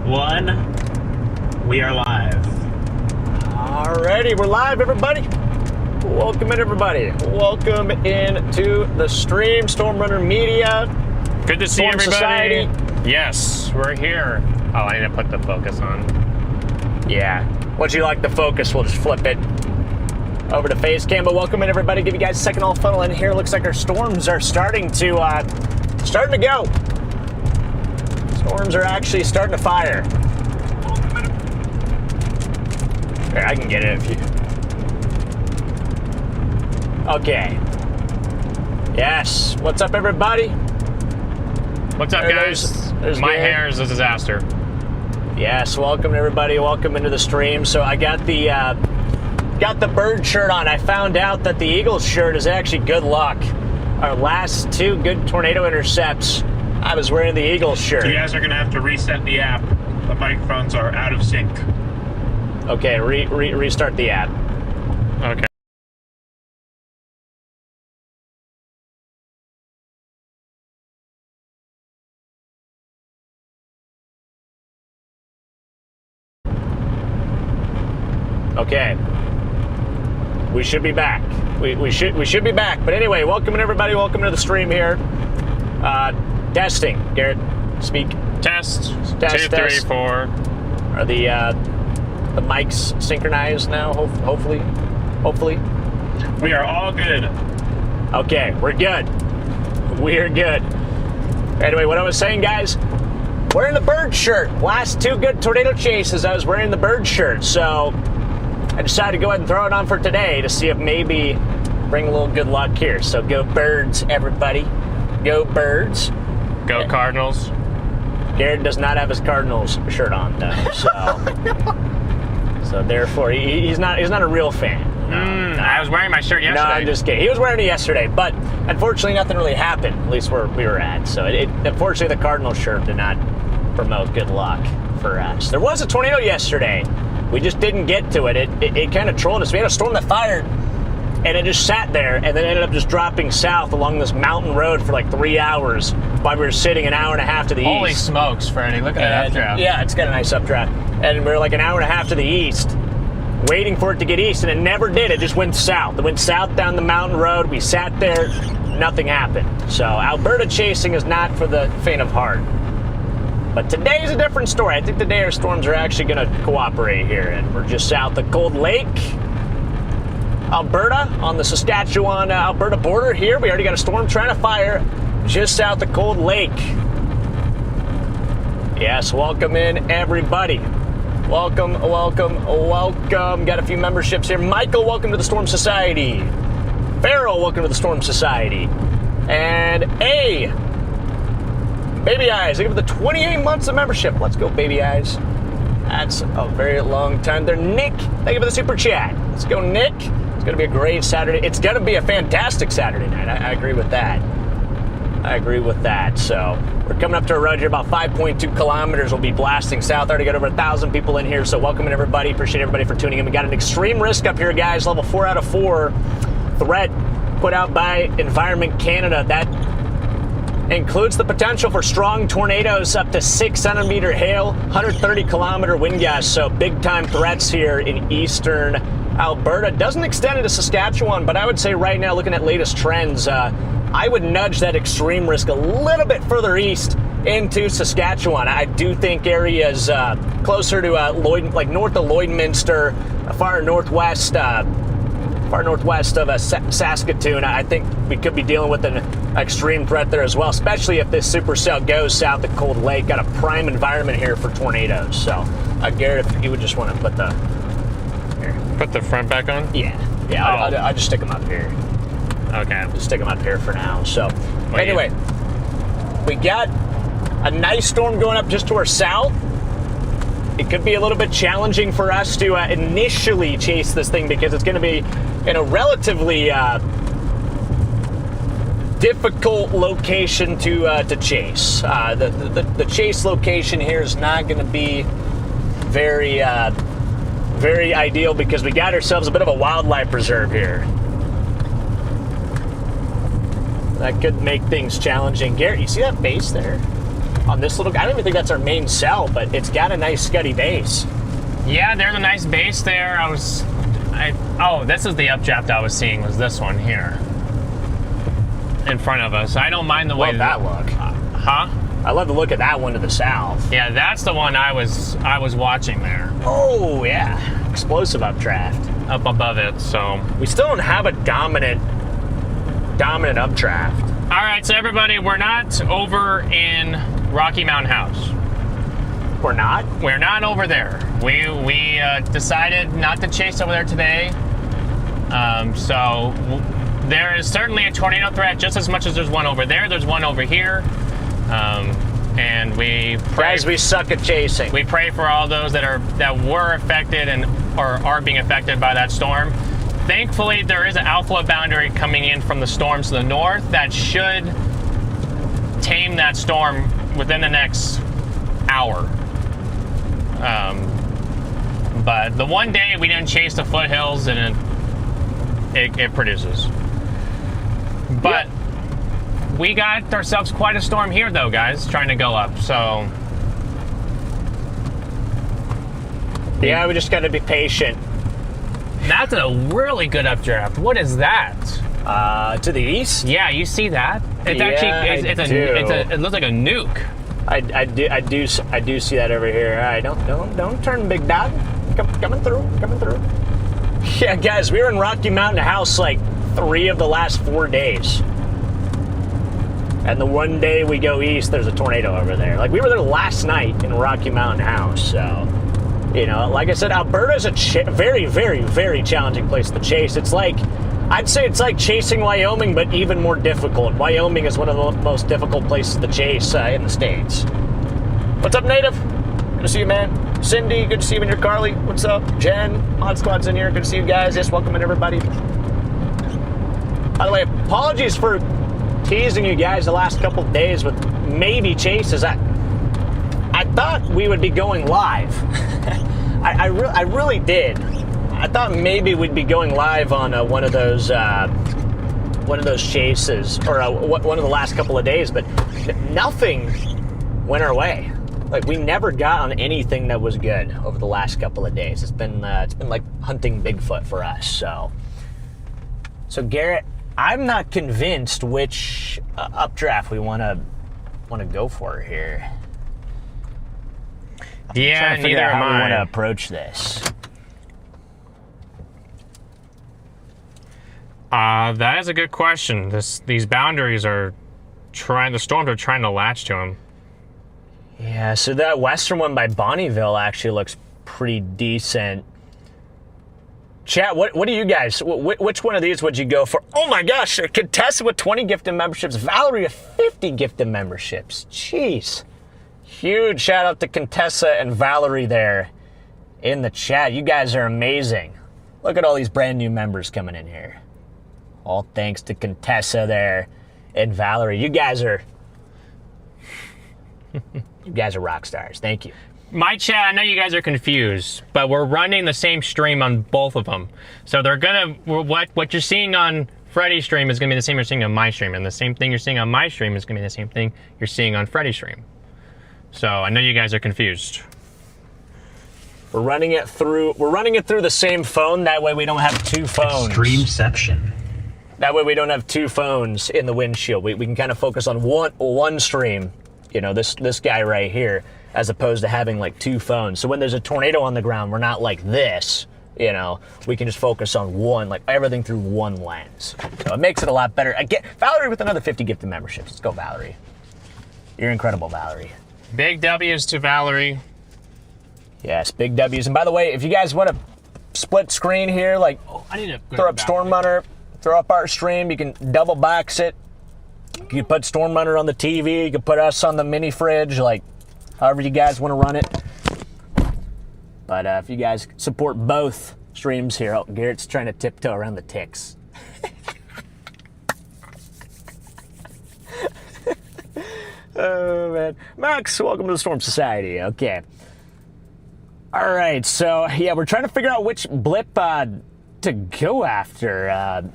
1. We are live. Alrighty, we're live, everybody. Welcome in, everybody. Welcome into the stream, StormRunner Media. Good to see Storm everybody. Society. Yes, we're here. Oh, I need to put the focus on. Yeah. Once you like the focus, we'll just flip it over to face cam. But welcome in, everybody. Give you guys a second. I'll funnel in here. Looks like our storms are starting to go. Storms are actually starting to fire. Here, I can get it if you... Okay. Yes. What's up, everybody? What's up, guys? There's My Garrett. hair is a disaster. Yes. Welcome, everybody. Welcome into the stream. So I got the bird shirt on. I found out that the Eagles shirt is actually good luck. Our last two good tornado intercepts, I was wearing the Eagles shirt. You guys are going to have to reset the app. The microphones are out of sync. Okay, restart the app. Okay. Okay. We should be back. We should be back. But anyway, welcome in, everybody. Welcome to the stream here. Testing. Garrett, speak. Test. Test. 2, 3, 4. Are the mics synchronized now? Hopefully. We are all good. Okay, we're good. We're good. Anyway, what I was saying, guys, wearing the bird shirt. Last two good tornado chases, I was wearing the bird shirt. So I decided to go ahead and throw it on for today to see if maybe bring a little good luck here. So go birds, everybody. Go birds. Go Cardinals. Garrett does not have his Cardinals shirt on, though. So therefore, he's not a real fan. No. I was wearing my shirt yesterday. No, I'm just kidding. He was wearing it yesterday, but unfortunately, nothing really happened. At least where we were at. So unfortunately, the Cardinals shirt did not promote good luck for us. There was a tornado yesterday. We just didn't get to it. It kind of trolled us. We had a storm that fired, and it just sat there, and then ended up just dropping south along this mountain road for like 3 hours while we were sitting an hour and a half to the east. Holy smokes, Freddie. Look at that updraft. Yeah, it's got a nice updraft. And we were like an hour and a half to the east, waiting for it to get east, and it never did. It just went south. It went south down the mountain road. We sat there. Nothing happened. So Alberta chasing is not for the faint of heart. But today's a different story. I think today our storms are actually going to cooperate here. And we're just south of Cold Lake, Alberta, on the Saskatchewan-Alberta border here. We already got a storm trying to fire just south of Cold Lake. Yes, welcome in, everybody. Welcome. Got a few memberships here. Michael, welcome to the Storm Society. Farrell, welcome to the Storm Society. And Baby Eyes, thank you for the 28 months of membership. Let's go, Baby Eyes. That's a very long time there. Nick, thank you for the super chat. Let's go, Nick. It's going to be a great Saturday. It's going to be a fantastic Saturday night. I agree with that. So we're coming up to a road here about 5.2 kilometers. We'll be blasting south. Already got over 1,000 people in here. So welcome in, everybody. Appreciate everybody for tuning in. We got an extreme risk up here, guys. Level 4 out of 4 threat put out by Environment Canada. That includes the potential for strong tornadoes up to 6 centimeter hail, 130 kilometer wind gusts. So big time threats here in eastern Alberta. Doesn't extend into Saskatchewan, but I would say right now, looking at latest trends, I would nudge that extreme risk a little bit further east into Saskatchewan. I do think areas closer to Lloyd, like north of Lloydminster, far northwest of Saskatoon. I think we could be dealing with an extreme threat there as well, especially if this supercell goes south of Cold Lake. Got a prime environment here for tornadoes. So, Garrett, if you would just want to put the front back on? Yeah. I'll just stick them up here. Okay. Just stick them up here for now. So, anyway, we got a nice storm going up just to our south. It could be a little bit challenging for us to initially chase this thing because it's going to be in a relatively difficult location to chase. The chase location here is not going to be very ideal because we got ourselves a bit of a wildlife preserve here. That could make things challenging. Garrett, you see that base there? on this little, I don't even think that's our main cell, but it's got a nice scuddy base. Yeah, there's a nice base there. Oh, this is the updraft I was seeing, was this one here. In front of us. I don't mind the way that look. Huh? I love the look of that one to the south. Yeah, that's the one I was watching there. Oh, yeah. Explosive updraft. Up above it, so. We still don't have a dominant updraft. All right, so everybody, we're not over in Rocky Mountain House. We're not? We're not over there. We decided not to chase over there today. So there is certainly a tornado threat, just as much as there's one over there. There's one over here. And we pray. Guys, we suck at chasing. We pray for all those that were affected or are being affected by that storm. Thankfully, there is an outflow boundary coming in from the storms to the north that should tame that storm within the next hour. But the one day we didn't chase the foothills, and it produces. But we got ourselves quite a storm here, though, guys, trying to go up. So yeah, we just got to be patient. That's a really good updraft. What is that? To the east? Yeah, you see that? It's it looks like a nuke. I do see that over here. All right, don't turn, big dog. Coming through. Yeah, guys, we were in Rocky Mountain House like 3 of the last 4 days. And the one day we go east, there's a tornado over there. Like, we were there last night in Rocky Mountain House, so, you know, like I said, Alberta's a very, very, very challenging place to chase. It's like, I'd say it's like chasing Wyoming, but even more difficult. Wyoming is one of the most difficult places to chase in the States. What's up, Native? Good to see you, man. Cindy, good to see you in here. Carly, what's up? Jen, Mod Squad's in here. Good to see you guys. Yes, welcome in, everybody. By the way, apologies for teasing you guys the last couple of days with maybe chases. I thought we would be going live. I really did. I thought maybe we'd be going live on one of those chases, or one of the last couple of days, but nothing went our way. Like, we never got on anything that was good over the last couple of days. It's been like hunting Bigfoot for us. So Garrett, I'm not convinced which updraft we want to go for here. Yeah, neither am I. How we want to I. approach this. That is a good question. These boundaries the storms are trying to latch to them. Yeah, so that western one by Bonneville actually looks pretty decent. Chat, what do you guys, which one of these would you go for? Oh my gosh, Contessa with 20 gifted memberships, Valerie with 50 gifted memberships. Jeez. Huge shout out to Contessa and Valerie there in the chat. You guys are amazing. Look at all these brand new members coming in here. All thanks to Contessa there and Valerie. You guys are rock stars. Thank you. My chat, I know you guys are confused, but we're running the same stream on both of them. So they're gonna, what you're seeing on Freddy's stream is gonna be the same you're seeing on my stream, and the same thing you're seeing on my stream is gonna be the same thing you're seeing on Freddy's stream. So I know you guys are confused. We're running it through the same phone. That way we don't have two phones. Extremeception. That way we don't have two phones in the windshield. We can kind of focus on one stream. You know, this guy right here, as opposed to having like two phones. So when there's a tornado on the ground, we're not like this, you know, we can just focus on one, like everything through one lens. So it makes it a lot better. Again, Valerie with another 50 gifted memberships. Let's go, Valerie. You're incredible, Valerie. Big W's to Valerie. Yes, big W's. And by the way, if you guys want to split screen here, like I need to throw up StormRunner, throw up our stream, you can double box it. You can put StormRunner on the TV, you can put us on the mini fridge, like however you guys want to run it. But if you guys support both streams here, oh, Garrett's trying to tiptoe around the ticks. Oh man, Max, welcome to the Storm Society. Okay. All right, so yeah, we're trying to figure out which blip to go after.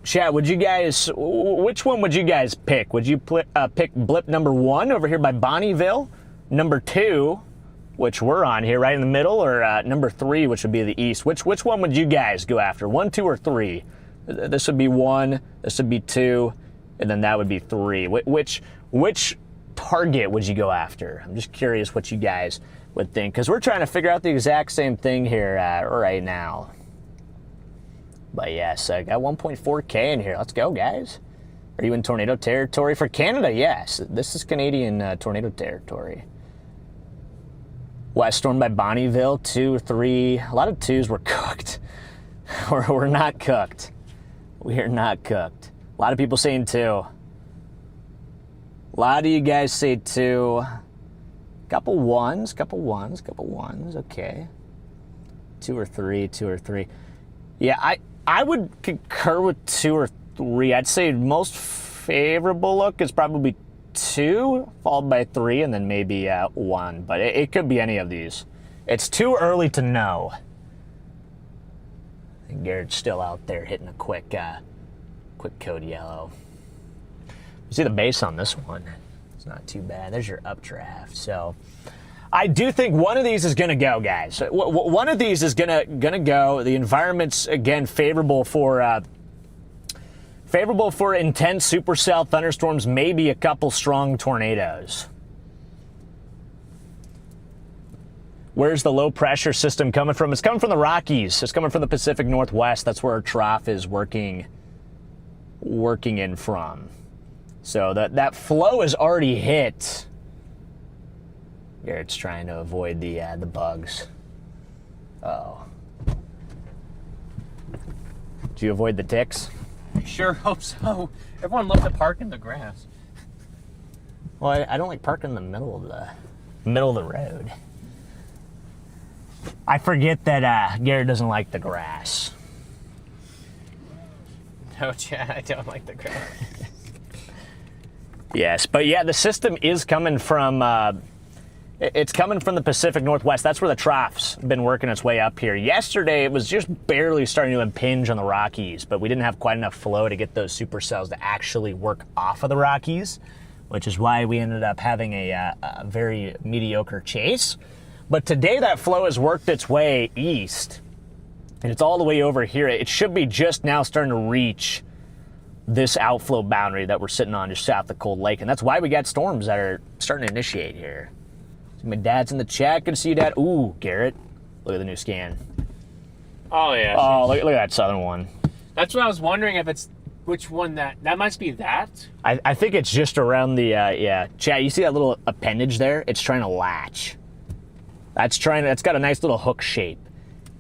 Chad, would you guys, which one would you guys pick? Would you pick blip number 1 over here by Bonnieville, number 2, which we're on here right in the middle, or number 3, which would be the east? Which one would you guys go after? 1, 2, or 3? This would be 1, this would be 2, and then that would be 3. Which target would you go after? I'm just curious what you guys would think, because we're trying to figure out the exact same thing here right now. But yes, I got 1.4K in here. Let's go, guys. Are you in tornado territory? For Canada, yes. This is Canadian tornado territory. West storm by Bonnieville, 2 or 3. A lot of 2s were cooked. We're not cooked. We are not cooked. A lot of people saying 2. A lot of you guys say 2. Couple ones. Okay. 2 or 3, 2 or 3. Yeah, I would concur with 2 or 3. I'd say most favorable look is probably 2, followed by 3, and then maybe 1. But it could be any of these. It's too early to know. I think Garrett's still out there hitting a quick code yellow. You see the base on this one. It's not too bad. There's your updraft. So I do think one of these is going to go, guys. One of these is gonna go. The environment's again favorable for intense supercell thunderstorms, maybe a couple strong tornadoes. Where's the low pressure system coming from? It's coming from the Rockies. It's coming from the Pacific Northwest. That's where our trough is working in from. So that flow is already hit. Garrett's trying to avoid the bugs. Oh. Did you avoid the ticks? I sure hope so. Everyone loves to park in the grass. Well, I don't like parking in the middle of the road. I forget that Garrett doesn't like the grass. No, Chad, I don't like the grass. Yes, but yeah, the system is coming from. It's coming from the Pacific Northwest. That's where the trough's been working its way up here. Yesterday, it was just barely starting to impinge on the Rockies, but we didn't have quite enough flow to get those supercells to actually work off of the Rockies, which is why we ended up having a very mediocre chase. But today, that flow has worked its way east, and it's all the way over here. It should be just now starting to reach this outflow boundary that we're sitting on just south of Cold Lake, and that's why we got storms that are starting to initiate here. My dad's in the chat. Good to see you, Dad. Ooh, Garrett. Look at the new scan. Oh, yeah. Oh, look at that southern one. That's what I was wondering, if it's which one that must be that. I think it's just around the, yeah. Chat, you see that little appendage there? It's trying to latch. That's got a nice little hook shape.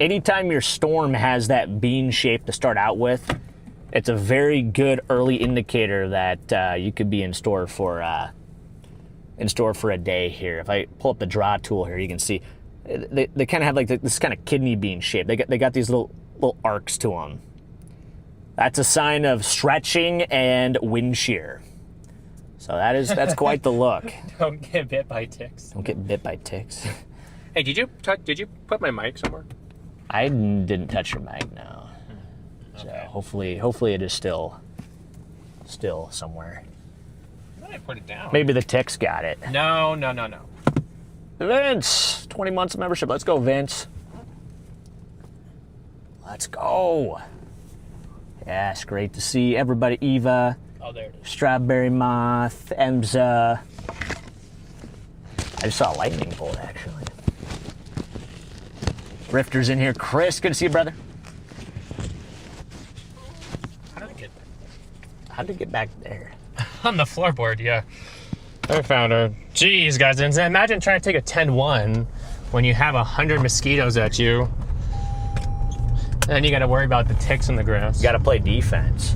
Anytime your storm has that bean shape to start out with, it's a very good early indicator that you could be in store for a day here. If I pull up the draw tool here, you can see they kind of have like this kind of kidney bean shape. They got these little arcs to them. That's a sign of stretching and wind shear. So that's quite the look. Don't get bit by ticks. Don't get bit by ticks. Hey, did you put my mic somewhere? I didn't touch your mic, no. Okay. So hopefully it is still somewhere. I put it down. Maybe the ticks got it. No. Vince, 20 months of membership. Let's go, Vince. Let's go. Yes, great to see everybody. Eva. Oh, there it is. Strawberry Moth, Emza. I just saw a lightning bolt, actually. Rifter's in here. Chris, good to see you, brother. How did it get back there? On the floorboard, yeah. I found her. Jeez, guys, imagine trying to take a 10-1 when you have 100 mosquitoes at you. And then you got to worry about the ticks in the grass. You got to play defense.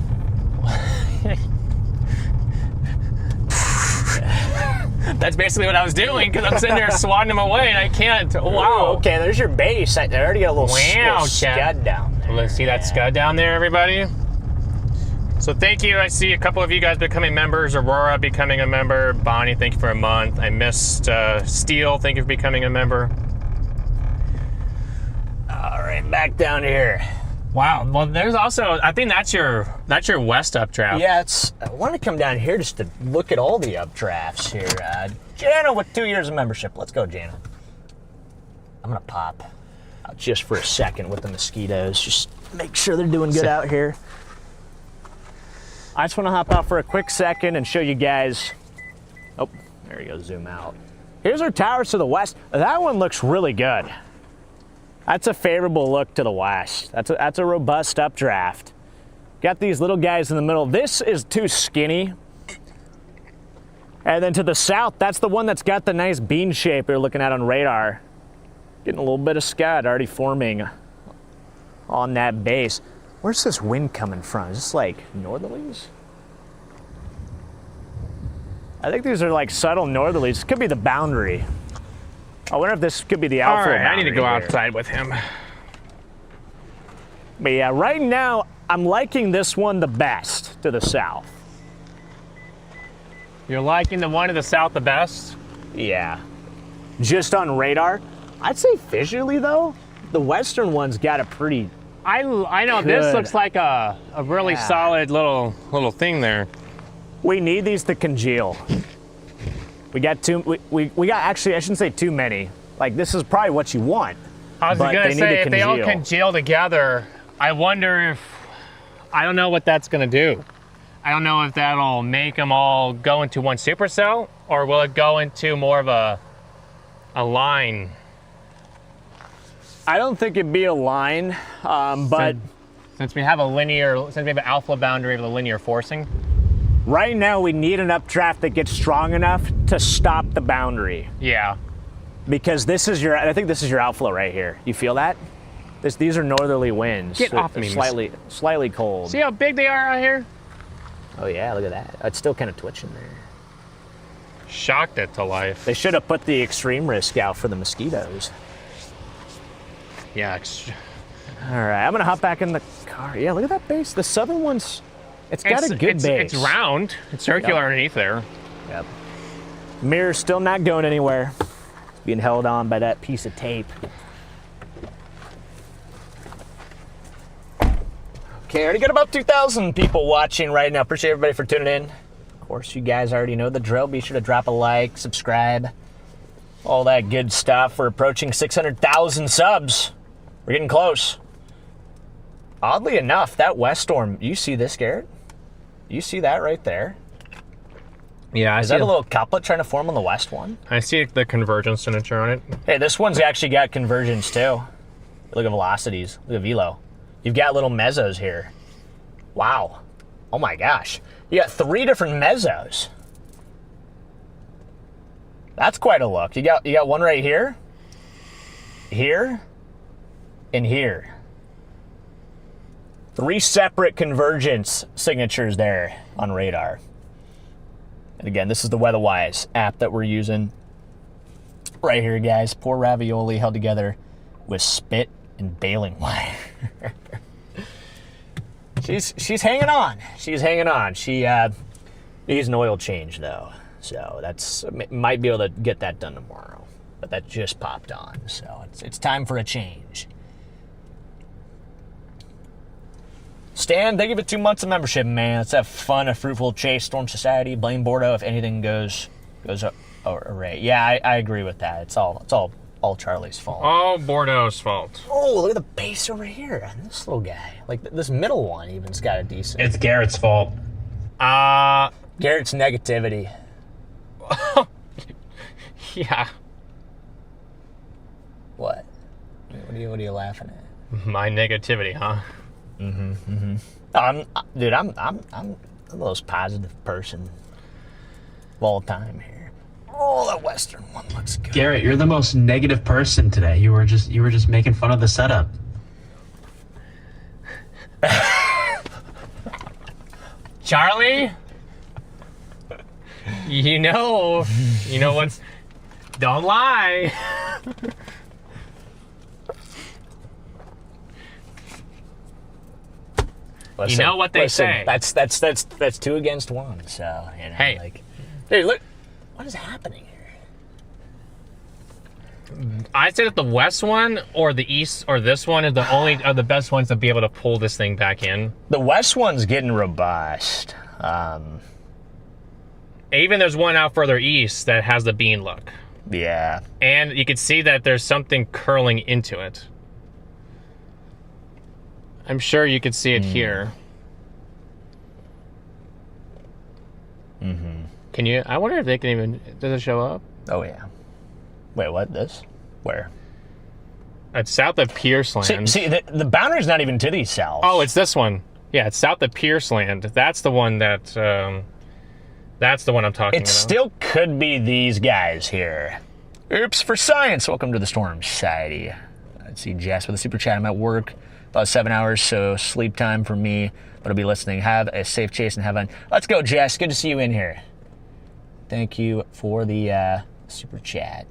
That's basically what I was doing, because I'm sitting there swatting them away, and I can't. Wow. Ooh, okay, there's your base. I already got a little scud down there. Let's see that scud down there, everybody. So thank you. I see a couple of you guys becoming members. Aurora becoming a member. Bonnie, thank you for a month. I missed Steele. Thank you for becoming a member. All right, back down here. Wow. Well, there's also, I think that's your west updraft. Yeah, I want to come down here just to look at all the updrafts here. Jana with 2 years of membership. Let's go, Jana. I'm going to pop out just for a second with the mosquitoes. Just make sure they're doing good out here. I just want to hop out for a quick second and show you guys. Oh, there you go, zoom out. Here's our towers to the west. That one looks really good. That's a favorable look to the west. That's a robust updraft. Got these little guys in the middle. This is too skinny. And then to the south, that's the one that's got the nice bean shape you're looking at on radar. Getting a little bit of scud already forming on that base. Where's this wind coming from? Is this like northerlies? I think these are like subtle northerlies. This could be the boundary. I wonder if this could be the alpha. All right, I need to go here. outside with him. But yeah, right now, I'm liking this one the best to the south. You're liking the one to the south the best? Yeah. Just on radar. I'd say visually, though, the western one's got a pretty... I know, good. this looks like a really solid little thing there. We need these to congeal. We got we got, actually, I shouldn't say too many. Like, this is probably what you want. I was gonna say, if they all congeal together, I wonder if, I don't know what that's gonna do. I don't know if that'll make them all go into one supercell, or will it go into more of a line? I don't think it'd be a line, but... Since we have an alpha boundary of the linear forcing. Right now, we need an updraft that gets strong enough to stop the boundary. Yeah. Because this is I think this is your outflow right here. You feel that? These are northerly winds. Get off me, slightly cold. See how big they are out here? Oh yeah, look at that. It's still kind of twitching there. Shocked it to life. They should have put the extreme risk out for the mosquitoes. Yeah. All right, I'm gonna hop back in the car. Yeah, look at that base. The southern one's, it's got a good base. It's round. It's circular underneath there. Yep. Mirror's still not going anywhere. It's being held on by that piece of tape. Okay, already got about 2,000 people watching right now. Appreciate everybody for tuning in. Of course, you guys already know the drill. Be sure to drop a like, subscribe, all that good stuff. We're approaching 600,000 subs. We're getting close. Oddly enough, that west storm, you see this, Garrett? You see that right there? Yeah, Is that a little couplet trying to form on the west one? I see the convergence signature on it. Hey, this one's actually got convergence too. Look at velocities. Look at velo. You've got little mesos here. Wow. Oh my gosh. You got 3 different mesos. That's quite a look. You got one right here, here, and here. 3 separate convergence signatures there on radar. And again, this is the WeatherWise app that we're using right here, guys. Poor ravioli held together with spit and baling wire. She's hanging on. She's hanging on. She needs an oil change though, so might be able to get that done tomorrow. But that just popped on, so it's time for a change. Stan, thank you for 2 months of membership, man. Let's have fun, a fruitful chase, Storm Society. Blame Bordeaux if anything goes array. Yeah, I agree with that. It's all Charlie's fault. All Bordeaux's fault. Oh, look at the base over here on this little guy. Like this middle one even's got a decent. It's Garrett's fault. Garrett's negativity. Yeah. What? What are you laughing at? My negativity, huh? I'm the most positive person of all time here. Oh, that western one looks good. Garrett, you're the most negative person today. You were just making fun of the setup. Charlie, you know what's, don't lie. Listen, you know what they say. That's 2 against 1. So hey, like, hey, look, what is happening here? I'd say that the west one or the east or this one are the best ones to be able to pull this thing back in. The west one's getting robust. Even there's one out further east that has the bean look. Yeah. And you can see that there's something curling into it. I'm sure you could see it here. Mm-hmm. Can you? I wonder if they can even. Does it show up? Oh yeah. Wait, what? This? Where? It's south of Pierceland. See the boundary's not even to these cells. Oh, it's this one. Yeah, it's south of Pierceland. That's the one that. That's the one I'm talking about. It still could be these guys here. Oops for science. Welcome to the Storm Society. Let's see, Jess with a super chat. I'm at work about 7 hours, so sleep time for me. But I'll be listening. Have a safe chase and have fun. Let's go, Jess. Good to see you in here. Thank you for the super chat.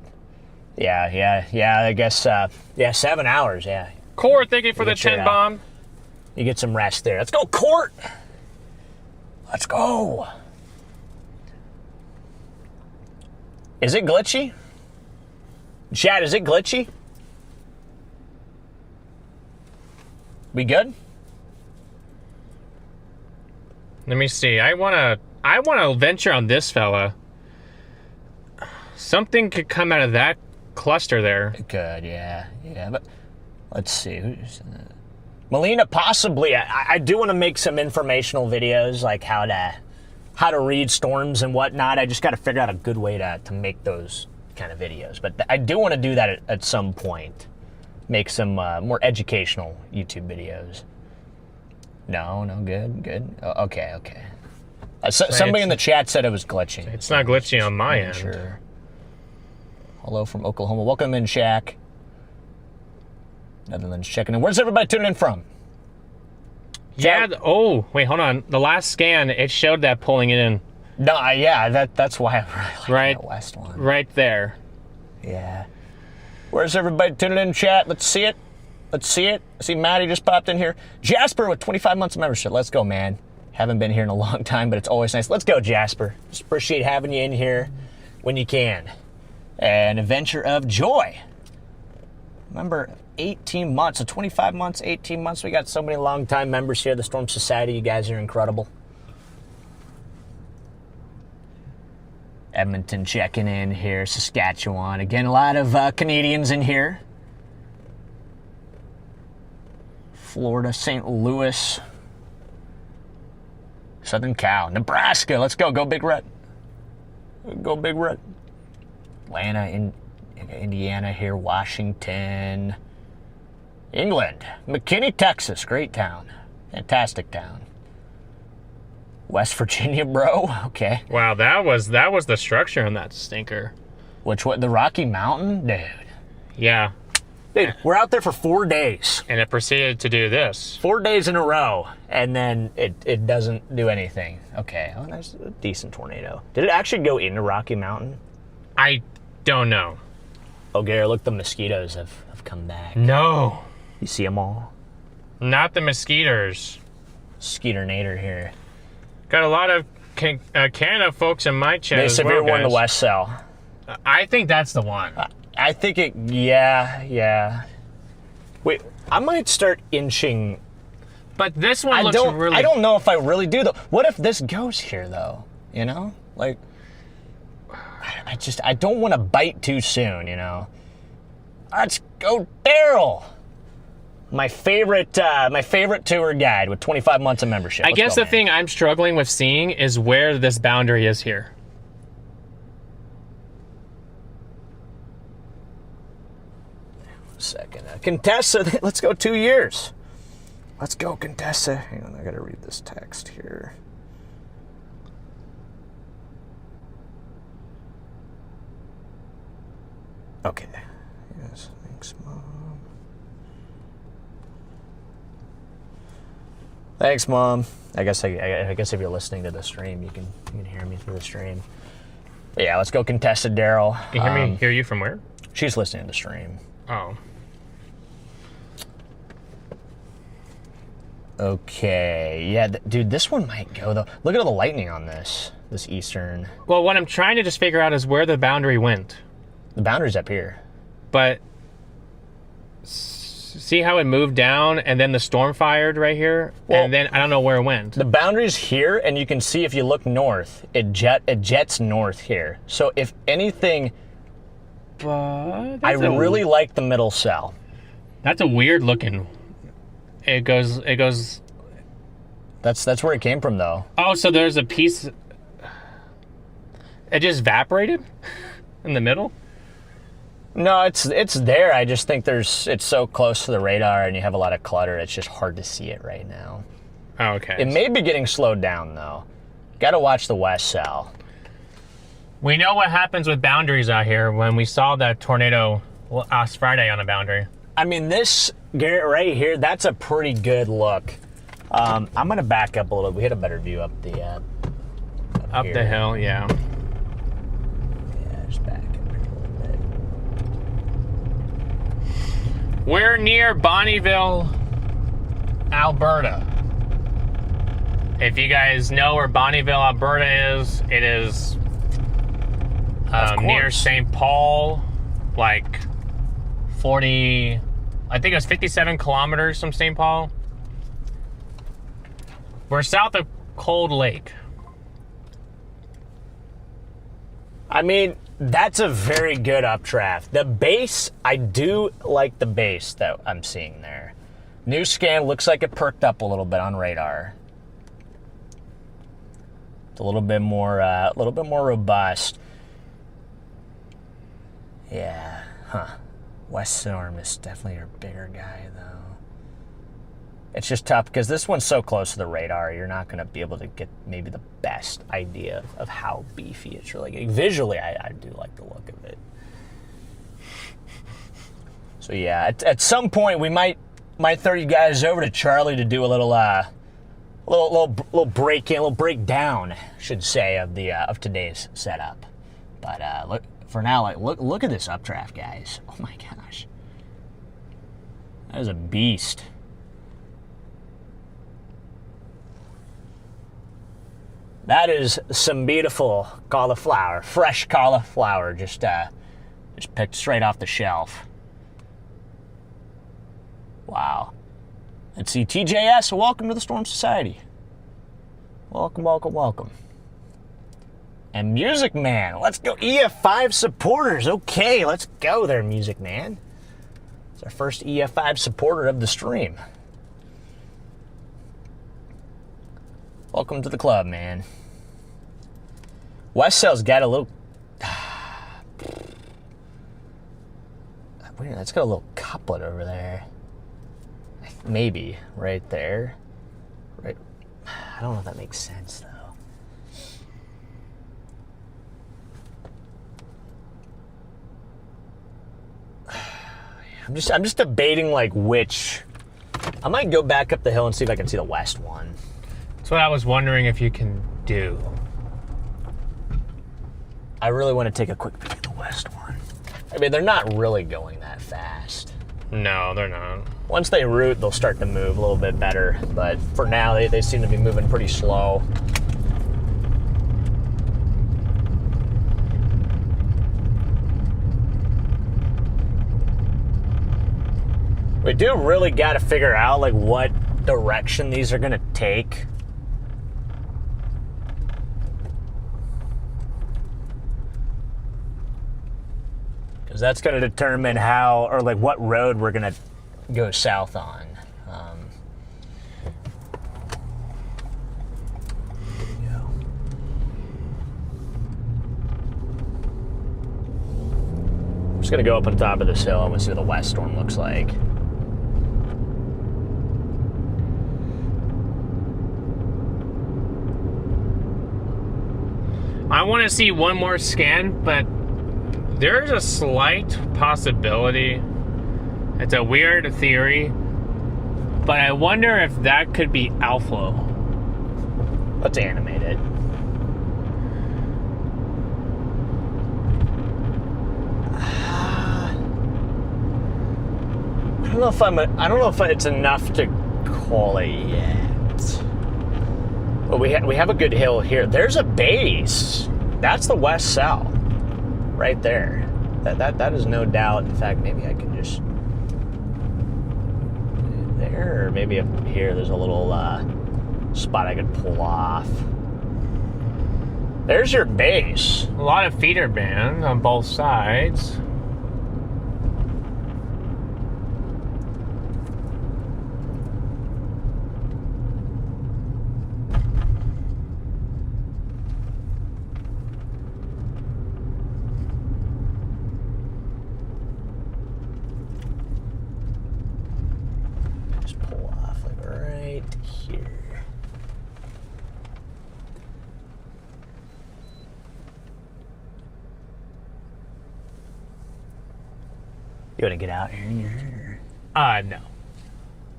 Yeah. I guess 7 hours. Yeah. Court, thank you for the 10 bomb. You get some rest there. Let's go, Court. Let's go. Is it glitchy? Chad, is it glitchy? We good? Let me see. I wanna venture on this fella. Something could come out of that cluster there. It could, yeah. But let's see. Who's Melina? Possibly. I do want to make some informational videos, like how to read storms and whatnot. I just got to figure out a good way to make those kind of videos. But I do want to do that at some point. Make some more educational YouTube videos. No, good. Okay. Somebody in the chat said it was glitching. It's not glitchy on my end. Sure. Hello from Oklahoma. Welcome in, Shaq. Netherlands checking in. Where's everybody tuning in from? Yeah. Oh, wait, hold on. The last scan, it showed that pulling it in. No, yeah, that's why I really like that west one. Right there. Yeah. Where's everybody tuning in, chat? Let's see it. I see Maddie just popped in here. Jasper with 25 months of membership. Let's go, man. Haven't been here in a long time, but it's always nice. Let's go, Jasper. Just appreciate having you in here when you can. An adventure of joy. Remember, 18 months, so 25 months, 18 months. We got so many long-time members here, the Storm Society. You guys are incredible. Edmonton checking in here, Saskatchewan. Again, a lot of Canadians in here. Florida, St. Louis, Southern Cal, Nebraska. Let's go. Go Big Red. Go Big Red. Atlanta, Indiana here, Washington, England, McKinney, Texas. Great town. Fantastic town. West Virginia, bro. Okay. Wow, that was the structure on that stinker. Which what? The Rocky Mountain, dude. Yeah. Dude, we're out there for 4 days. And it proceeded to do this. 4 days in a row, and then it doesn't do anything. Okay, oh, there's a decent tornado. Did it actually go into Rocky Mountain? I don't know. Oh, Gary, look, the mosquitoes have come back. No. You see them all? Not the mosquitoes. Skeeternator here. Got a lot of Canada folks in my chat as well, severe guys. one, the West Cell. I think that's the one. I think it, yeah. Wait, I might start inching. But this one looks really... I don't know if I really do, though. What if this goes here, though? You know? Like, I don't want to bite too soon, you know? Let's go, Daryl! My favorite tour guide with 25 months of membership. I guess the thing I'm struggling with seeing is where this boundary is here. Second. Contessa, let's go 2 years. Let's go, Contessa. Hang on, I gotta read this text here. Okay. Yes, thanks, Mom. Thanks, Mom. I guess if you're listening to the stream, you can hear me through the stream. But yeah, let's go, Contessa, Daryl. Can you hear you from where? She's listening to the stream. Oh. Okay, yeah, dude, this one might go, though. Look at all the lightning on this eastern. Well, what I'm trying to just figure out is where the boundary went. The boundary's up here. but see how it moved down and then the storm fired right here? Well, and then I don't know where it went. The boundary's here, and you can see if you look north, it jets north here. So if anything, But I really like the middle cell. That's a weird looking. It goes. That's where it came from, though. Oh, so there's a piece. It just evaporated in the middle? No, it's there. I just think it's so close to the radar and you have a lot of clutter. It's just hard to see it right now. Oh, okay. It may be getting slowed down, though. Got to watch the west cell. We know what happens with boundaries out here when we saw that tornado last Friday on a boundary. I mean, this, Garrett, right here, that's a pretty good look. I'm going to back up a little. We had a better view up the Up here. the hill, yeah. Yeah, just back up here a little bit. We're near Bonnyville, Alberta. If you guys know where Bonnyville, Alberta is, it is near St. Paul, like 40, I think it was 57 kilometers from St. Paul. We're south of Cold Lake. I mean, that's a very good updraft. The base, I do like the base that I'm seeing there. New scan looks like it perked up a little bit on radar. It's a little bit more robust. Yeah, West Storm is definitely your bigger guy, though. It's just tough because this one's so close to the radar, you're not going to be able to get maybe the best idea of how beefy it's really getting. Visually, I do like the look of it. So yeah, at some point we might throw you guys over to Charlie to do a little breakdown, I should say, of today's setup. But for now, look at this updraft, guys. Oh my gosh, that is a beast. That is some beautiful cauliflower, fresh cauliflower, just picked straight off the shelf. Wow. Let's see, TJS, welcome to the Storm Society. Welcome, welcome, welcome. And Music Man, let's go. EF5 supporters. Okay, let's go there, Music Man. It's our first EF5 supporter of the stream. Welcome to the club, man. West Cell's got a little... Weird, that's got a little couplet over there. Maybe, right there. Right. I don't know if that makes sense, though. I'm just debating, like, which... I might go back up the hill and see if I can see the west one. That's what I was wondering if you can do. I really want to take a quick peek at the west one. I mean, they're not really going that fast. No, they're not. Once they root, they'll start to move a little bit better. But for now, they seem to be moving pretty slow. We do really got to figure out, like, what direction these are going to take. Because that's going to determine how, or like what road we're going to go south on. There we go. I'm just going to go up on top of this hill and we'll see what the west storm looks like. I want to see one more scan, but there's a slight possibility. It's a weird theory, but I wonder if that could be outflow. Let's animate it. I don't know if it's enough to call it yet. But we have a good hill here. There's a base. That's the west cell, right there. That is no doubt. In fact, maybe I can just there, or maybe up here. There's a little spot I could pull off. There's your base. A lot of feeder bands on both sides. Just pull off like right here. You want to get out here? No.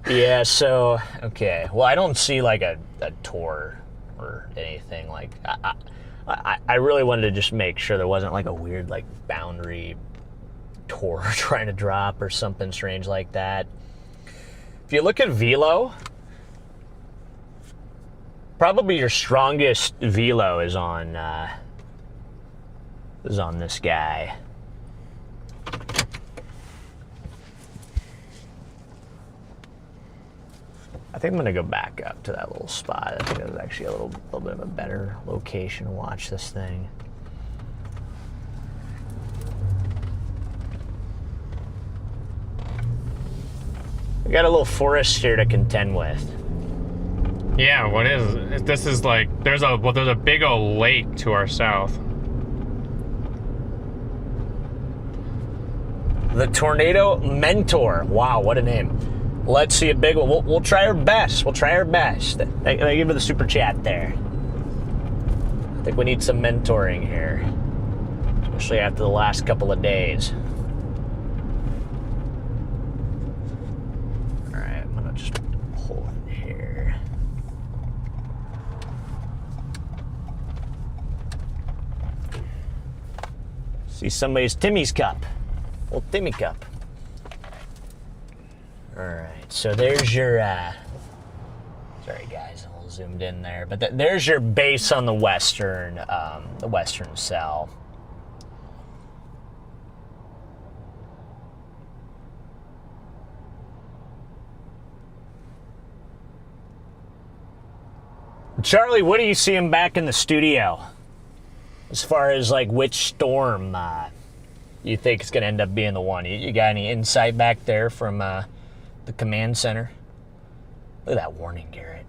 Yeah, so, okay. Well, I don't see like a tour or anything. Like, I really wanted to just make sure there wasn't like a weird like boundary tour trying to drop or something strange like that. If you look at velo, probably your strongest velo is on this guy. I think I'm gonna go back up to that little spot. I think that was actually a little bit of a better location to watch this thing. We got a little forest here to contend with. Yeah, what is this? Is like there's a big old lake to our south. The Tornado Mentor. Wow, what a name. Let's see a big one. We'll try our best. We'll try our best. I give her the super chat there. I think we need some mentoring here, especially after the last couple of days. All right, I'm gonna just pull in here. See somebody's Timmy's cup. Old Timmy cup. All right, so there's your, sorry guys, a little zoomed in there, but there's your base on the western cell. Charlie, what do you see him back in the studio? As far as like which storm you think is going to end up being the one? You got any insight back there from the command center? Look at that warning, Garrett.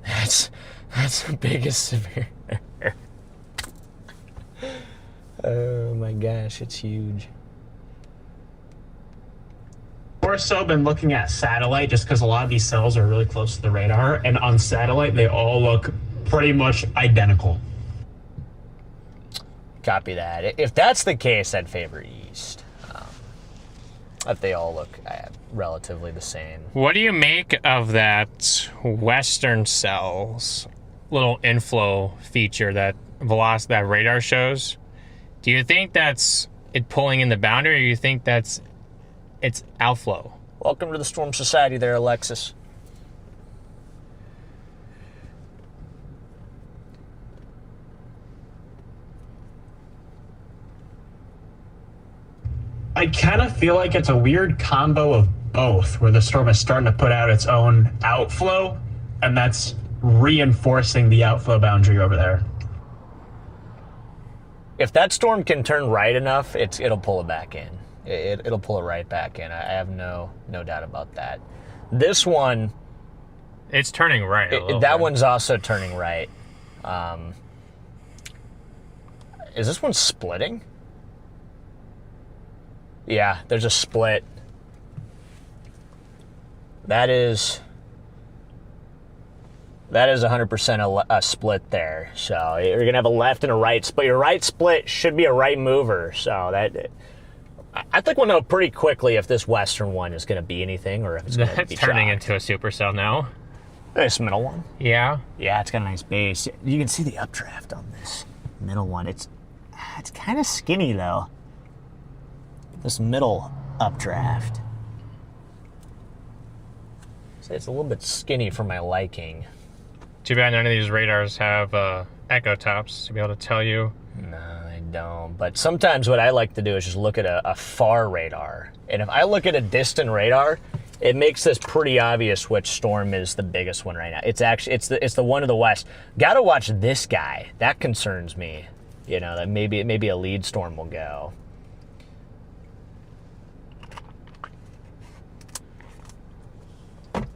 That's the biggest severe. Oh my gosh, it's huge. More so been looking at satellite just because a lot of these cells are really close to the radar, and on satellite they all look pretty much identical. Copy that. If that's the case, I'd favor east. If they all look relatively the same. What do you make of that western cell's little inflow feature that that radar shows? Do you think that's it pulling in the boundary, or do you think that's its outflow? Welcome to the Storm Society there, Alexis. I kind of feel like it's a weird combo of both, where the storm is starting to put out its own outflow, and that's reinforcing the outflow boundary over there. If that storm can turn right enough, it'll pull it back in. It'll pull it right back in. I have no doubt about that. This one, it's turning right. That one's also turning right. Is this one splitting? Yeah, there's a split. That is 100% a split there. So you're gonna have a left and a right split. Your right split should be a right mover. So I think we'll know pretty quickly if this western one is gonna be anything or if it's gonna be turning into a supercell now. This middle one. Yeah. Yeah, it's got a nice base. You can see the updraft on this middle one. It's kind of skinny though. This middle updraft. So it's a little bit skinny for my liking. Too bad none of these radars have echo tops to be able to tell you. No, they don't. But sometimes what I like to do is just look at a far radar. And if I look at a distant radar, it makes this pretty obvious which storm is the biggest one right now. It's actually it's the one to the west. Got to watch this guy. That concerns me. You know, that maybe a lead storm will go.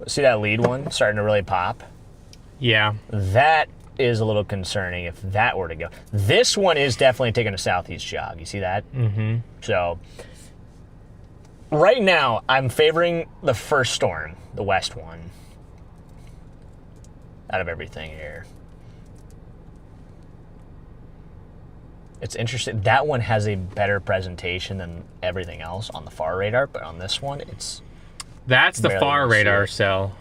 See that lead one starting to really pop? Yeah. That is a little concerning if that were to go. This one is definitely taking a southeast jog. You see that? Mm-hmm. So right now, I'm favoring the first storm, the west one, out of everything here. It's interesting. That one has a better presentation than everything else on the far radar, but on this one, that's the barely far gonna see radar it. cell.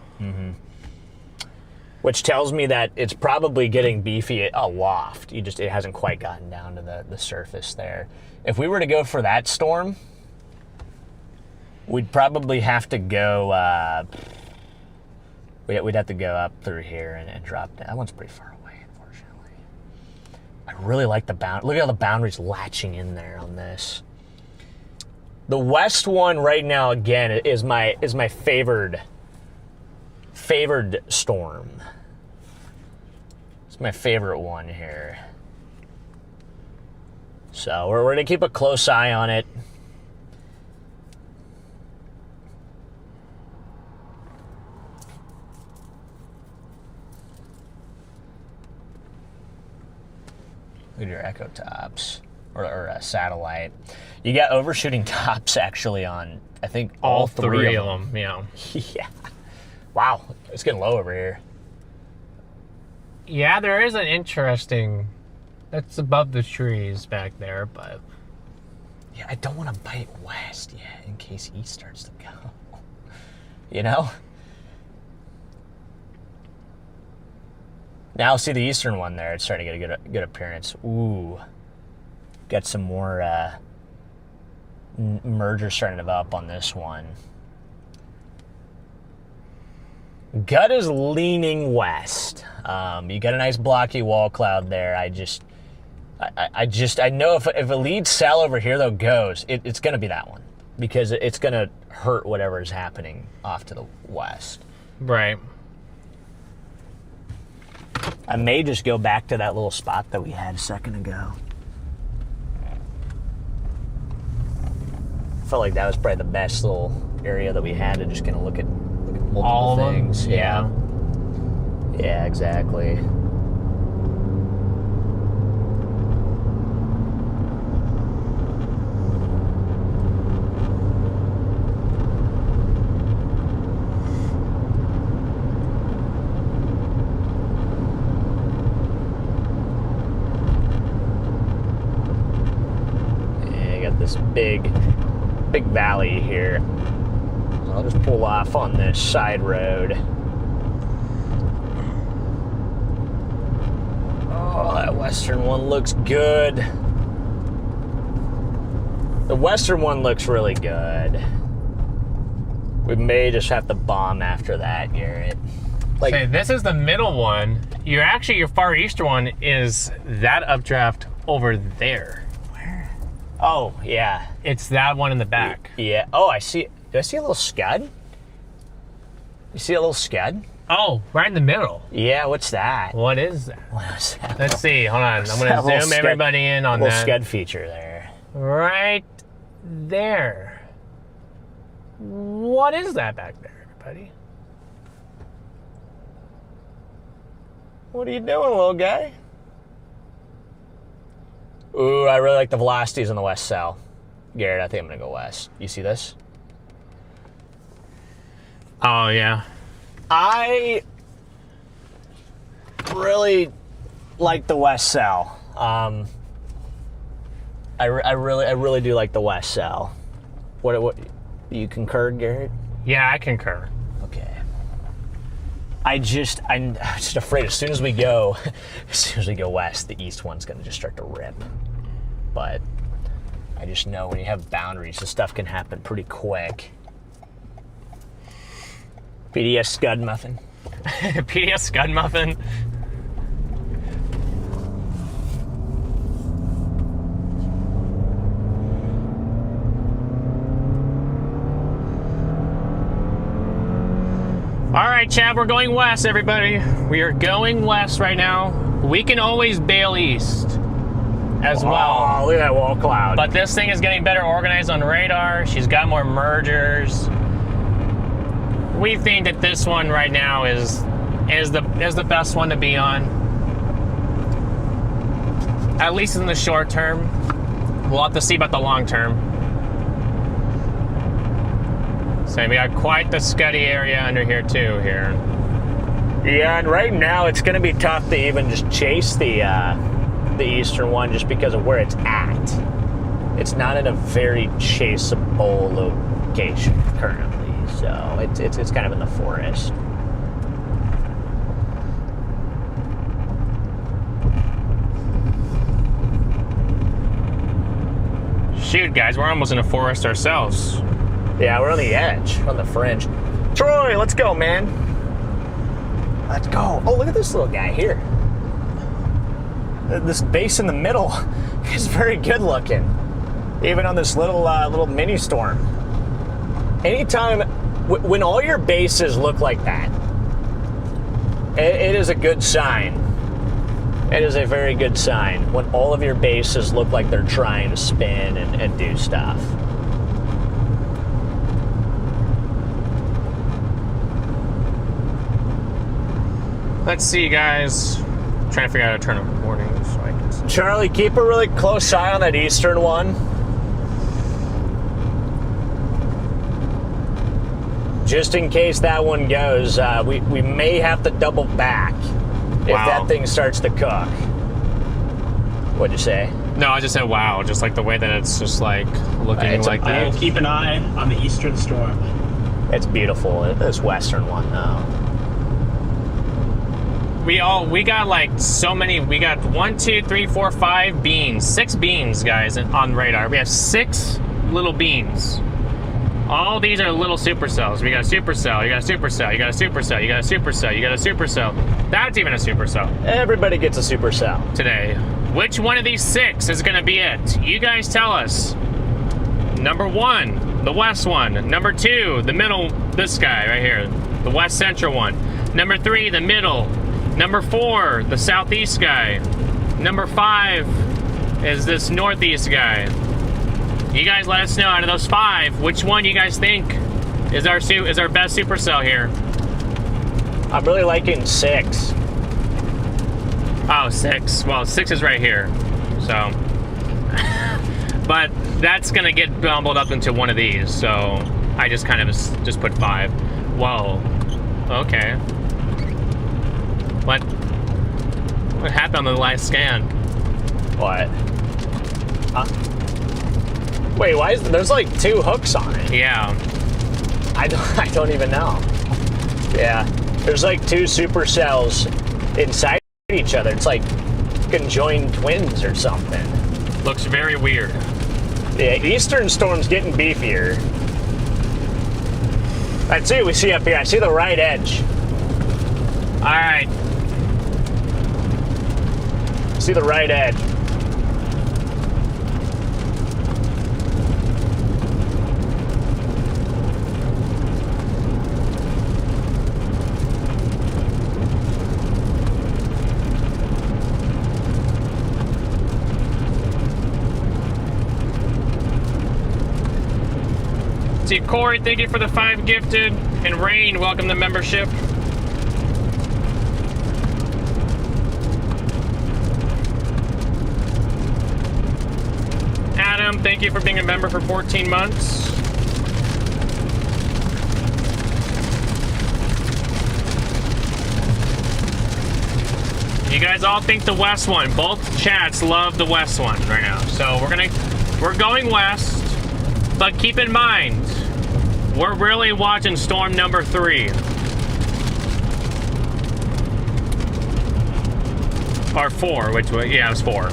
Which tells me that it's probably getting beefy aloft. It hasn't quite gotten down to the surface there. If we were to go for that storm, we'd probably have to go. We'd have to go up through here and drop down. That one's pretty far away, unfortunately. I really like the bound. Look at all the boundaries latching in there on this. The west one right now again is my favored storm. It's my favorite one here. So we're going to keep a close eye on it. Look at your echo tops or a satellite. You got overshooting tops actually on, I think, all three of them. Yeah. Yeah. Wow, it's getting low over here. Yeah, there is an interesting. That's above the trees back there, but Yeah, I don't want to bite west yet in case he starts to go. You know? Now see the eastern one there. It's starting to get a good appearance. Ooh. Got some more merger starting to develop on this one. Gut is leaning west. You got a nice blocky wall cloud there. I know if a lead cell over here though goes, it's going to be that one because it's going to hurt whatever is happening off to the west. right. I may just go back to that little spot that we had a second ago. Felt like that was probably the best little area that we had to just kind of look at multiple All of them? things. Yeah. Yeah, exactly. This big valley here. So I'll just pull off on this side road. Oh, that western one looks good. The western one looks really good. We may just have to bomb after that, Garrett. Like, Okay, this is the middle one. Your far eastern one is that updraft over there. oh, yeah. It's that one in the back. Yeah. Oh, I see. Do I see a little scud? You see a little scud? Oh, right in the middle. Yeah, what's that? What is that? What's that? Let's see. Hold on. I'm that going little to zoom scud- everybody in on little that. scud feature there. Right there. What is that back there, everybody? What are you doing, little guy? Ooh, I really like the velocities on the west cell. Garrett, I think I'm going to go west. You see this? Oh, yeah. I really like the west cell. I really do like the west cell. What you concur, Garrett? Yeah, I concur. Okay. I'm just afraid as soon as we go west, the east one's gonna just start to rip. But I just know when you have boundaries, this stuff can happen pretty quick. PDS Scud Muffin. PDS Scud Muffin. All right, Chad, we're going west, everybody. We are going west right now. We can always bail east as well. Oh, look at that wall cloud. But this thing is getting better organized on radar. She's got more mergers. We think that this one right now is the best one to be on. At least in the short term. We'll have to see about the long term. So we got quite the scuddy area under here too here. Yeah, and right now it's going to be tough to even just chase the eastern one just because of where it's at. It's not in a very chaseable location currently, so it's kind of in the forest. Shoot, guys, we're almost in a forest ourselves. Yeah, we're on the edge, on the fringe. Troy, let's go, man. Let's go. Oh, look at this little guy here. This base in the middle is very good looking, even on this little mini storm. Anytime, when all your bases look like that, it is a good sign. It is a very good sign when all of your bases look like they're trying to spin and do stuff. Let's see, guys. I'm trying to figure out how to turn on warnings so I can see. Charlie, keep a really close eye on that eastern one. Just in case that one goes, we may have to double back if that thing starts to cook. What'd you say? No, I just said wow, just like the way that it's just like looking It's like I will that. keep an eye on the eastern storm. It's beautiful. This western one, though. We got like so many. We got 1, 2, 3, 4, 5 beans, 6 beans, guys, on radar. We have 6 little beans. All these are little supercells. We got a supercell. You got a supercell. You got a supercell. You got a supercell. You got a supercell. That's even a supercell. Everybody gets a supercell Today. Which one of these 6 is going to be it? You guys tell us. Number 1, the west one. Number 2, the middle, this guy right here, the west central one. Number 3, the middle. Number 4, the southeast guy. Number 5 is this northeast guy. You guys let us know out of those 5, which one you guys think is our best supercell here. I'm really liking 6. Oh, 6. Well, 6 is right here. So, but that's gonna get bumbled up into one of these. So I just kind of just put 5. Whoa. Okay. What happened on the last scan? What? Wait, why is there's like 2 hooks on it? Yeah. I don't even know. Yeah, there's like 2 supercells inside each other. It's like conjoined twins or something. Looks very weird. Yeah, Eastern Storm's getting beefier. Let's see what we see up here. I see the right edge. All right. See the right edge. See, Corey, thank you for the 5 gifted. And Rain, welcome to membership. Adam, thank you for being a member for 14 months. You guys all think the west one. Both chats love the west one right now. So we're going west, but keep in mind, we're really watching storm number 3. Or 4, which was, yeah, it was 4.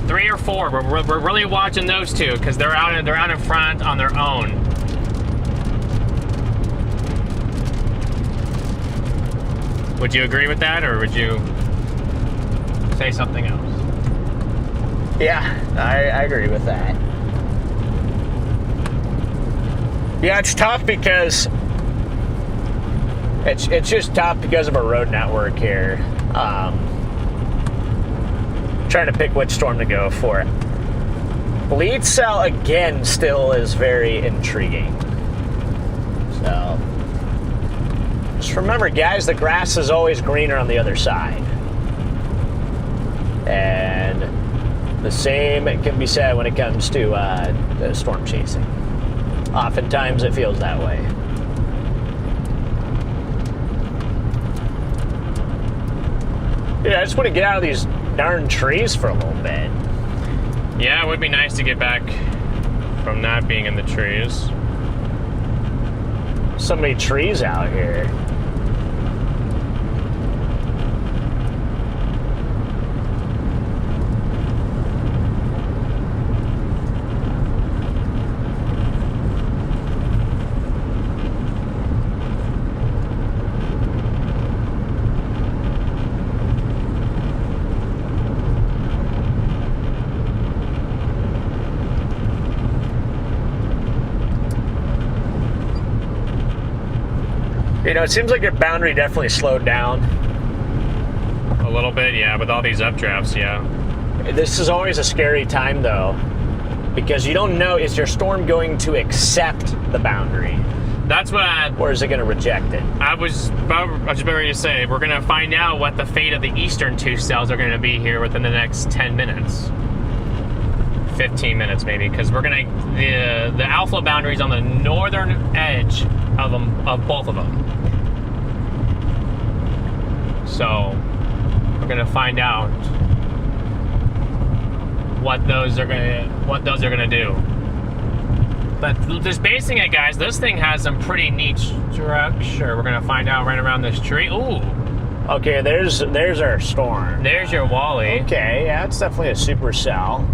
3 or 4. We're really watching those 2 because they're out in front on their own. Would you agree with that, or would you say something else? Yeah, I agree with that. Yeah, it's tough because It's just tough because of our road network here. Trying to pick which storm to go for. Lead cell again still is very intriguing. So just remember, guys, the grass is always greener on the other side. And the same can be said when it comes to storm chasing. Oftentimes it feels that way. Yeah, I just want to get out of these darn trees for a little bit. Yeah, it would be nice to get back from not being in the trees. So many trees out here. You know, it seems like your boundary definitely slowed down. A little bit, yeah, with all these updrafts, yeah. This is always a scary time, though, because you don't know, is your storm going to accept the boundary? That's what Or is it going to reject it? I was just ready to say. We're going to find out what the fate of the eastern two cells are going to be here within the next 10 minutes. 15 minutes, maybe, because we're going to... The outflow boundary is on the northern edge of both of them. So we're gonna find out what those are gonna do. But just basing it, guys, this thing has some pretty neat structure. We're gonna find out right around this tree. Ooh. Okay, there's our storm. There's your Wally. Okay, yeah, it's definitely a supercell.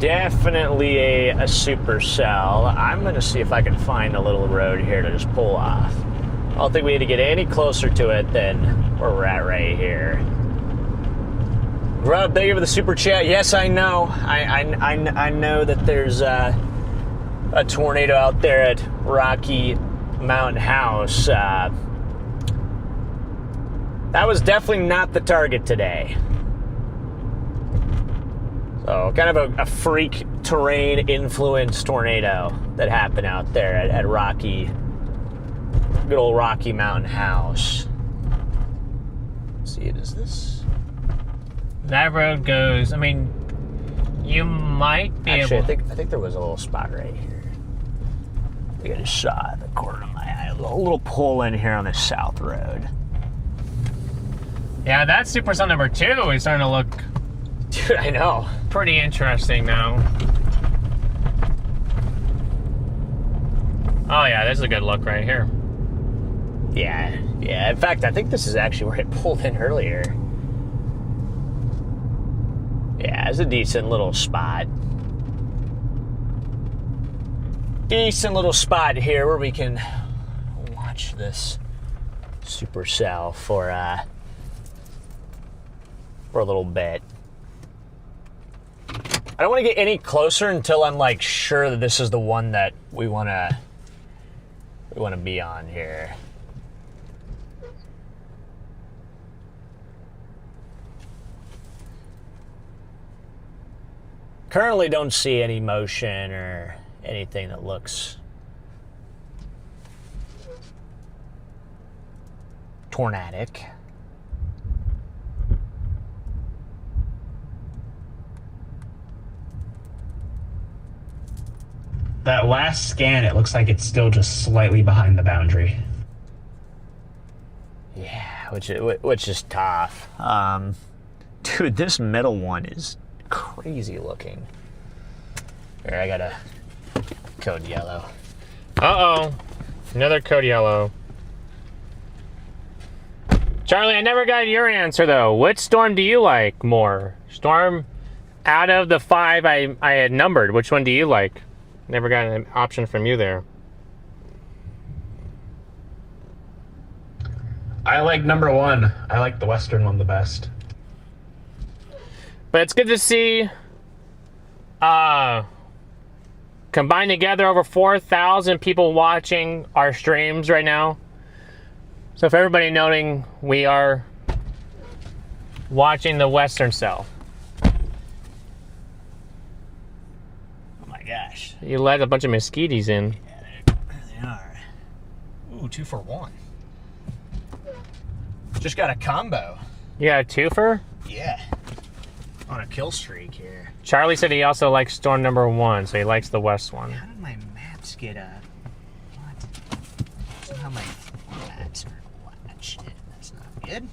Definitely a supercell. I'm gonna see if I can find a little road here to just pull off. I don't think we need to get any closer to it than where we're at right here. Grub, thank you for the super chat. Yes, I know. I know that there's a tornado out there at Rocky Mountain House. That was definitely not the target today. So, kind of a freak terrain influenced tornado that happened out there at Rocky. Good old Rocky Mountain House. Let's see, is this? That road goes, I mean, you might be Actually, able... I think there was a little spot right here. I think I just saw it in the corner of my eye. A little pull in here on the south road. Yeah, that supercell number 2 is starting to look... Dude, I know. Pretty interesting now. Oh yeah, this is a good look right here. Yeah. In fact, I think this is actually where it pulled in earlier. Yeah, it's a decent little spot. Decent little spot here where we can watch this supercell for a little bit. I don't want to get any closer until I'm like sure that this is the one that we want to be on here. Currently don't see any motion or anything that looks tornadic. That last scan, it looks like it's still just slightly behind the boundary. Yeah, which is tough. Dude, this middle one is crazy looking. Here, I got a code yellow. Uh-oh. Another code yellow. Charlie, I never got your answer, though. Which storm do you like more? Storm out of the 5 I had numbered, which one do you like? Never got an option from you there. I like number 1. I like the western one the best. But it's good to see combined together over 4,000 people watching our streams right now. So for everybody noting, we are watching the western cell. Oh my gosh. You let a bunch of mosquitoes in. Yeah, there they are. Ooh, 2 for 1. Just got a combo. You got a twofer? Yeah. On a kill streak here. Charlie said he also likes storm number 1, so he likes the west one. How did my maps get what? Somehow my maps are watched. That's not good.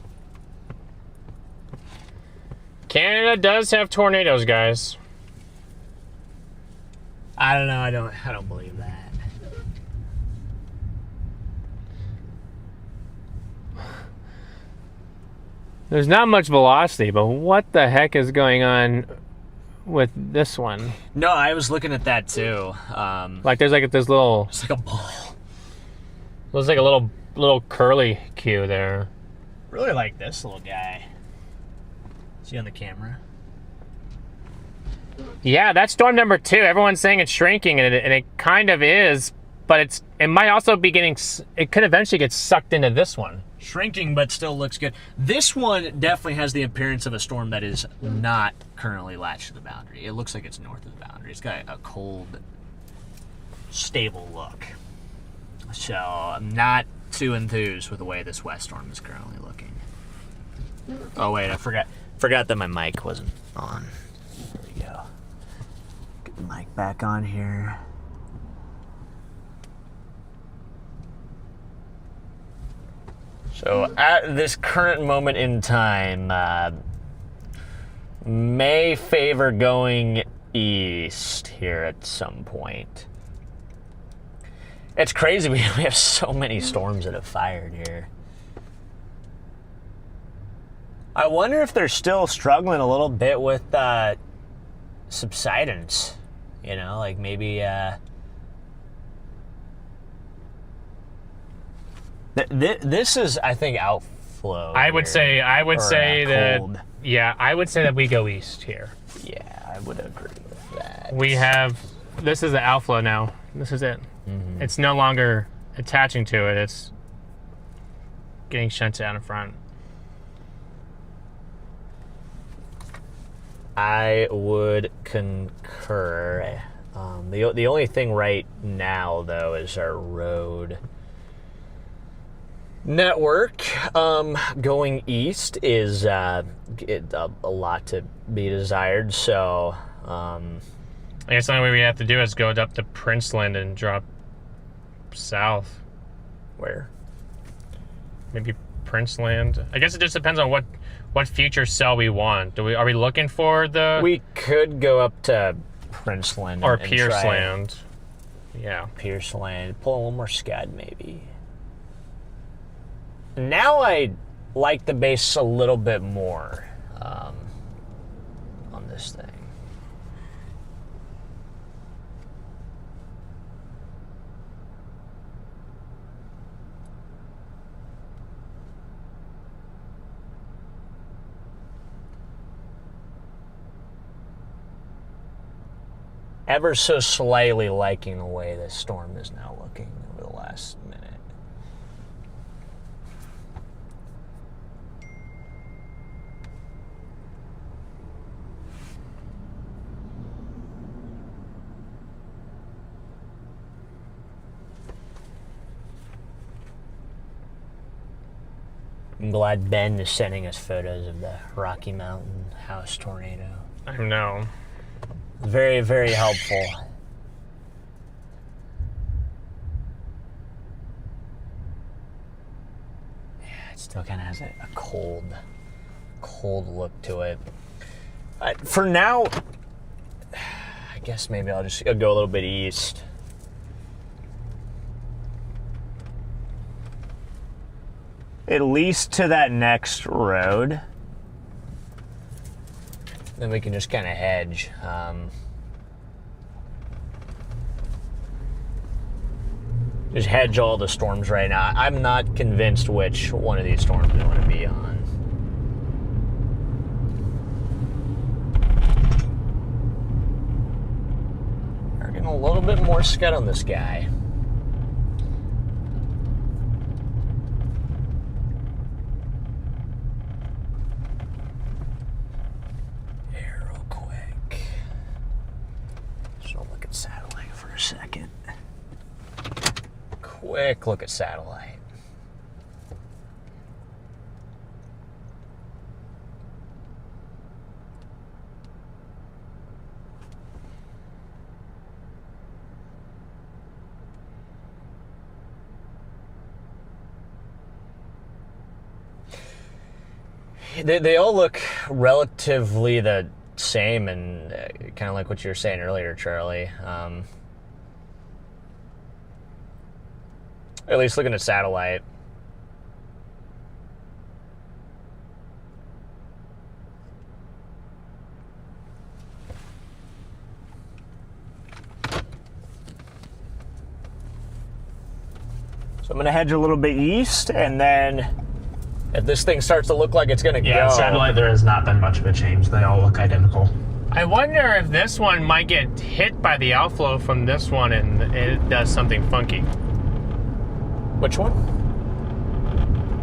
Canada does have tornadoes, guys. I don't know. I don't believe that. There's not much velocity, but what the heck is going on with this one? No, I was looking at that too. Like there's like this little, It's like a ball. looks like a little curly cue there. Really like this little guy. See on the camera? Yeah, that's storm number 2. Everyone's saying it's shrinking, and it kind of is, but it might also be it could eventually get sucked into this one. Shrinking, but still looks good. This one definitely has the appearance of a storm that is not currently latched to the boundary. It looks like it's north of the boundary. It's got a cold, stable look. So I'm not too enthused with the way this west storm is currently looking. Oh wait, I forgot that my mic wasn't on. There we go. Get the mic back on here. So at this current moment in time, may favor going east here at some point. It's crazy, we have so many storms that have fired here. I wonder if they're still struggling a little bit with subsidence. You know, like maybe this is, I think, outflow. I would say that cold. yeah, I would say that we go east here. Yeah, I would agree with that. This is the outflow now. This is it. Mm-hmm. It's no longer attaching to it. It's getting shunted out in front. I would concur. The only thing right now, though, is our road network. Going east is a lot to be desired. So, I guess the only way we have to do is go up to Princeland and drop south. where? Maybe Princeland. I guess it just depends on what future cell we want. Are we looking for the We could go up to Princeland or and try Pierceland? Yeah. Pierceland. Pull a little more scud, maybe. Now I like the base a little bit more on this thing. Ever so slightly liking the way this storm is now looking over the last minute. I'm glad Ben is sending us photos of the Rocky Mountain house tornado. I know. Very, very helpful. Yeah, it still kind of has a cold look to it. For now, I guess maybe I'll just go a little bit east. At least to that next road. Then we can just kind of hedge. Just hedge all the storms right now. I'm not convinced which one of these storms we want to be on. We're getting a little bit more scud on this guy. quick look at satellite. They all look relatively the same, and kind of like what you were saying earlier, Charlie. At least looking at satellite. So I'm going to hedge a little bit east, and then if this thing starts to look like it's going to Yeah, go... satellite, there has not been much of a change. They all look identical. I wonder if this one might get hit by the outflow from this one and it does something funky. Which one?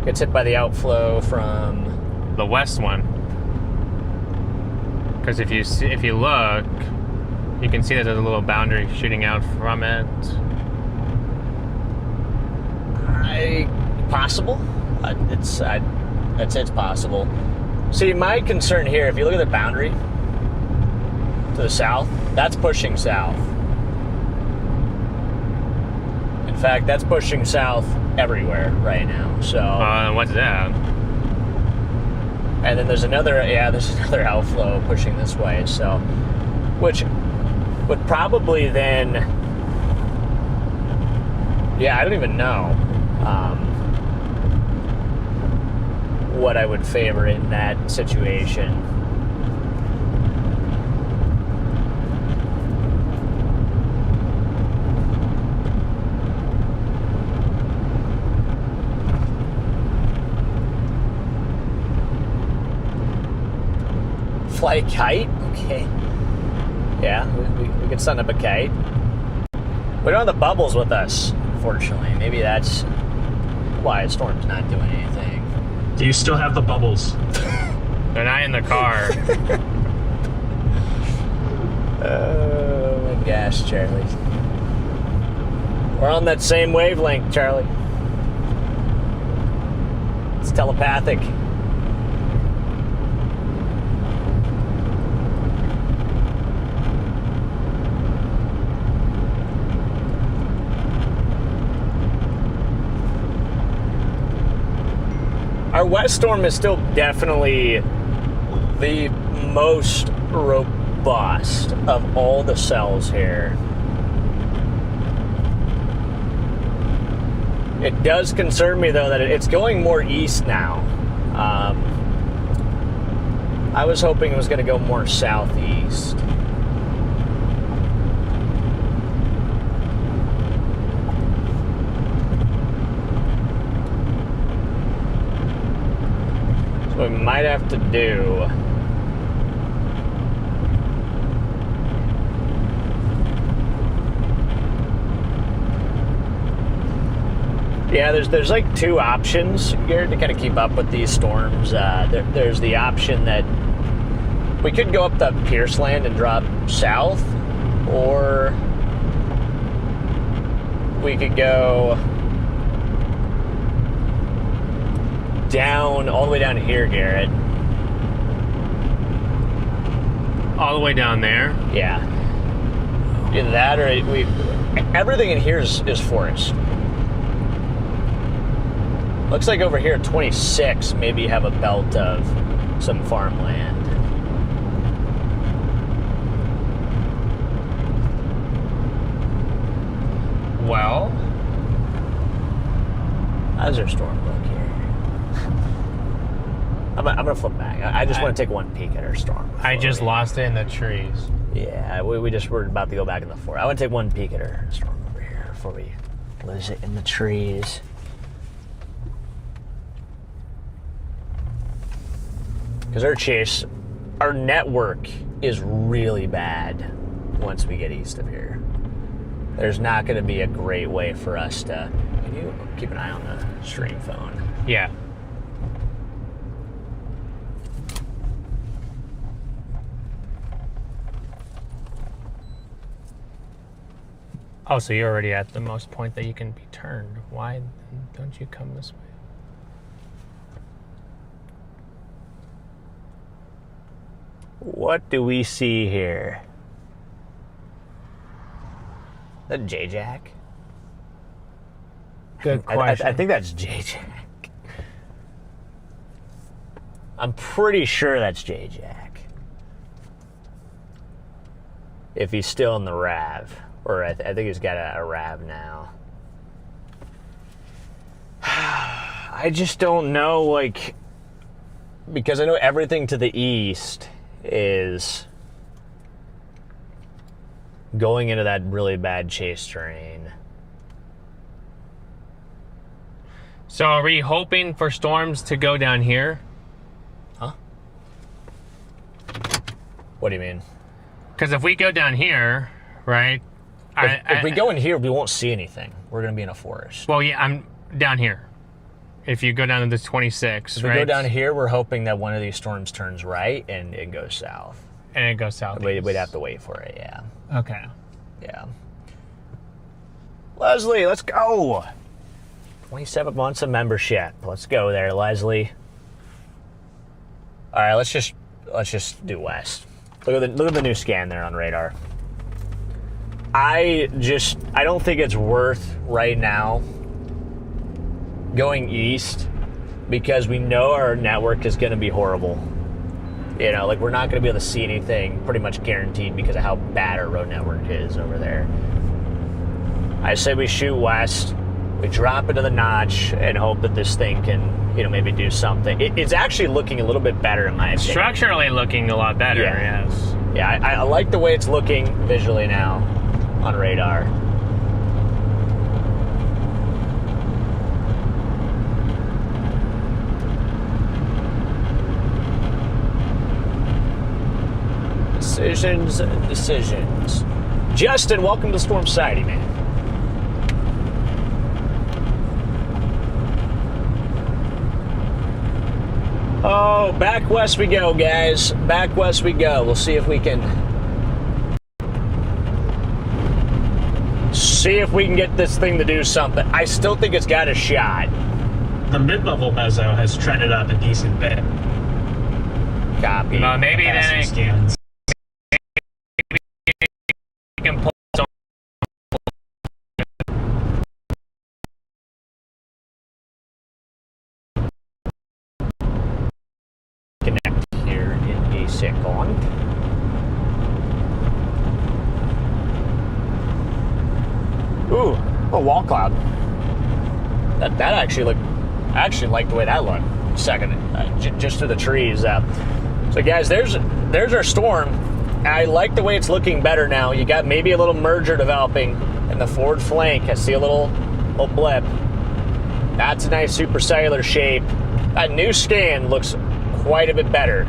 Gets hit by the outflow from... The west one. Because if you look, you can see that there's a little boundary shooting out from it. Possible. I'd say it's possible. See, my concern here, if you look at the boundary to the south, that's pushing south. In fact, that's pushing south everywhere right now. So. What's that? And then there's another outflow pushing this way. So, which would probably then, I don't even know. What I would favor in that situation. Fly a kite? Okay. Yeah, we could send up a kite. We don't have the bubbles with us, unfortunately. Maybe that's why Storm's not doing anything. Do you still have the bubbles? They're not in the car. Oh my gosh, Charlie. We're on that same wavelength, Charlie. It's telepathic. Our west storm is still definitely the most robust of all the cells here. It does concern me, though, that it's going more east now. I was hoping it was going to go more southeast. What we might have to do there's like two options here to kind of keep up with these storms. There's the option that we could go up the Pierce Land and drop south, or we could go down, all the way down here, Garrett. All the way down there? Yeah. Either that, or everything in here is forest. Looks like over here at 26, maybe you have a belt of some farmland. Well, how's our storm look here? I'm gonna flip back. I just want to take one peek at our storm. I just lost it in the trees. Yeah, we just were about to go back in the forest. I want to take one peek at our storm over here before we lose it in the trees. Because our network is really bad once we get east of here. There's not going to be a great way for us to... Can you keep an eye on the stream phone? Yeah. Oh, so you're already at the most point that you can be turned. Why don't you come this way? What do we see here? That J-Jack? Good question. I think that's J-Jack. I'm pretty sure that's J-Jack. If he's still in the RAV. Or I think he's got a RAV now. I just don't know, like... Because I know everything to the east is going into that really bad chase terrain. So are we hoping for storms to go down here? Huh? What do you mean? Because if we go down here, right? If we go in here, we won't see anything. We're going to be in a forest. Well, yeah, I'm down here. If you go down to the 26, If right? we go down here, we're hoping that one of these storms turns right and it goes south. And it goes south. We'd have to wait for it, yeah. Okay. Yeah. Leslie, let's go. 27 months of membership. Let's go there, Leslie. All right, let's just do west. Look at the new scan there on radar. I don't think it's worth right now going east because we know our network is going to be horrible. You know, like we're not going to be able to see anything, pretty much guaranteed, because of how bad our road network is over there. I say we shoot west, we drop into the notch, and hope that this thing can, you know, maybe do something. It's actually looking a little bit better in my opinion. Structurally looking a lot better, Yeah. yes. Yeah, I like the way it's looking visually now on radar. Decisions. Justin, welcome to Storm Society, man. Oh, back west we go, guys. Back west we go. We'll see if we can get this thing to do something. I still think it's got a shot. The mid-level meso has trended up a decent bit. Copy. Well, maybe then Passing it scans. can pull some. Connect here in a second. Ooh, a wall cloud. That actually looked. I actually like the way that looked. Second, just through the trees. So guys, there's our storm. I like the way it's looking better now. You got maybe a little merger developing in the forward flank. I see a little blip. That's a nice supercellular shape. That new scan looks quite a bit better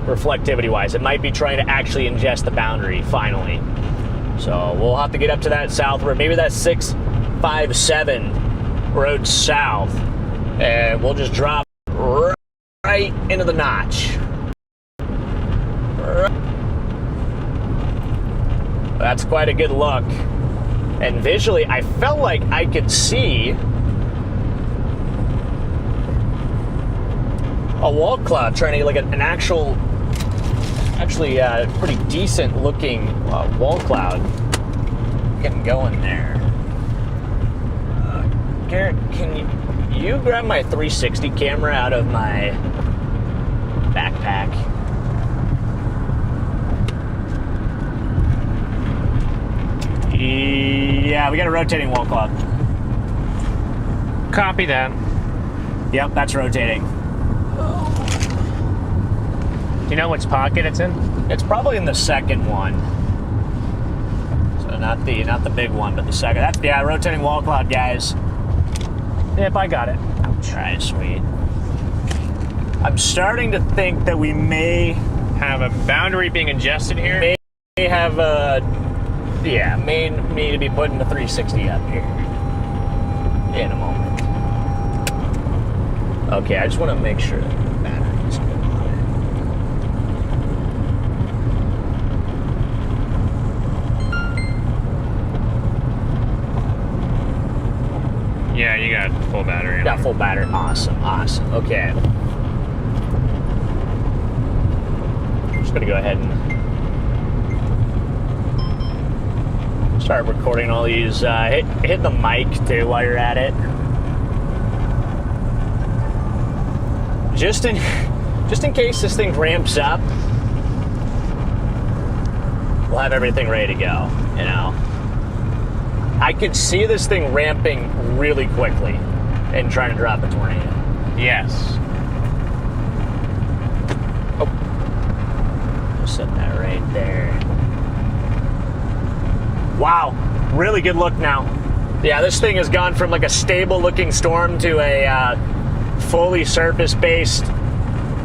reflectivity wise. It might be trying to actually ingest the boundary finally. So we'll have to get up to that south road, maybe that 657 road south, and we'll just drop right into the notch. That's quite a good look. And visually, I felt like I could see a wall cloud trying to get like an actually pretty decent looking wall cloud getting going there. Garrett, can you grab my 360 camera out of my backpack? Yeah, we got a rotating wall cloud. Copy that. Yep, that's rotating. Do you know which pocket it's in? It's probably in the second one. So not the big one, but the second. That's, yeah, rotating wall cloud, guys. Yep, I got it. Ouch. All right, sweet. I'm starting to think that we may Have a boundary being ingested here. may have may need to be putting the 360 up here in a moment. Okay, I just want to make sure that the battery is good on it. Full battery. Got full battery. Awesome, awesome. Okay. Just gonna go ahead and start recording all these. Hit the mic too while you're at it. Just in case this thing ramps up, we'll have everything ready to go. You know, I could see this thing ramping really quickly and trying to drop a tornado. Yes. Oh, set that right there. Wow, really good look now. Yeah, this thing has gone from like a stable-looking storm to a fully surface-based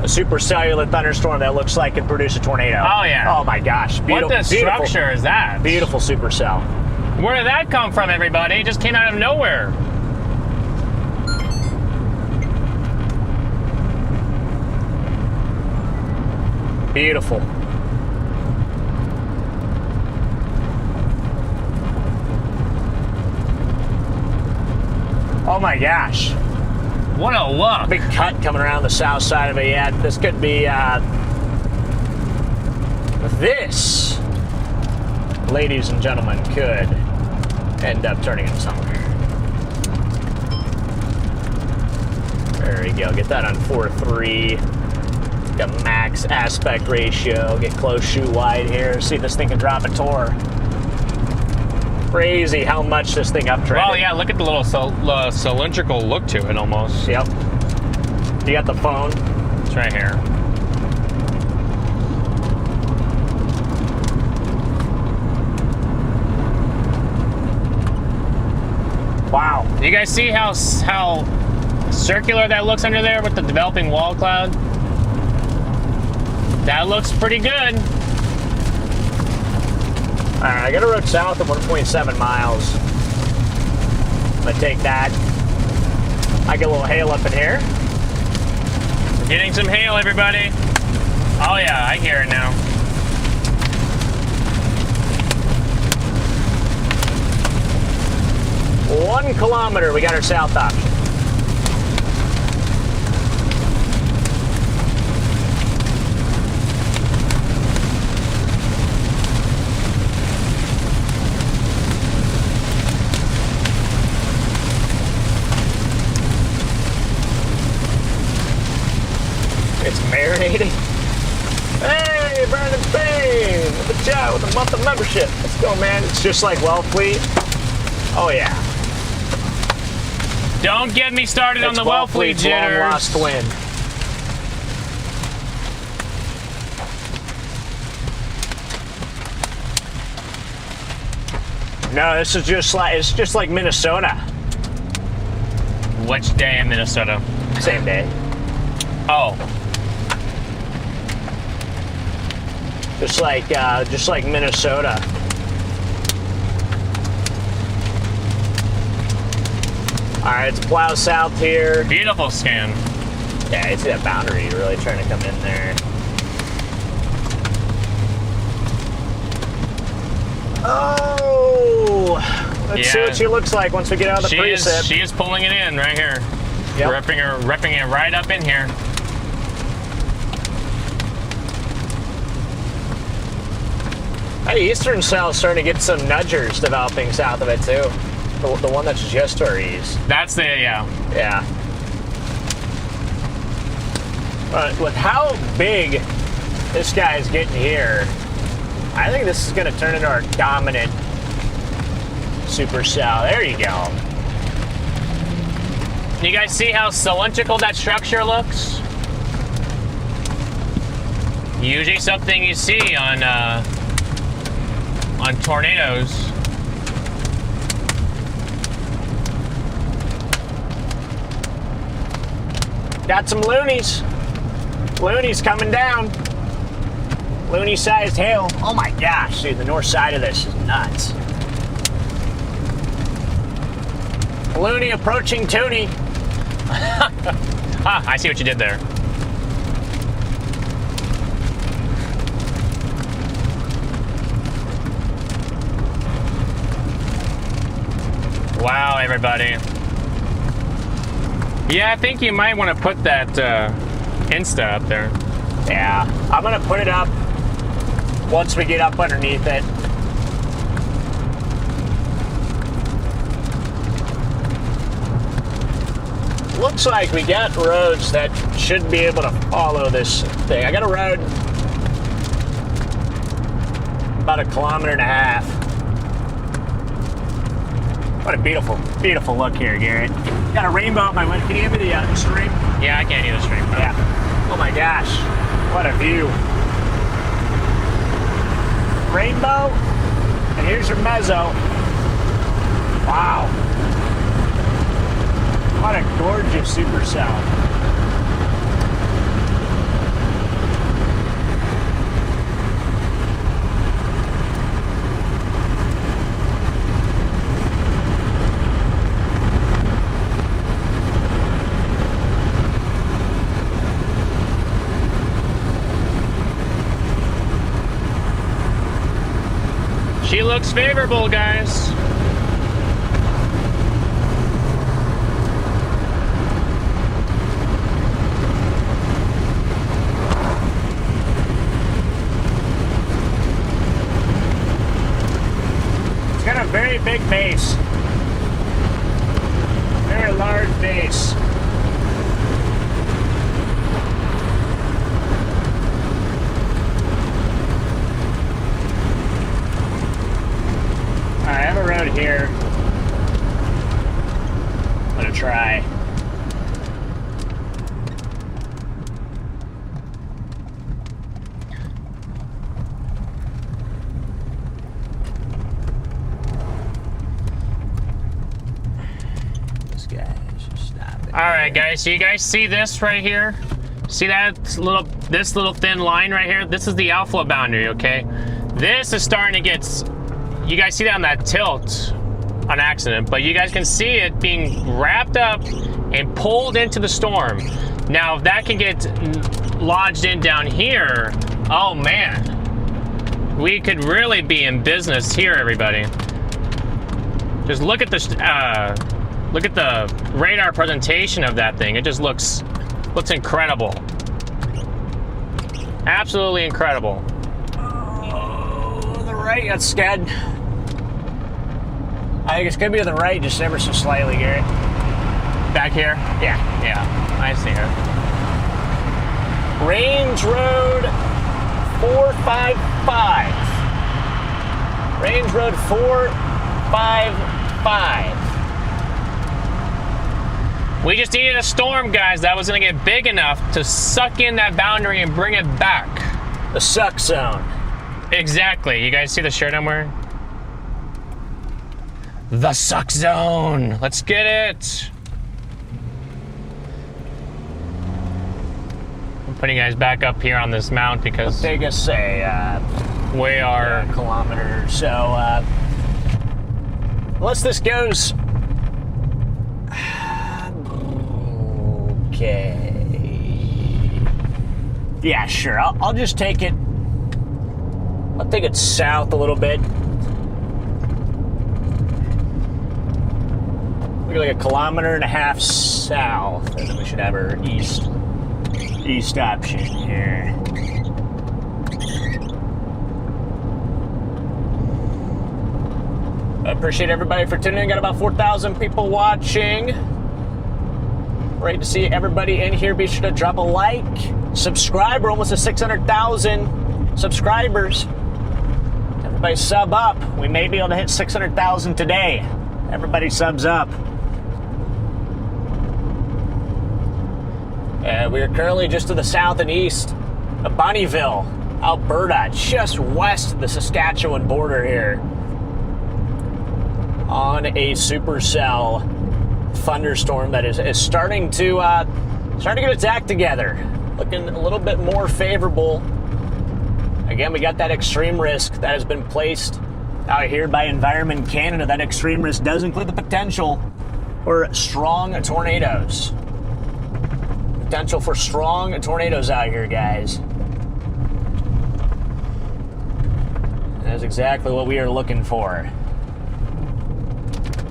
supercellular thunderstorm that looks like it could produce a tornado. Oh yeah. Oh my gosh. What the structure is that? Beautiful supercell. Where did that come from, everybody? It just came out of nowhere. Beautiful. Oh my gosh. What a look. Big cut coming around the south side of it. Yeah, this could be, this, ladies and gentlemen, could end up turning into something. There we go. Get that on 4.3. Got max aspect ratio. Get close, shoot wide here. See if this thing can drop a tor. Crazy how much this thing uptrended. Well, yeah, look at the little cylindrical look to it almost. Yep. You got the phone? It's right here. Wow. You guys see how circular that looks under there with the developing wall cloud? That looks pretty good. All right, I got a road south of 1.7 miles. I'm gonna take that. I get a little hail up in here. We're getting some hail, everybody. Oh yeah, I hear it now. One kilometer, we got our south option. It's marinating. Hey, Brandon Spain with the chat with a month of membership. Let's go, man. It's just like Wellfleet. Oh yeah. Don't get me started on the Wellfleet jitters. Long lost twin. No, this is just like Minnesota. Which day in Minnesota? Same day. Oh. Just like Minnesota. All right, it's plow south here. Beautiful scan. Yeah, it's that boundary really trying to come in there. Oh, let's see what she looks like once we get out of the precip. She is pulling it in right here. Yep. Repping it right up in here. Hey, eastern cell's starting to get some nudgers developing south of it too. The one that's just to our east. That's the, yeah. Yeah. But with how big this guy is getting here, I think this is going to turn into our dominant supercell. There you go. You guys see how cylindrical that structure looks? Usually something you see on tornadoes. Got some loonies. Loonies coming down. Loony-sized hail. Oh my gosh, dude, the north side of this is nuts. Loony approaching Toonie. Ah, I see what you did there. Wow, everybody. Yeah, I think you might want to put that Insta up there. Yeah, I'm gonna put it up once we get up underneath it. Looks like we got roads that should be able to follow this thing. I got a road about 1.5 kilometers. What a beautiful, beautiful look here, Garrett. Got a rainbow at my window. Can you give me the stream? Yeah, I can't either stream. Yeah. Oh my gosh, what a view. Rainbow, and here's your mezzo. Wow. What a gorgeous supercell. She looks favorable, guys. It's got a very big base. Very large base. I have a road here. I'm gonna try. This guy should stop it. All right, guys. So you guys see this right here? See this little thin line right here? This is the outflow boundary. Okay. This is starting to get. You guys see that on that tilt on accident, but you guys can see it being wrapped up and pulled into the storm. Now, if that can get lodged in down here, oh man, we could really be in business here, everybody. Just look at the radar presentation of that thing. It just looks incredible. Absolutely incredible. Oh, the right got scud. I think it's gonna be to the right, just ever so slightly, Garrett. Back here? Yeah. I see her. Range Road 455. Range Road 455. We just needed a storm, guys, that was gonna get big enough to suck in that boundary and bring it back. The suck zone. Exactly. You guys see the shirt I'm wearing? The suck zone. Let's get it. I'm putting you guys back up here on this mount because Take us we are. kilometers. So unless this goes. Okay. Yeah, sure. I'll just take it. I'll take it south a little bit. Maybe like 1.5 kilometers south, and then we should have our east option here. I appreciate everybody for tuning in. Got about 4,000 people watching. Great to see everybody in here. Be sure to drop a like, subscribe. We're almost at 600,000 subscribers. Everybody sub up. We may be able to hit 600,000 today. Everybody subs up. We are currently just to the south and east of Bonnyville, Alberta, just west of the Saskatchewan border here, on a supercell thunderstorm that is starting to get its act together, looking a little bit more favorable. Again, we got that extreme risk that has been placed out here by Environment Canada. That extreme risk does include the potential for strong tornadoes. Potential for strong tornadoes out here, guys. That is exactly what we are looking for.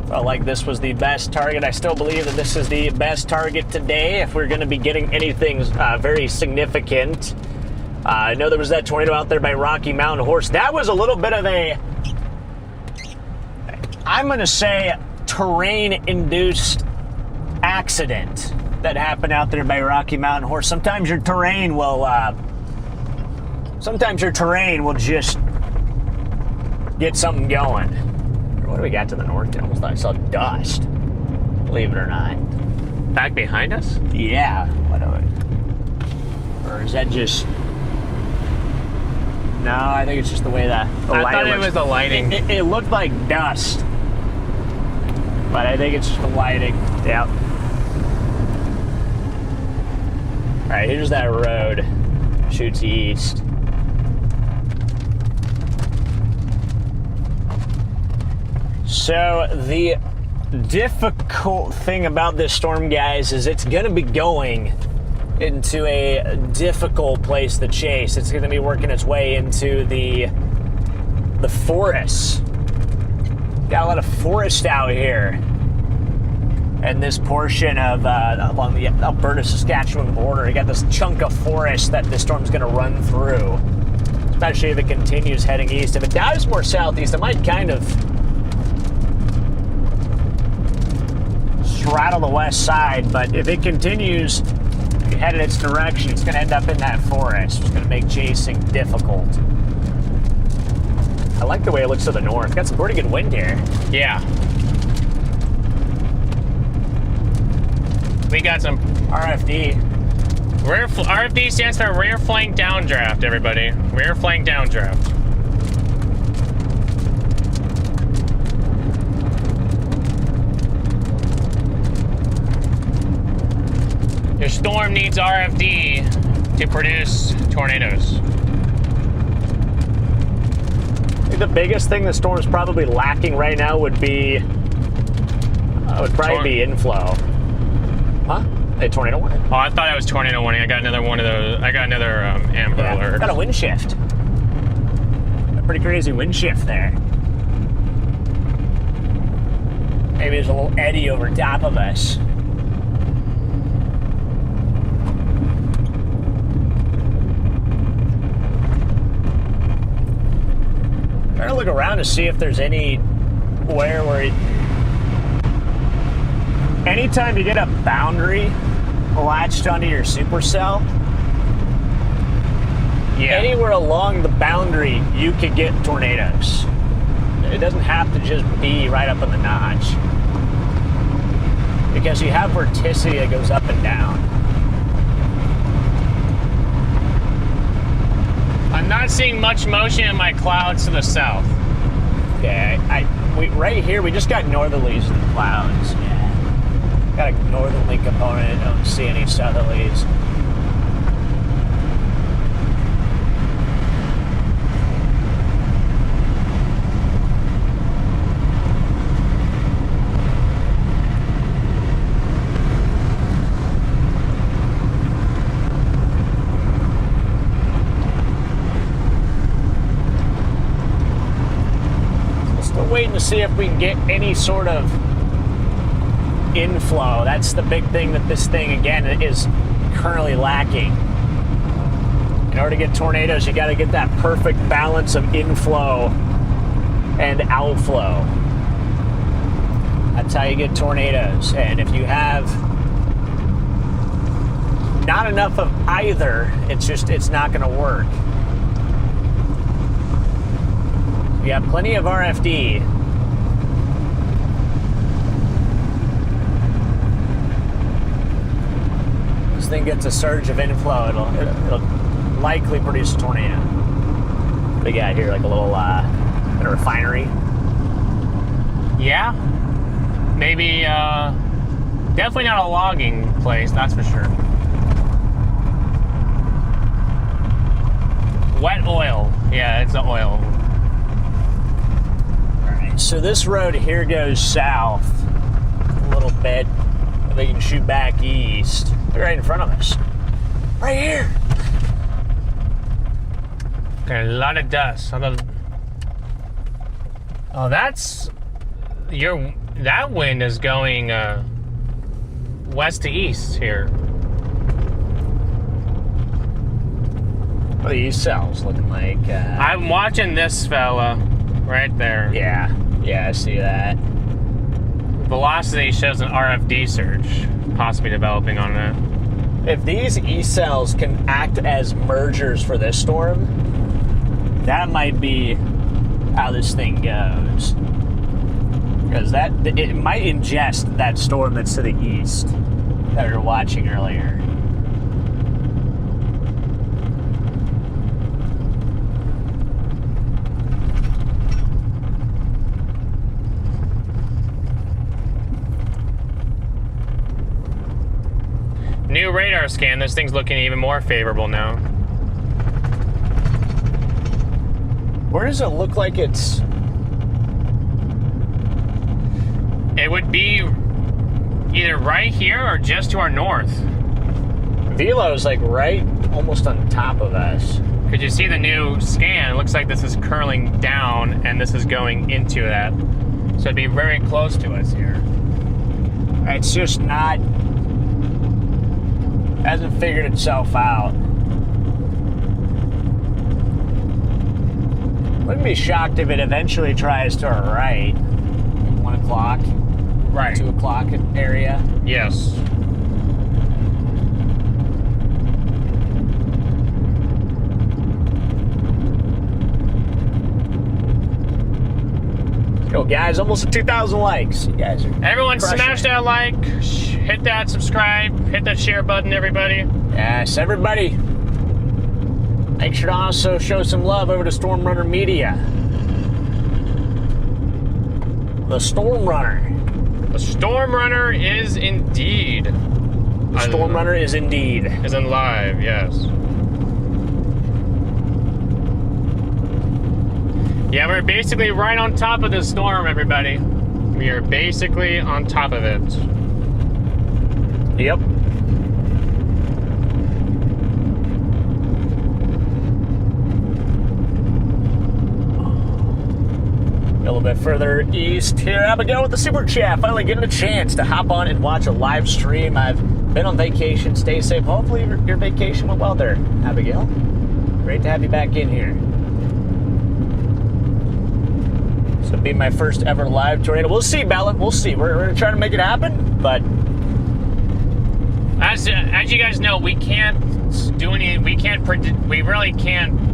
Felt like this was the best target. I still believe that this is the best target today if we're going to be getting anything very significant. I know there was that tornado out there by Rocky Mountain Horse. That was a little bit of a, I'm going to say, terrain-induced accident that happened out there by Rocky Mountain Horse. Sometimes your terrain will just get something going. What do we got to the north there? Almost thought I saw dust. Believe it or not. Back behind us? Yeah. What are we? Or is that just? No, I think it's just the way that the I light thought it looks. was the lighting. It looked like dust, but I think it's just the lighting. Yep. All right, here's that road. Shoots east. So the difficult thing about this storm, guys, is it's going to be going into a difficult place to chase. It's going to be working its way into the forests. Got a lot of forest out here. And this portion of along the Alberta-Saskatchewan border, you got this chunk of forest that the storm's going to run through. Especially if it continues heading east. If it dives more southeast, it might kind of straddle the west side. But if it continues headed its direction, it's going to end up in that forest. It's going to make chasing difficult. I like the way it looks to the north. Got some pretty good wind here. Yeah. We got some RFD. RFD stands for rear flank downdraft, everybody. Rear flank downdraft. Your storm needs RFD to produce tornadoes. I think the biggest thing the storm's probably lacking right now would be inflow. Huh? A tornado warning? Oh, I thought it was tornado warning. I got another one of those. I got another amber alert. Got a wind shift. A pretty crazy wind shift there. Maybe there's a little eddy over top of us. Trying to look around to see if there's anywhere where anytime you get a boundary latched onto your supercell, anywhere along the boundary you could get tornadoes. It doesn't have to just be right up in the notch, because you have vorticity that goes up and down. I'm not seeing much motion in my clouds to the south. Okay, right here we just got northerlies in the clouds. Yeah, got a northerly component. I don't see any southerlies. Waiting to see if we can get any sort of inflow. That's the big thing that this thing, again, is currently lacking. In order to get tornadoes, you got to get that perfect balance of inflow and outflow. That's how you get tornadoes. And if you have not enough of either, it's not going to work. We have plenty of RFD. This thing gets a surge of inflow, it'll likely produce a tornado. What do we got here? Like a little a refinery? Yeah. Maybe, definitely not a logging place, that's for sure. Wet oil. Yeah, it's the oil. So this road here goes south a little bit. They can shoot back east. They're right in front of us. Right here. Okay, a lot of dust. Oh, that's... that wind is going west to east here. What are these cells looking like? I'm watching this fella right there. Yeah, I see that. Velocity shows an RFD surge possibly developing on it. If these E cells can act as mergers for this storm, that might be how this thing goes. Because it might ingest that storm that's to the east that we were watching earlier. New radar scan, this thing's looking even more favorable now. Where does it look like it's... It would be either right here or just to our north. Velo's like right almost on top of us. Could you see the new scan? It looks like this is curling down and this is going into that. So it'd be very close to us here. It's just not... hasn't figured itself out. Wouldn't be shocked if it eventually tries to our right. 1 o'clock. Right. 2 o'clock area. Yes. Let's go, guys. Almost at 2,000 likes. You guys are Everyone crushing smash it. that like, hit that subscribe, hit that share button, everybody. Yes, everybody. Make sure to also show some love over to StormRunner Media. The StormRunner. The StormRunner is indeed. The StormRunner is indeed. Is in live, yes. Yeah, we're basically right on top of the storm, everybody. We are basically on top of it. Yep. A little bit further east here, Abigail with the super chat. Finally getting a chance to hop on and watch a live stream. I've been on vacation. Stay safe. Hopefully your vacation went well there, Abigail. Great to have you back in here. So it'll be my first ever live tornado. We'll see, Bella. We'll see. We're going to try to make it happen, but as you guys know, we can't do any. We can't predict. We really can't.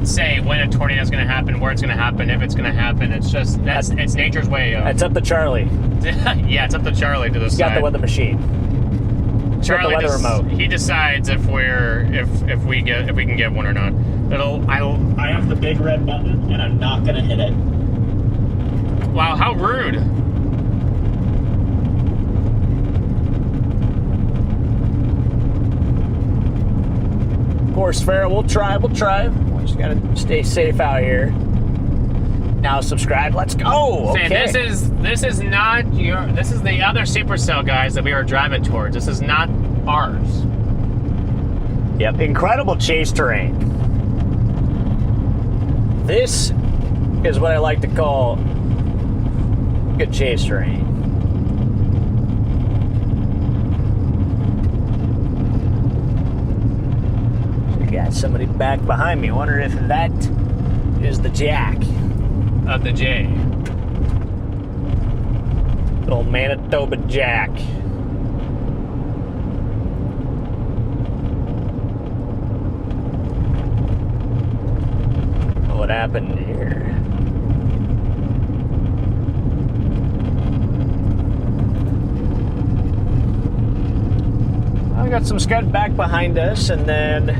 Say when a tornado is going to happen, where it's going to happen, if it's going to happen. It's just it's nature's way. It's up to Charlie. Yeah, it's up to Charlie to decide. He's got the weather machine. Charlie got the weather remote. He decides if we can get one or not. I have the big red button, and I'm not gonna hit it. Wow, how rude. Of course, Farrah, we'll try. We just gotta stay safe out here. Now subscribe. Let's go. Okay. This is not your. This is the other supercell guys that we are driving towards. This is not ours. Yep, incredible chase terrain. This is what I like to call good chase terrain. Got somebody back behind me. Wonder if that is the jack Of the J. old Manitoba Jack. What happened here? I got some scud back behind us, and then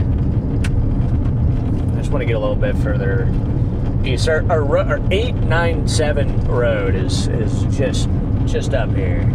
I just want to get a little bit further east. Our 897 road is just up here.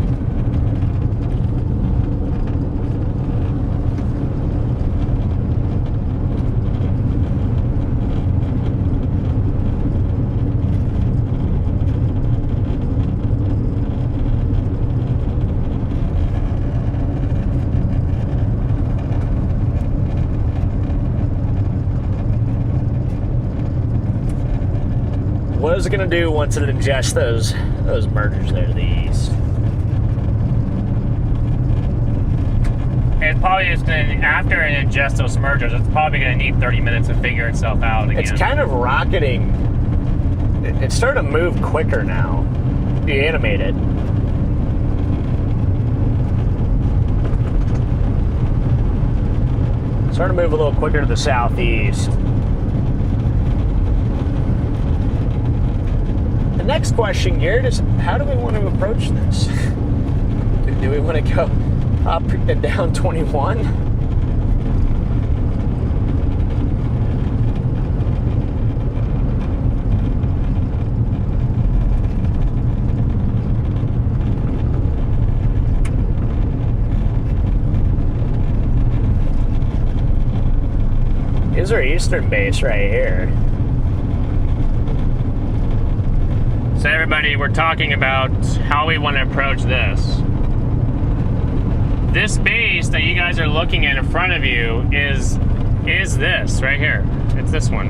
What is it going to do once it ingests those mergers there to the east? It probably is going to, after it ingests those mergers, it's probably going to need 30 minutes to figure itself out again. It's kind of rocketing. It's starting to move quicker now. You animate it. Starting to move a little quicker to the southeast. The next question, Garrett, is how do we want to approach this? Do we want to go up and down 21? Here's our eastern base right here. So everybody, we're talking about how we want to approach this. This base that you guys are looking at in front of you is this right here. It's this one.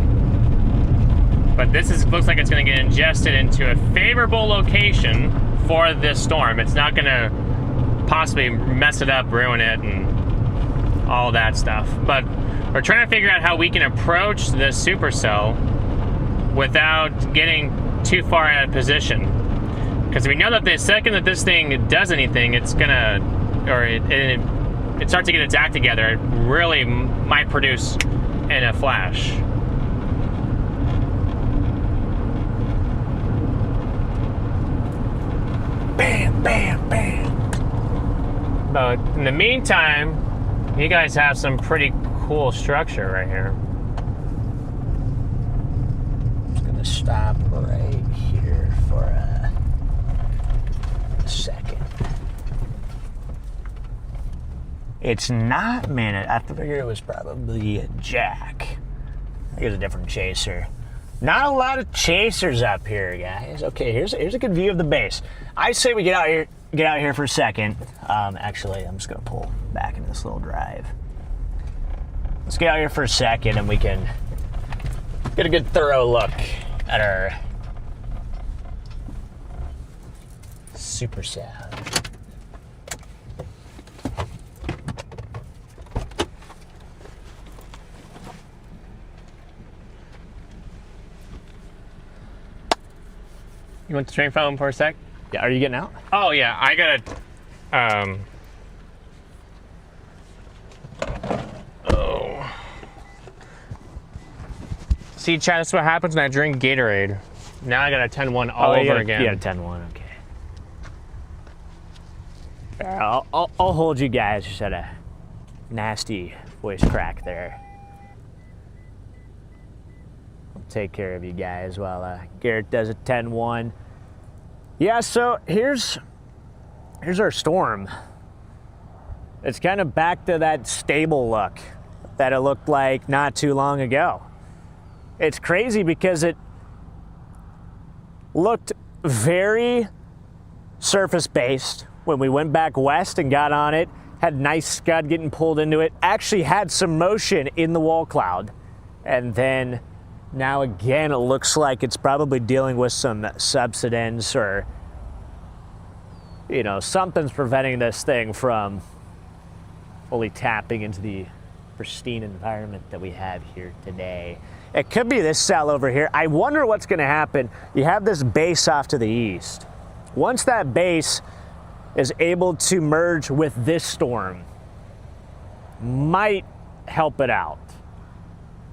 But this looks like it's going to get ingested into a favorable location for this storm. It's not going to possibly mess it up, ruin it, and all that stuff. But we're trying to figure out how we can approach this supercell without getting too far out of position. Because we know that the second that this thing does anything, it's gonna, or it starts to get its act together, it really might produce in a flash. Bam, bam, bam. But in the meantime, you guys have some pretty cool structure right here. Just gonna stop right here for a second. It's not, man, I figured it was probably a jack. I think it's a different chaser. Not a lot of chasers up here, guys. Okay, here's a good view of the base. I say we get out here for a second. Actually, I'm just gonna pull back into this little drive. Let's get out here for a second and we can get a good thorough look at our supercell. You want the train phone for a sec? Yeah, are you getting out? Oh yeah, I gotta, See, Chad, that's what happens when I drink Gatorade. Now I got a 10-1 all over again. You got a 10-1, okay. I'll hold you guys. Just had a nasty voice crack there. I'll take care of you guys while Garrett does a 10-1. Yeah, so here's our storm. It's kind of back to that stable look that it looked like not too long ago. It's crazy because it looked very surface-based when we went back west and got on it, had nice scud getting pulled into it, actually had some motion in the wall cloud. And then now again, it looks like it's probably dealing with some subsidence or, you know, something's preventing this thing from fully tapping into the pristine environment that we have here today. It could be this cell over here. I wonder what's gonna happen. You have this base off to the east. Once that base is able to merge with this storm, might help it out.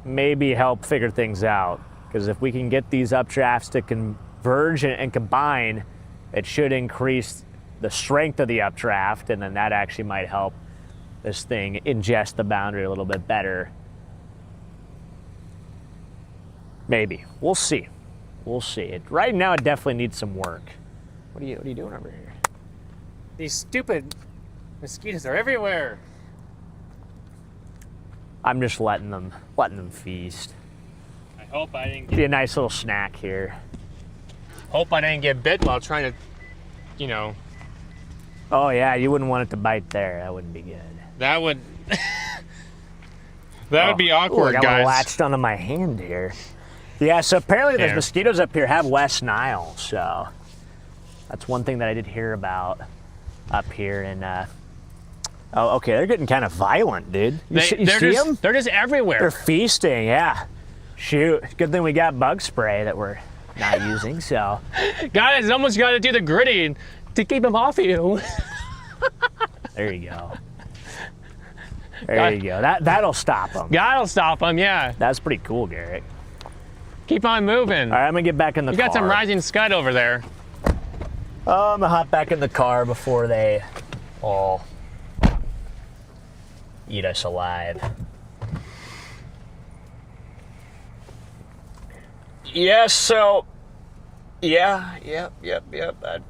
Maybe help figure things out. Because if we can get these updrafts to converge and combine, it should increase the strength of the updraft, and then that actually might help this thing ingest the boundary a little bit better. Maybe. We'll see. We'll see. Right now, it definitely needs some work. What are you doing over here? These stupid mosquitoes are everywhere. I'm just letting them feast. I hope I didn't Give you a nice little snack here. Hope I didn't get bit while trying to, you know. Oh yeah, you wouldn't want it to bite there. That wouldn't be good. That would that would be awkward, I got guys. latched onto my hand here. Yeah, so apparently the Here. mosquitoes up here have West Nile, so that's one thing that I did hear about up here. And oh, okay, they're getting kind of violent, dude. You see them? They're just everywhere. They're feasting, yeah. Shoot, good thing we got bug spray that we're not using, so. Guys, almost got to do the gritty to keep them off of you. There you go. There you go. That'll stop them. God'll stop them, yeah. That's pretty cool, Garrett. Keep on moving. All right, I'm gonna get back in the car. You got some rising scud over there. Oh, I'm gonna hop back in the car before they all eat us alive. Yeah, so, yeah, yep. I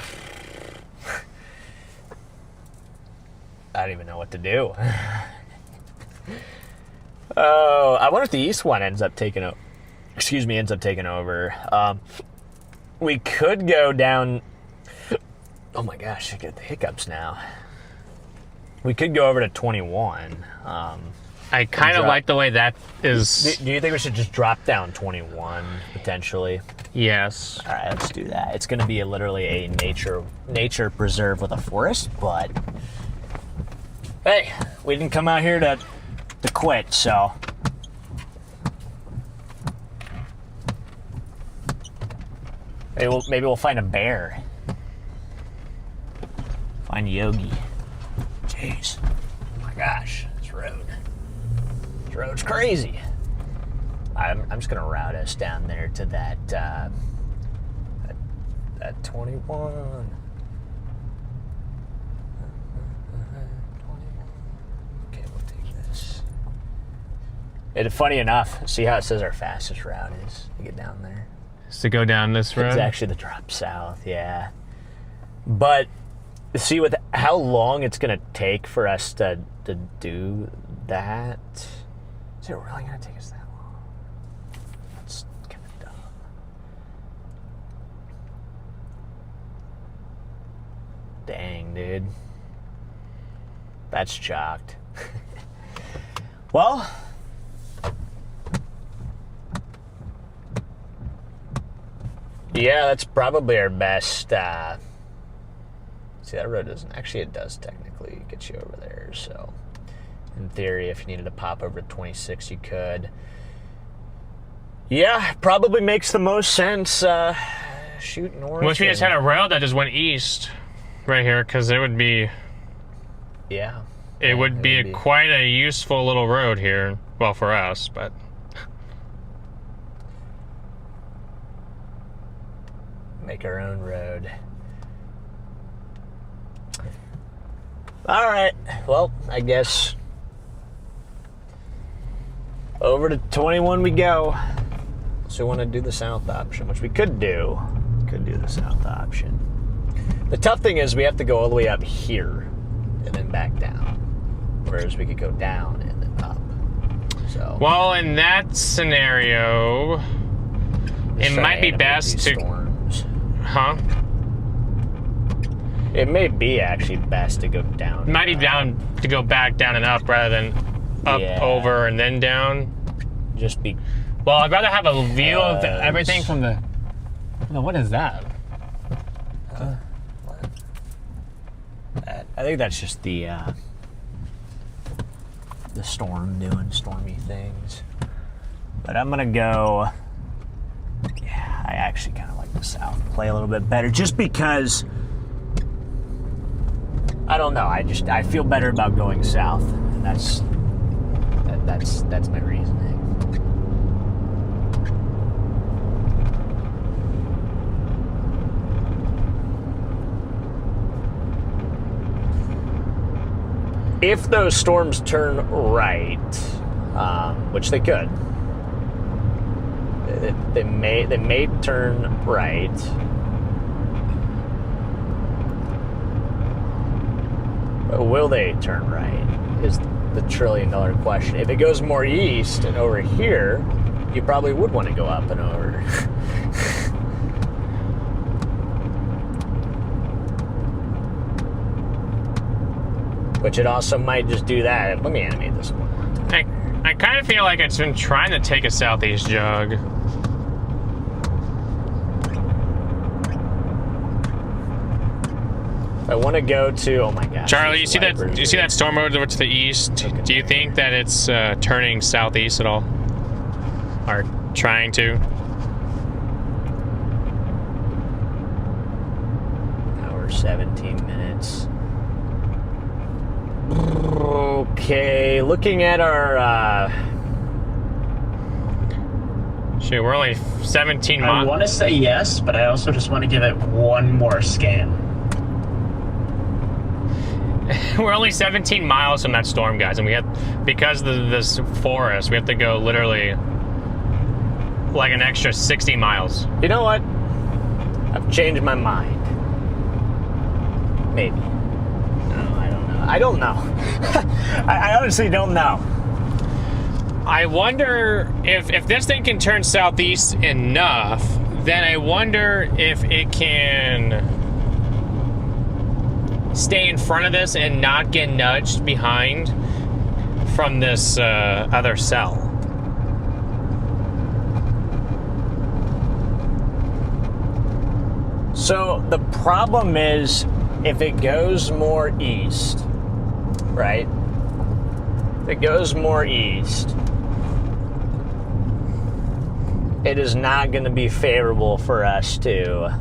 don't even know what to do. Oh, I wonder if the east one ends up taking over. We could go down. Oh my gosh, I get the hiccups now. We could go over to 21. I kind of like the way that is. Do you think we should just drop down 21 potentially? Yes. All right, let's do that. It's going to be literally a nature preserve with a forest, but hey, we didn't come out here to quit, so. Maybe we'll find a bear. Find Yogi. Jeez. Oh my gosh, this road's crazy. I'm just gonna route us down there to that 21. Okay, we'll take this. It's funny enough, see how it says our fastest route is to get down there? Is to go down this road? It's actually the drop south, yeah. But see with how long it's gonna take for us to do that. Is it really gonna take us that long? That's kind of dumb. Dang, dude. That's chalked. Well, yeah, that's probably our best. See, that road doesn't. Actually, it does technically get you over there. So, in theory, if you needed to pop over to 26, you could. Yeah, probably makes the most sense. Shoot north. Wish we just had a road that just went east right here, because it would be. Yeah. It would be quite a useful little road here. Well, for us, but. Make our own road. All right. Well, I guess over to 21 we go. So we want to do the south option, which we could do. Could do the south option. The tough thing is we have to go all the way up here and then back down. Whereas we could go down and then up. So. Well, in that scenario, it might be best to. Storms. Huh? It may be actually best to go down. It might be down to go back down and up rather than up, over, and then down. Just be. Well, I'd rather have a view of everything from the. No, what is that? I think that's just the storm doing stormy things. But I'm gonna go. Yeah, I actually kind of like the south play a little bit better, just because. I don't know. I feel better about going south, and that's my reasoning. If those storms turn right, which they could, they may turn right. But will they turn right is the $1 trillion question. If it goes more east and over here, you probably would want to go up and over. Which it also might just do that. Let me animate this one. I kind of feel like it's been trying to take a southeast jog. I want to go to. Oh my gosh. Charlie, these you see that? wipers You see here. that storm over to the east? Do you think that it's turning southeast at all, or trying to? Hour 17 minutes. Okay, looking at our. Shoot, we're only 17 I miles. want to say yes, but I also just want to give it one more scan. We're only 17 miles from that storm, guys, and we have, because of this forest, we have to go literally like an extra 60 miles. You know what? I've changed my mind. Maybe. No, I don't know. I don't know. I honestly don't know. I wonder if this thing can turn southeast enough, then I wonder if it can stay in front of this and not get nudged behind from this other cell. So the problem is if it goes more east, right? If it goes more east, it is not going to be favorable for us to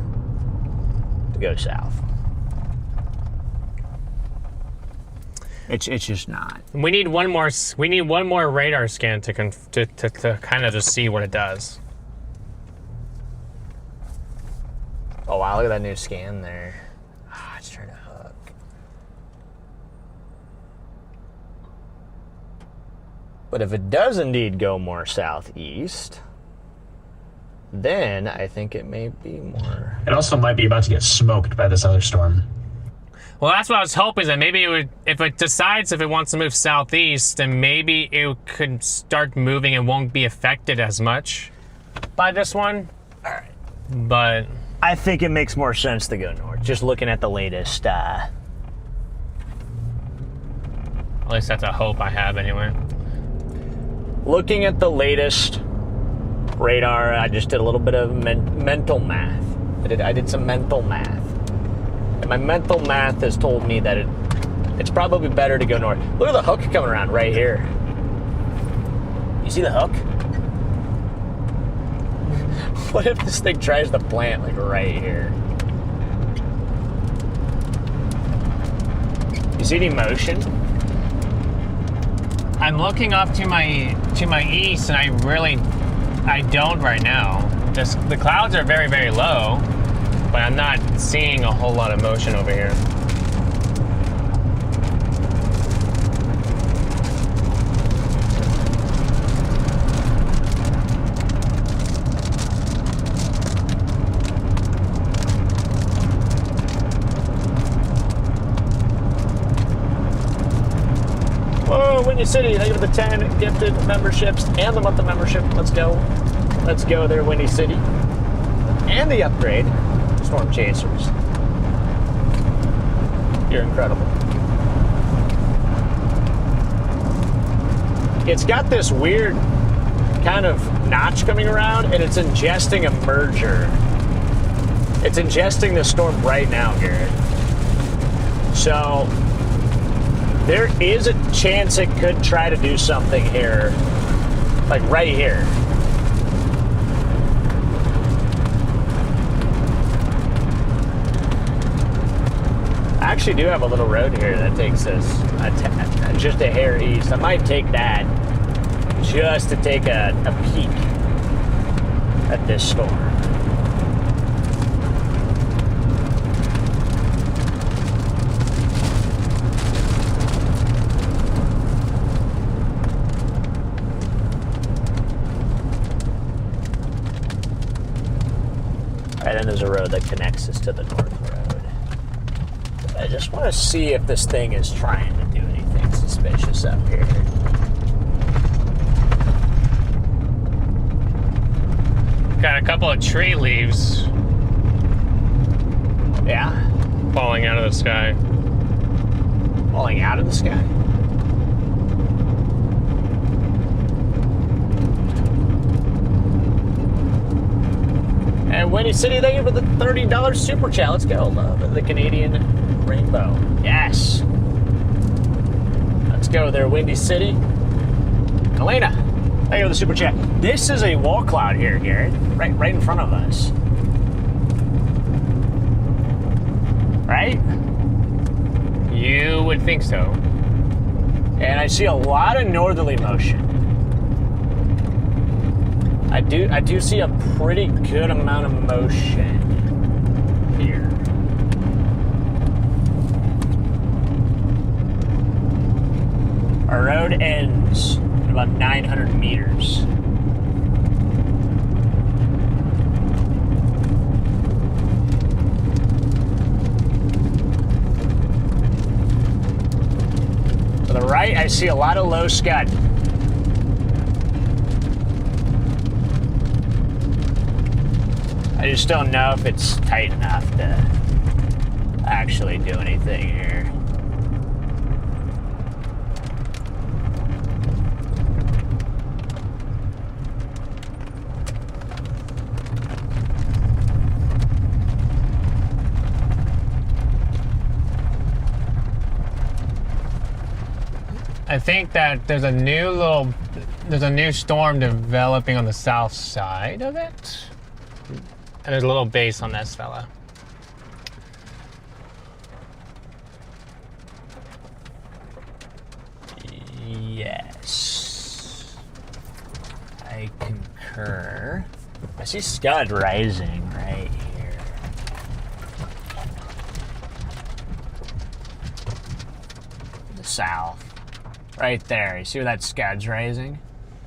go south. It's just not. We need one more. We need one more radar scan to kind of just see what it does. Oh wow! Look at that new scan there. It's trying to hook. But if it does indeed go more southeast, then I think it may be more. It also might be about to get smoked by this other storm. Well, that's what I was hoping, that maybe it would, if it decides if it wants to move southeast, then maybe it could start moving and won't be affected as much by this one. All right. But I think it makes more sense to go north. Just looking at the latest. at least that's a hope I have anyway. Looking at the latest radar, I just did a little bit of mental math. I did some mental math. And my mental math has told me that it's probably better to go north. Look at the hook coming around right here. You see the hook? What if this thing tries to plant like right here? You see any motion? I'm looking off to my east, and I don't right now. The clouds are very, very low, but I'm not seeing a whole lot of motion over here. Whoa, Windy City, thank you for the 10 gifted memberships and the month of membership. Let's go. Let's go there, Windy City. And the upgrade, Storm Chasers. You're incredible. It's got this weird kind of notch coming around, and it's ingesting a merger. It's ingesting the storm right now, Garrett. So there is a chance it could try to do something here, like right here. I actually do have a little road here that takes us just a hair east. I might take that just to take a peek at this storm. And then there's a road that connects us to the North Road. I just want to see if this thing is trying to do anything suspicious up here. Got a couple of tree leaves Yeah? falling out of the sky. Falling out of the sky. And Windy City, thank you for the $30 super chat. Let's go. Love the Canadian rainbow. Yes. Let's go there, Windy City. Elena, thank you for the super chat. This is a wall cloud here, Garrett. Right in front of us. Right? You would think so. And I see a lot of northerly motion. I do see a pretty good amount of motion here. Our road ends at about 900 meters. To the right, I see a lot of low scud. I just don't know if it's tight enough to actually do anything here. I think that there's a new storm developing on the south side of it. And there's a little base on this fella. Yes. I concur. I see scud rising right here. The south. Right there. You see where that scud's rising?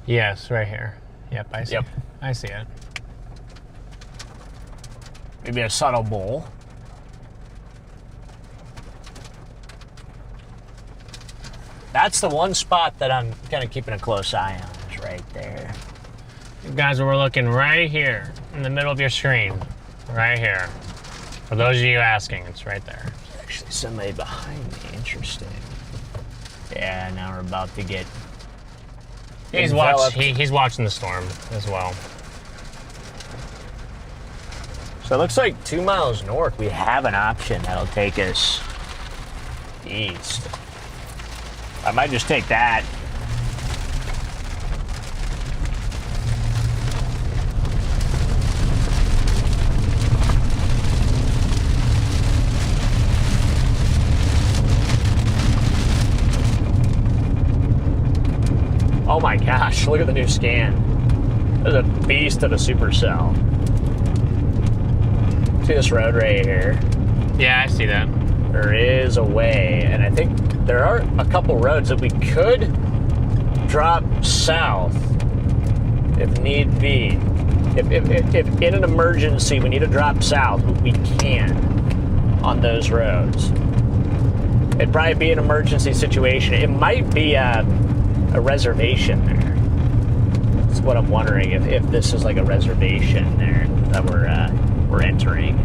Yes, right here. Yep, I see. Yep. It. I see it. Maybe a subtle bowl. That's the one spot that I'm kind of keeping a close eye on, is right there. Guys, we're looking right here in the middle of your screen. Right here. For those of you asking, it's right there. There's actually somebody behind me. Interesting. Yeah, now we're about to get He's watching the storm as well. So it looks like 2 miles north, we have an option that'll take us east. I might just take that. Oh my gosh, look at the new scan. There's a beast of a supercell. See this road right here? Yeah, I see that. There is a way, and I think there are a couple roads that we could drop south if need be. If in an emergency we need to drop south, we can on those roads. It'd probably be an emergency situation. It might be a reservation there. That's what I'm wondering, if this is like a reservation there that we're entering.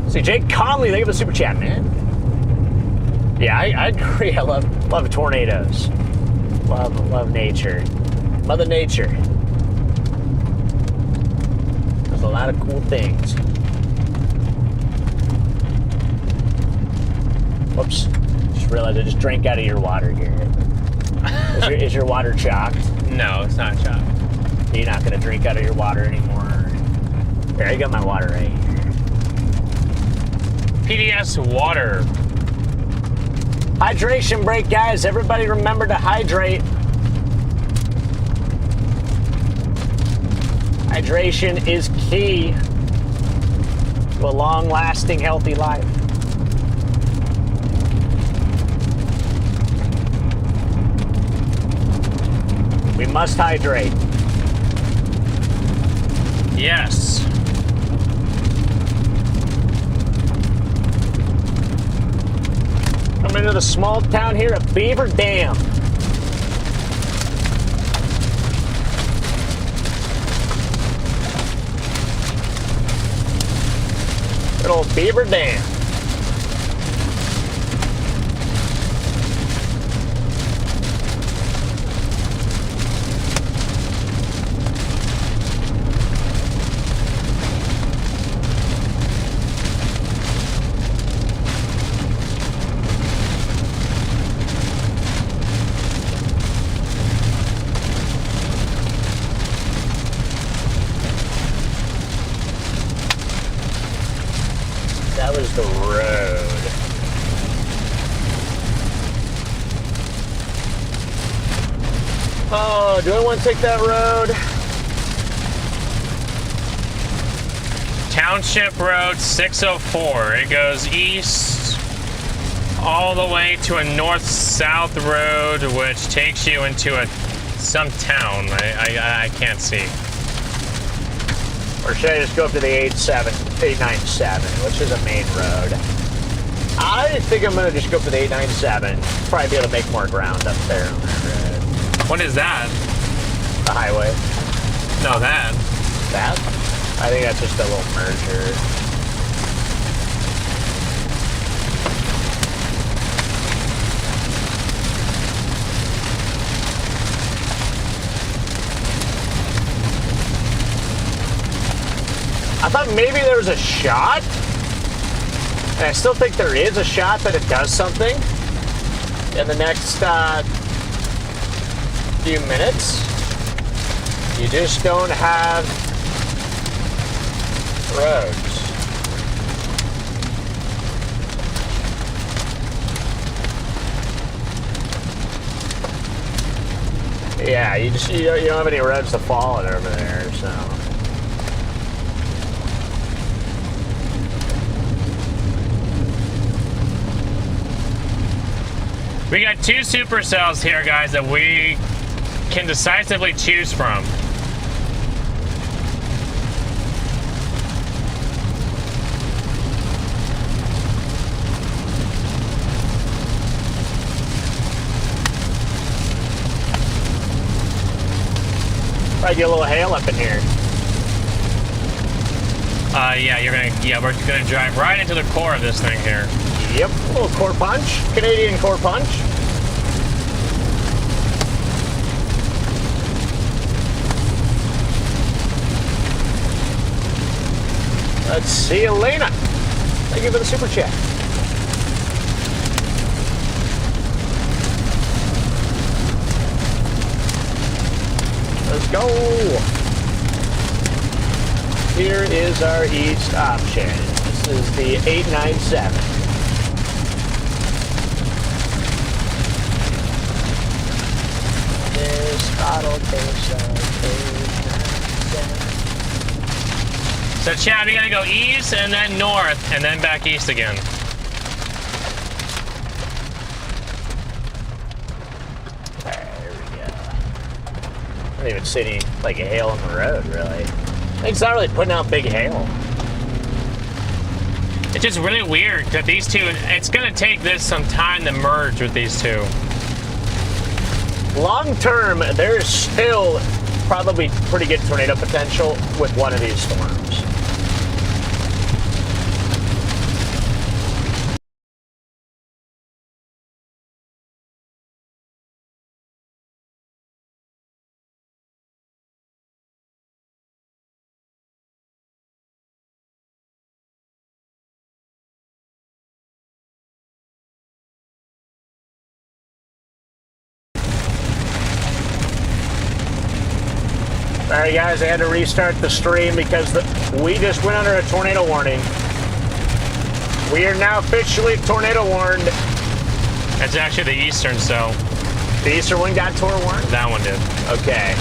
See, Jake Conley, thank you for the super chat, man. Yeah, I agree. I love tornadoes. Love nature. Mother Nature. There's a lot of cool things. Whoops. Just realized I just drank out of your water, Garrett. Is your water chocked? No, it's not chopped. You're not going to drink out of your water anymore? Here, I got my water right here. PDS water. Hydration break, guys. Everybody remember to hydrate. Hydration is key to a long-lasting, healthy life. We must hydrate. Yes. Coming into the small town here of Beaver Dam. Good old Beaver Dam. Oh, do I want to take that road? Township Road 604. It goes east all the way to a north-south road, which takes you into some town. I can't see. Or should I just go up to the 897, which is a main road? I think I'm going to just go up to the 897. Probably be able to make more ground up there on that road. What is that? The highway. No, that. That? I think that's just a little merger. I thought maybe there was a shot, and I still think there is a shot that it does something in the next few minutes. You just don't have roads. Yeah, you don't have any roads to follow it over there, so. We got two supercells here, guys, that we can decisively choose from. Probably get a little hail up in here. We're gonna drive right into the core of this thing here. Yep, a little core punch, Canadian core punch. Let's see, Elena. Thank you for the super chat. Let's go. Here is our east option. This is the 897. This bottle tastes like 897. So Chad, we gotta go east and then north and then back east again. There we go. I don't even see any like hail on the road, really. It's not really putting out big hail. It's just really weird that these two, it's gonna take this some time to merge with these two. Long term, there's still probably pretty good tornado potential with one of these storms. All right, guys, I had to restart the stream because we just went under a tornado warning. We are now officially tornado warned. That's actually the eastern cell. The eastern one got tornado warned? That one did. Okay.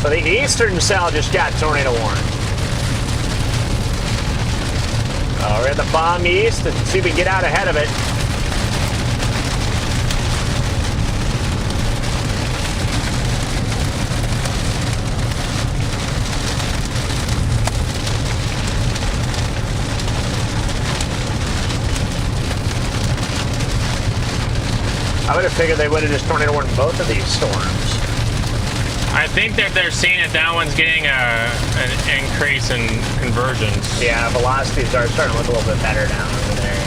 So the eastern cell just got tornado warned. We're at the bomb east and see if we can get out ahead of it. I would have figured they would have just tornado warned both of these storms. I think that they're seeing that one's getting an increase in convergence. Yeah, velocities are starting to look a little bit better down over there.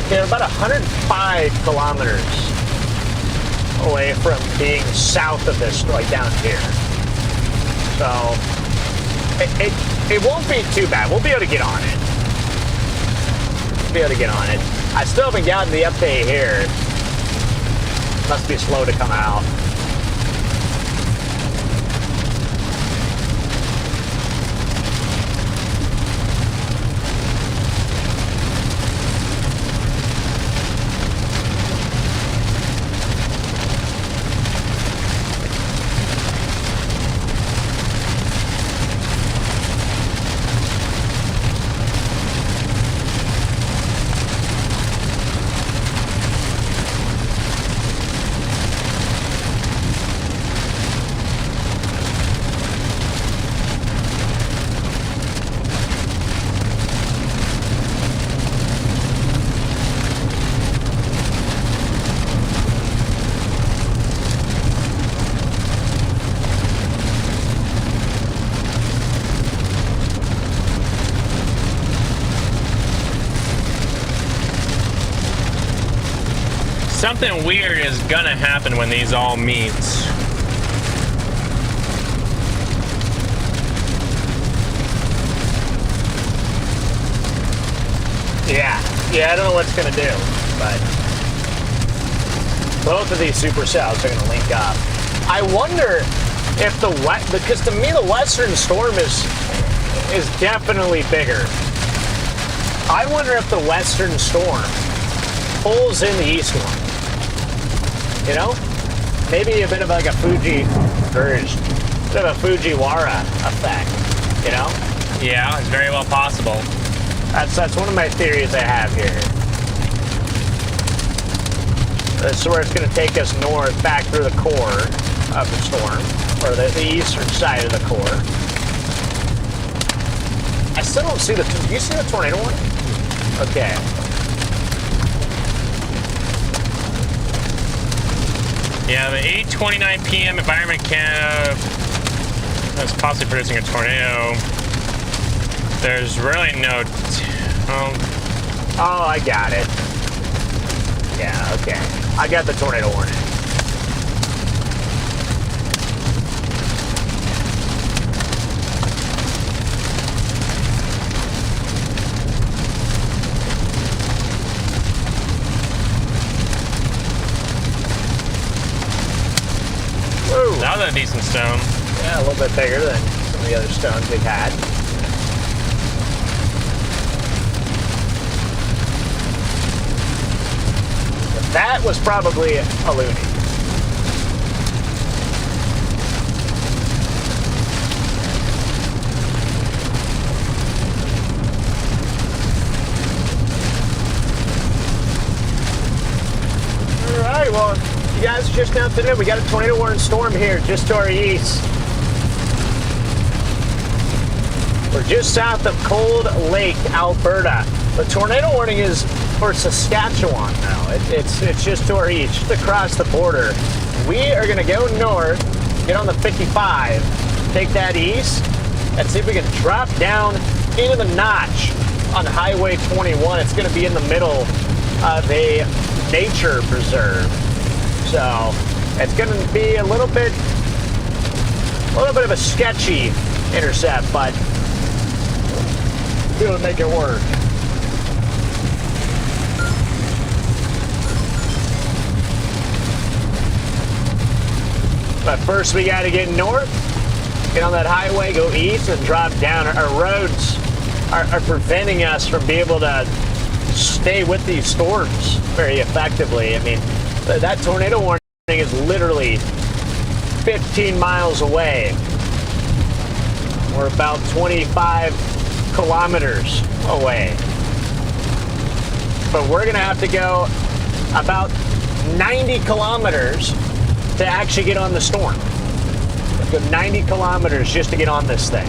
Okay, we're about 105 kilometers away from being south of this, like down here. So it won't be too bad. We'll be able to get on it. I still haven't gotten the update here. Must be slow to come out. something weird is gonna happen when these all meet. Yeah, I don't know what it's gonna do, but both of these supercells are gonna link up. I wonder if because to me the western storm is definitely bigger. I wonder if the western storm pulls in the east one. You know, maybe a bit of like a Fujiwara effect. You know? Yeah, it's very well possible. That's one of my theories I have here. This is where it's going to take us north back through the core of the storm, or the eastern side of the core. I still don't see do you see the tornado one? Okay. Yeah, the 8:29 p.m. environment that's possibly producing a tornado. There's really no. Oh, I got it. Yeah, okay. I got the tornado warning. Woo. That was a decent stone. Yeah, a little bit bigger than some of the other stones we've had. That was probably a loony. All right, well, you guys just now today, we got a tornado warning storm here just to our east. We're just south of Cold Lake, Alberta. The tornado warning is for Saskatchewan now. It's just to our east, just across the border. We are going to go north, get on the 55, take that east, and see if we can drop down into the notch on Highway 21. It's going to be in the middle of a nature preserve. So it's going to be a little bit of a sketchy intercept, but we'll make it work. But first we got to get north, get on that highway, go east, and drop down. Our roads are preventing us from being able to stay with these storms very effectively. I mean, that tornado warning is literally 15 miles away. We're about 25 kilometers away. But we're going to have to go about 90 kilometers to actually get on the storm. Let's go 90 kilometers just to get on this thing.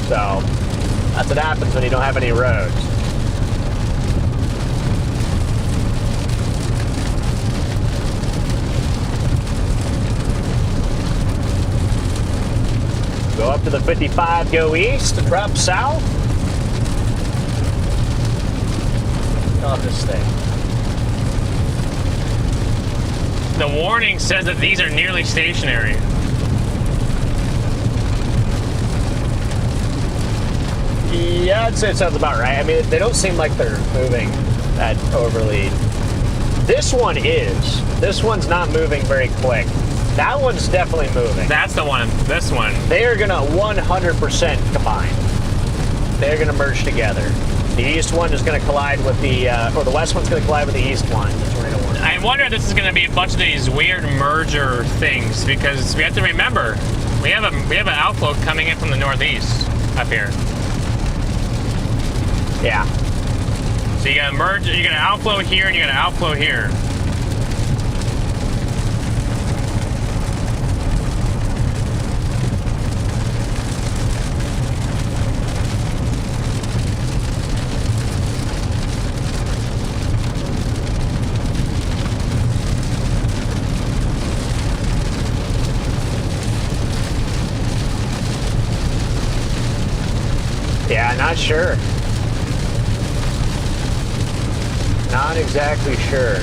So that's what happens when you don't have any roads. Go up to the 55, go east, and drop south. Get on this thing. The warning says that these are nearly stationary. Yeah, I'd say it sounds about right. I mean, they don't seem like they're moving that overly. This one is. This one's not moving very quick. That one's definitely moving. That's the one. This one. They are going to 100% combine. They're going to merge together. The east one is going to collide with the, or the west one's going to collide with the east one. The tornado warning. I wonder if this is going to be a bunch of these weird merger things, because we have to remember we have an outflow coming in from the northeast up here. Yeah. So you got to merge. You got an outflow here, and you got an outflow here. Yeah, not sure. Not exactly sure.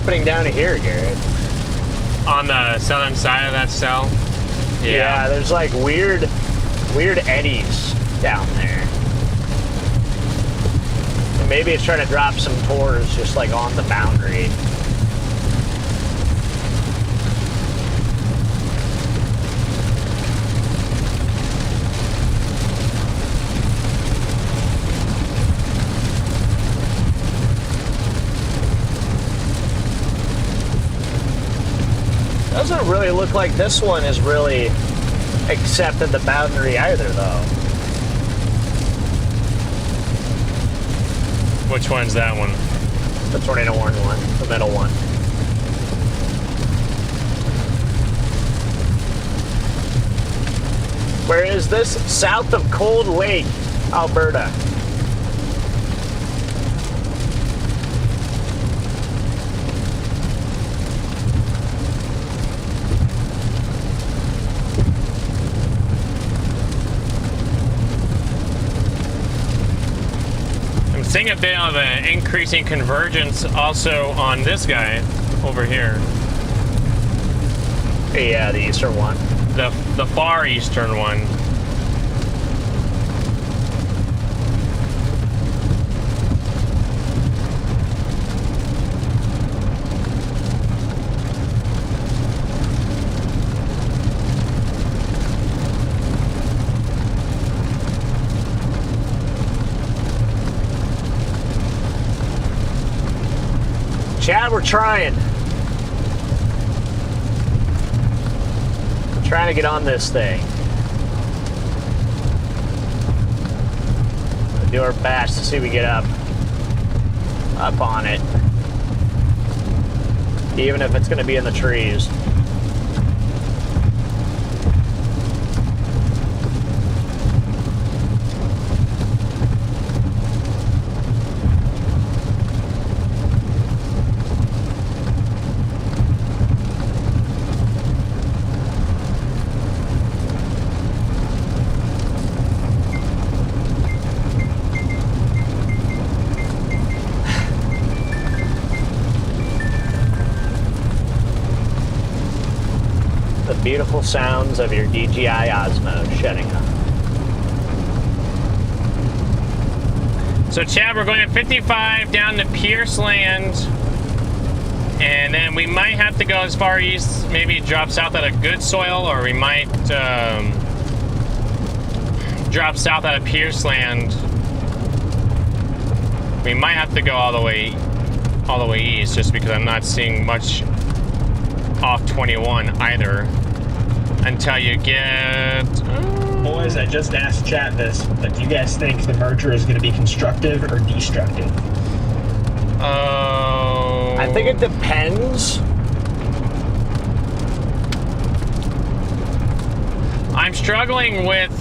happening down here, Garrett? On the southern side of that cell. Yeah, there's like weird eddies down there. And maybe it's trying to drop some tores just like on the boundary. Doesn't really look like this one has really accepted the boundary either, though. Which one's that one? The tornado warning one, the middle one. Where is this? South of Cold Lake, Alberta. Seeing a bit of an increasing convergence also on this guy over here. Yeah, the eastern one. The far eastern one. Chad, we're trying. We're trying to get on this thing. We'll do our best to see if we get up on it. Even if it's going to be in the trees. Beautiful sounds of your DJI Osmo shutting up. So Chad, we're going at 55 down to Pierce Land, and then we might have to go as far east, maybe drop south out of Good Soil, or we might drop south out of Pierce Land. We might have to go all the way east, just because I'm not seeing much off 21 either. Until you get... Boys, I just asked Chad this, but do you guys think the merger is going to be constructive or destructive? Oh... I think it depends. I'm struggling with...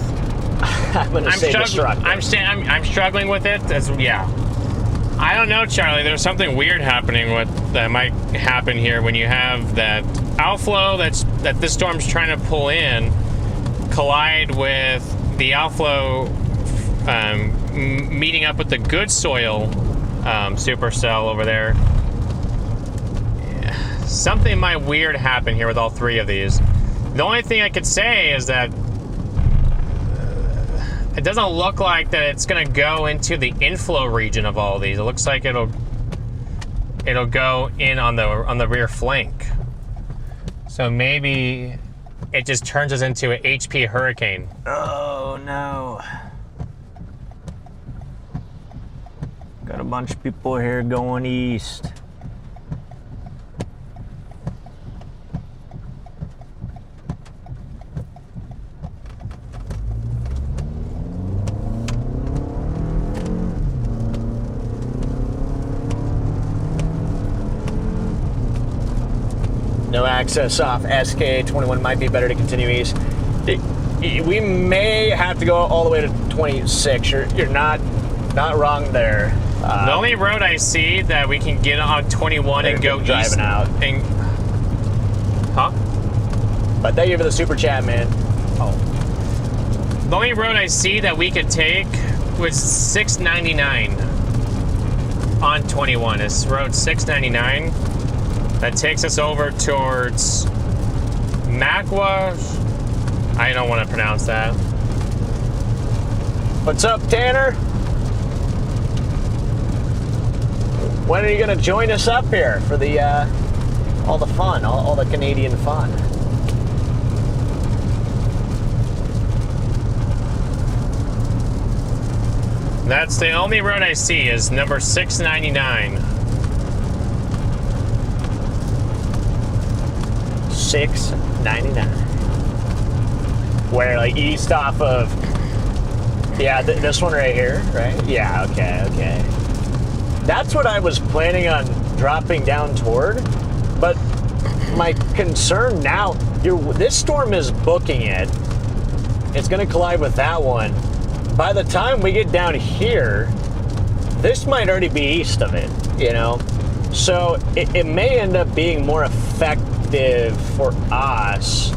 I'm going to say destructive. I'm struggling with it. Yeah. I don't know, Charlie. There's something weird happening that might happen here when you have that outflow that this storm's trying to pull in collide with the outflow meeting up with the Good Soil supercell over there. Yeah. Something might weird happen here with all three of these. The only thing I could say is that it doesn't look like that it's going to go into the inflow region of all of these. It looks like it'll go in on the rear flank. So maybe it just turns us into an HP hurricane. Oh no. Got a bunch of people here going east. No access off SK21 might be better to continue east. We may have to go all the way to 26. You're not wrong there. The only road I see that we can get on 21 and go driving east out. And, huh? But thank you for the super chat, man. Oh. The only road I see that we could take was 699 on 21. It's road 699. that takes us over towards Makwa. I don't want to pronounce that. What's up, Tanner? When are you going to join us up here for the all the fun, all the Canadian fun? That's the only road I see is number 699. 699. Where, like, east off of... Yeah, this one right here, right? Yeah, okay. That's what I was planning on dropping down toward. But my concern now... this storm is booking it. It's going to collide with that one. By the time we get down here, this might already be east of it, you know? So it may end up being more effective for us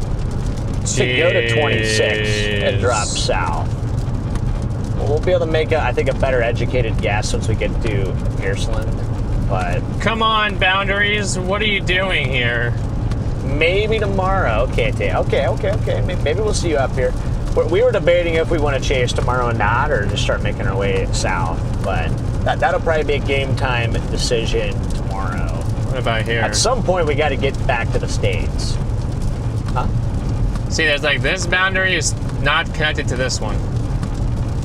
to go to 26 and drop south. We'll be able to make, I think, a better educated guess once we get to Pierceland. But come on, Boundaries. What are you doing here? Maybe tomorrow. Okay. Maybe we'll see you up here. We were debating if we want to chase tomorrow or not, or just start making our way south. But that'll probably be a game time decision tomorrow. What about here? At some point, we got to get back to the States. Huh? See, there's like this boundary is not connected to this one.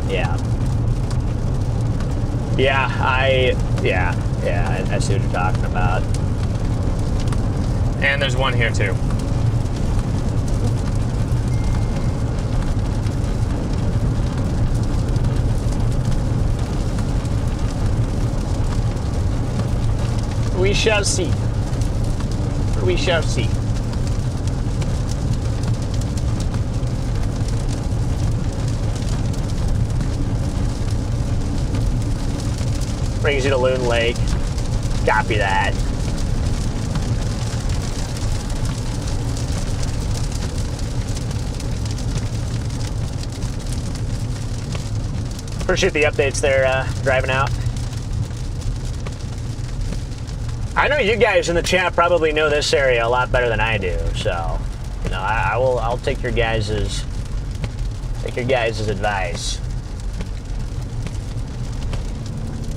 Yeah. I see what you're talking about. And there's one here too. We shall see. We shall see. Brings you to Loon Lake. Copy that. Appreciate the updates there, driving out. I know you guys in the chat probably know this area a lot better than I do, so you know I'll take your guys' advice.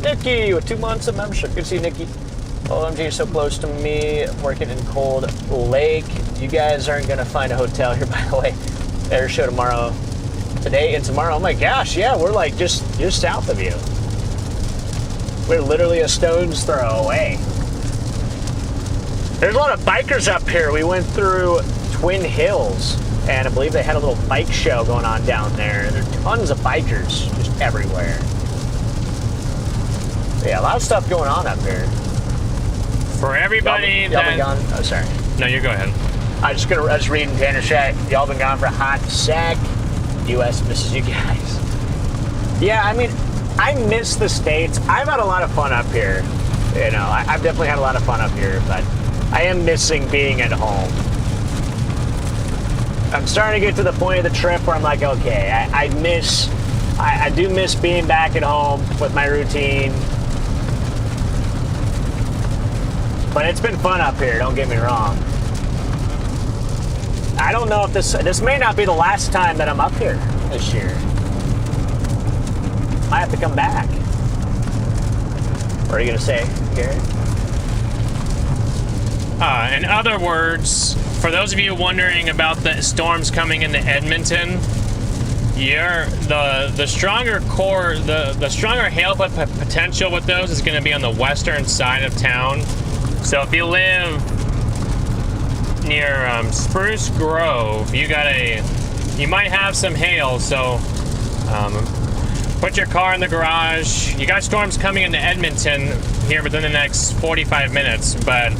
Nikki with 2 months of membership. Good to see you, Nikki. OMG, you're so close to me. Working in Cold Lake. You guys aren't gonna find a hotel here, by the way. Air show tomorrow, today and tomorrow. Oh my gosh, yeah, we're like just south of you. We're literally a stone's throw away. There's a lot of bikers up here. We went through Twin Hills, and I believe they had a little bike show going on down there. There are tons of bikers just everywhere. So yeah, a lot of stuff going on up here. For everybody y'all been gone? Oh, sorry. No, you go ahead. I was reading Tanner's chat. Y'all been gone for a hot sec. U.S. misses you guys. Yeah, I mean, I miss the States. I've had a lot of fun up here. You know, I've definitely had a lot of fun up here, but I am missing being at home. I'm starting to get to the point of the trip where I'm like, okay, I do miss being back at home with my routine. But it's been fun up here, don't get me wrong. I don't know if this may not be the last time that I'm up here this year. I have to come back. What are you gonna say, Garrett? In other words, for those of you wondering about the storms coming into Edmonton, the stronger hail potential with those is going to be on the western side of town. So if you live near Spruce Grove, you might have some hail. So put your car in the garage. You got storms coming into Edmonton here within the next 45 minutes, but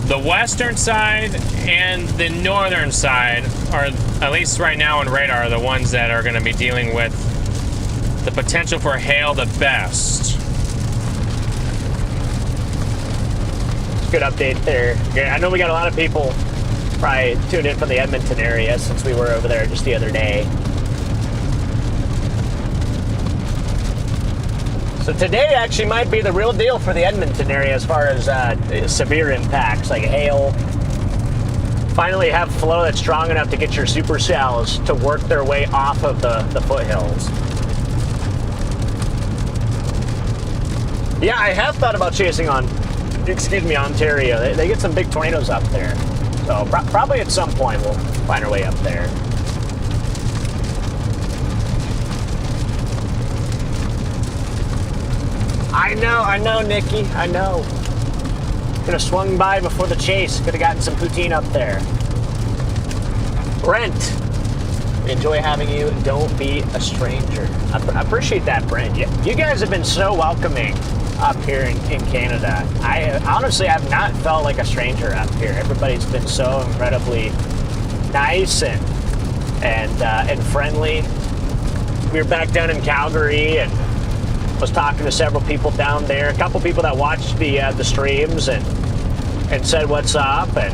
the western side and the northern side are, at least right now on radar, the ones that are going to be dealing with the potential for hail the best. Good update there. I know we got a lot of people probably tuned in from the Edmonton area since we were over there just the other day. So today actually might be the real deal for the Edmonton area as far as severe impacts like hail. Finally have flow that's strong enough to get your supercells to work their way off of the foothills. Yeah, I have thought about chasing on, Ontario. They get some big tornadoes up there. So probably at some point we'll find our way up there. I know, Nikki. I know. Could have swung by before the chase. Could have gotten some poutine up there. Brent, we enjoy having you. Don't be a stranger. I appreciate that, Brent. You guys have been so welcoming up here in Canada. I honestly have not felt like a stranger up here. Everybody's been so incredibly nice and friendly. We were back down in Calgary and was talking to several people down there, a couple people that watched the streams and said what's up, and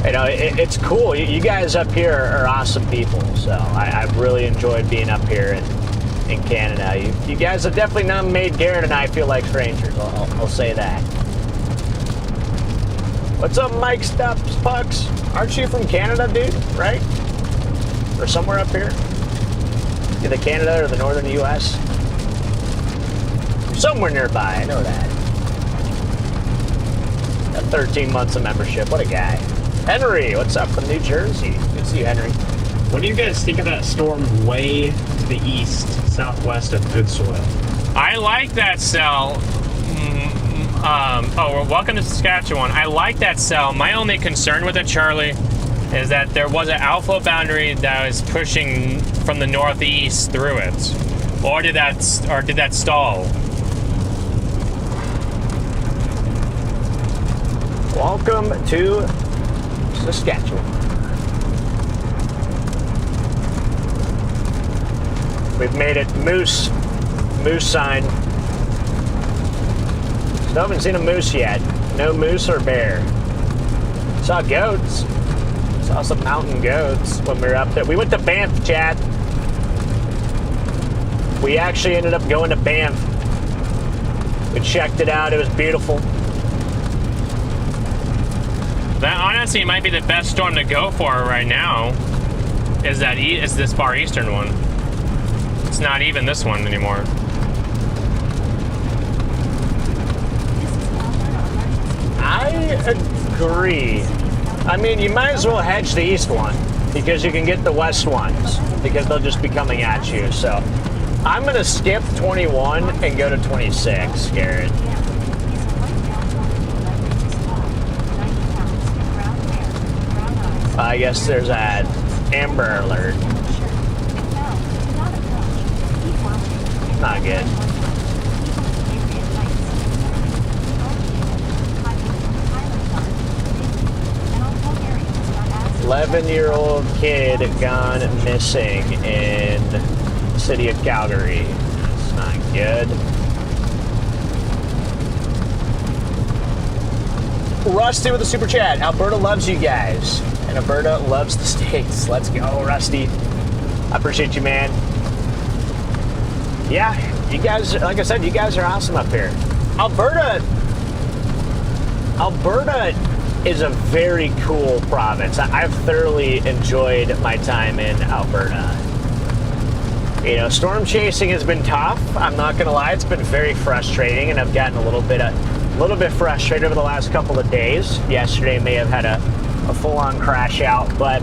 you know it's cool. You guys up here are awesome people, so I've really enjoyed being up here in Canada. You guys have definitely not made Garrett and I feel like strangers. I'll say that. What's up, Mike Stubbs Pucks? Aren't you from Canada, dude? Right? Or somewhere up here? Either Canada or the northern U.S. Somewhere nearby, I know that. Got 13 months of membership. What a guy. Henry, what's up from New Jersey? Good to see you, Henry. What do you guys think of that storm way to the east, southwest of Good Soil? I like that cell. Welcome to Saskatchewan. I like that cell. My only concern with it, Charlie, is that there was an outflow boundary that was pushing from the northeast through it. Or did that stall? Welcome to Saskatchewan. We've made it. Moose sign. Still haven't seen a moose yet. No moose or bear. Saw goats. Saw some mountain goats when we were up there. We went to Banff, Chad. We actually ended up going to Banff. We checked it out. It was beautiful. That honestly might be the best storm to go for right now. Is this far eastern one? It's not even this one anymore. I agree. I mean, you might as well hedge the east one because you can get the west ones because they'll just be coming at you. So I'm going to skip 21 and go to 26, Garrett. I guess there's an Amber Alert. Not good. 11-year-old kid gone missing in the city of Calgary. It's not good. Rusty with the super chat. Alberta loves you guys. And Alberta loves the States. Let's go, Rusty. I appreciate you, man. Yeah, you guys, like I said, you guys are awesome up here. Alberta is a very cool province. I've thoroughly enjoyed my time in Alberta. You know, storm chasing has been tough. I'm not gonna lie, it's been very frustrating, and I've gotten a little bit frustrated over the last couple of days. Yesterday may have had a full-on crash out, but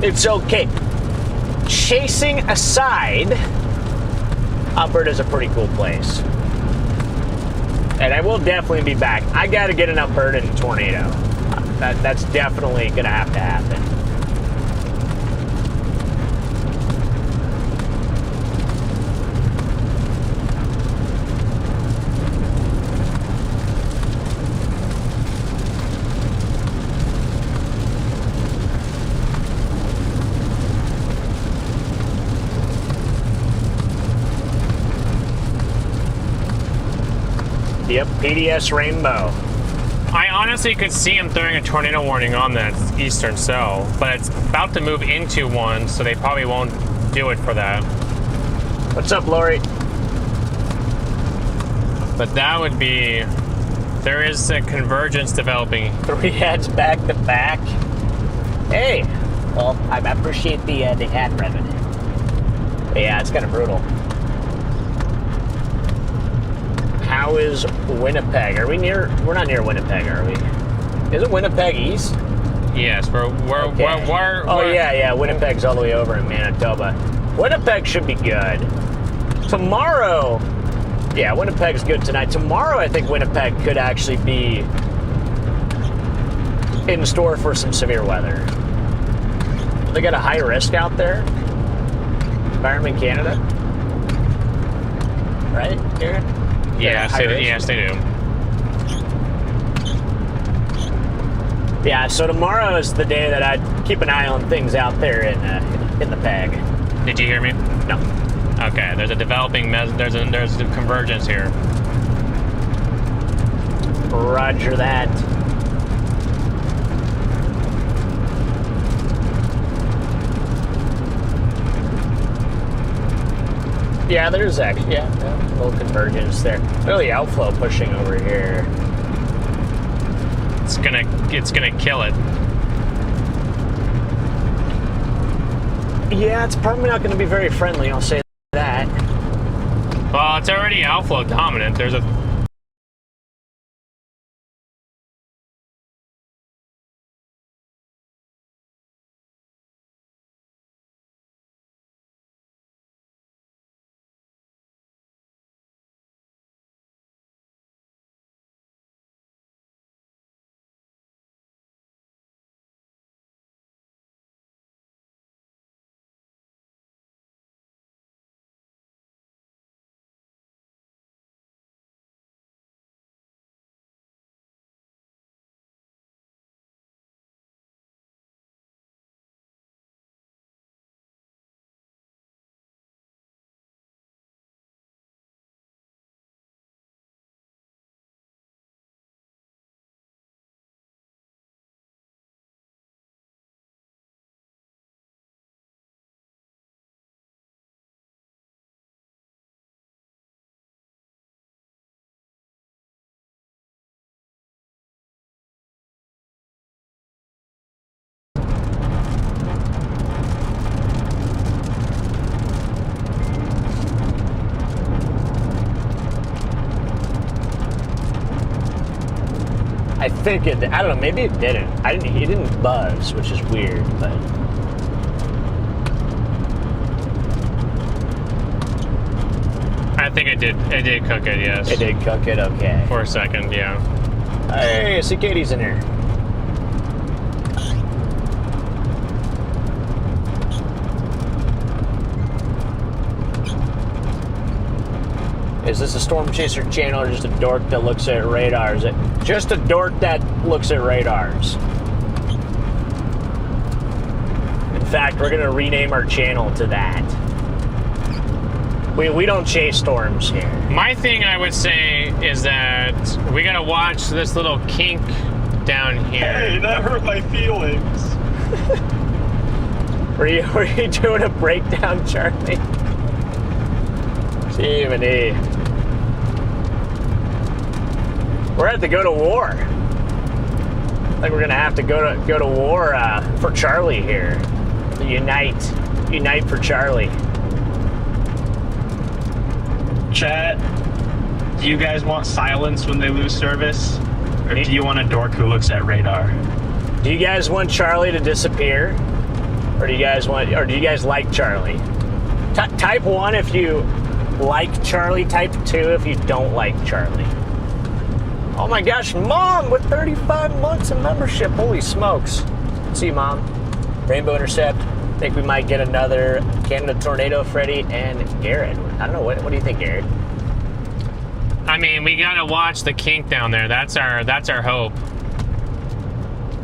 it's okay. Chasing aside, Alberta's a pretty cool place. And I will definitely be back. I gotta get an Alberta tornado. That's definitely gonna have to happen. Yep, PDS Rainbow. I honestly could see him throwing a tornado warning on that eastern cell, but it's about to move into one, so they probably won't do it for that. What's up, Lori? But that would be... There is a convergence developing. 3 heads back to back. Hey, well, I appreciate the ad revenue. But yeah, it's kind of brutal. How is Winnipeg? Are we near? We're not near Winnipeg, are we? Isn't Winnipeg east? Yes, we're Oh yeah. Winnipeg's all the way over in Manitoba. Winnipeg should be good. Tomorrow, yeah, Winnipeg's good tonight. Tomorrow, I think Winnipeg could actually be in store for some severe weather. They got a high risk out there. Environment Canada, right, Garrett? Yes, they do. Yeah, so tomorrow is the day that I'd keep an eye on things out there in the PAG. Did you hear me? No. Okay, there's a developing there's a convergence here. Roger that. Yeah, there's actually a little convergence there. Really outflow pushing over here. It's gonna kill it. Yeah, it's probably not going to be very friendly, I'll say that. Well, it's already outflow dominant. There's a I think it, I don't know, maybe it didn't. It didn't buzz, which is weird, but. I think it did cook it, yes. It did cook it, okay. For a second, yeah. Hey, I see Katie's in here. Is this a Storm Chaser channel or just a dork that looks at radars? Just a dork that looks at radars. In fact, we're gonna rename our channel to that. We don't chase storms here. My thing I would say is that we gotta watch this little kink down here. Hey, that hurt my feelings. Were you doing a breakdown, Charlie? Jiminy. We're at to go to war. I think we're gonna have to go to war for Charlie here. Unite for Charlie. Chat, do you guys want silence when they lose service? Or do you want a dork who looks at radar? Do you guys want Charlie to disappear? Or do you guys like Charlie? Type 1 if you like Charlie, type 2 if you don't like Charlie. Oh my gosh, Mom with 35 months of membership. Holy smokes. See you, Mom. Rainbow Intercept. I think we might get another Canada Tornado, Freddy and Garrett. I don't know, what do you think, Garrett? I mean, we gotta watch the kink down there. That's our hope.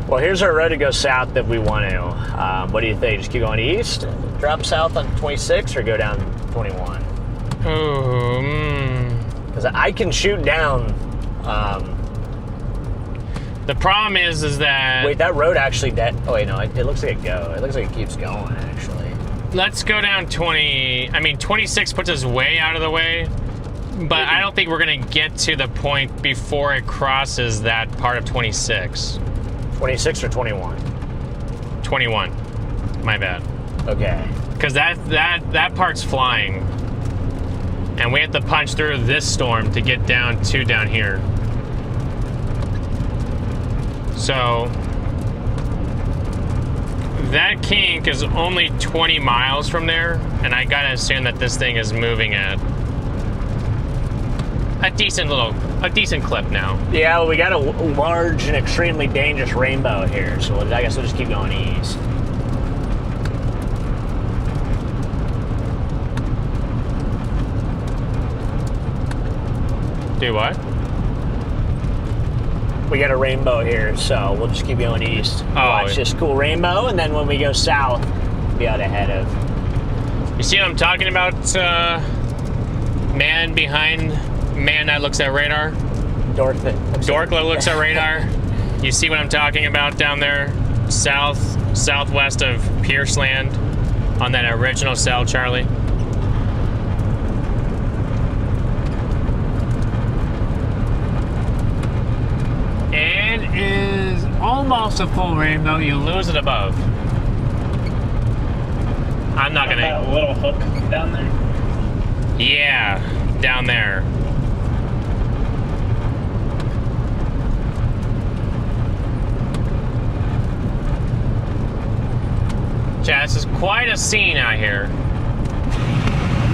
Well, here's our road to go south if we want to. What do you think? Just keep going east, drop south on 26, or go down 21? Because I can shoot down. The problem is that... Wait, that road actually oh wait, no, it looks like it looks like it keeps going, actually. Let's go down 20... I mean, 26 puts us way out of the way. But I don't think we're gonna get to the point before it crosses that part of 26. 26 or 21? 21. My bad. Okay. Because that part's flying. And we have to punch through this storm to get down here. So that kink is only 20 miles from there, and I gotta assume that this thing is moving at a decent clip now. Yeah, well, we got a large and extremely dangerous rainbow here, so I guess we'll just keep going east. Do what? We got a rainbow here, so we'll just keep going east. Watch this cool rainbow, and then when we go south, we'll be out ahead of. You see what I'm talking about? Man that looks at radar. Dork that looks at radar. You see what I'm talking about down there, southwest of Pierceland, on that original cell, Charlie. Is almost a full rainbow. You lose it above. I'm not gonna. That little hook down there. Yeah, down there. Chad, this is quite a scene out here.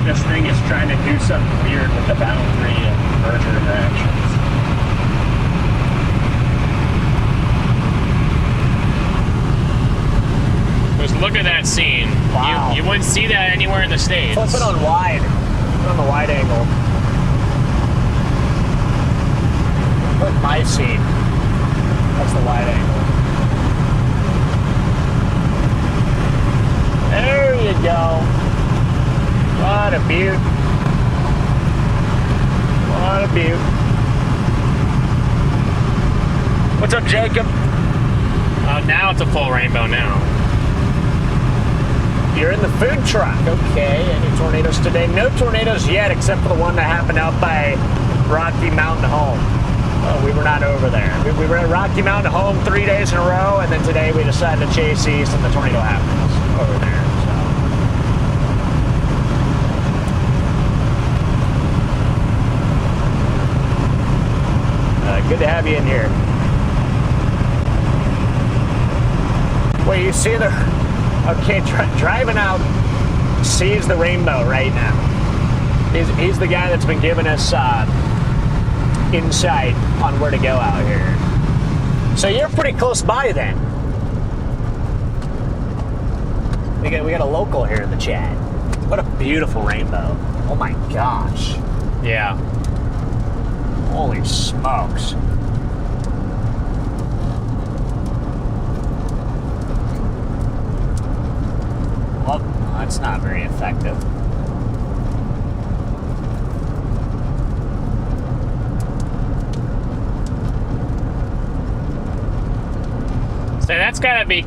This thing is trying to do something weird with the boundary and merger interactions. Just look at that scene. Wow. You wouldn't see that anywhere in the States. Flip it on wide. Put it on the wide angle. Put my scene. That's the wide angle. There you go. What a beaut. What a beaut. What's up, Jacob? Now it's a full rainbow now. You're in the food truck. Okay, any tornadoes today? No tornadoes yet, except for the one that happened out by Rocky Mountain Home. Oh, we were not over there. We were at Rocky Mountain Home 3 days in a row, and then today we decided to chase east, and the tornado happens over there. So. Good to have you in here. Wait, you see the... Okay, driving out sees the rainbow right now. He's the guy that's been giving us insight on where to go out here. So you're pretty close by then. We got a local here in the chat. What a beautiful rainbow. Oh my gosh. Yeah. Holy smokes. Well, that's not very effective. So that's got to be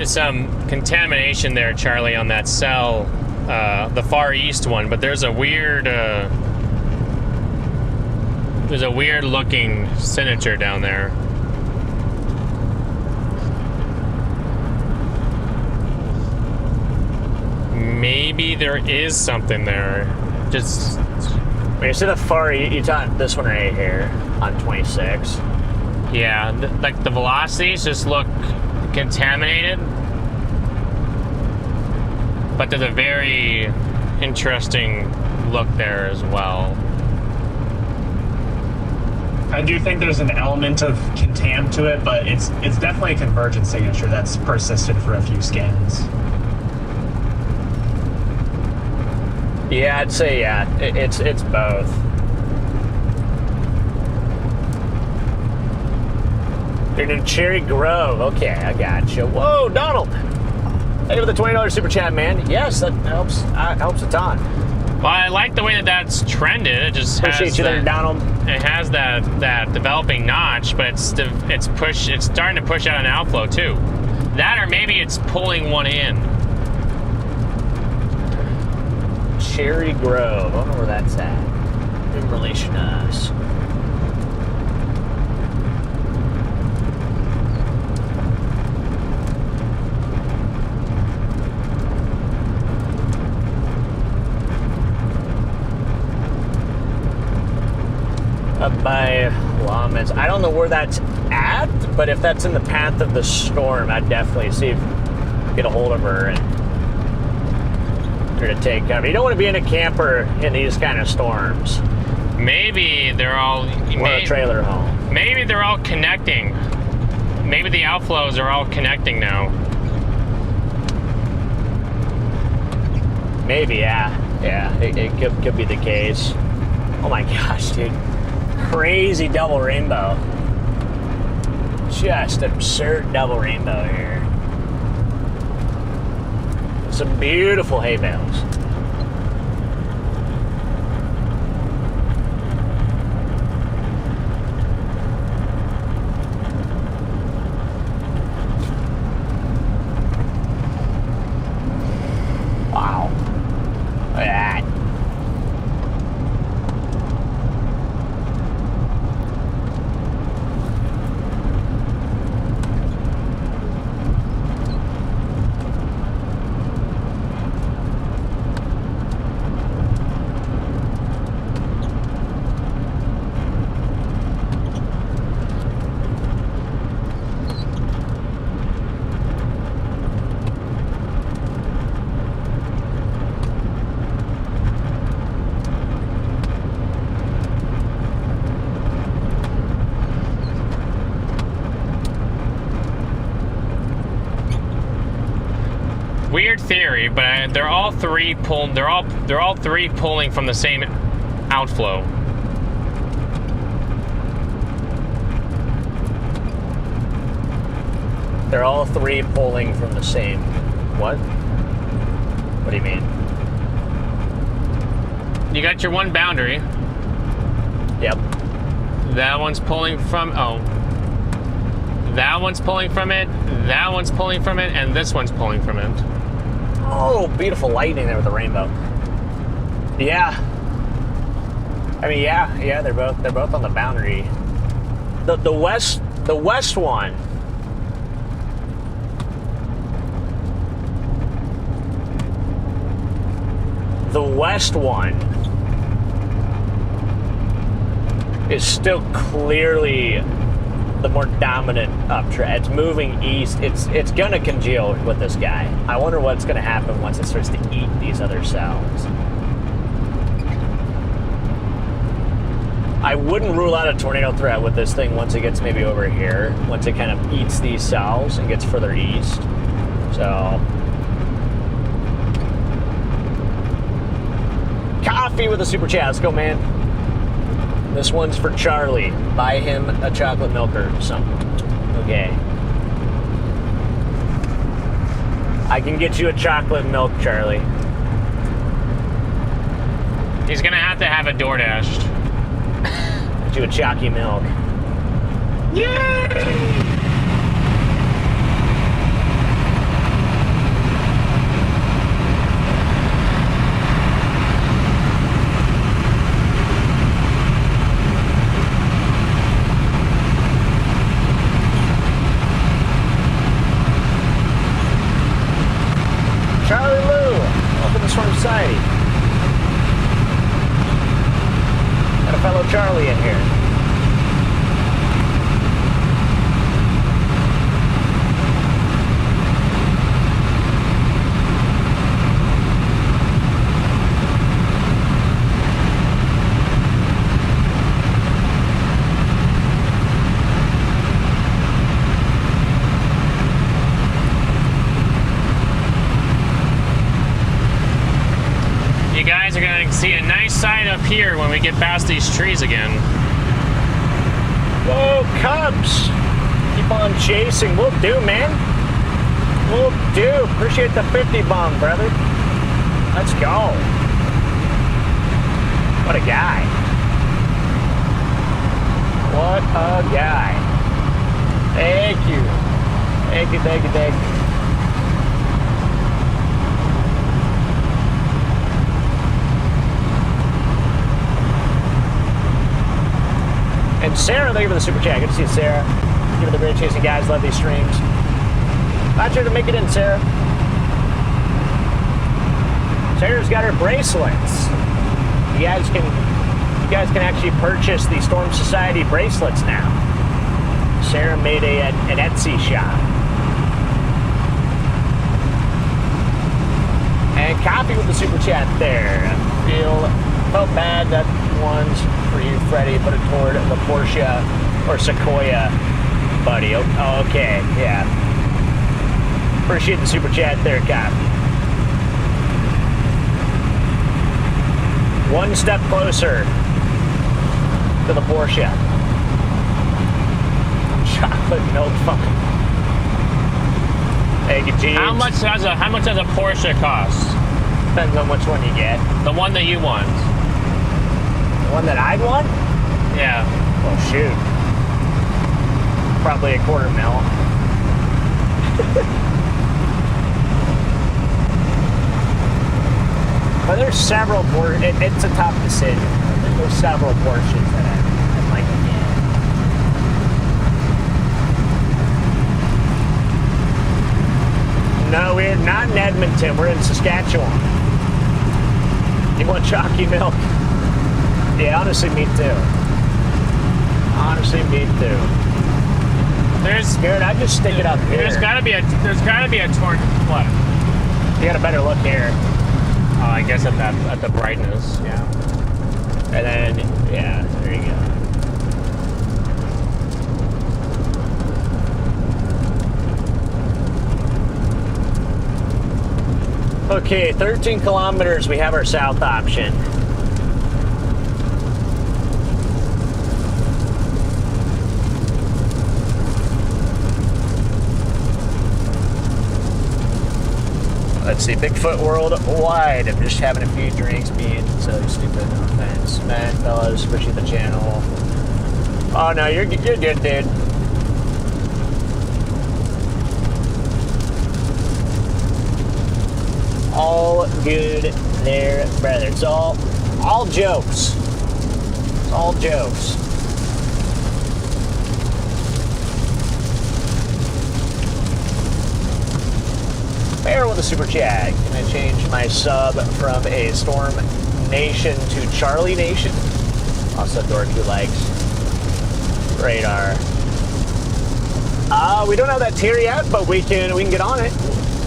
some contamination there, Charlie, on that cell, the far east one. But there's a weird looking signature down there. Maybe there is something there. Just when you see the far, you talking this one right here on 26. Yeah, like the velocities just look contaminated, but there's a very interesting look there as well. I do think there's an element of contam to it, but it's definitely a convergent signature that's persisted for a few scans. Yeah, I'd say it's both. They're in Cherry Grove. Okay, I got you. Whoa, Donald! Hey, with the $20 super chat, man. Yes, that helps. Helps a ton. Well, I like the way that's trended. It just appreciate you there, Donald. It has that developing notch, but it's starting to push out an outflow too. That, or maybe it's pulling one in. Cherry Grove. I don't know where that's at. in relation to us. Up by Lamans. I don't know where that's at, but if that's in the path of the storm, I'd definitely get a hold of her and her to take cover. You don't want to be in a camper in these kind of storms. Maybe they're all... Or a trailer home. Maybe they're all connecting. Maybe the outflows are all connecting now. Maybe, yeah. Yeah, it could be the case. Oh my gosh, dude. Crazy double rainbow. Just absurd double rainbow here. Some beautiful hay bales. Wow. Look at that. Weird theory, but they're all three pulling from the same outflow. They're all three pulling from the same. What? What do you mean? You got your one boundary. Yep. That one's pulling from... Oh. That one's pulling from it, that one's pulling from it, and this one's pulling from it. Oh, beautiful lightning there with the rainbow. Yeah. I mean, yeah, they're both on the boundary. The west one. The west one is still clearly the more dominant uptrend. It's moving east. It's gonna congeal with this guy. I wonder what's gonna happen once it starts to eat these other cells. I wouldn't rule out a tornado threat with this thing once it gets maybe over here, once it kind of eats these cells and gets further east. So, coffee with a super chat. Let's go, man. This one's for Charlie. Buy him a chocolate milk or something. Okay. I can get you a chocolate milk, Charlie. He's gonna have to have a DoorDash. Get you a chalky milk. Yay! Charlie Lou, welcome to Storm Society. Got a fellow Charlie in here. Are going to see a nice sight up here when we get past these trees again. Whoa, Cubs! Keep on chasing. Will do, man. Will do. Appreciate the 50 bomb, brother. Let's go. What a guy. What a guy. Thank you. Thank you, thank you, thank you. Sarah, thank you for the super chat. Good to see you, Sarah. Give it the great chasing guys. Love these streams. Not sure to make it in, Sarah. Sarah's got her bracelets. You guys can actually purchase the Storm Society bracelets now. Sarah made an Etsy shop. And Coffee with the super chat there. Felt bad that one's for you, Freddie. Put it toward the Porsche or Sequoia, buddy. Okay, yeah. Appreciate the super chat there, Coffee. One step closer to the Porsche. Chocolate milk fun. Thank you, Jeeves. How much does a Porsche cost? Depends on which one you get. The one that you want. The one that I'd want? Yeah. Oh, shoot. Probably $250,000. But there's several Porsches. It's a tough decision. There's several Porsches that I'd like to get. No, we're not in Edmonton. We're in Saskatchewan. You want chalky milk? Yeah, honestly, me too. Honestly, me too. Garrett, I'd just stick it up here. There's gotta be a torque. What? You got a better look here. Oh, I guess at the brightness. Yeah. And then, yeah, there you go. Okay, 13 kilometers, we have our south option. Let's see, Bigfoot Worldwide. I'm just having a few drinks, being so stupid. No offense, man, fellas. Appreciate the channel. Oh no, you're good, dude. All good there, brother. It's all jokes. It's all jokes. Bear with a super chat. Can I change my sub from a Storm Nation to Charlie Nation? Also, Dork who likes radar. We don't have that tier yet, but we can get on it.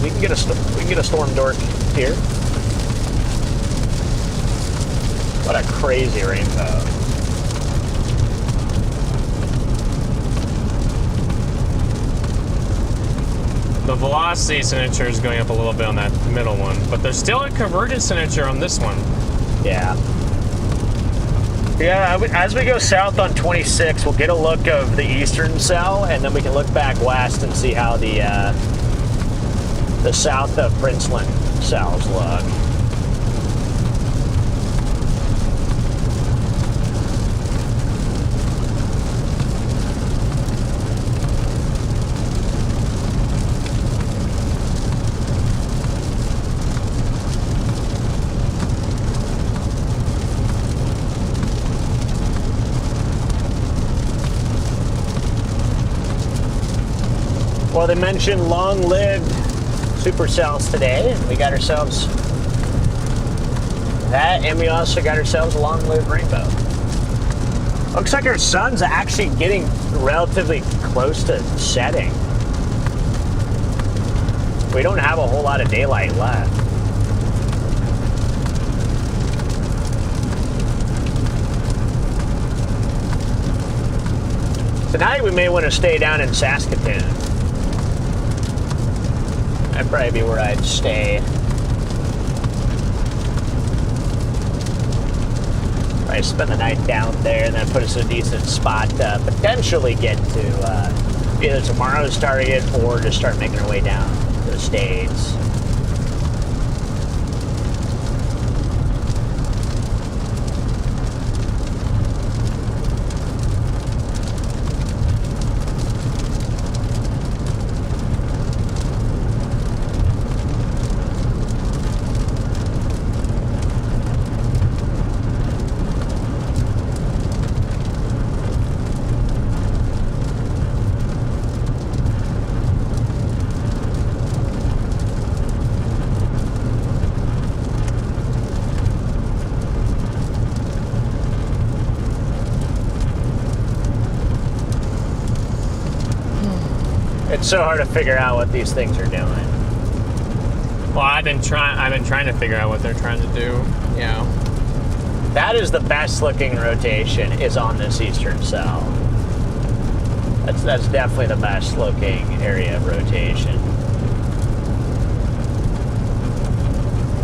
We can get a Storm Dork tier. What a crazy rainbow. The velocity signature is going up a little bit on that middle one, but there's still a convergence signature on this one. Yeah. Yeah, as we go south on 26, we'll get a look of the eastern cell, and then we can look back west and see how the south of Princeland cells look. Well, they mentioned long-lived supercells today, and we got ourselves that, and we also got ourselves a long-lived rainbow. Looks like our sun's actually getting relatively close to setting. We don't have a whole lot of daylight left. Tonight we may want to stay down in Saskatoon. That'd probably be where I'd stay. Probably spend the night down there and then put us in a decent spot to potentially get to either tomorrow's target or just start making our way down to the States. It's so hard to figure out what these things are doing. Well, I've been trying to figure out what they're trying to do. Yeah. That is the best looking rotation, is on this eastern cell. That's definitely the best looking area of rotation.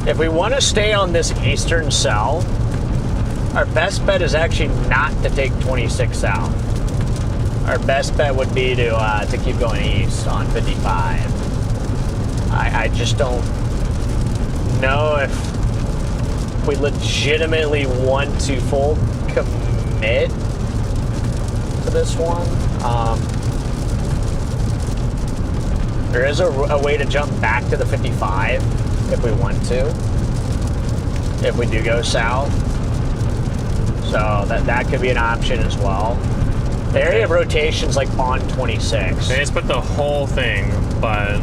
If we want to stay on this eastern cell, our best bet is actually not to take 26 south. Our best bet would be to keep going east on 55. I just don't know if we legitimately want to full commit to this one. There is a way to jump back to the 55 if we want to, if we do go south. So that could be an option as well. The area of rotation's like on 26. They just put the whole thing, but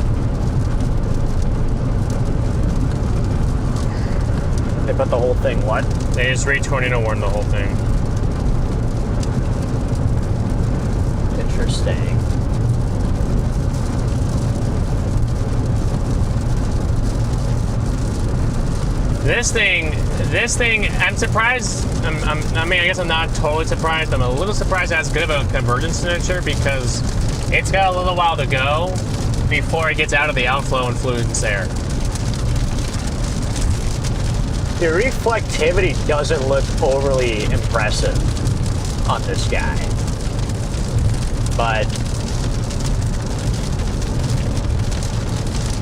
They put the whole thing what? they just re-tornado warned the whole thing. Interesting. This thing, I'm surprised. I mean, I guess I'm not totally surprised. I'm a little surprised it has good of a convergence signature because it's got a little while to go before it gets out of the outflow and fluid air. The reflectivity doesn't look overly impressive on this guy. But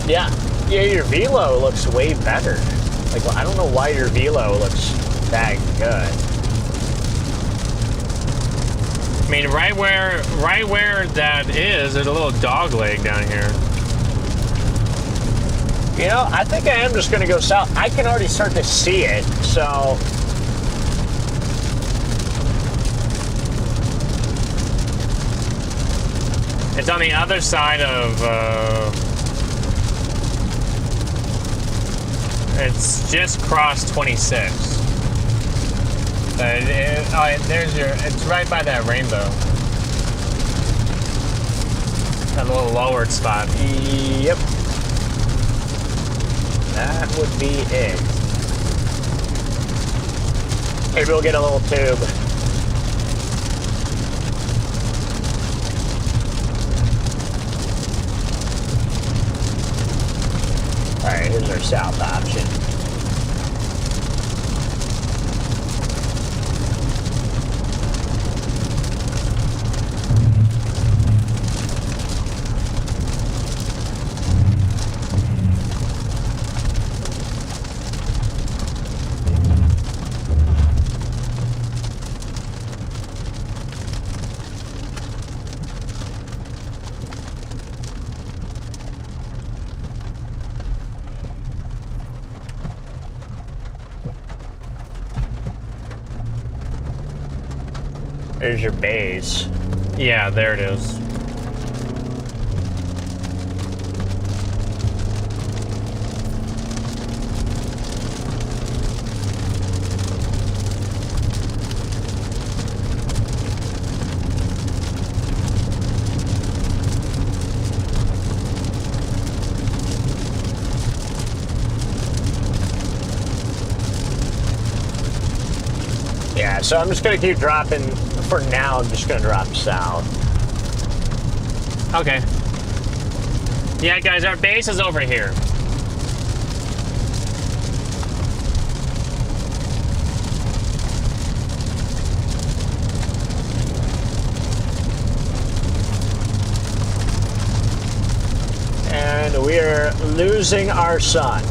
yeah, your velo looks way better. Like, I don't know why your velo looks that good. I mean, right where that is, there's a little dog leg down here. You know, I think I am just going to go south. I can already start to see it, so It's on the other side of. It's just crossed 26. There's your. It's right by that rainbow. That little lowered spot. yep. That would be it. Maybe we'll get a little tube. Alright, here's our south option. There's your base. Yeah, there it is. Yeah, so I'm just gonna keep dropping. For now, I'm just gonna drop south. Okay. Yeah, guys, our base is over here. And we are losing our sun.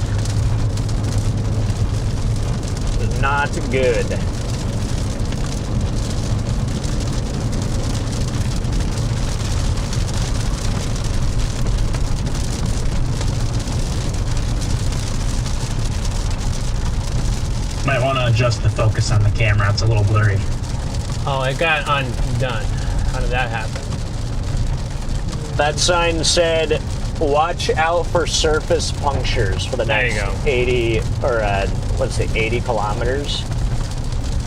Not good. Might want to adjust the focus on the camera. It's a little blurry. Oh, it got undone. How did that happen? That sign said, watch out for surface punctures for the There you next go. 80, or let's say 80 kilometers.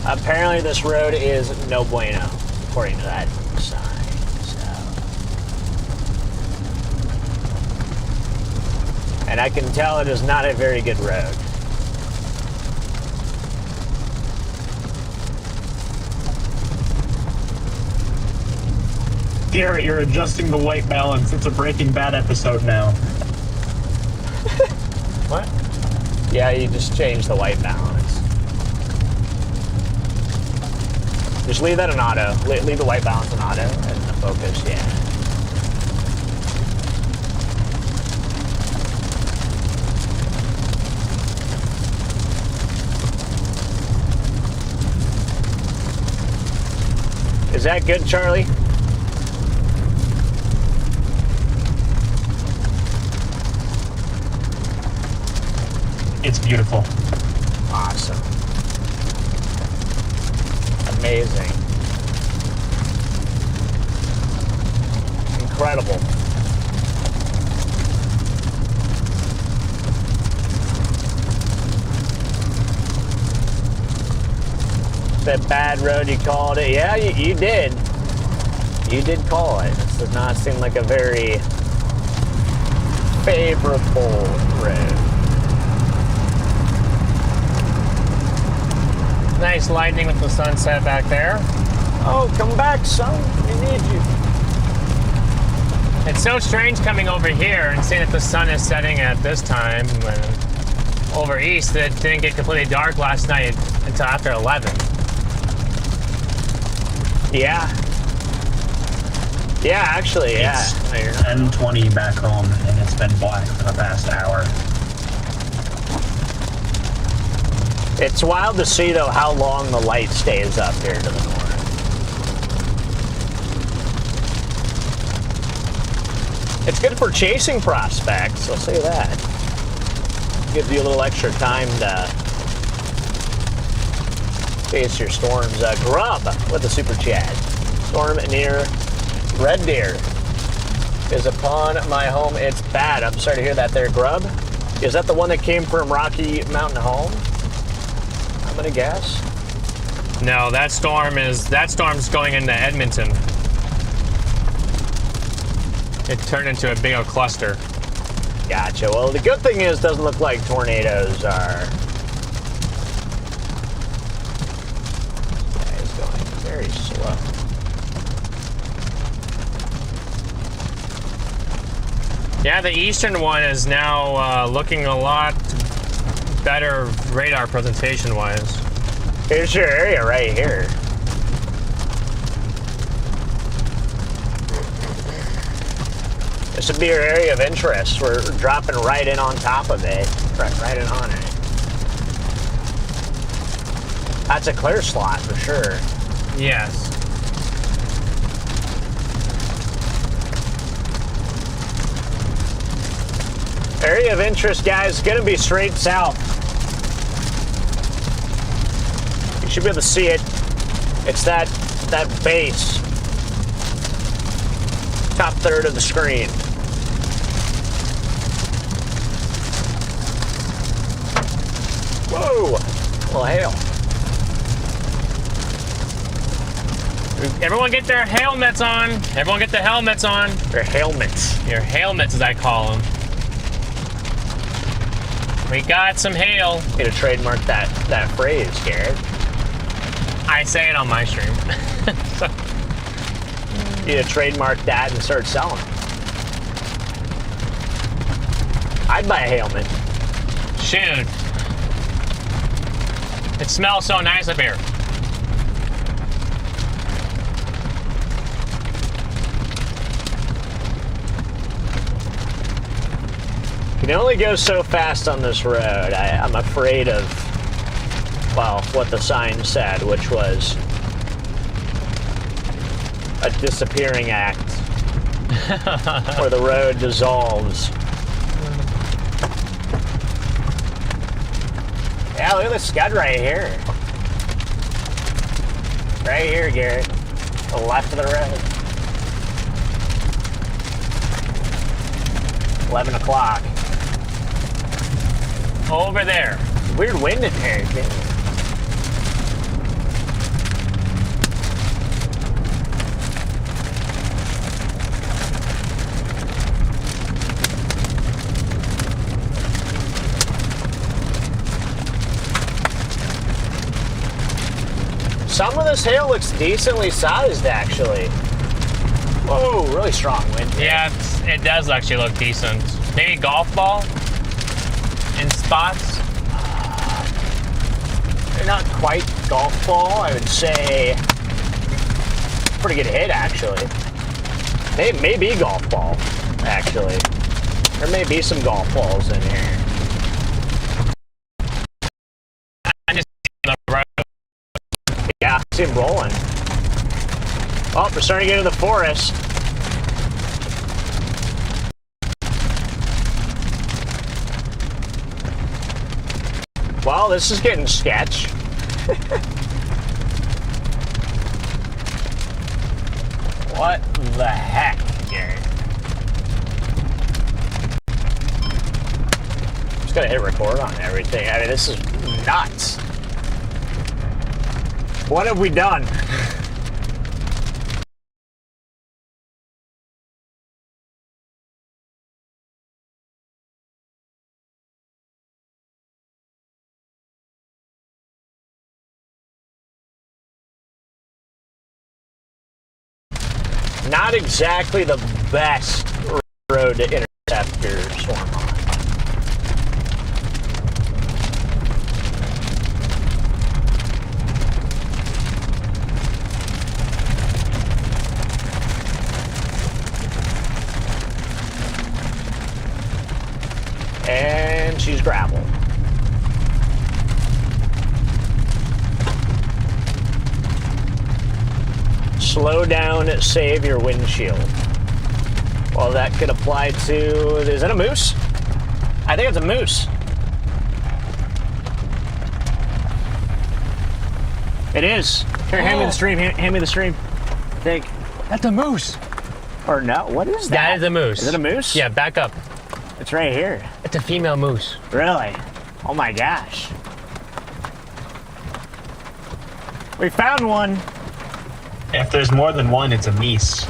Apparently this road is no bueno, according to that sign. So And I can tell it is not a very good road. Garrett, you're adjusting the white balance. It's a Breaking Bad episode now. What? Yeah, you just changed the white balance. Just leave that in auto. Leave the white balance in auto and the focus, yeah. Is that good, Charlie? It's beautiful. Awesome. Amazing. Incredible. That bad road you called it. Yeah, you did. You did call it. This does not seem like a very favorable road. Nice lightning with the sunset back there. Oh, come back, son. We need you. It's so strange coming over here and seeing that the sun is setting at this time when over east it didn't get completely dark last night until after 11. Yeah. Yeah, actually, yeah. It's No, you're not. 10:20 back home, and it's been black for the past hour. It's wild to see, though, how long the light stays up here to the north. It's good for chasing prospects, I'll say that. Gives you a little extra time to chase your storms. Grub with a super chat. Storm near Red Deer is upon my home. It's bad. I'm sorry to hear that there, Grub. Is that the one that came from Rocky Mountain Home? I'm gonna guess. No, that storm's going into Edmonton. It turned into a big old cluster. Gotcha. Well, the good thing is, doesn't look like tornadoes are. Yeah, it's going very slow. Yeah, the eastern one is now looking a lot better radar presentation wise. Here's your area right here. This would be your area of interest. We're dropping right in on top of it. Right in on it. That's a clear slot for sure. Yes. Area of interest, guys, is going to be straight south. You should be able to see it. It's that base. Top third of the screen. Whoa! Well, hail. Everyone get their helmets on. Everyone get their helmets on. Their helmets. Your helmets, as I call them. We got some hail. Need to trademark that phrase, Garrett. I say it on my stream. So, Need to trademark that and start selling them. I'd buy a helmet. shoot. It smells so nice up here. You can only go so fast on this road. I'm afraid of, well, what the sign said, which was a disappearing act where the road dissolves. Yeah, look at the scud right here. Right here, Garrett. The left of the road. 11 o'clock. Over there. Weird wind in here, too. Some of this hail looks decently sized, actually. Whoa, really strong wind. Yeah, it does actually look decent. Maybe golf ball in spots. They're not quite golf ball, I would say. Pretty good hit, actually. They may be golf ball, actually. There may be some golf balls in here. I just see the road. Yeah, I see them rolling. Oh, we're starting to get into the forest. Well, this is getting sketch. What the heck, Garrett? Just gotta hit record on everything. I mean, this is nuts. What have we done? Not exactly the best road to intercept your storm on. And she's gravel. Slow down, save your windshield. Well, that could apply to... Is that a moose? I think it's a moose. It is. Here, hand me the stream. Hand me the stream. I think. That's a moose. Or no, what is that? That is a moose. Is it a moose? Yeah, back up. It's right here. It's a female moose. Really? Oh my gosh. We found one. If there's more than one, it's a meese.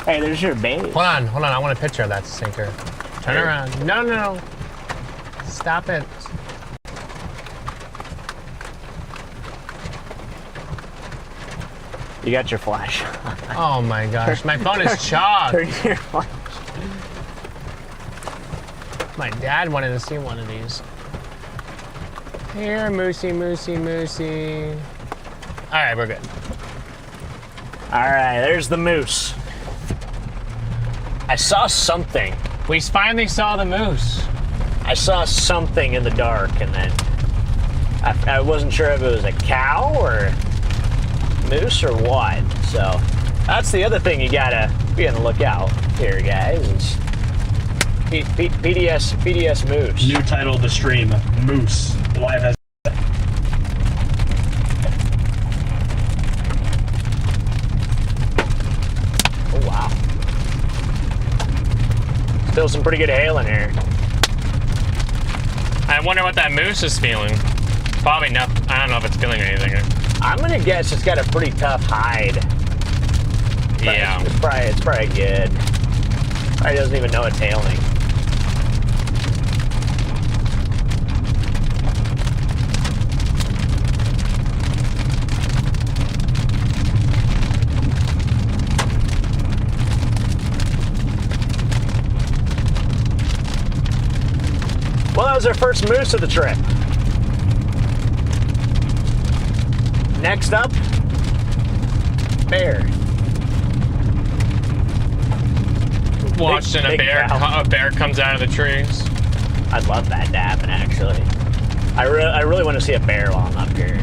Hey, there's your bait. Hold on. I want a picture of that sinker. Turn around. No. Stop it. You got your flash. Oh my gosh, my phone is charged. Turn your flash. My dad wanted to see one of these. Here, moosey. All right, we're good. All right, there's the moose. I saw something. We finally saw the moose. I saw something in the dark, and then I wasn't sure if it was a cow or moose or what. So that's the other thing you gotta be on the lookout here, guys. Is PDS moose. New title of the stream: Moose. Live as. Oh wow! Still some pretty good hail in here. I wonder what that moose is feeling. Probably not. I don't know if it's feeling anything. I'm gonna guess it's got a pretty tough hide. But Yeah. it's probably good. Probably doesn't even know it's hailing. Well, that was our first moose of the trip. Next up, bear. Watching Big cow. a bear comes out of the trees. I'd love that to happen, actually. I really want to see a bear while I'm up here.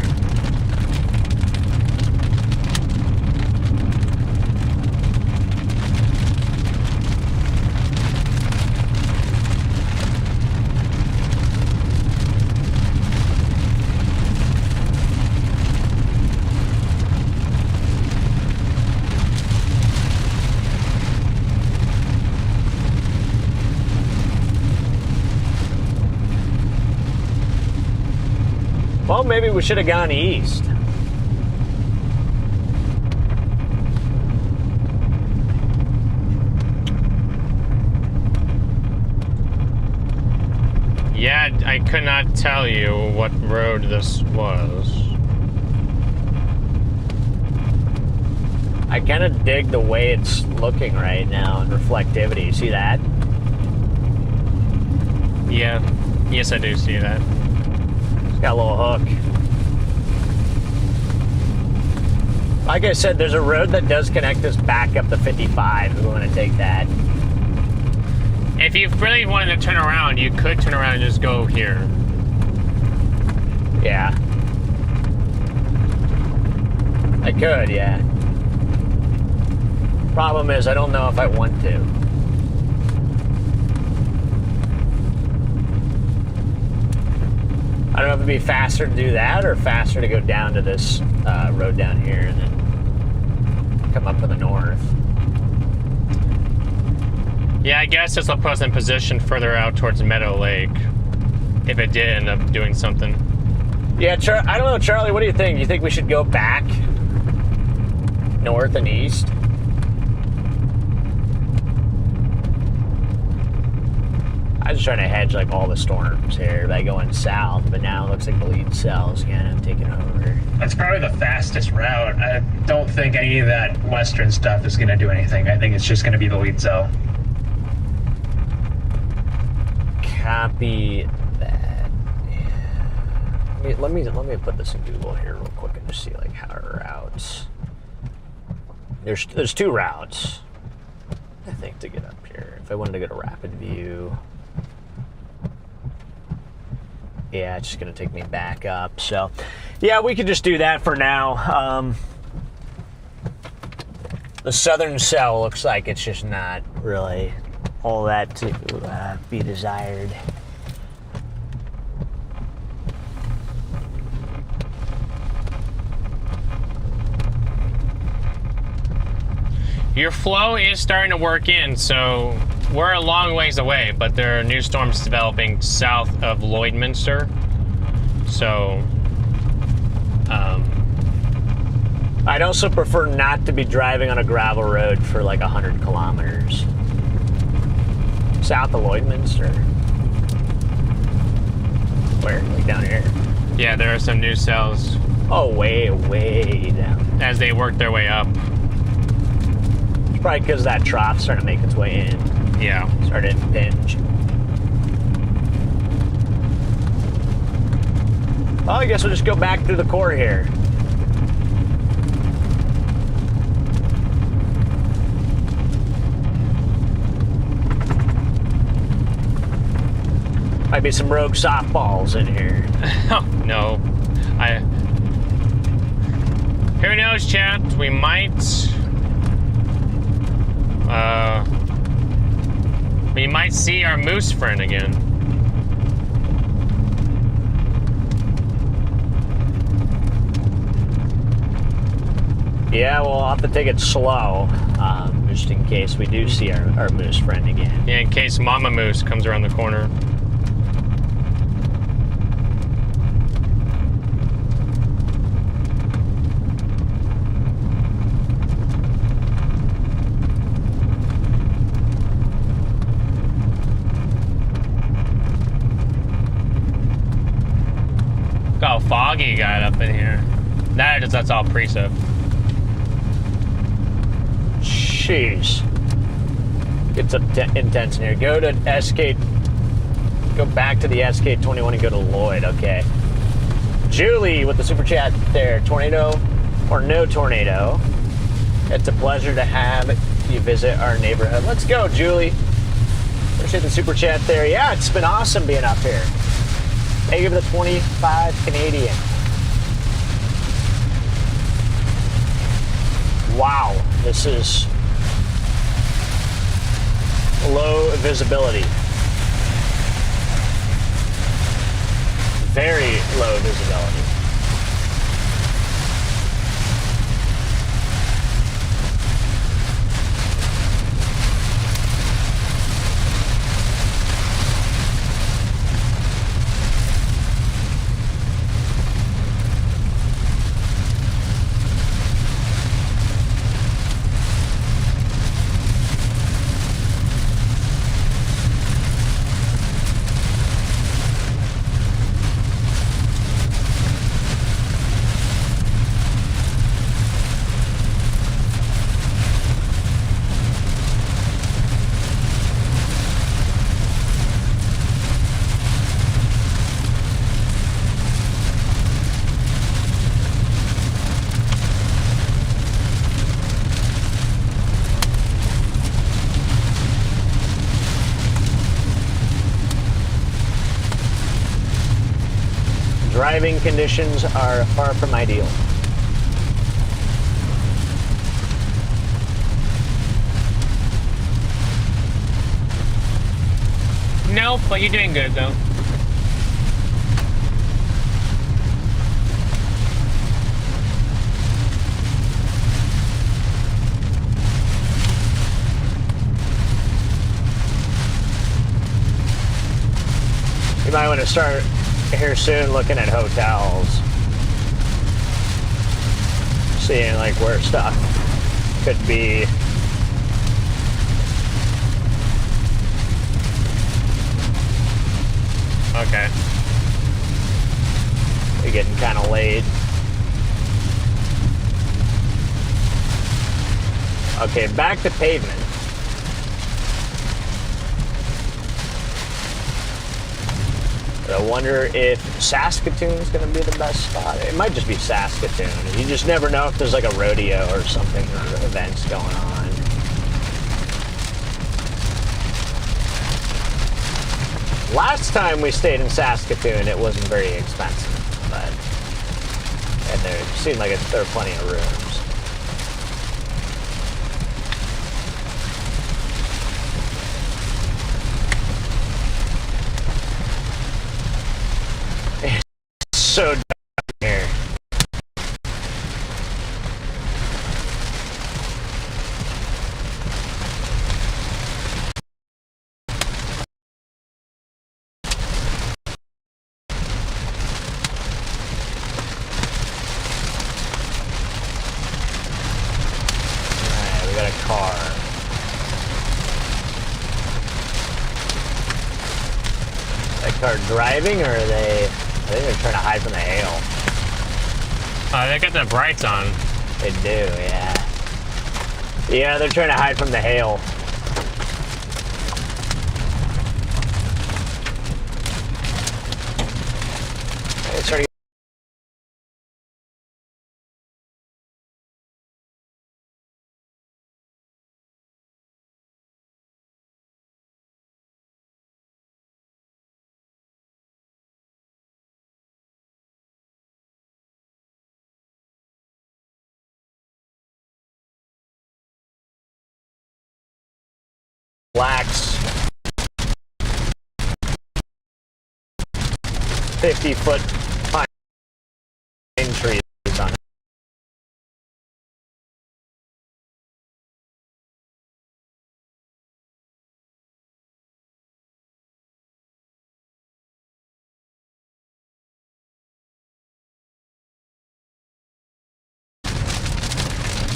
Well, maybe we should have gone east. Yeah, I could not tell you what road this was. I kind of dig the way it's looking right now in reflectivity. See that? Yeah. Yes, I do see that. It's got a little hook. Like I said, there's a road that does connect us back up to 55. We want to take that. If you really wanted to turn around, you could turn around and just go here. Yeah. I could, yeah. Problem is, I don't know if I want to. I don't know if it'd be faster to do that or faster to go down to this road down here and then come up to the north. Yeah, I guess this will put us in position further out towards Meadow Lake. If it did end up doing something. Yeah, I don't know, Charlie, what do you think? You think we should go back north and east? I was trying to hedge like all the storms here by going south, but now it looks like the lead cell's kind of taking over. That's probably the fastest route. I don't think any of that western stuff is going to do anything. I think it's just going to be the lead cell. Copy that. Yeah. Let me put this in Google here real quick and just see like how our routes. There's two routes, I think, to get up here. If I wanted to go to Rapid View. Yeah, it's just going to take me back up. So, yeah, we could just do that for now. The southern cell looks like it's just not really all that to be desired. Your flow is starting to work in, so we're a long ways away, but there are new storms developing south of Lloydminster. So, I'd also prefer not to be driving on a gravel road for like 100 kilometers. South of Lloydminster. Where? Like down here? yeah, there are some new cells Oh, way down. as they work their way up. It's probably because that trough's starting to make its way in. Yeah. Started to impinge. Well, I guess we'll just go back through the core here. Might be some rogue softballs in here. Oh, no. Who knows, chat? We might see our moose friend again. Yeah, well, I'll have to take it slow, just in case we do see our moose friend again. Yeah, in case Mama Moose comes around the corner. Look how foggy you got up in here. That's all precip. Jeez. It's intense in here. Go to go back to the SK21 and go to Lloyd. Okay. Julie with the super chat there. Tornado or no tornado. It's a pleasure to have you visit our neighborhood. Let's go, Julie. Appreciate the super chat there. Yeah, it's been awesome being up here. Thank you for the 25 Canadian. Wow, this is low visibility. Very low visibility. driving conditions are far from ideal. No, but you're doing good though. You might want to start here soon looking at hotels. Seeing like where stuff could be. Okay. We're getting kind of late. Okay, back to pavement. I wonder if Saskatoon's going to be the best spot. It might just be Saskatoon. You just never know if there's like a rodeo or something or events going on. Last time we stayed in Saskatoon, it wasn't very expensive, but and there seemed like there were plenty of rooms. So dark here. Alright, we got a car. That car driving, or are they? I think they're trying to hide from the hail. They got the brights on. They do, yeah. Yeah, they're trying to hide from the hail. It's starting. Blacks. 50-foot pine trees on it.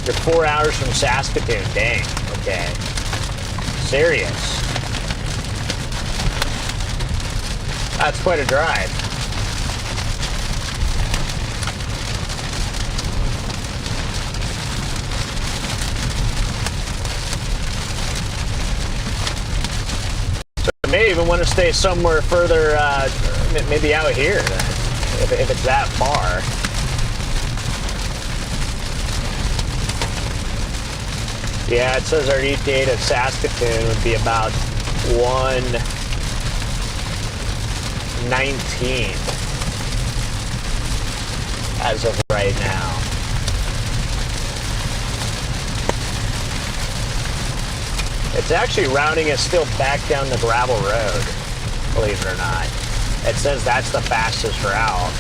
You're 4 hours from Saskatoon. Dang. Okay. Serious. That's quite a drive. So I may even want to stay somewhere further, maybe out here, if it's that far. Yeah, it says our ETA of Saskatoon would be about 1:19 as of right now. It's actually routing us still back down the gravel road, believe it or not. It says that's the fastest route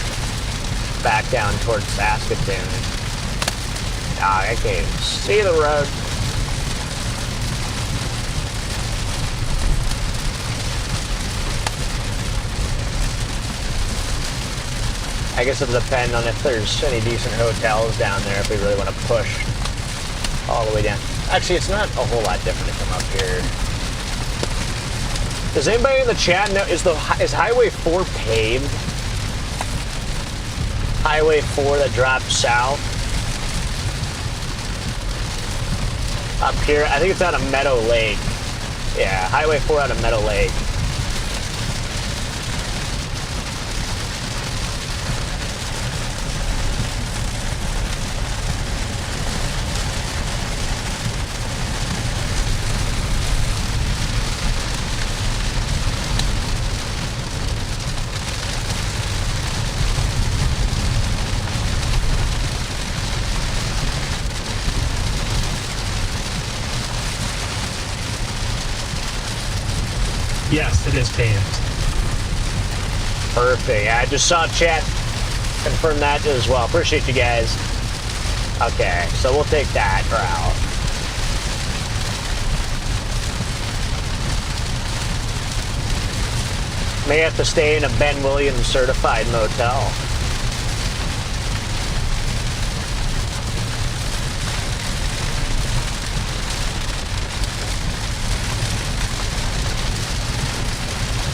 back down towards Saskatoon. Ah, I can't even see the road. I guess it'll depend on if there's any decent hotels down there, if we really want to push all the way down. Actually, it's not a whole lot different to come up here. Does anybody in the chat know, is Highway 4 paved? Highway 4 that drops south? Up here, I think it's out of Meadow Lake. Yeah, Highway 4 out of Meadow Lake. Yes, it is paved. Perfect. I just saw chat confirm that as well. Appreciate you guys. Okay, so we'll take that route. May have to stay in a Ben Williams certified motel.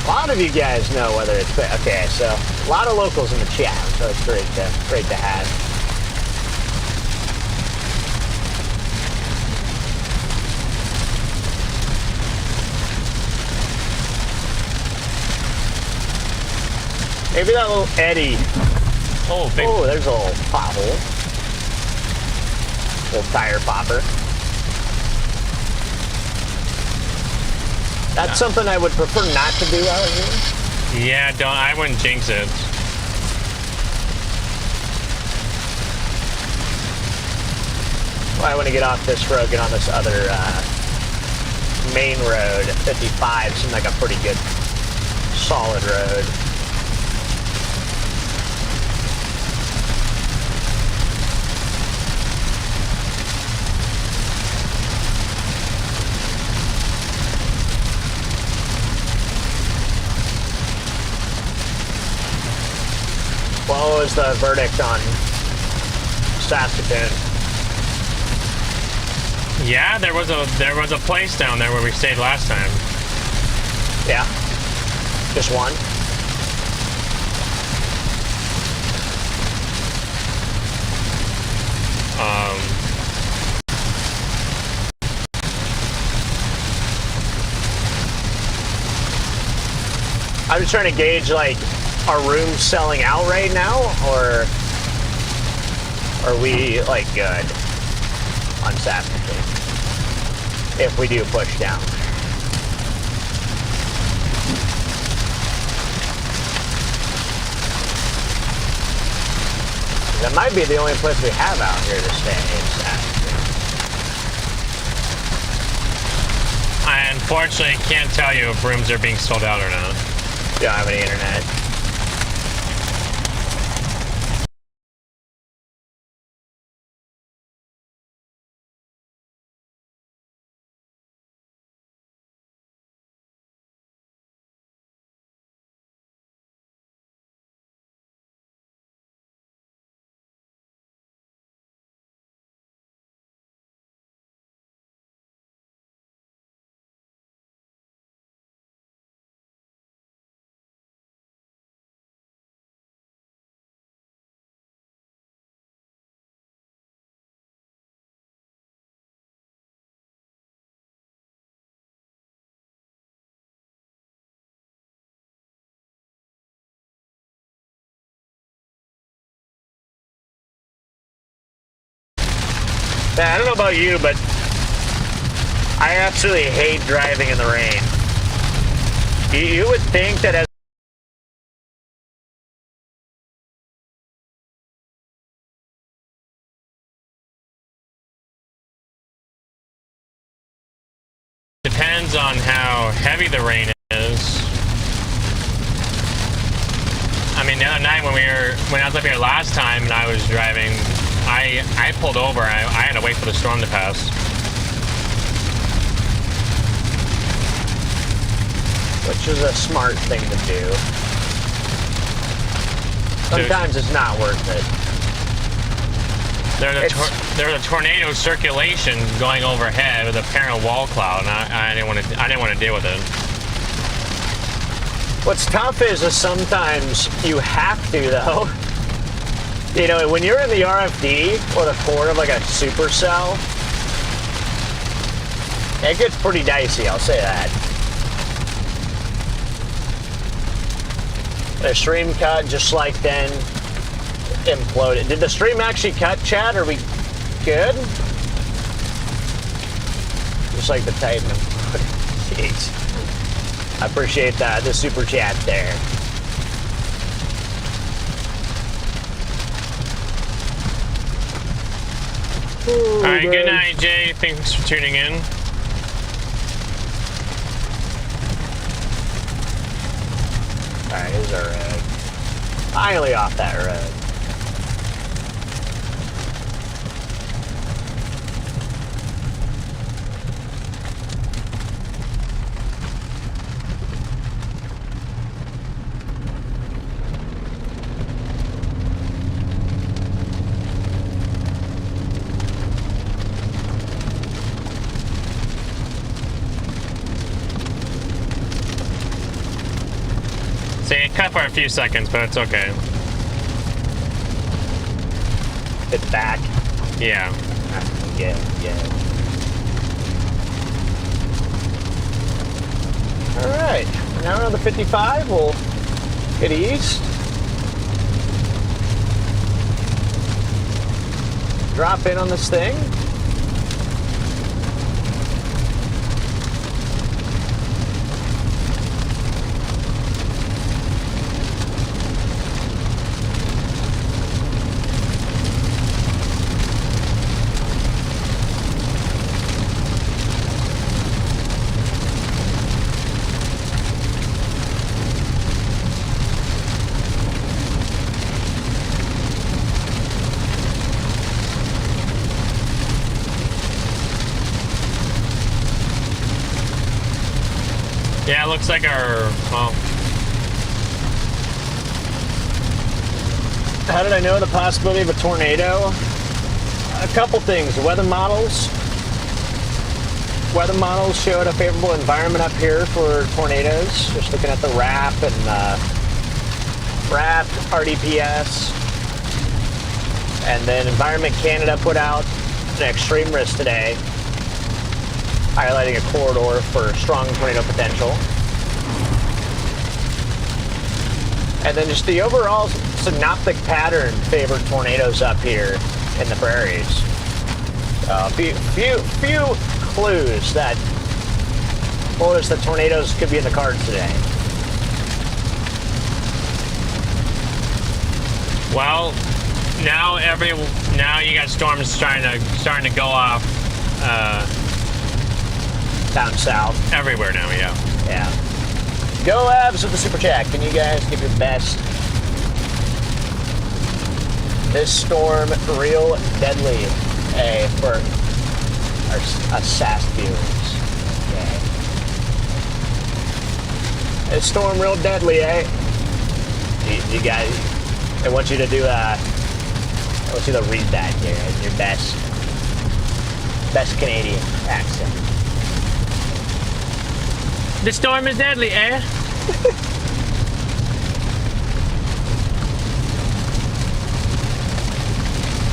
A lot of you guys know whether it's okay. So a lot of locals in the chat, so it's great to have. Maybe that little eddy. Oh, big. Oh, there's a little pothole. Little tire popper. That's something I would prefer not to do out here. Yeah, I wouldn't jinx it. Well, I want to get off this road, get on this other main road. 55 seemed like a pretty good, solid road. What was the verdict on Saskatoon? Yeah, there was a place down there where we stayed last time. Yeah, just one. I'm just trying to gauge, like, are rooms selling out right now, or are we, like, good on Saskatoon if we do push down? That might be the only place we have out here to stay in Saskatoon. I unfortunately can't tell you if rooms are being sold out or not. Don't have any internet. Yeah, I don't know about you, but I absolutely hate driving in the rain. You would think that as Depends on how heavy the rain is. I mean, the other night when I was up here last time and I was driving, I pulled over. I had to wait for the storm to pass. which is a smart thing to do. Sometimes it's not worth it. There's a tornado circulation going overhead with a apparent wall cloud, and I didn't want to deal with it. What's tough is sometimes you have to, though. You know, when you're in the RFD or the core of like a supercell, it gets pretty dicey, I'll say that. The stream cut just like then imploded. Did the stream actually cut, chat? Are we good? Just like the Titan imploded. Jeez. I appreciate that, the super chat there. Ooh, all right, man. good night, Jay. Thanks for tuning in. Alright, here's our road. Finally off that road. See, it cut for a few seconds, but it's okay. It's back. Yeah. Yeah. Alright, now we're on the 55. We'll get east. Drop in on this thing. Yeah, it looks like our, well, How did I know the possibility of a tornado? A couple things. Weather models showed a favorable environment up here for tornadoes. Just looking at the RAP and RAP, RDPS. And then Environment Canada put out an extreme risk today, highlighting a corridor for strong tornado potential. And then just the overall synoptic pattern favored tornadoes up here in the prairies. Few clues that told us that tornadoes could be in the cards today. well, now you got storms starting to go off Down south. everywhere now. Yeah. Yeah. Go Avs with the super chat. Can you guys give your best? This storm real deadly. Hey, for our SAS viewers. Okay. This storm real deadly, eh? You guys, I want you to do I want you to read that here in your best Canadian accent. The storm is deadly, eh?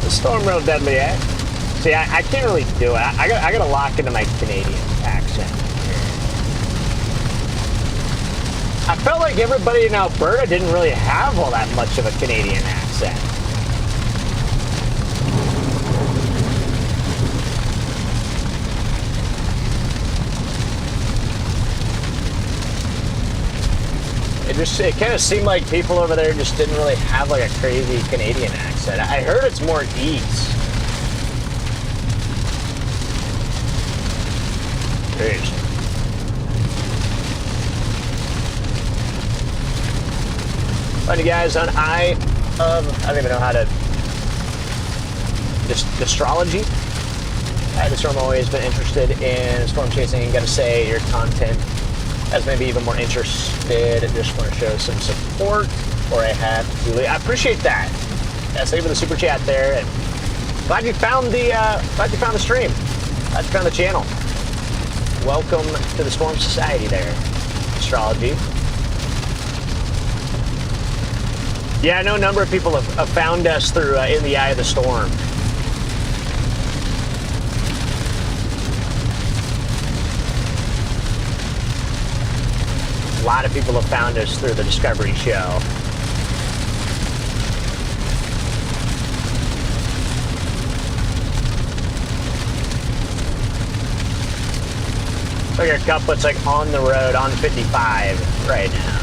The storm real deadly, eh? See, I can't really do it. I gotta lock into my Canadian accent. I felt like everybody in Alberta didn't really have all that much of a Canadian accent. It kind of seemed like people over there just didn't really have like a crazy Canadian accent. I heard it's more east. Jeez. Find you guys on I don't even know how to. Astrology. The storm always been interested in storm chasing. Gotta say, your content has made me even more interested. Just want to show some support, or I have to. I appreciate that. Yeah, thank you for the super chat there, and glad you found the stream. Glad you found the channel. Welcome to the Storm Society there, Astrology. Yeah, I know a number of people have found us through In the Eye of the Storm. A lot of people have found us through the Discovery Show. So your couplet's like on the road on 55 right now.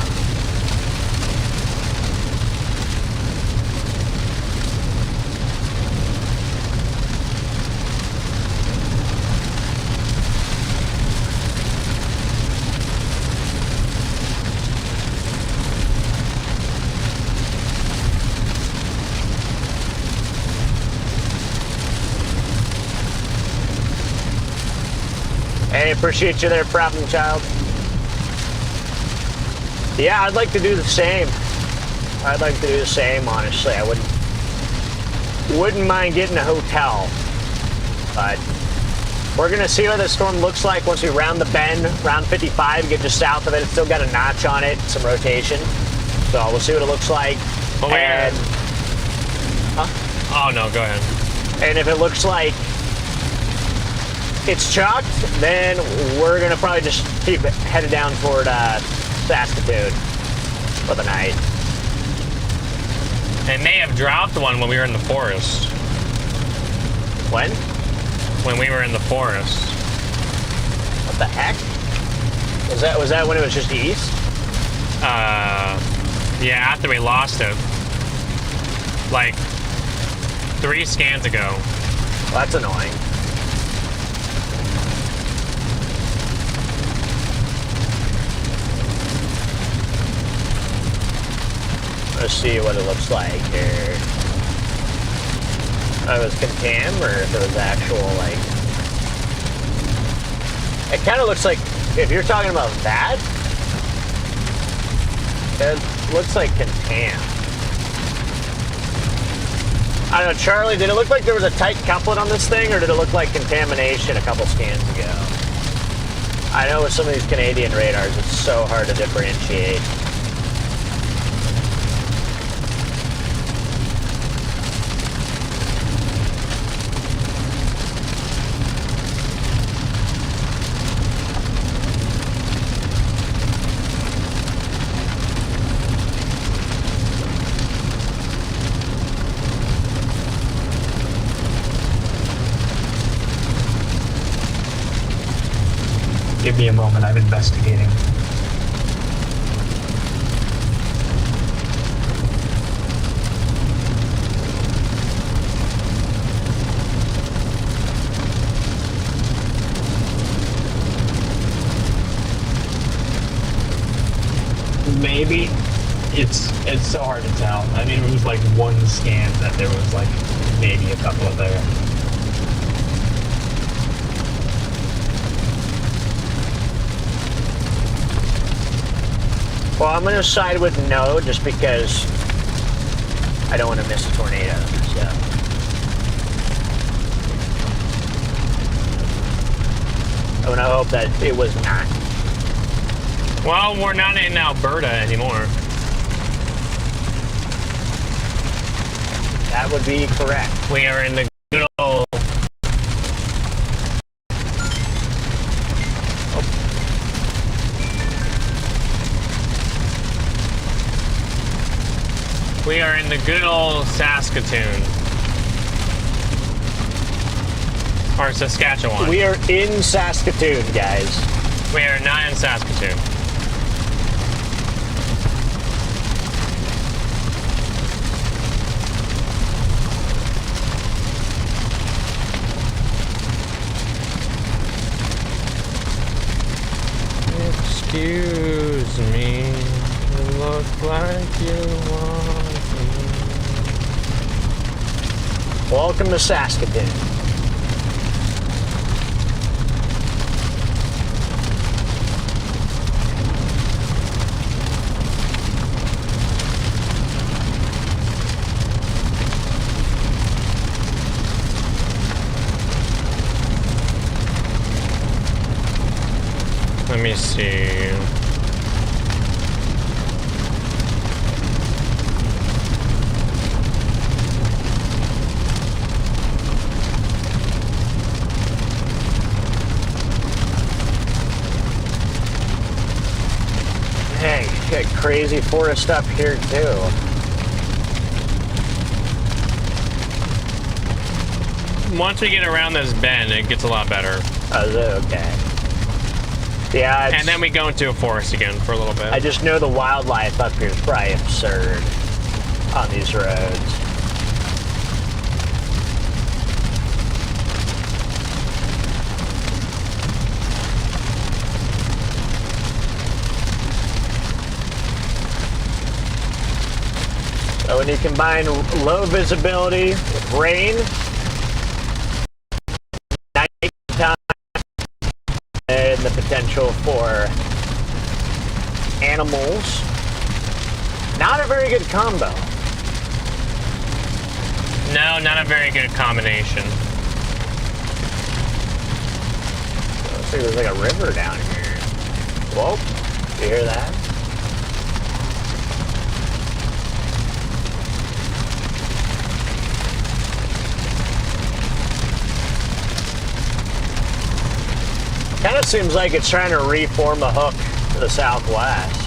Hey, appreciate you there, problem child. Yeah, I'd like to do the same. I'd like to do the same, honestly. I wouldn't mind getting a hotel. But we're going to see what the storm looks like once we round the bend, round 55, get just south of it. It's still got a notch on it, some rotation. So we'll see what it looks like. And, Oh, no, go ahead. and if it looks like it's chalked, then we're going to probably just keep it headed down toward Saskatoon for the night. It may have dropped one when we were in the forest. When? When we were in the forest. What the heck? Was that when it was just east? Yeah, after we lost it. Like 3 scans ago. Well, that's annoying. Let's see what it looks like here. It was contam, or if it was actual, like... It kind of looks like, if you're talking about that, it looks like contam. I don't know, Charlie, did it look like there was a tight couplet on this thing, or did it look like contamination a couple scans ago? I know with some of these Canadian radars, it's so hard to differentiate. Give me a moment, I'm investigating. Maybe. It's so hard to tell. I mean, it was like one scan that there was like maybe a couple of there. Well, I'm going to side with no, just because I don't want to miss a tornado. So I want to hope that it was not. Well, we're not in Alberta anymore. That would be correct. We are in the good old... We are in the good old Saskatoon. Or Saskatchewan. We are in Saskatoon, guys. We are not in Saskatoon. Excuse me, you look like you want me. Welcome to Saskatoon. Let me see. Hey, got crazy forest up here too. Once we get around this bend, it gets a lot better. Oh, is it? Okay. Yeah, And then we go into a forest again for a little bit. I just know the wildlife up here is probably absurd on these roads. So when you combine low visibility with rain, nighttime, and potential for animals. Not a very good combo. No, not a very good combination. Looks like there's like a river down here. Whoa, you hear that? Kind of seems like it's trying to reform a hook to the southwest.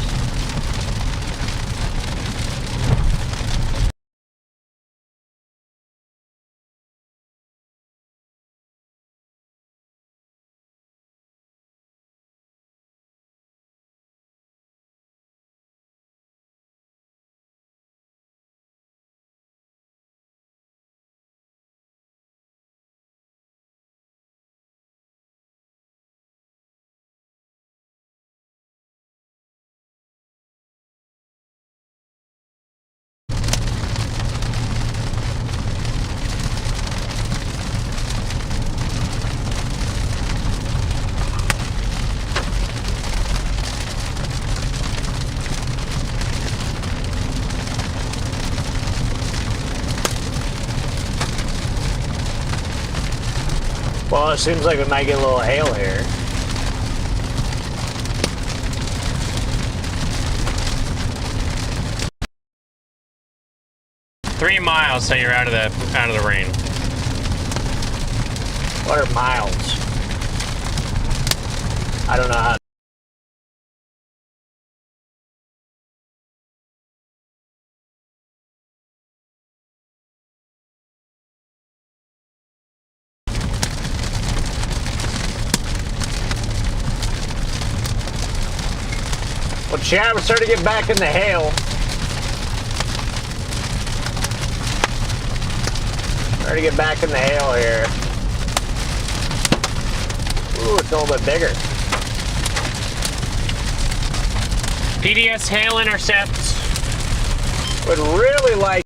Well, it seems like we might get a little hail here. Three miles, so you're out of the rain. What are miles? I don't know how. Well, Chad, we're starting to get back in the hail. Starting to get back in the hail here. Ooh, it's a little bit bigger. PDS hail intercepts. Would really like.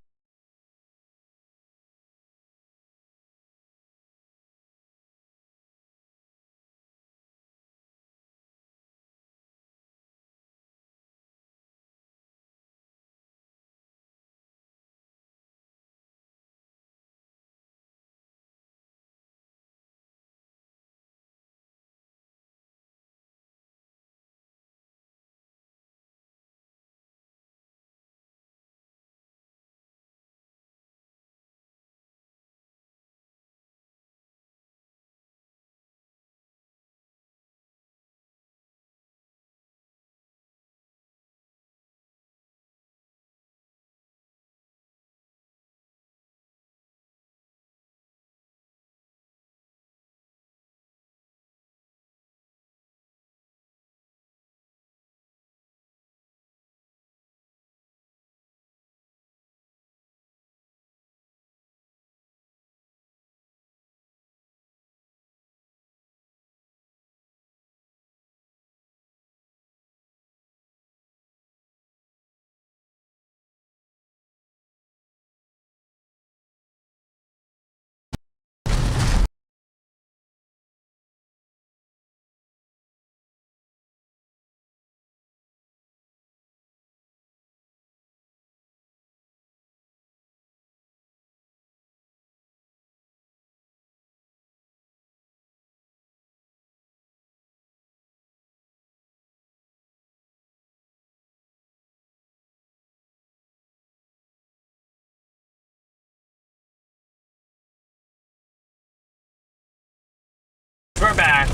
We're back.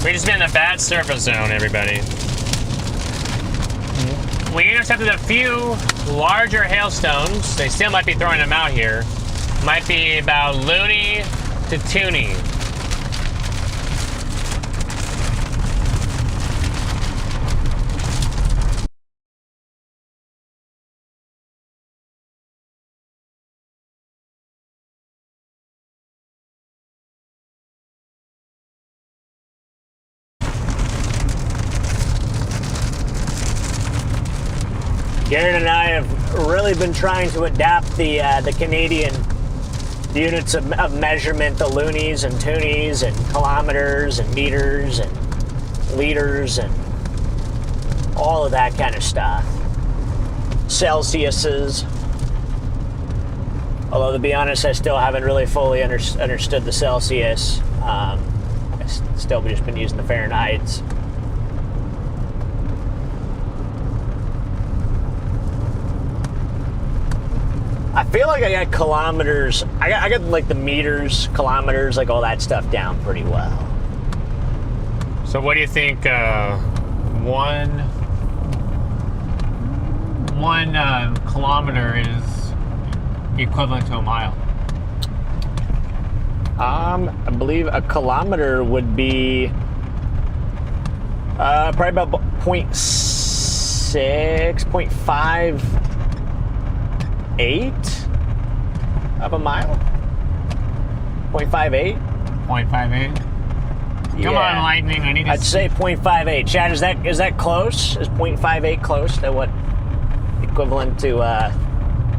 We just been in a bad surface zone, everybody. We intercepted a few larger hailstones. They still might be throwing them out here. Might be about loony to toony. Garrett and I have really been trying to adapt the Canadian units of measurement, the loonies and toonies and kilometers and meters, and liters and all of that kind of stuff. Celsiuses. Although, to be honest, I still haven't really fully understood the Celsius. I've still just been using the Fahrenheits. I feel like I got kilometers. I got like the meters, kilometers, like all that stuff down pretty well. So what do you think one kilometer is equivalent to a mile? I believe a kilometer would be probably about 0.6, 0.58 of a mile. 0.58. 0.58. Come on, Lightning. I need to. I'd say 0.58. Chad, is that close? Is 0.58 close to what equivalent to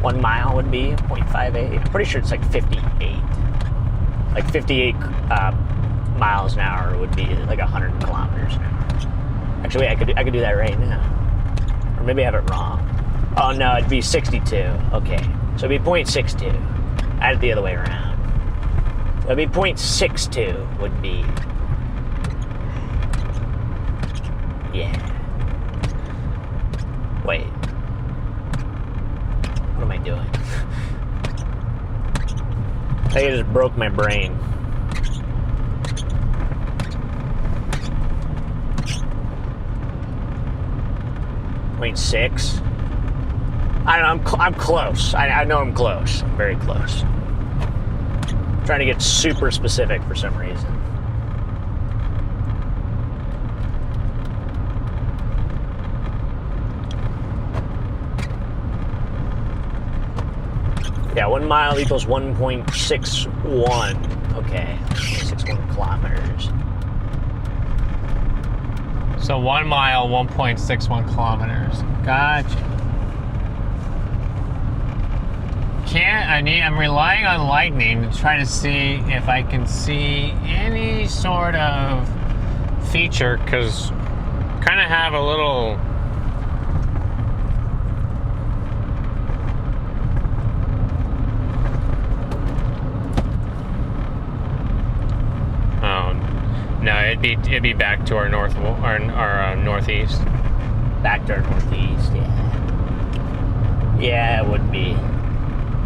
1 mile would be? 0.58. I'm pretty sure it's like 58. Like 58 miles an hour would be like 100 kilometers an hour. Actually, wait, I could do that right now. Or maybe I have it wrong. Oh no, it'd be 62. Okay, so it'd be 0.62. I had it the other way around. So it'd be 0.62 would be. Yeah. Wait. What am I doing? I think I just broke my brain. .6. I don't know. I'm close. I know I'm close. I'm very close. I'm trying to get super specific for some reason. Yeah, 1 mile equals 1.61. Okay, 61 kilometers. So 1 mile, 1.61 kilometers. Gotcha. I'm relying on Lightning to try to see if I can see any sort of feature, because kind of have a little. No, it'd be back to our north or our northeast. Back to our northeast, yeah. Yeah, it would be.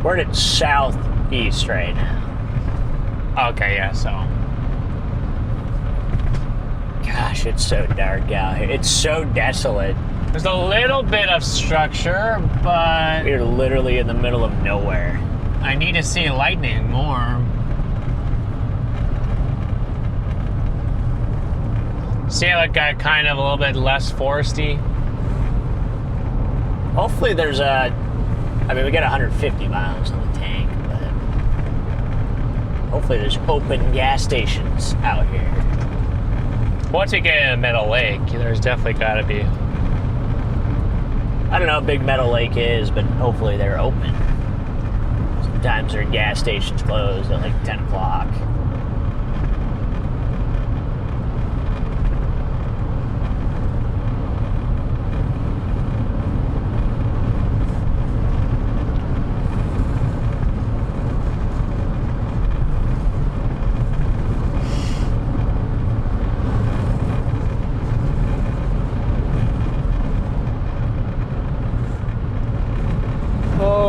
We're at southeast right now. Okay, yeah, so. Gosh, it's so dark out here. It's so desolate. There's a little bit of structure, but We're literally in the middle of nowhere. I need to see Lightning more. See how it got kind of a little bit less foresty? Hopefully there's we got 150 miles on the tank, but hopefully there's open gas stations out here. Once we get in a Meadow Lake, there's definitely got to be. I don't know how big Meadow Lake is, but hopefully they're open. Sometimes their gas stations closed at like 10 o'clock.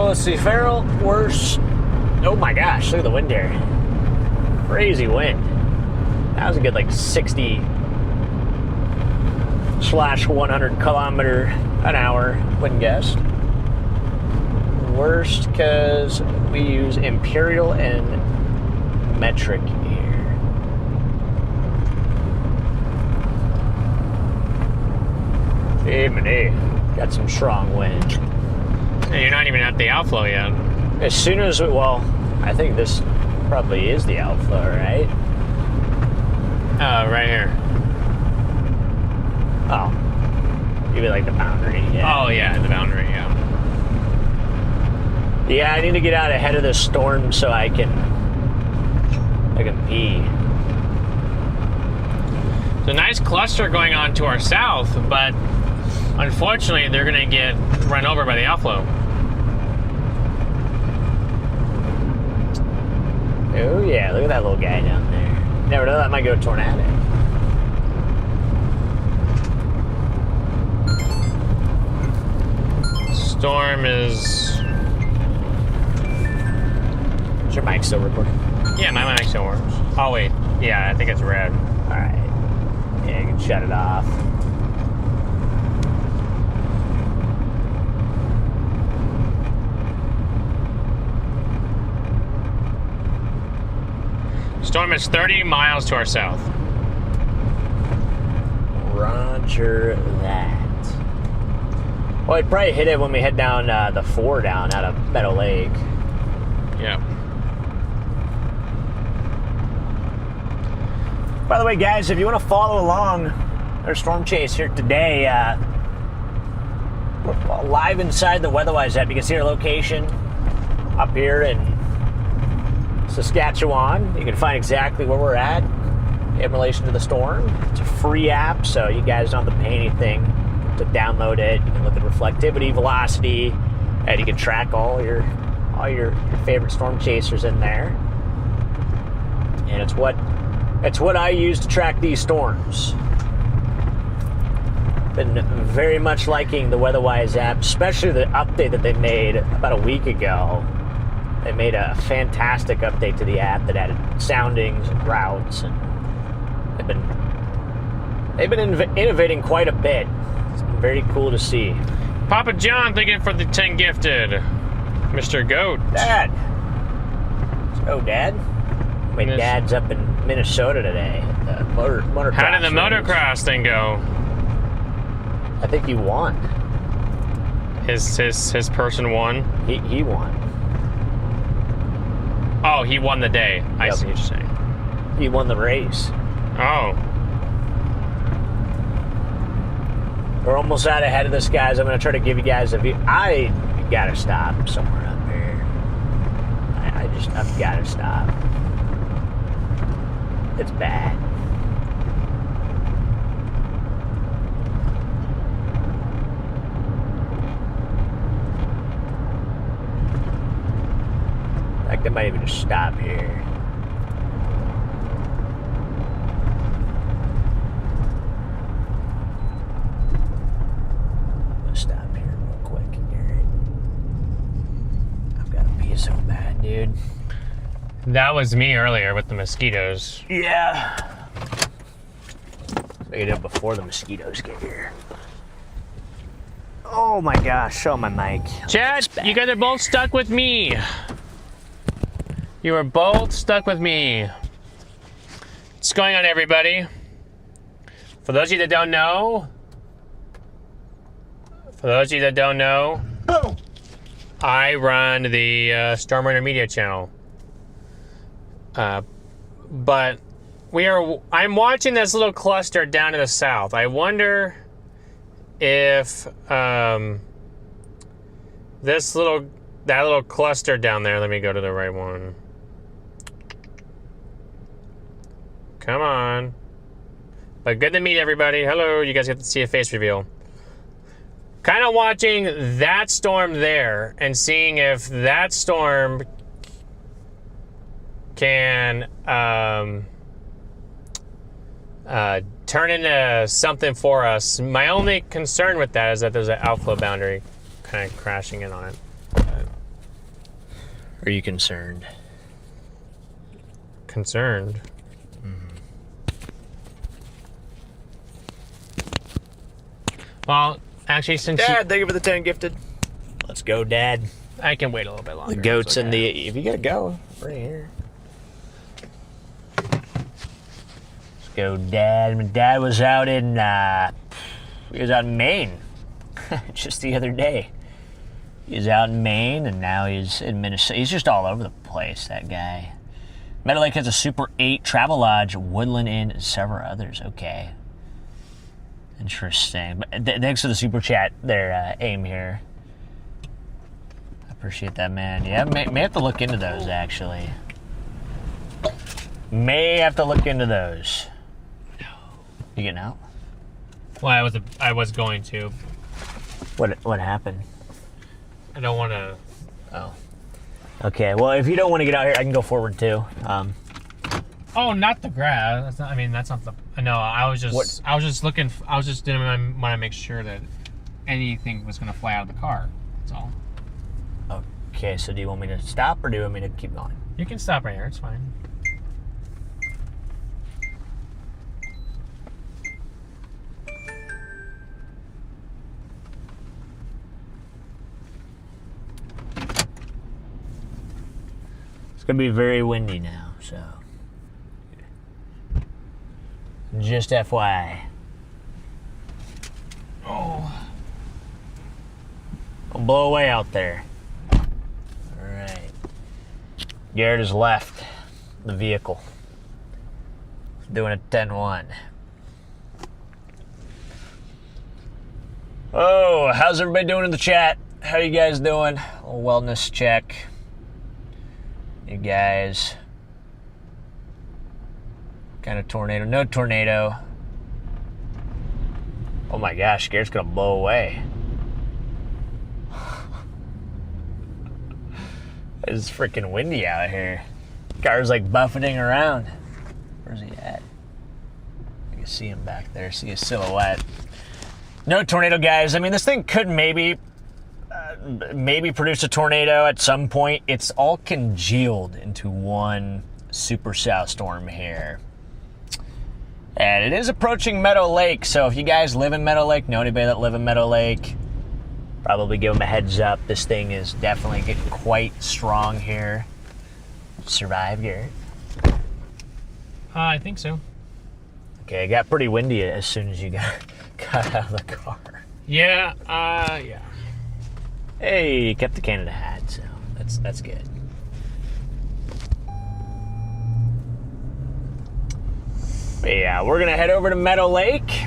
Let's see, Farrell, worse. Oh my gosh, look at the wind there. Crazy wind. That was a good like 60/100 kilometer an hour wind gust. Worst because we use imperial and metric here. Hey, man, got some strong wind. And you're not even at the outflow yet. As soon as I think this probably is the outflow, right? Right here. Oh. You mean like the boundary, yeah. Oh, yeah, the boundary, yeah. Yeah, I need to get out ahead of the storm so I can pee. There's a nice cluster going on to our south, but unfortunately, they're going to get run over by the outflow. Oh yeah, look at that little guy down there. Never know, that might go tornado. Storm is... Is your mic still recording? Yeah, my mic still works. Oh wait, yeah, I think it's red. Alright. Yeah, you can shut it off. Storm is 30 miles to our south. Roger that. Well, we'd probably hit it when we head down the 4 down out of Meadow Lake. Yep. By the way, guys, if you want to follow along our storm chase here today, we're live inside the WeatherWise app. You can see our location up here in Saskatchewan. You can find exactly where we're at in relation to the storm. It's a free app, so you guys don't have to pay anything to download it. You can look at reflectivity, velocity, and you can track all your favorite storm chasers in there. And it's what I use to track these storms. Been very much liking the WeatherWise app, especially the update that they made about a week ago. They made a fantastic update to the app that added soundings and routes, and they've been innovating quite a bit. It's been very cool to see. Papa John, thank you for the 10 gifted. Mr. Goat. Dad. Let's go, Dad. My dad's up in Minnesota today. The motocross. How did the race. motocross thing go? I think he won. His person won? He won. Oh, he won the day. I see what you're saying. He won the race. Oh. We're almost out ahead of this, guys. I'm going to try to give you guys a view. I got to stop somewhere up here. I've got to stop. It's bad. In fact, I might even just stop here. I'm gonna stop here real quick, Garrett. I've got to pee so bad, dude. That was me earlier with the mosquitoes. Yeah. I get it before the mosquitoes get here. Oh my gosh, show my mic. Chad, you guys are both stuck with me. You are both stuck with me. What's going on, everybody? For those of you that don't know, I run the StormRunner Media channel. But I'm watching this little cluster down to the south. I wonder if that little cluster down there, let me go to the right one. Come on. But good to meet everybody. Hello, you guys get to see a face reveal. Kind of watching that storm there and seeing if that storm can turn into something for us. My only concern with that is that there's an outflow boundary kind of crashing in on it. Are you concerned? Concerned? Well, actually, since Dad, thank you for the 10 gifted. Let's go, Dad. I can wait a little bit longer. The goats and the... If you gotta go, right here. Let's go, Dad. My dad was out in... he was out in Maine. Just the other day. He was out in Maine, and now he's in Minnesota. He's just all over the place, that guy. Meadow Lake has a Super 8 Travel Lodge, Woodland Inn, and several others. Okay. Interesting. But thanks for the super chat there, Aim here. I appreciate that, man. Yeah, may have to look into those, actually. May have to look into those. You getting out? Well, I was going to. What happened? I don't want to. Oh. Okay. Well, if you don't want to get out here, I can go forward too. Oh, not the grass. That's not. I mean, that's not the. No, I was just. What? I was just looking. I was just didn't want to make sure that anything was going to fly out of the car. That's all. Okay. So do you want me to stop or do you want me to keep going? You can stop right here. It's fine. It's gonna be very windy now, so just FYI. Oh. Don't blow away out there. All right. Garrett has left the vehicle. He's doing a 10-1. Oh, how's everybody doing in the chat? How you guys doing? A little wellness check. You guys. Kind of tornado. No tornado. Oh my gosh, Garrett's gonna blow away. It's freaking windy out here. Car's like buffeting around. Where's he at? I can see him back there. See his silhouette. No tornado, guys. I mean, this thing could maybe produce a tornado at some point. It's all congealed into one supercell storm here. And it is approaching Meadow Lake, so if you guys live in Meadow Lake, know anybody that live in Meadow Lake, probably give them a heads up. This thing is definitely getting quite strong here. Survive, Garrett? I think so. Okay, it got pretty windy as soon as you got out of the car. Yeah, yeah. Hey, you kept the Canada hat, so that's good. But yeah, we're gonna head over to Meadow Lake,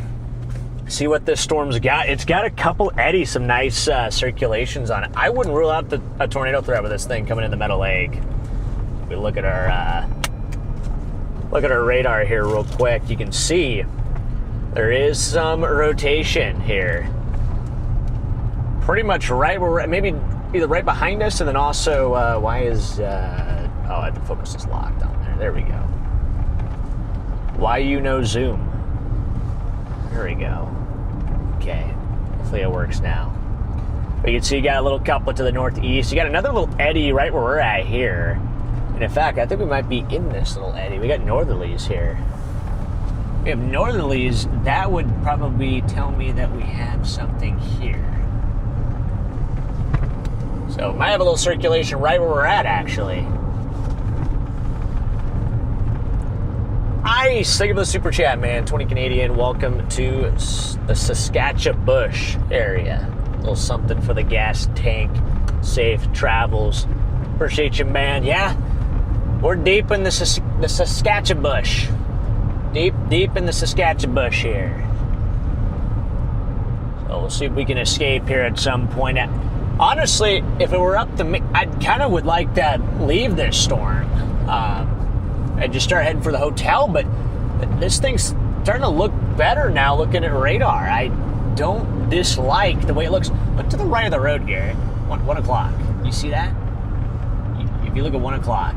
see what this storm's got. It's got a couple eddies, some nice circulations on it. I wouldn't rule out a tornado threat with this thing coming into Meadow Lake. We look at our radar here real quick. You can see there is some rotation here. Pretty much right where we're at, maybe either right behind us, and then also why is oh, the focus is locked on there. There we go. Why you no zoom? There we go. Okay, hopefully it works now. But you can see you got a little couplet to the northeast. You got another little eddy right where we're at here. And in fact, I think we might be in this little eddy. We got northerlies here. We have northerlies. That would probably tell me that we have something here. So might have a little circulation right where we're at, actually. Ice! Thank you for the super chat, man. 20 Canadian. Welcome to the Saskatchewan area. A little something for the gas tank. Safe travels. Appreciate you, man. Yeah, we're deep in the Saskatchewan. Deep in the Saskatchewan here. So we'll see if we can escape here at some point. Honestly, if it were up to me, I kind of would like to leave this storm. And just start heading for the hotel, but this thing's starting to look better now looking at radar. I don't dislike the way it looks. Look to the right of the road, Garrett. 1 o'clock. You see that? If you look at 1 o'clock.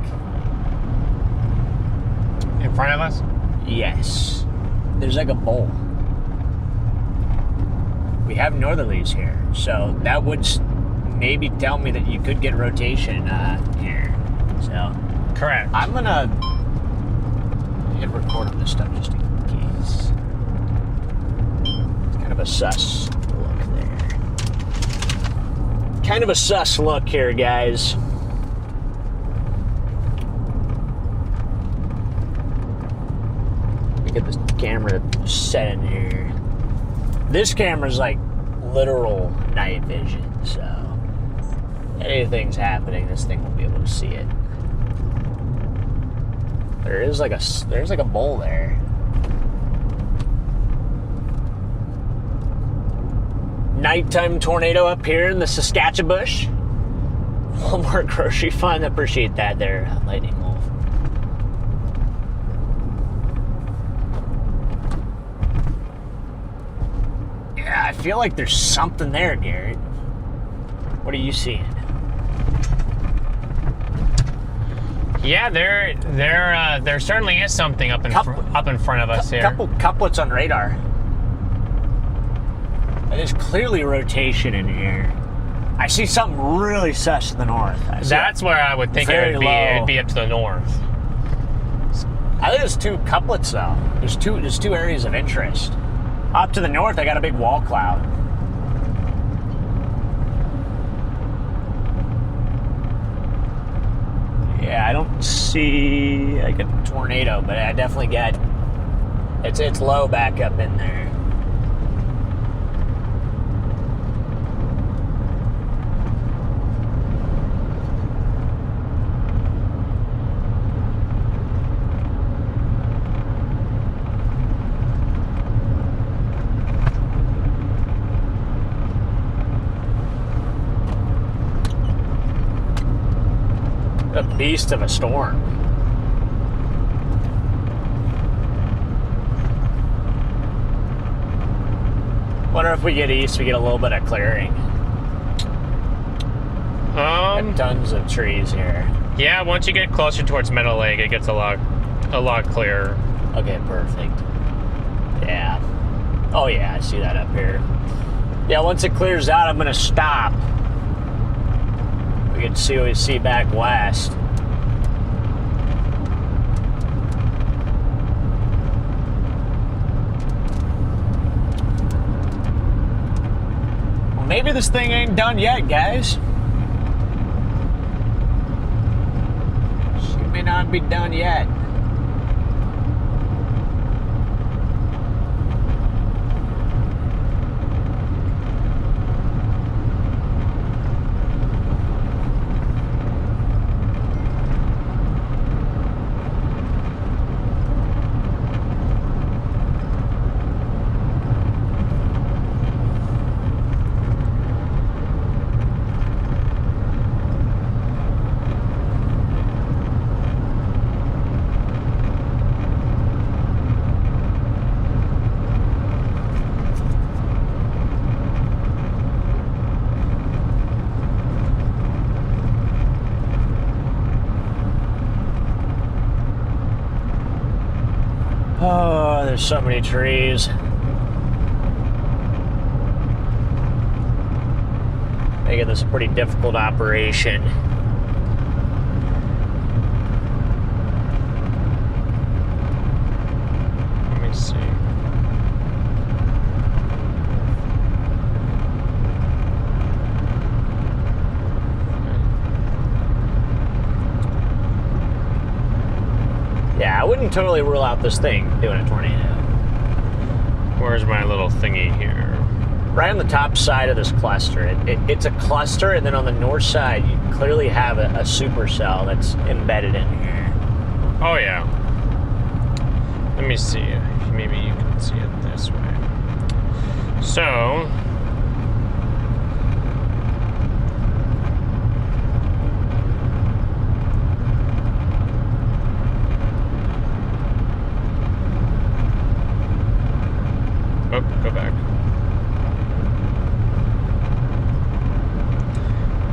In front of us? Yes. There's like a bowl. We have northerlies here, so that would maybe tell me that you could get rotation here. So, correct. I'm gonna hit record on this stuff just in case. It's kind of a sus look there. Kind of a sus look here, guys. Let me get this camera set in here. This camera's like literal night vision, so anything's happening, this thing will be able to see it. There's like a bowl there. Nighttime tornado up here in the Saskatchewan. Walmart grocery fund. Appreciate that there, Lightning Wolf. feel like there's something there, Garrett. What are you seeing? Yeah, there certainly is something up in front of us here. Couple couplets on radar. There's clearly rotation in here. I see something really sus to the north. That's where I would think it would be. It'd be up to the north. I think there's two couplets though. There's two areas of interest. Up to the north, I got a big wall cloud. Yeah, I don't see like a tornado, but I definitely get it's low back up in there. A beast of a storm. Wonder if we get east, we get a little bit of clearing. Got tons of trees here. Yeah, once you get closer towards Meadow Lake, it gets a lot clearer. Okay, perfect. Yeah. Oh yeah, I see that up here. Yeah, once it clears out, I'm gonna stop. We can see what we see back west. Well, maybe this thing ain't done yet, guys. She may not be done yet. Oh, there's so many trees. Making this a pretty difficult operation. Let me see. Yeah, I wouldn't totally rule out this thing doing a tornado. Where's my little thingy here? Right on the top side of this cluster. It's a cluster, and then on the north side, you clearly have a supercell that's embedded in here. Oh yeah. Let me see. Maybe you can see it this way. So, go back.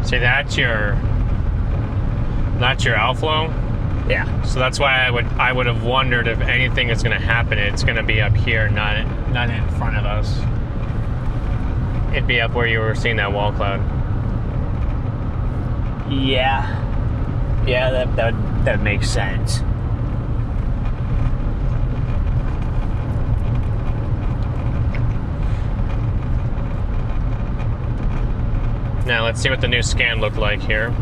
See, that's your outflow. Yeah. So that's why I would have wondered if anything is going to happen. It's going to be up here, not in front of us. It'd be up where you were seeing that wall cloud. Yeah. Yeah, that makes sense. Now let's see what the new scan looked like here.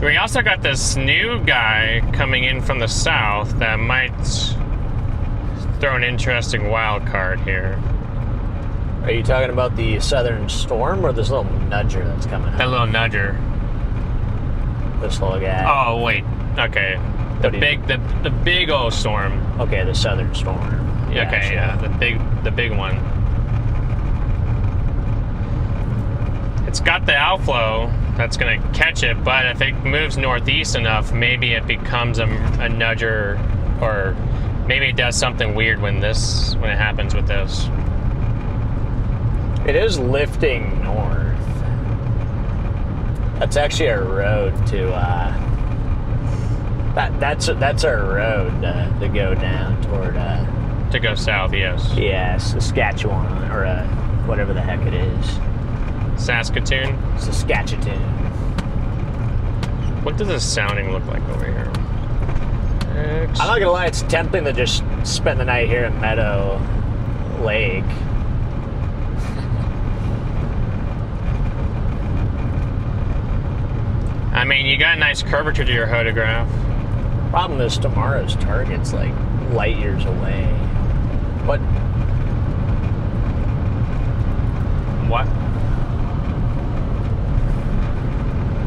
We also got this new guy coming in from the south that might throw an interesting wild card here. Are you talking about the southern storm or this little nudger that's coming up? That little nudger. This little guy. Oh wait, okay. The big old storm. Okay, the southern storm. Yeah, okay, yeah, the big one. It's got the outflow that's going to catch it, but if it moves northeast enough, maybe it becomes a nudger, or maybe it does something weird when it happens with this. It is lifting north. That's actually our road to, that's our road to go down toward, To go south, yes. yeah, Saskatchewan, or whatever the heck it is. Saskatoon. Saskatchewan. What does this sounding look like over here? I'm not gonna lie, it's tempting to just spend the night here in Meadow Lake. I mean, you got a nice curvature to your photograph. Problem is tomorrow's target's like light years away. What? What?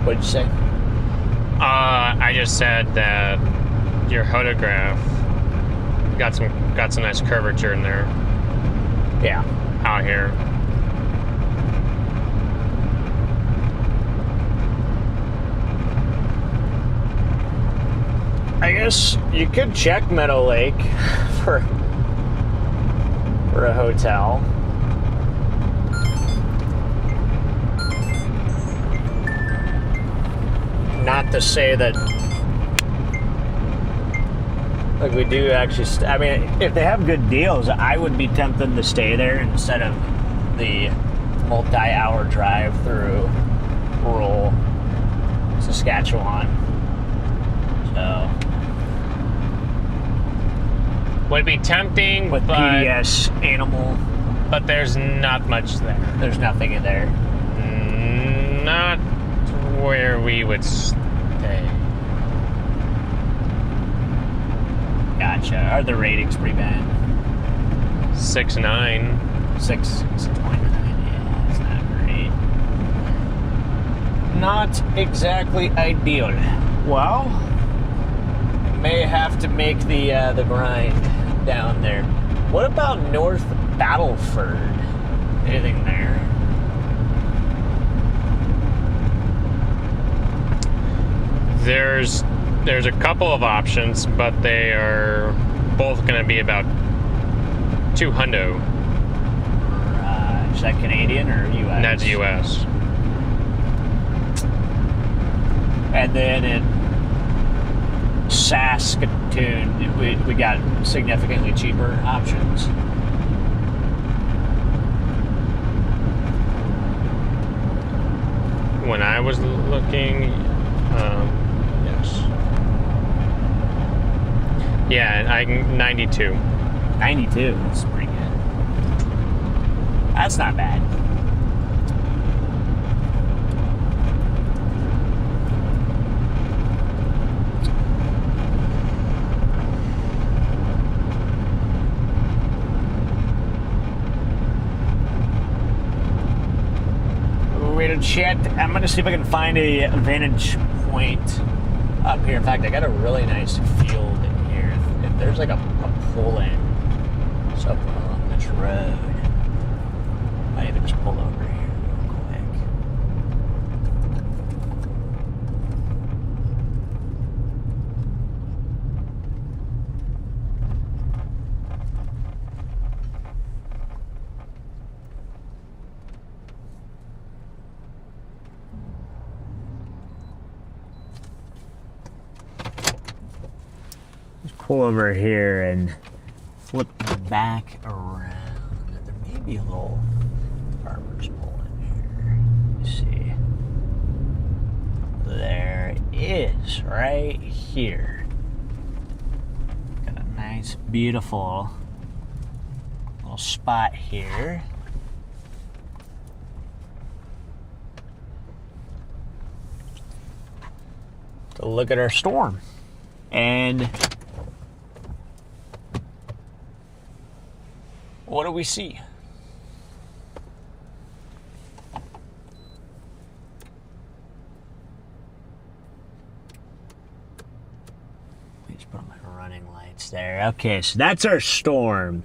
What'd you say? I just said that your photograph got some nice curvature in there Yeah. out here. I guess you could check Meadow Lake for a hotel. Not to say that, like, we do actually. I mean, if they have good deals, I would be tempted to stay there instead of the multi-hour drive through rural Saskatchewan. So. Would be tempting, With but PDS animal, but there's not much there. there's nothing in there. Not where we would stay. Gotcha. Are the ratings pretty bad? 6.9. 6.9. Yeah, that's not great. Not exactly ideal. Well, may have to make the grind down there. What about North Battleford? Anything there? There's a couple of options, but they are both going to be about $200. Is that Canadian or U.S.? That's U.S. And then in Saskatoon, we got significantly cheaper options. When I was looking, yes. Yeah, 92. 92, that's pretty good. That's not bad. Way to chat. I'm going to see if I can find a vantage point up here. In fact, I got a really nice field in here. If there's like a pull-in up on this road, I even just pull over here real quick. Pull over here and flip back around. There may be a little farmer's pole in here. Let me see. There is, right here. Got a nice, beautiful little spot here. To look at our storm. And what do we see? Let me just put on my running lights there. Okay, so that's our storm.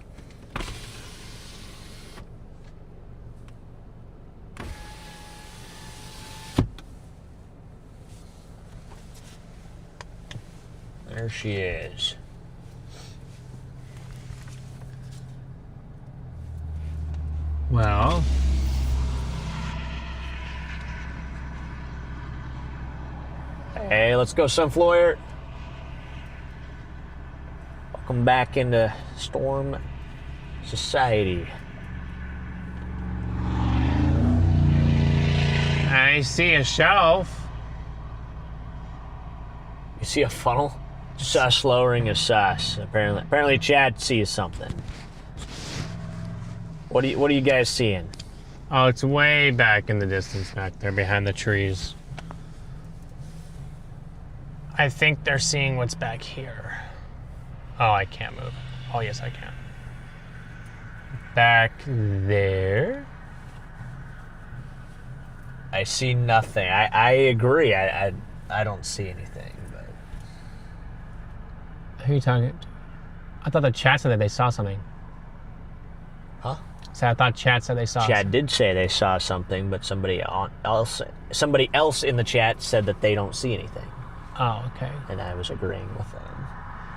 There she is. Well, Hey, let's go, Sunflower. Welcome back into Storm Society. I see a shelf. You see a funnel? Sus lowering is sus. Apparently Chad sees something. What are you guys seeing? Oh, it's way back in the distance back there behind the trees. I think they're seeing what's back here. Oh, I can't move. Oh, yes, I can. Back there. I see nothing. I agree. I don't see anything. But Who are you talking to? I thought the chat said that they saw something. Huh? So I thought chat said they saw Chad something. did say they saw something, but somebody else in the chat said that they don't see anything, Oh, okay. and I was agreeing with them.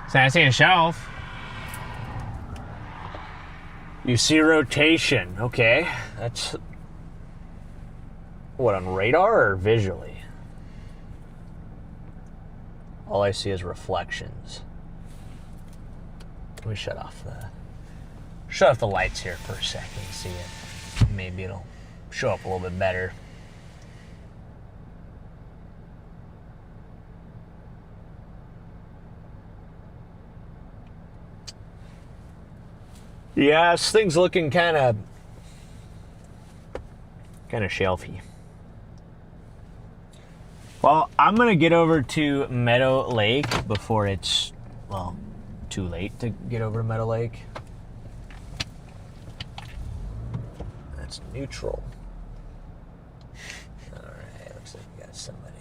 So I see a shelf. You see rotation. Okay, that's what, on radar or visually? All I see is reflections. Let me shut off the lights here for a second and see it. Maybe it'll show up a little bit better. Yeah, this thing's looking kind of shelfy. Well, I'm gonna get over to Meadow Lake before it's, well, too late to get over to Meadow Lake. That's neutral. Alright, looks like we got somebody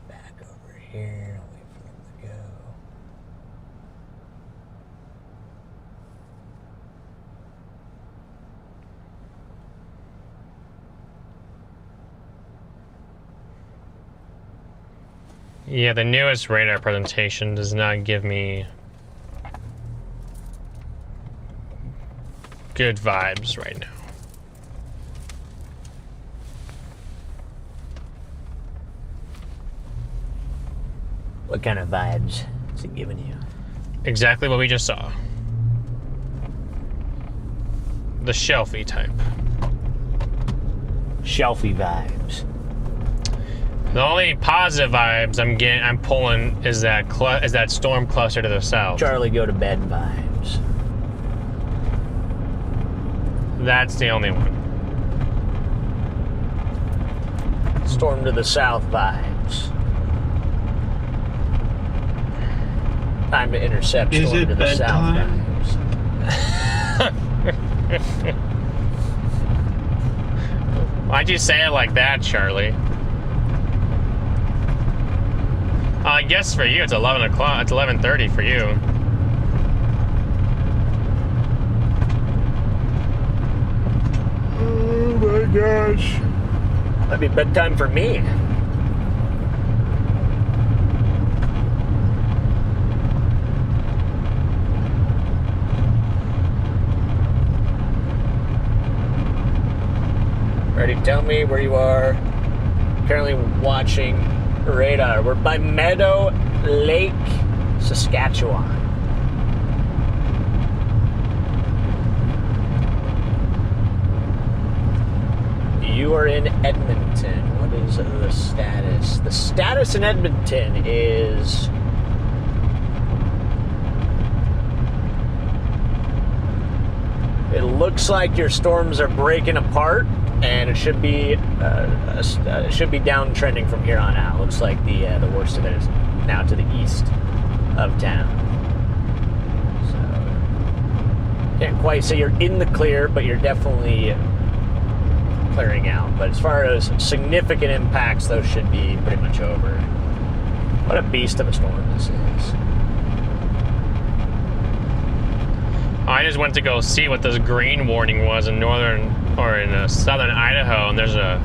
back over here. I'll wait for them to go. Yeah, the newest radar presentation does not give me good vibes right now. What kind of vibes is it giving you? Exactly what we just saw. The shelfy type. Shelfy vibes. The only positive vibes I'm pulling is that storm cluster to the south. Charlie go to bed vibes. That's the only one. Storm to the south vibes. Time to intercept Is storm it to the south bedtime? vibes. Why'd you say it like that, Charlie? I guess for you it's 11 o'clock. It's 11:30 for you. Oh my gosh. That'd be bedtime for me. Ready, tell me where you are. Currently watching radar. We're by Meadow Lake, Saskatchewan. You are in Edmonton. What is the status? The status in Edmonton is it looks like your storms are breaking apart, and it should be downtrending from here on out. Looks like the worst of it is now to the east of town. So can't quite say you're in the clear, but you're definitely clearing out. But as far as significant impacts, those should be pretty much over. What a beast of a storm this is. I just went to go see what this green warning was in southern Idaho, and there's an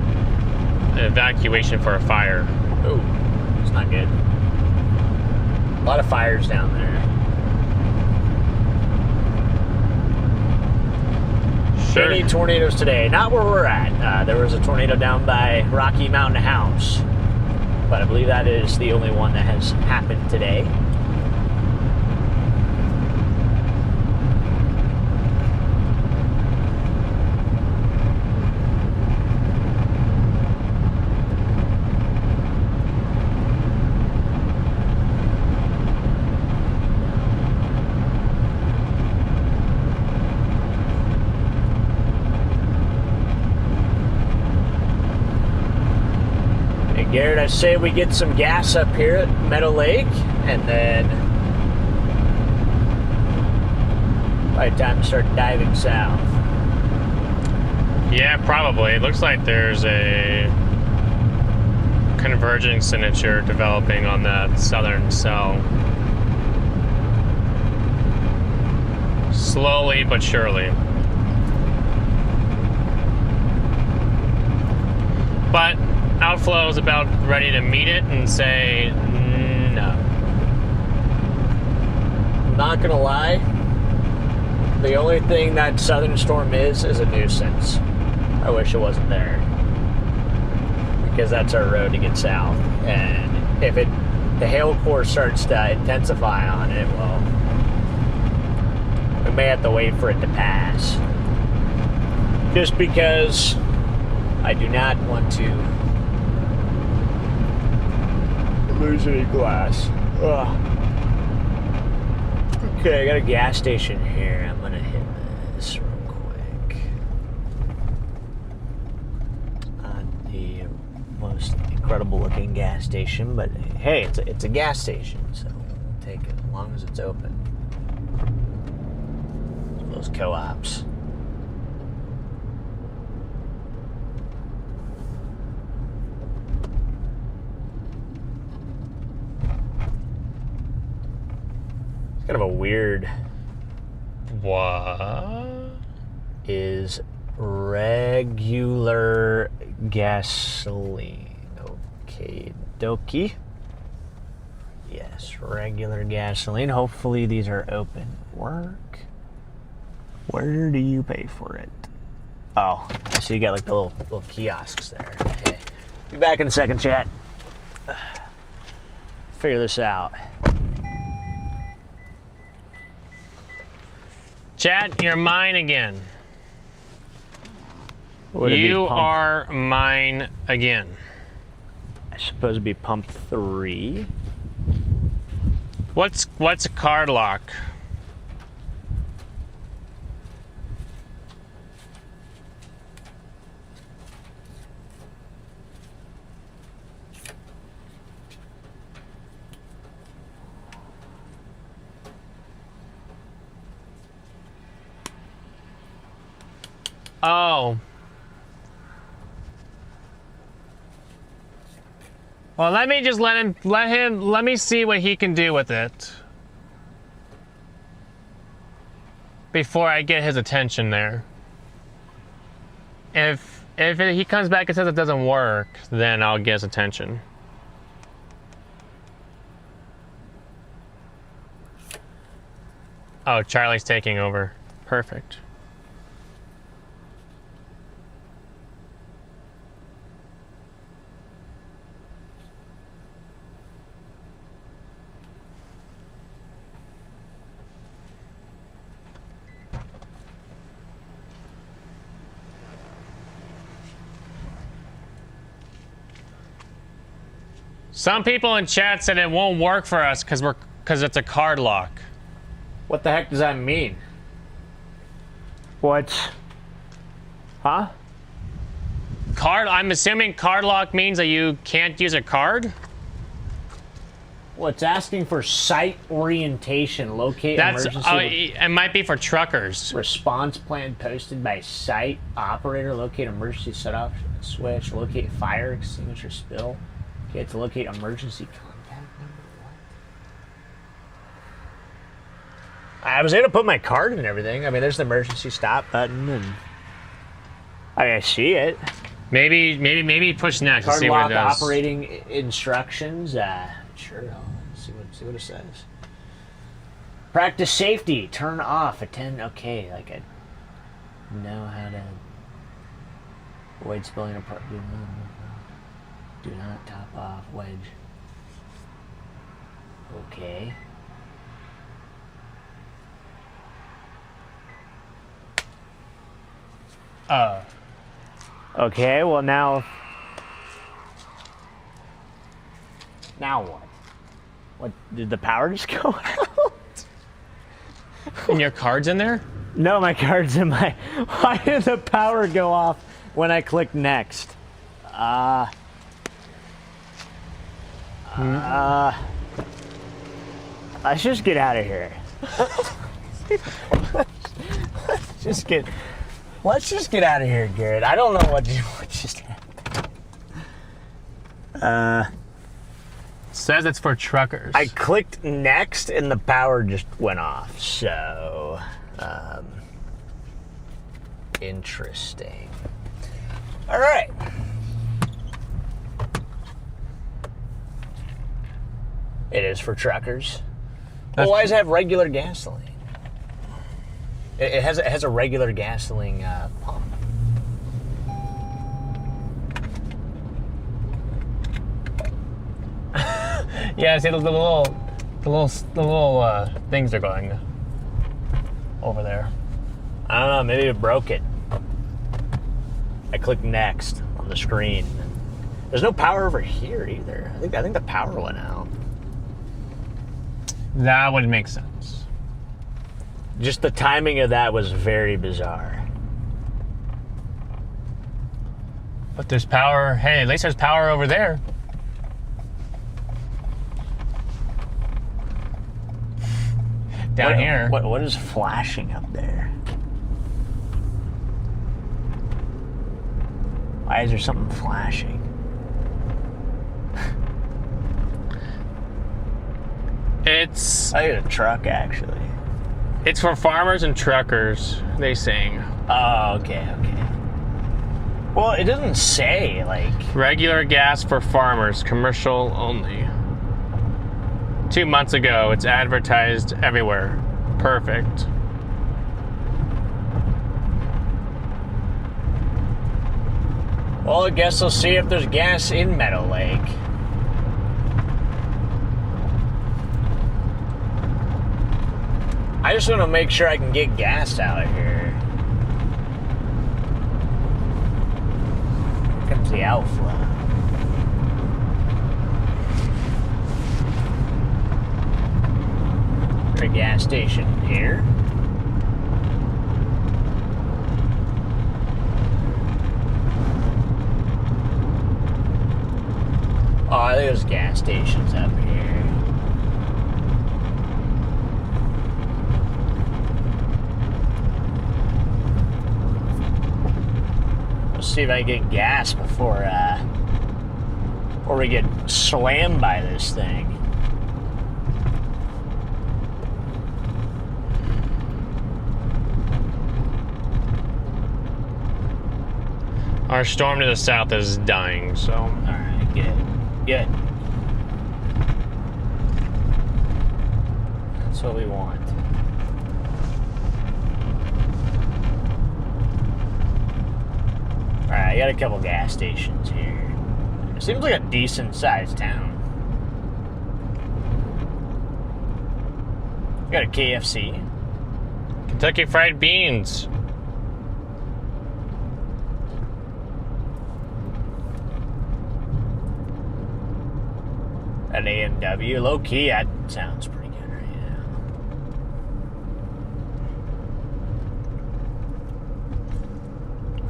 evacuation for a fire. Ooh, it's not good. A lot of fires down there. Sure. Any tornadoes today? Not where we're at. There was a tornado down by Rocky Mountain House. But I believe that is the only one that has happened today. Garrett, I say we get some gas up here at Meadow Lake, and then by the time we start diving south. Yeah, probably. It looks like there's a converging signature developing on that southern cell. Slowly but surely. But outflow is about ready to meet it and say no. Not gonna lie, the only thing that southern storm is a nuisance. I wish it wasn't there, because that's our road to get south. And if the hail core starts to intensify on it, well, we may have to wait for it to pass. Just because I do not want to lose any glass. Ugh. Okay, I got a gas station here. I'm gonna hit this real quick. Not the most incredible looking gas station, but hey, it's a gas station, so we'll take it as long as it's open. Those co-ops. Kind of a weird. What? Is regular gasoline. Okay, dokie. Yes, regular gasoline. Hopefully these are open. Work. Where do you pay for it? Oh, so you got like the little kiosks there. Okay. Be back in a second, chat. Figure this out. Chat, you're mine again. Would it be You pump? are mine again. I suppose it'd be pump 3. What's a card lock? Oh. Well, let me just let me see what he can do with it before I get his attention there. If he comes back and says it doesn't work, then I'll get his attention. Oh, Charlie's taking over. Perfect. Some people in chat said it won't work for us because it's a card lock. What the heck does that mean? What? Huh? I'm assuming card lock means that you can't use a card? Well, it's asking for site orientation. Locate emergency. It might be for truckers. Response plan posted by site operator. Locate emergency set off switch. Locate fire extinguisher spill. Okay, to locate emergency contact number. What? I was able to put my card in and everything. I mean, there's the emergency stop button, and I see it. Maybe push next Card and see what lock it does. operating instructions. Sure, I'll see what it says. Practice safety. Turn off. Attend. Okay, like I know how to avoid spilling apart. Do not top off wedge. Okay. Okay, well now what? What, did the power just go out? And your card's in there? No, my card's in my... Why did the power go off when I clicked next? Let's just get out of here. Let's just get out of here, Garrett. I don't know what just happened. Says it's for truckers. I clicked next and the power just went off. So, interesting. All right. It is for truckers. Well, why does it have regular gasoline? It has a regular gasoline pump. Yeah, see the little things are going over there. I don't know, maybe it broke it. I clicked next on the screen. There's no power over here either. I think the power went out. That would make sense. Just the timing of that was very bizarre. But there's power. Hey, at least there's power over there. Down here. What is flashing up there? Why is there something flashing? It's I think it's a truck, actually. it's for farmers and truckers, they sing. Oh, okay. Well, it doesn't say, like... Regular gas for farmers, commercial only. 2 months ago, it's advertised everywhere. Perfect. Well, I guess we'll see if there's gas in Meadow Lake. I just want to make sure I can get gas out of here. Here comes the outflow. There's a gas station here. Oh, there's gas stations up here. Let's see if I can get gas before we get slammed by this thing. Our storm to the south is dying, so. Alright, good. That's what we want. Alright, I got a couple gas stations here. It seems like a decent sized town. Got a KFC. Kentucky Fried Beans. An AMW. Low key, that sounds pretty good right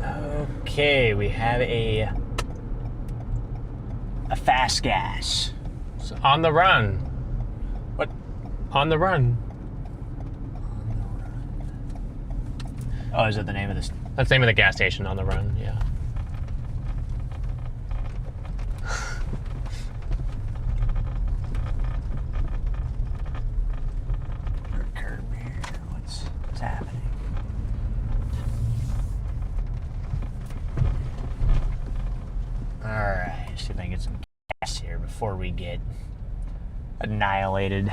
now. Okay, we have a fast gas. It's on the run. What? On the run. Oh, is that the name of this? That's the name of the gas station, On the Run, yeah. Curb here. What's happening? Alright, see if I can get some gas here before we get annihilated.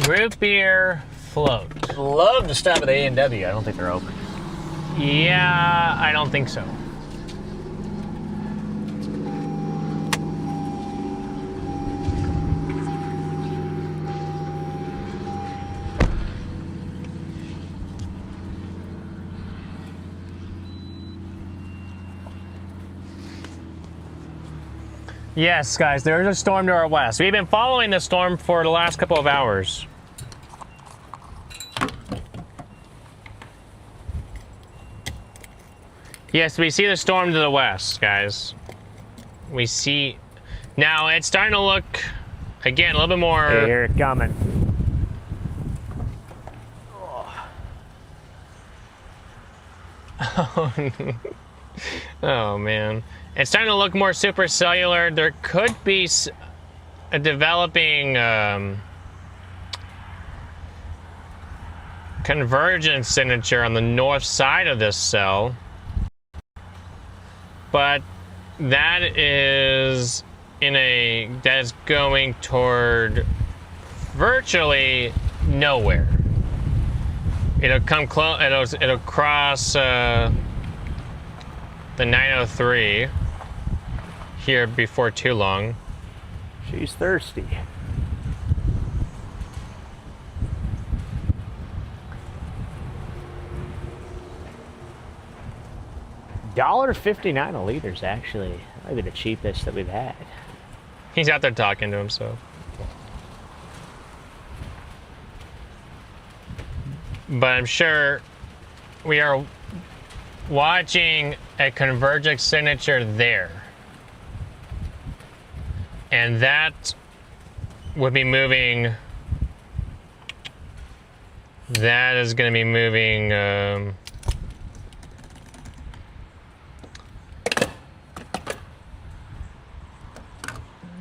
Root beer float. Love to stop at the A&W. I don't think they're open. Yeah, I don't think so. Yes, guys, there is a storm to our west. We've been following the storm for the last couple of hours. Yes, we see the storm to the west, guys. We see... Now, it's starting to look, again, a little bit more... Hey, here it coming. Oh, man. It's starting to look more supercellular. There could be a developing convergence signature on the north side of this cell. But that is going toward virtually nowhere. It'll come close. It'll cross the 903 here before too long. She's thirsty. $1.59 a liter's actually maybe the cheapest that we've had. He's out there talking to himself. But I'm sure we are watching a convergence signature there. And that would be moving. That is going to be moving.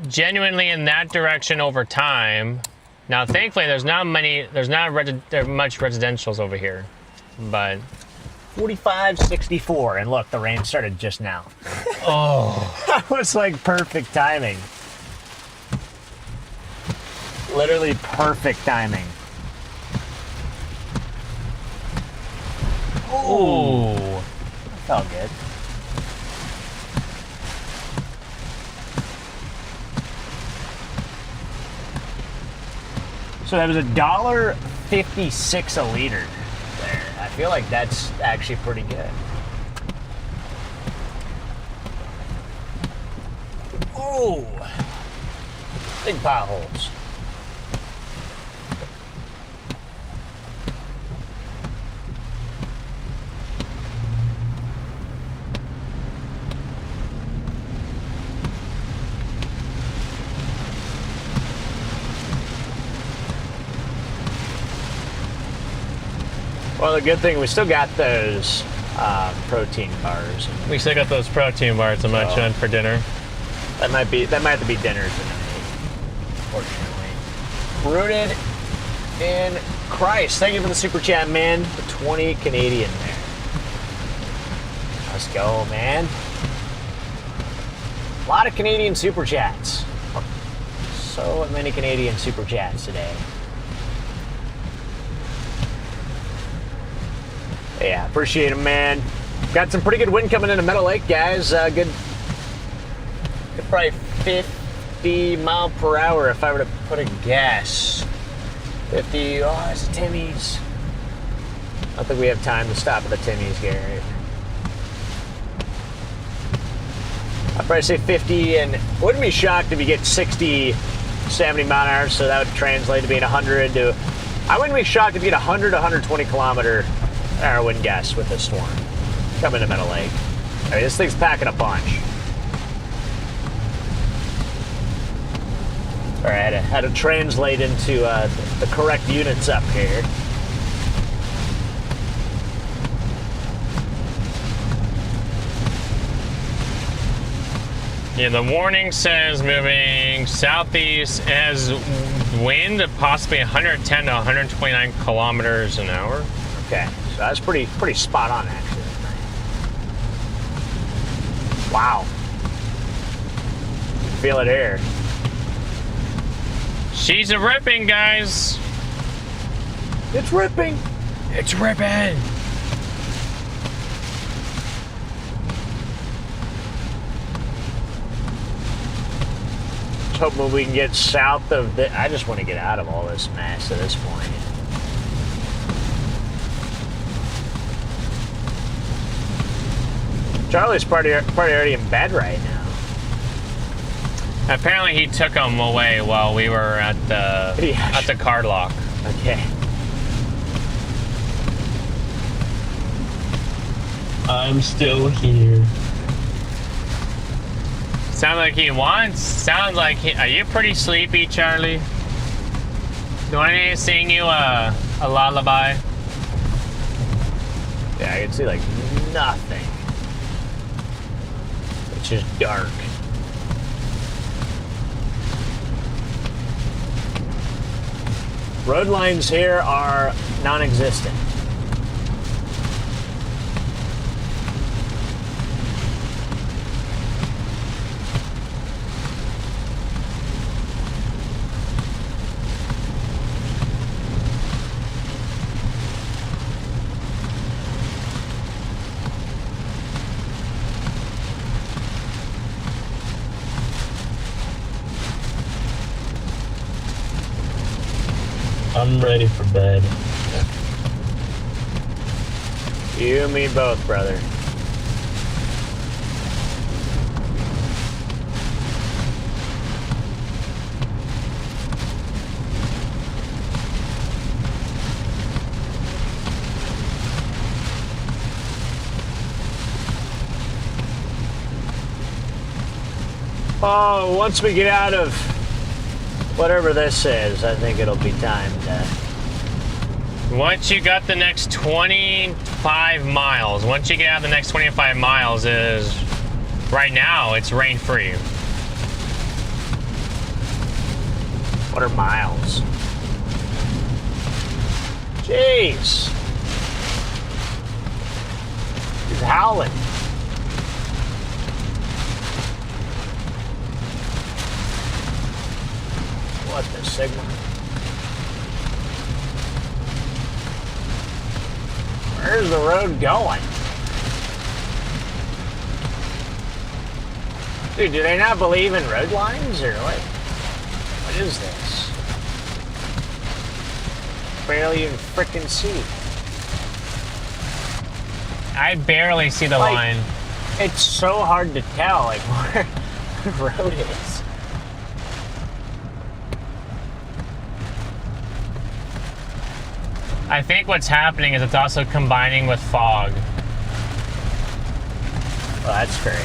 Genuinely in that direction over time. Now, thankfully, there's not much residentials over here, but 45-64, and look, the rain started just now. oh, That was like perfect timing. Literally perfect timing. ooh, That felt good. So that was $1.56 a liter there. I feel like that's actually pretty good. Oh, big potholes. Well, the good thing, we still got those protein bars. we still got those protein bars I'm not showing for dinner. That might have to be dinner tonight, fortunately. Rooted in Christ. Thank you for the super chat, man. The 20 Canadian there. Let's go, man. A lot of Canadian super chats. So many Canadian super chats today. Yeah, appreciate them, man. Got some pretty good wind coming into Meadow Lake, guys. Good probably 50 mile per hour if I were to put a guess. 50, oh, it's a Timmy's. I don't think we have time to stop at the Timmy's, Garrett. I'd probably say 50, and wouldn't be shocked if you get 60, 70 mile an hour, so that would translate to being 100 to... I wouldn't be shocked if you get 100 to 120 kilometer hour wind gusts with this storm coming to Meadow Lake. I mean, this thing's packing a punch. All right, I had to translate into the correct units up here. Yeah, the warning says moving southeast as wind of possibly 110 to 129 kilometers an hour. Okay, so that's pretty spot on, actually. Wow. Feel it here. She's a ripping, guys. It's ripping. It's ripping. Just hoping we can get south of the... I just want to get out of all this mess at this point. Charlie's probably already in bed right now. Apparently he took them away while we were at the card lock. Okay. I'm still here. Sounds like he wants. Sounds like he. Are you pretty sleepy, Charlie? Do I need to sing you a lullaby? Yeah, I can see like nothing. It's just dark. Road lines here are non-existent. I'm ready for bed. You and me both, brother. Oh, once we get out of whatever this is, I think it'll be time to... Once you got the next 25 miles, once you get out the next 25 miles is, right now, it's rain-free. What are miles? Jeez. He's howling. What the Sigma? Where's the road going? Dude, do they not believe in road lines or what is this? Barely even frickin' see. I barely see the line. It's so hard to tell like where the road is. I think what's happening is it's also combining with fog. Well, that's great.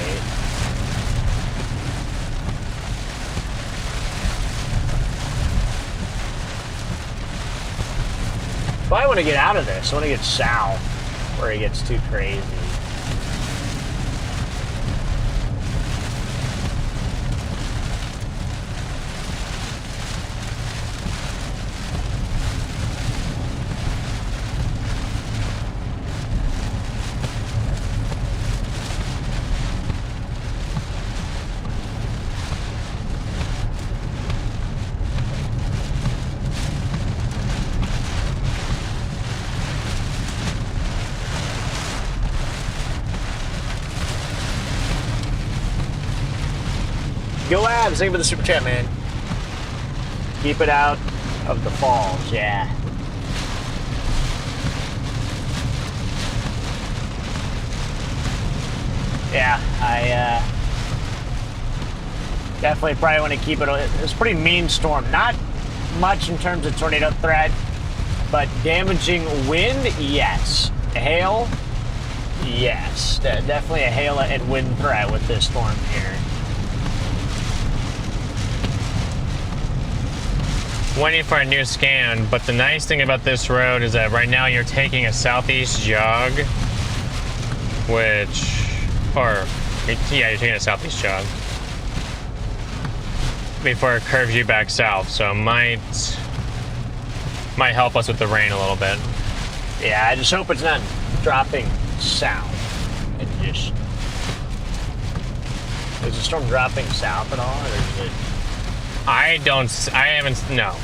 But I want to get out of this. I want to get south where it gets too crazy. Go Abs, thank you for the super chat, man. Keep it out of the falls, yeah. Yeah, I definitely probably want to keep it. It's a pretty mean storm. Not much in terms of tornado threat, but damaging wind, yes. Hail, yes. Definitely a hail and wind threat with this storm here. Waiting for a new scan, but the nice thing about this road is that right now you're taking a southeast jog, yeah, you're taking a southeast jog before it curves you back south, so it might help us with the rain a little bit. Yeah, I just hope it's not dropping south. Is the storm dropping south at all, or is it? No.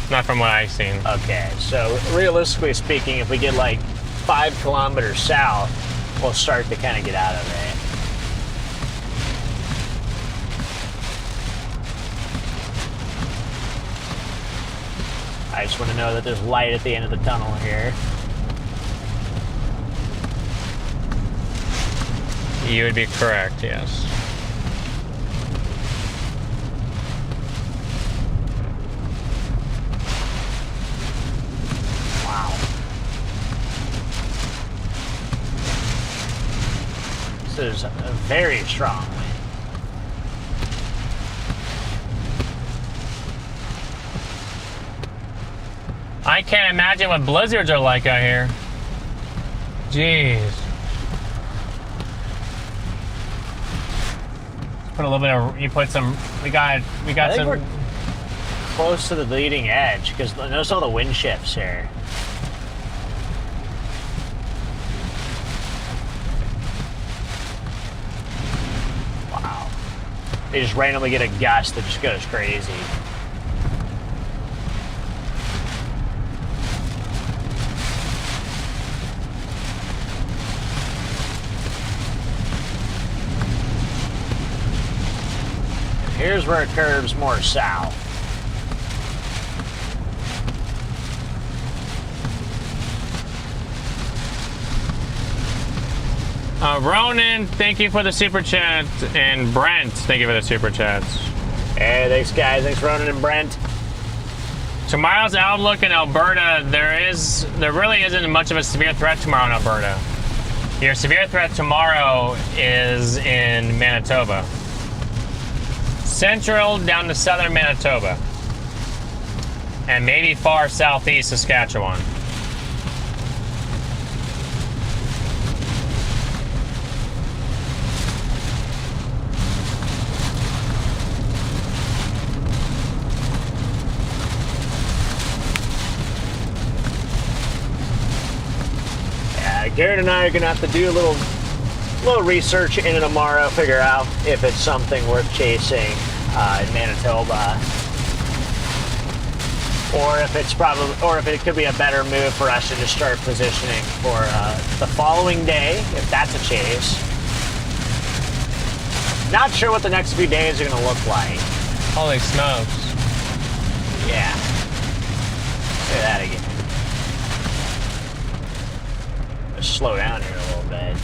Not from what I've seen. Okay, so realistically speaking, if we get like 5 kilometers south, we'll start to kind of get out of it. I just want to know that there's light at the end of the tunnel here. You would be correct, yes. very strong wind. I can't imagine what blizzards are like out here. Jeez. Put a little bit of, you put some, we got I think some. we're close to the leading edge because notice all the wind shifts here. Wow. They just randomly get a gust that just goes crazy. Here's where it curves more south. Ronan, thank you for the super chat, and Brent, thank you for the super chats. Hey, thanks guys. Thanks Ronan and Brent. Tomorrow's outlook in Alberta, there really isn't much of a severe threat tomorrow in Alberta. Your severe threat tomorrow is in Manitoba. Central down to southern Manitoba. And maybe far southeast Saskatchewan. Garrett and I are gonna have to do a little research in it tomorrow, figure out if it's something worth chasing in Manitoba, or if it could be a better move for us to just start positioning for the following day, if that's a chase. Not sure what the next few days are gonna look like. Holy smokes. Yeah. Say that again. Let's slow down here a little bit.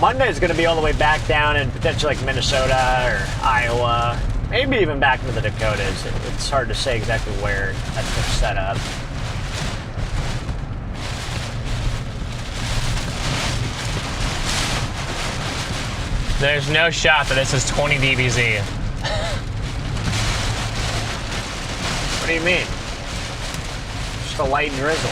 Monday is going to be all the way back down in potentially like Minnesota or Iowa, maybe even back into the Dakotas. It's hard to say exactly where that's going to set up. There's no shot that this is 20 dBz. What do you mean? Just a light drizzle.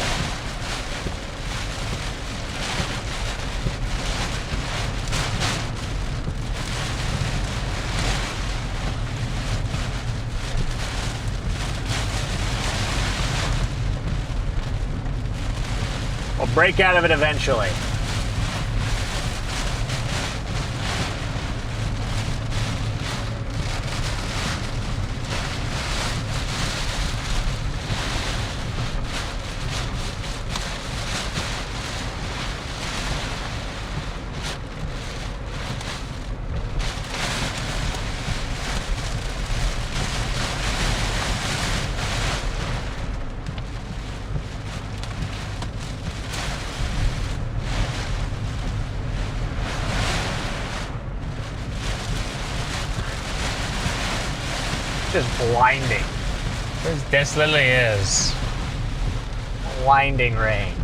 We'll break out of it eventually. Just blinding. This literally is. Blinding rain.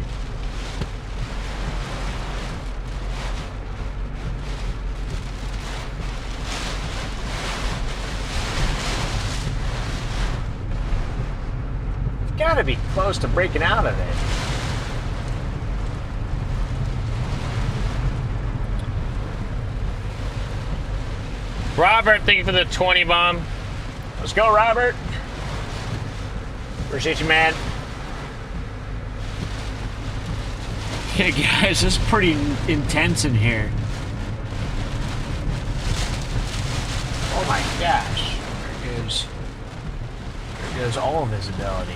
It's got to be close to breaking out of it. Robert, thank you for the 20 bomb. Let's go, Robert. Appreciate you, man. Yeah, guys, it's pretty intense in here. Oh my gosh. There goes all visibility.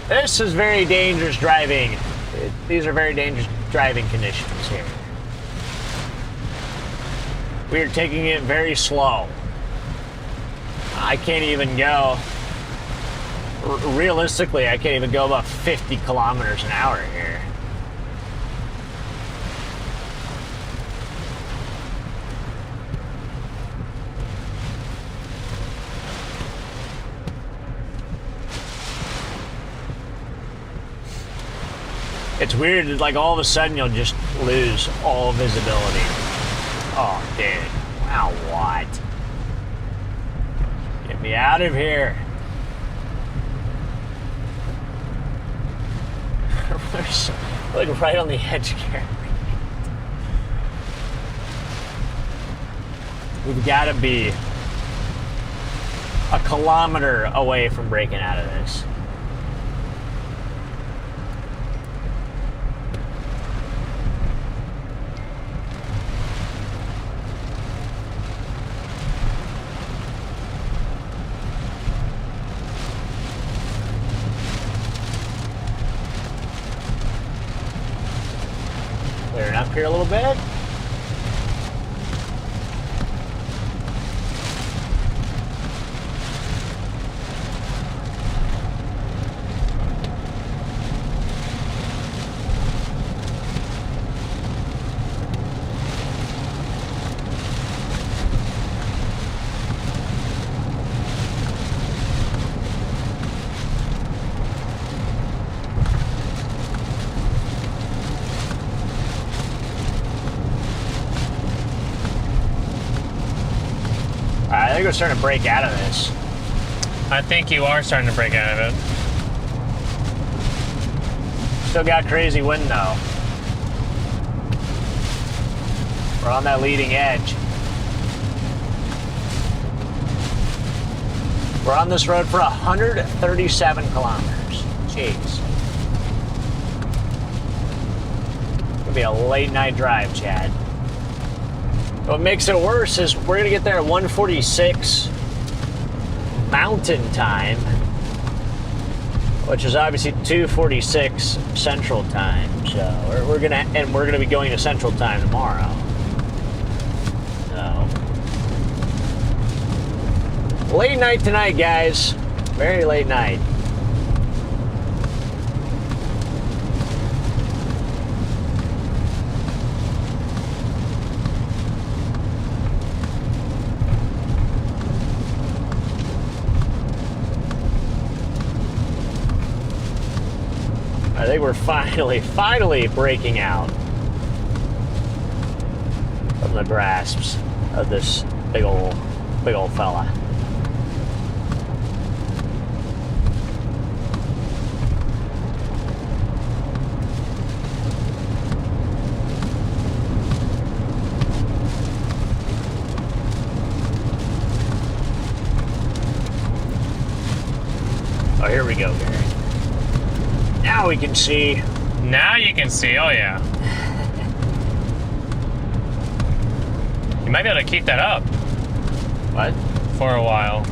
This is very dangerous driving. These are very dangerous driving conditions here. We are taking it very slow. I can't even go Realistically, I can't even go about 50 kilometers an hour here. It's weird, like all of a sudden you'll just lose all visibility. Oh, dude. Wow, what? Get me out of here. We're like right on the edge here. We've got to be a kilometer away from breaking out of this. Clearing up here a little bit. I think we're starting to break out of this. I think you are starting to break out of it. Still got crazy wind though. We're on that leading edge. We're on this road for 137 kilometers. Jeez. It'll be a late night drive, Chad. What makes it worse is we're going to get there at 1:46 Mountain Time, which is obviously 2:46 Central Time. So we're gonna be going to Central Time tomorrow. So late night tonight, guys. Very late night. I think we're finally breaking out from the grasps of this big old fella. Oh, here we go, Gary. Now we can see. Now you can see, oh yeah. You might be able to keep that up. What? For a while.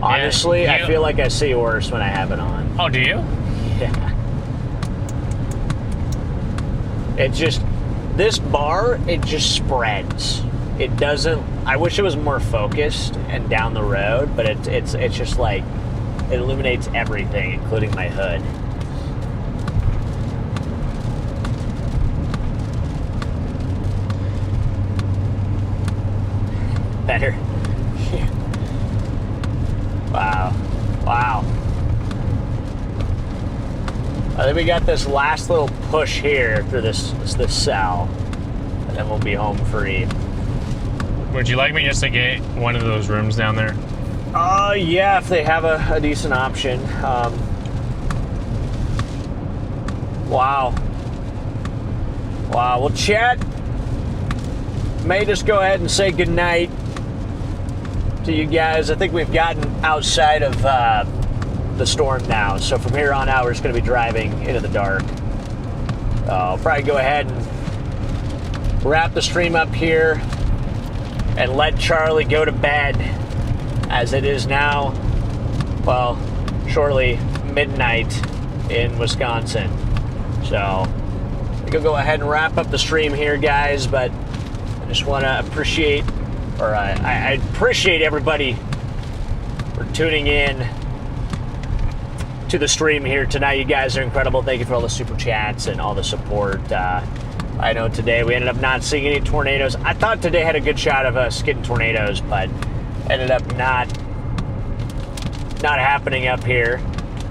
Honestly, Yeah, I feel like I see worse when I have it on. Oh, do you? Yeah. It just, this bar, it just spreads. It doesn't, I wish it was more focused and down the road, but it's just like, it illuminates everything, including my hood. Better. Wow. Wow. I think we got this last little push here through this cell, and then we'll be home free. Would you like me just to get one of those rooms down there? Yeah, if they have a decent option. Wow. Wow. Well, chat, may just go ahead and say goodnight to you guys. I think we've gotten outside of the storm now, so from here on out, we're just going to be driving into the dark. I'll probably go ahead and wrap the stream up here and let Charlie go to bed, as it is now, well, shortly midnight in Wisconsin. So I think I'll go ahead and wrap up the stream here, guys, but I just want to appreciate, or I appreciate everybody for tuning in to the stream here tonight. You guys are incredible. Thank you for all the super chats and all the support. I know today we ended up not seeing any tornadoes. I thought today had a good shot of us getting tornadoes, but ended up not happening up here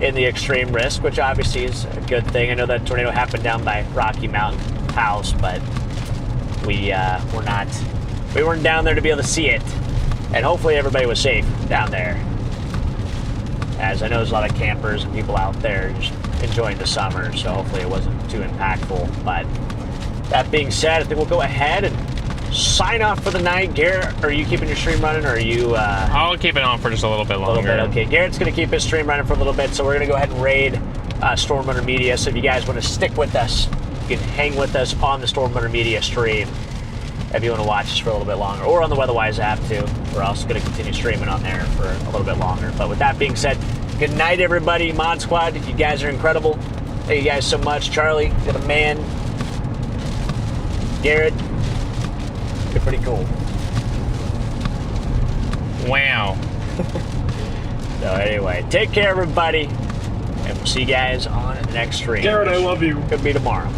in the extreme risk, which obviously is a good thing. I know that tornado happened down by Rocky Mountain House, but we weren't down there to be able to see it, and hopefully everybody was safe down there, as I know there's a lot of campers and people out there just enjoying the summer, so hopefully it wasn't too impactful. But that being said, I think we'll go ahead and sign off for the night. Garrett, are you keeping your stream running, or are you I'll keep it on for just a little bit longer. Okay, Garrett's going to keep his stream running for a little bit, so we're going to go ahead and raid StormRunner Media. So if you guys want to stick with us, you can hang with us on the StormRunner Media stream if you want to watch us for a little bit longer, or on the Weatherwise app too. We're also going to continue streaming on there for a little bit longer. But with that being said, good night, everybody. Mod Squad, you guys are incredible. Thank you guys so much. Charlie, you're the man. Garrett, you're pretty cool. Wow. So anyway, take care, everybody, and we'll see you guys on the next stream. Garrett, I love you. Could be tomorrow.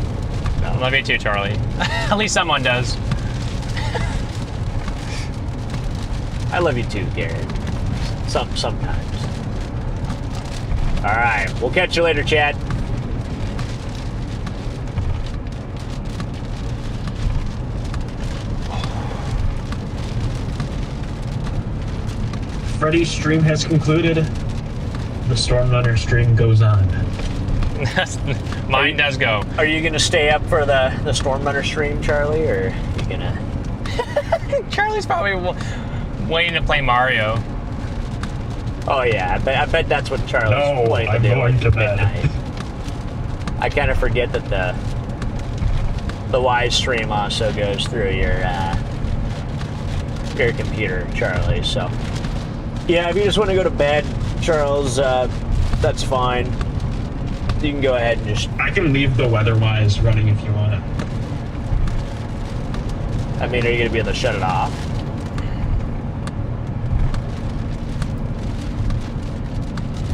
I love you too, Charlie. At least someone does. I love you too, Garrett. Sometimes. All right, we'll catch you later, Chad. Freddy's stream has concluded. The StormRunner stream goes on. Mine does go. Are you gonna stay up for the StormRunner stream, Charlie, or are you gonna? Charlie's probably waiting to play Mario. Oh yeah, I bet that's what Charlie's wanting to do. I'm going to bed. Midnight. I kind of forget that the Wise stream also goes through your computer, Charlie. So yeah, if you just want to go to bed, Charles, that's fine. You can go ahead and just... I can leave the Weatherwise running if you want it. I mean, are you going to be able to shut it off?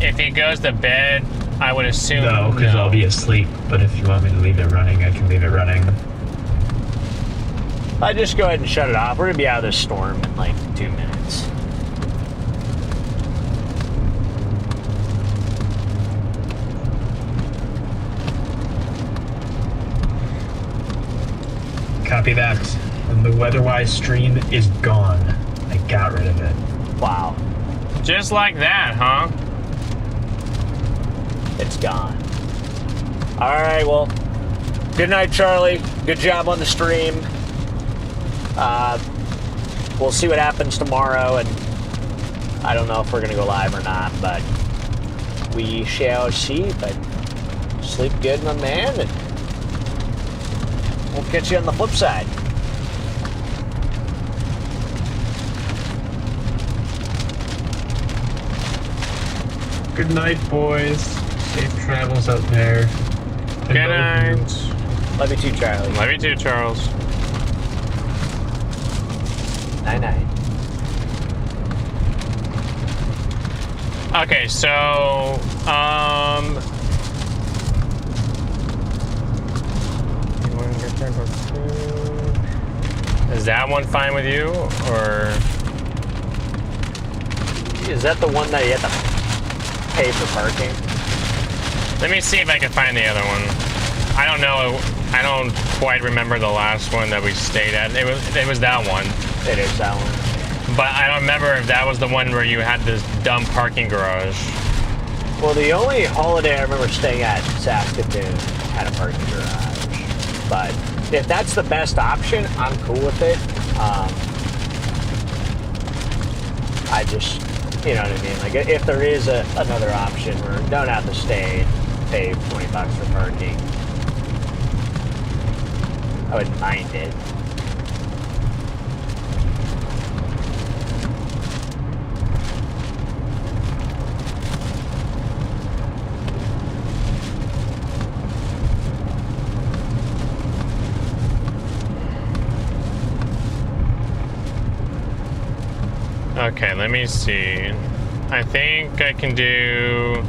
If he goes to bed, I would assume No, because I'll be asleep. But if you want me to leave it running, I can leave it running. I just go ahead and shut it off. We're going to be out of this storm in like 2 minutes. Copy that. And the Weatherwise stream is gone. I got rid of it. Wow. just like that, huh? It's gone. All right, well, good night, Charlie. Good job on the stream. We'll see what happens tomorrow, and I don't know if we're going to go live or not, but we shall see. But sleep good, my man, and we'll catch you on the flip side. Good night, boys. Safe travels out there. Good night. Love you too, Charlie. Love you too, Charles. Night-night. Okay, so, is that one fine with you, or? Is that the one that you have to pay for parking? Let me see if I can find the other one. I don't know. I don't quite remember the last one that we stayed at. It was that one. It is that one. But I don't remember if that was the one where you had this dumb parking garage. Well, the only holiday I remember staying at in Saskatoon had a parking garage. But if that's the best option, I'm cool with it. I just, you know what I mean? Like, if there is another option where you don't have to stay, pay $20 for parking, I wouldn't mind it. Okay, let me see. I think I can do...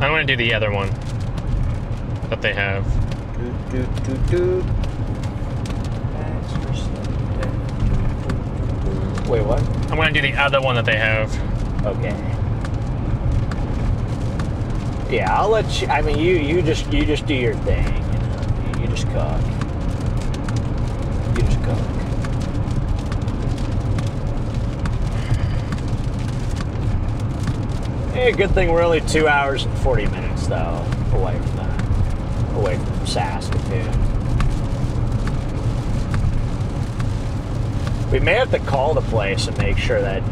I want to do the other one that they have. Wait, what? I'm going to do the other one that they have. Okay. Yeah, I'll let you. I mean, you just do your thing. You know, you just cook. You just cook. Hey, good thing we're only 2 hours and 40 minutes though away from that, away from Saskatoon. We may have to call the place and make sure that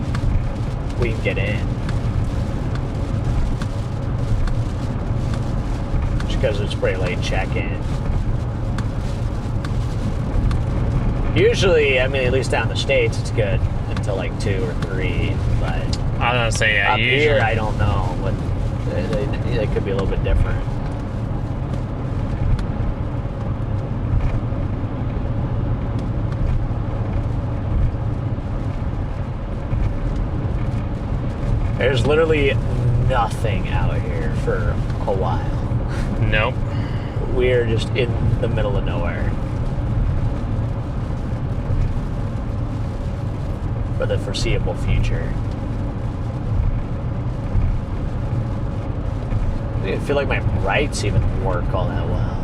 we can get in. Just because it's pretty late check-in. Usually, I mean, at least down in the States, it's good until like 2 or 3, but I was going to say, yeah, up usually. here, I don't know, but it could be a little bit different. There's literally nothing out here for a while. Nope. We're just in the middle of nowhere. For the foreseeable future. I feel like my rights even work all that well.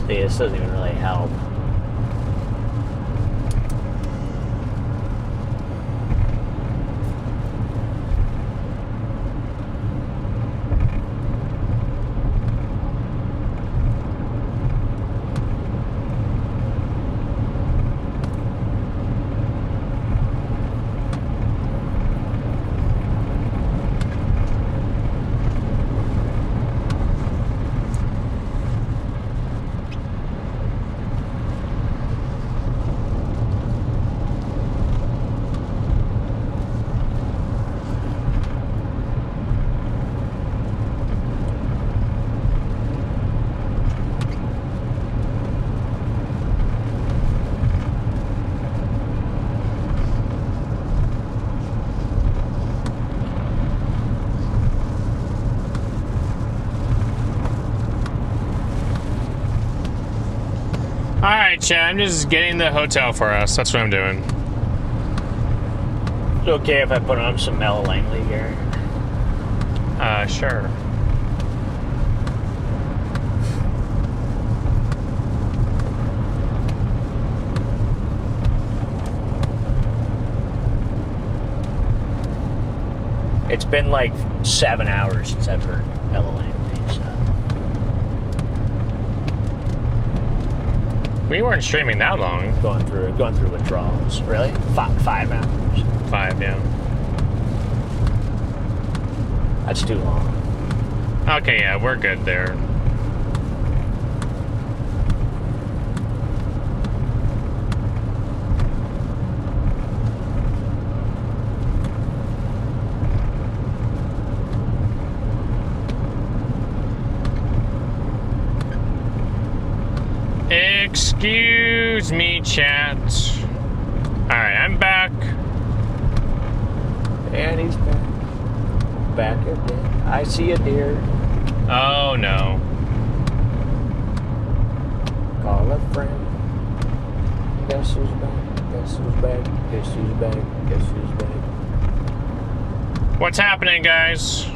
See, this doesn't even really help. Alright, Chad, I'm just getting the hotel for us. That's what I'm doing. It's okay if I put on some Mel Langley here. Sure. It's been like 7 hours since I've heard Mel Langley, so. We weren't streaming that long. Going through withdrawals. Really? 5 hours. 5, yeah. That's too long. Okay, yeah, we're good there. Excuse me, chat. Alright, I'm back. And he's back. Back again. I see a deer. Oh, no. Call a friend. Guess who's back? Guess who's back? Guess who's back? Guess who's back? What's happening, guys?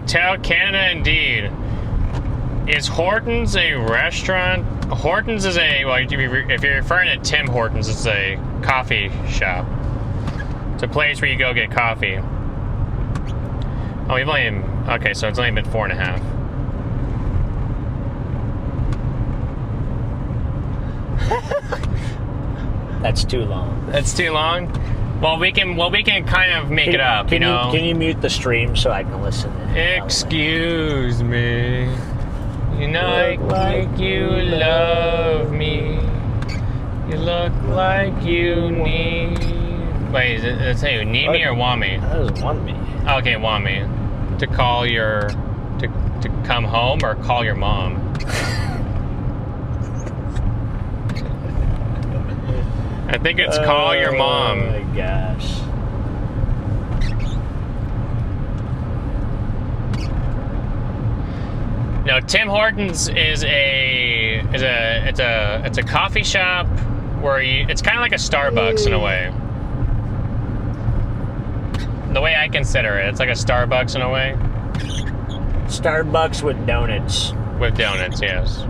Tell Canada indeed. Is Hortons a restaurant? Hortons is a, well, if you're referring to Tim Hortons, it's a coffee shop. It's a place where you go get coffee. Oh, we've only, okay, so it's only been 4.5. That's too long. That's too long? Well, we can kind of make it up, you know? Can you mute the stream so I can listen? Excuse me. You look like you love me. You look like you need... Wait, is it, let's say, need me or want me? That was want me. Okay, want me. To call your... To come home or call your mom? I think it's call your mom. Oh my gosh. No, Tim Hortons is a coffee shop where it's kind of like a Starbucks in a way. The way I consider it, it's like a Starbucks in a way. Starbucks with donuts. With donuts, yes.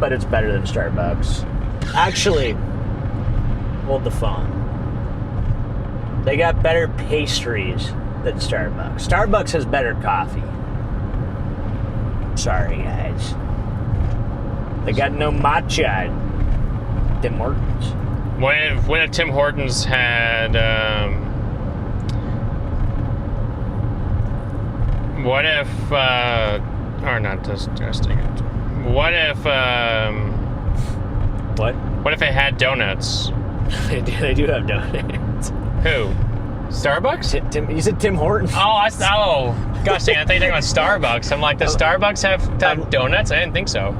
But it's better than Starbucks. Actually, hold the phone. They got better pastries than Starbucks. Starbucks has better coffee. Sorry, guys. They got no matcha at Tim Hortons. What if Tim Hortons had... what if... or not disgusting it. What if... What if it had donuts? They do have donuts. Who? Starbucks? You said Tim Hortons? Oh, gosh dang, I thought you were talking about Starbucks. I'm like, does Starbucks have donuts? I didn't think so.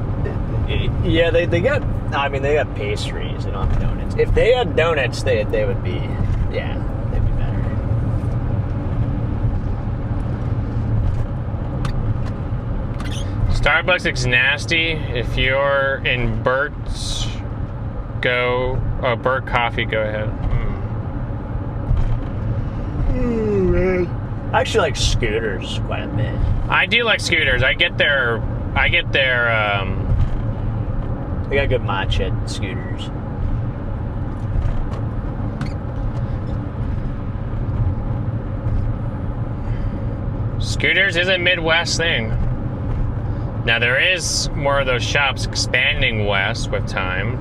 Yeah, they got, I mean, they got pastries. They don't have donuts. If they had donuts, they would be, yeah, they'd be better. Starbucks is nasty. If you're in Burt's, Burt Coffee, go ahead. I actually like Scooters quite a bit. I do like Scooters. I get their They got good matcha at Scooters. Scooters is a Midwest thing. Now there is more of those shops expanding west with time.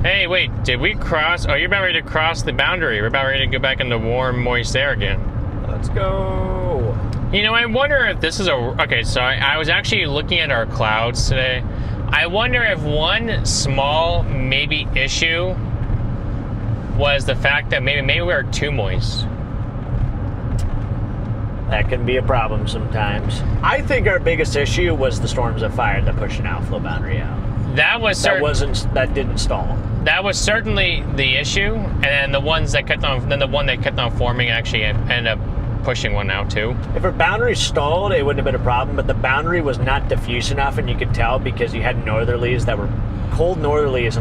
Hey, wait, did we cross? Oh, you're about ready to cross the boundary. We're about ready to go back into warm, moist air again. Let's go. You know, I wonder if this is okay, so I was actually looking at our clouds today. I wonder if one small, maybe, issue was the fact that maybe we're too moist. That can be a problem sometimes. I think our biggest issue was the storms that fired that pushed an outflow boundary out. That didn't stall. That was certainly the issue, and then the one that kept on forming actually ended up pushing one out too. If our boundary stalled, it wouldn't have been a problem, but the boundary was not diffuse enough, and you could tell because you had northerlies that were cold northerlies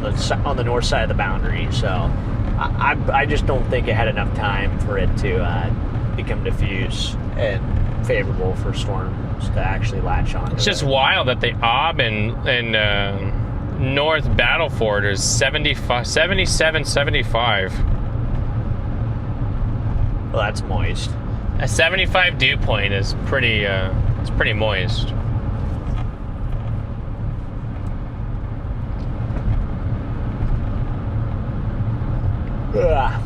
on the north side of the boundary. So I just don't think it had enough time for it to become diffuse and favorable for storms to actually latch on. It's just wild that the OB in North Battleford is 77-75. Well, that's moist. A 75 dew point is pretty. It's pretty moist. Ugh.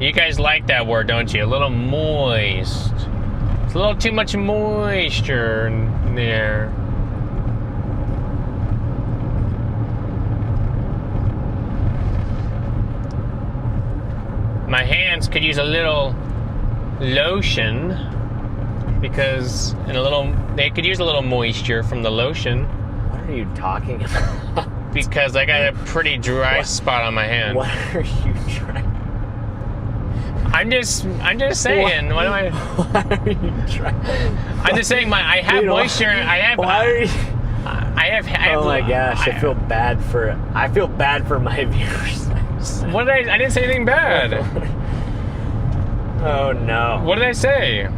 You guys like that word, don't you? A little moist. It's a little too much moisture in there. My hands could use a little lotion because they could use a little moisture from the lotion. What are you talking about? Because I got a pretty dry spot on my hand. What are you trying? I'm just saying. What am I? What are you trying? I'm just saying. I have moisture. I have. Why are you? I have. Oh my gosh! I feel bad for my viewers. What did I didn't say anything bad. Oh no. What did I say?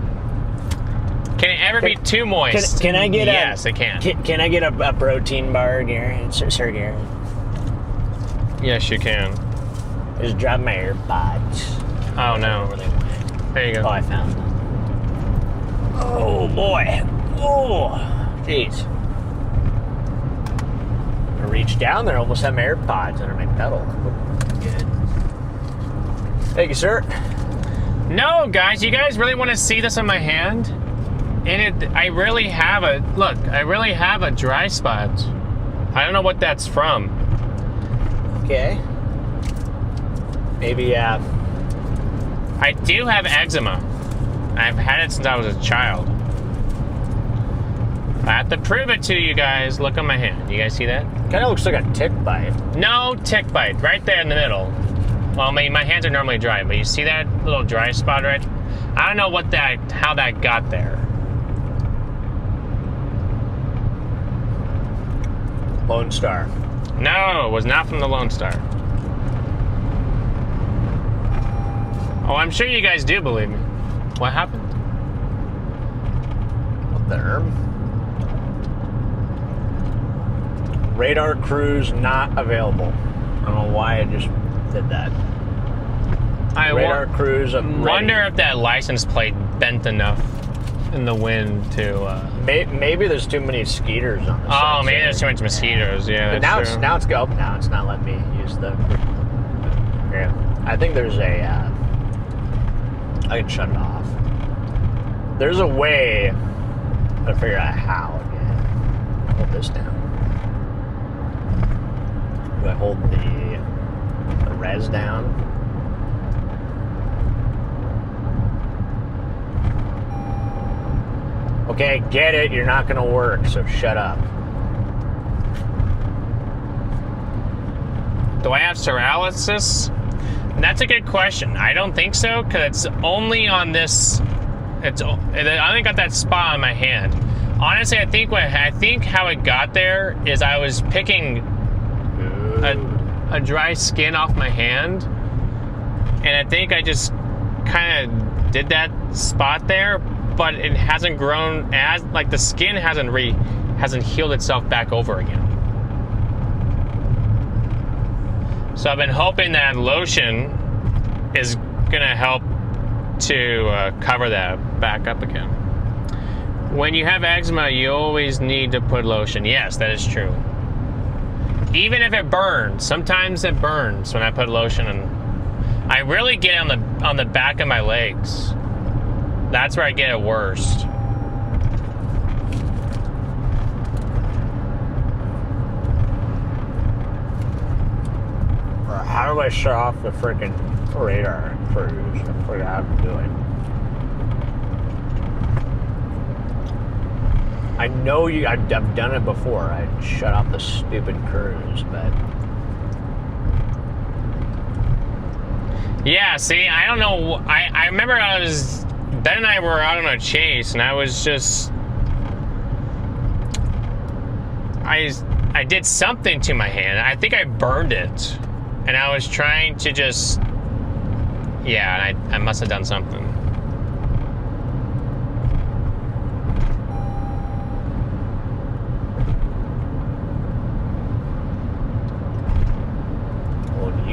Can it ever be too moist? Can I get yes, it can. Can I get a protein bar, Garrett? Sir Garrett. Yes, you can. Just drop my AirPods. Oh no. Where they went. There you Oh, go. I found them. Oh boy. Oh, jeez. I reached down there, almost had my AirPods under my pedal. Good. Thank you, sir. No, guys, you guys really want to see this on my hand? And I really have a, look, I really have a dry spot. I don't know what that's from. Okay. Maybe, I do have eczema. I've had it since I was a child. I have to prove it to you guys. Look on my hand. You guys see that? kind of looks like a tick bite. No tick bite. Right there in the middle. Well, my hands are normally dry, but you see that little dry spot right? I don't know how that got there. Lone Star. No, it was not from the Lone Star. Oh, I'm sure you guys do believe me. What happened? Up there. Radar crews not available. I don't know why I just did that. Radar crews. Wonder if that license plate bent enough in the wind to. Maybe there's too many skeeters on the side. Oh, maybe there's too much mosquitoes. Yeah, But that's true. now it's go. Now it's not letting me use the. Yeah, I think there's a. I can shut it off. There's a way to figure out how. Yeah. Hold this down. Do I hold the res down? Okay, get it. You're not going to work, so shut up. Do I have paralysis? That's a good question. I don't think so, because it's only on this. I only got that spot on my hand. Honestly, I think how it got there is I was picking a dry skin off my hand, and I think I just kind of did that spot there, but it hasn't grown as like the skin hasn't healed itself back over again. So I've been hoping that lotion is gonna help to cover that back up again. When you have eczema, you always need to put lotion. Yes, that is true. Even if it burns, sometimes it burns when I put lotion on. I really get it on the back of my legs. That's where I get it worst. How do I shut off the freaking radar cruise? I forgot how to do it. I know I've done it before. I shut off the stupid cruise, but yeah, see, I don't know. I remember Ben and I were out on a chase, and I was just I did something to my hand. I think I burned it, and I was trying to just I must have done something.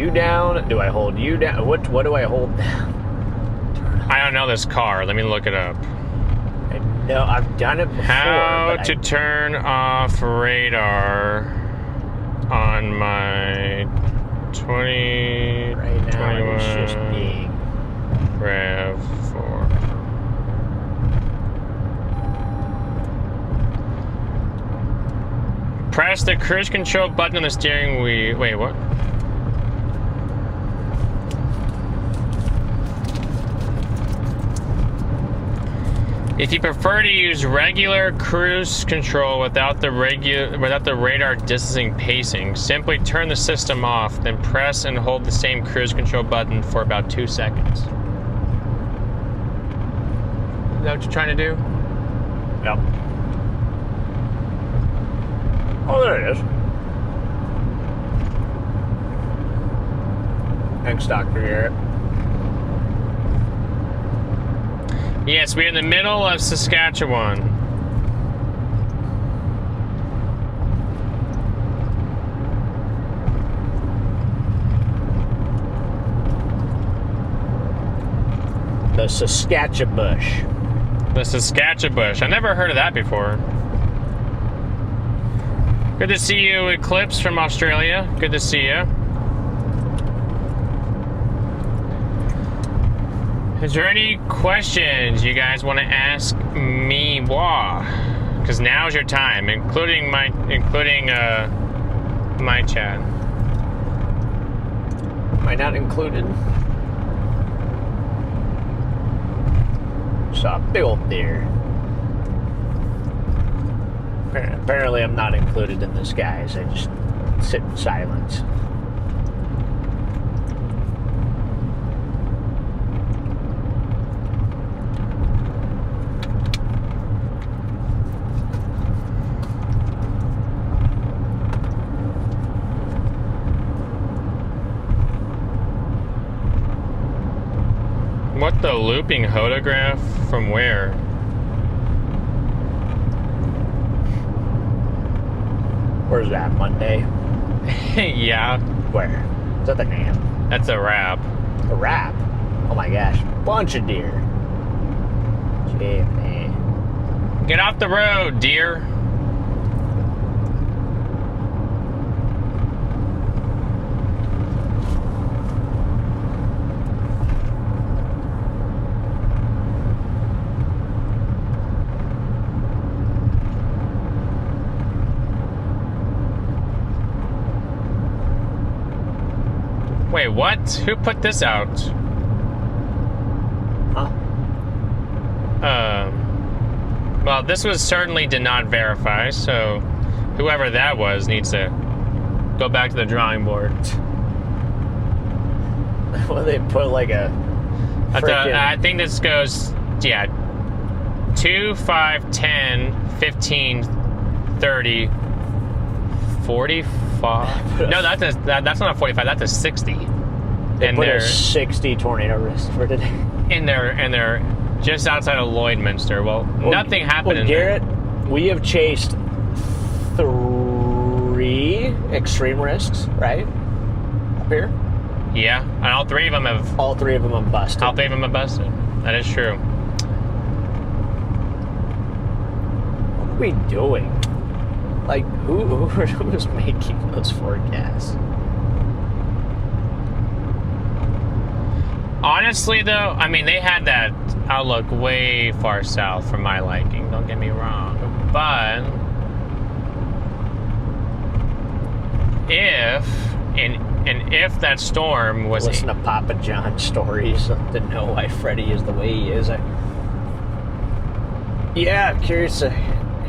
you down? Do I hold you down? What do I hold down? I don't know this car. Let me look it up. No, I've done it before. How to turn off radar on my 20 right now 21 it's just being RAV4. Press the cruise control button on the steering wheel. Wait, what? If you prefer to use regular cruise control without the radar distancing pacing, simply turn the system off, then press and hold the same cruise control button for about 2 seconds. Is that what you're trying to do? Yep. Oh, there it is. Thanks, Dr. Garrett. Yes, we're in the middle of Saskatchewan. The Saskatchebush. The Saskatchebush. I never heard of that before. Good to see you, Eclipse from Australia. Good to see you. Is there any questions you guys want to ask me? Because now's your time, including my chat. Am I not included? Saw a big old deer. Apparently I'm not included in this, guys. I just sit in silence. What the looping photograph from where? Where's that, Monday? Yeah. Where? Is that the name? That's a wrap. A wrap? Oh my gosh. Bunch of deer. Gee, man. Get off the road, dear. Wait, what? Who put this out? Huh? Well, this was certainly did not verify, so whoever that was needs to go back to the drawing board. Well, they put like a I think this goes, yeah, 2, 5, 10, 15, 30, 45. No, that's not a 45. That's a 60. They and put they're a 60 tornado risk for today. and they're just outside of Lloydminster. Well, nothing happened. Well, Garrett, we have chased 3 extreme risks, right? Up here. Yeah, and all 3 of them have. All 3 of them have busted. All 3 of them have busted. That is true. What are we doing? Like, who's making those forecasts? Honestly, though, I mean, they had that outlook way far south for my liking. Don't get me wrong, but if that storm was Listen to Papa John's stories to know why Freddie is the way he is. Yeah, I'm curious to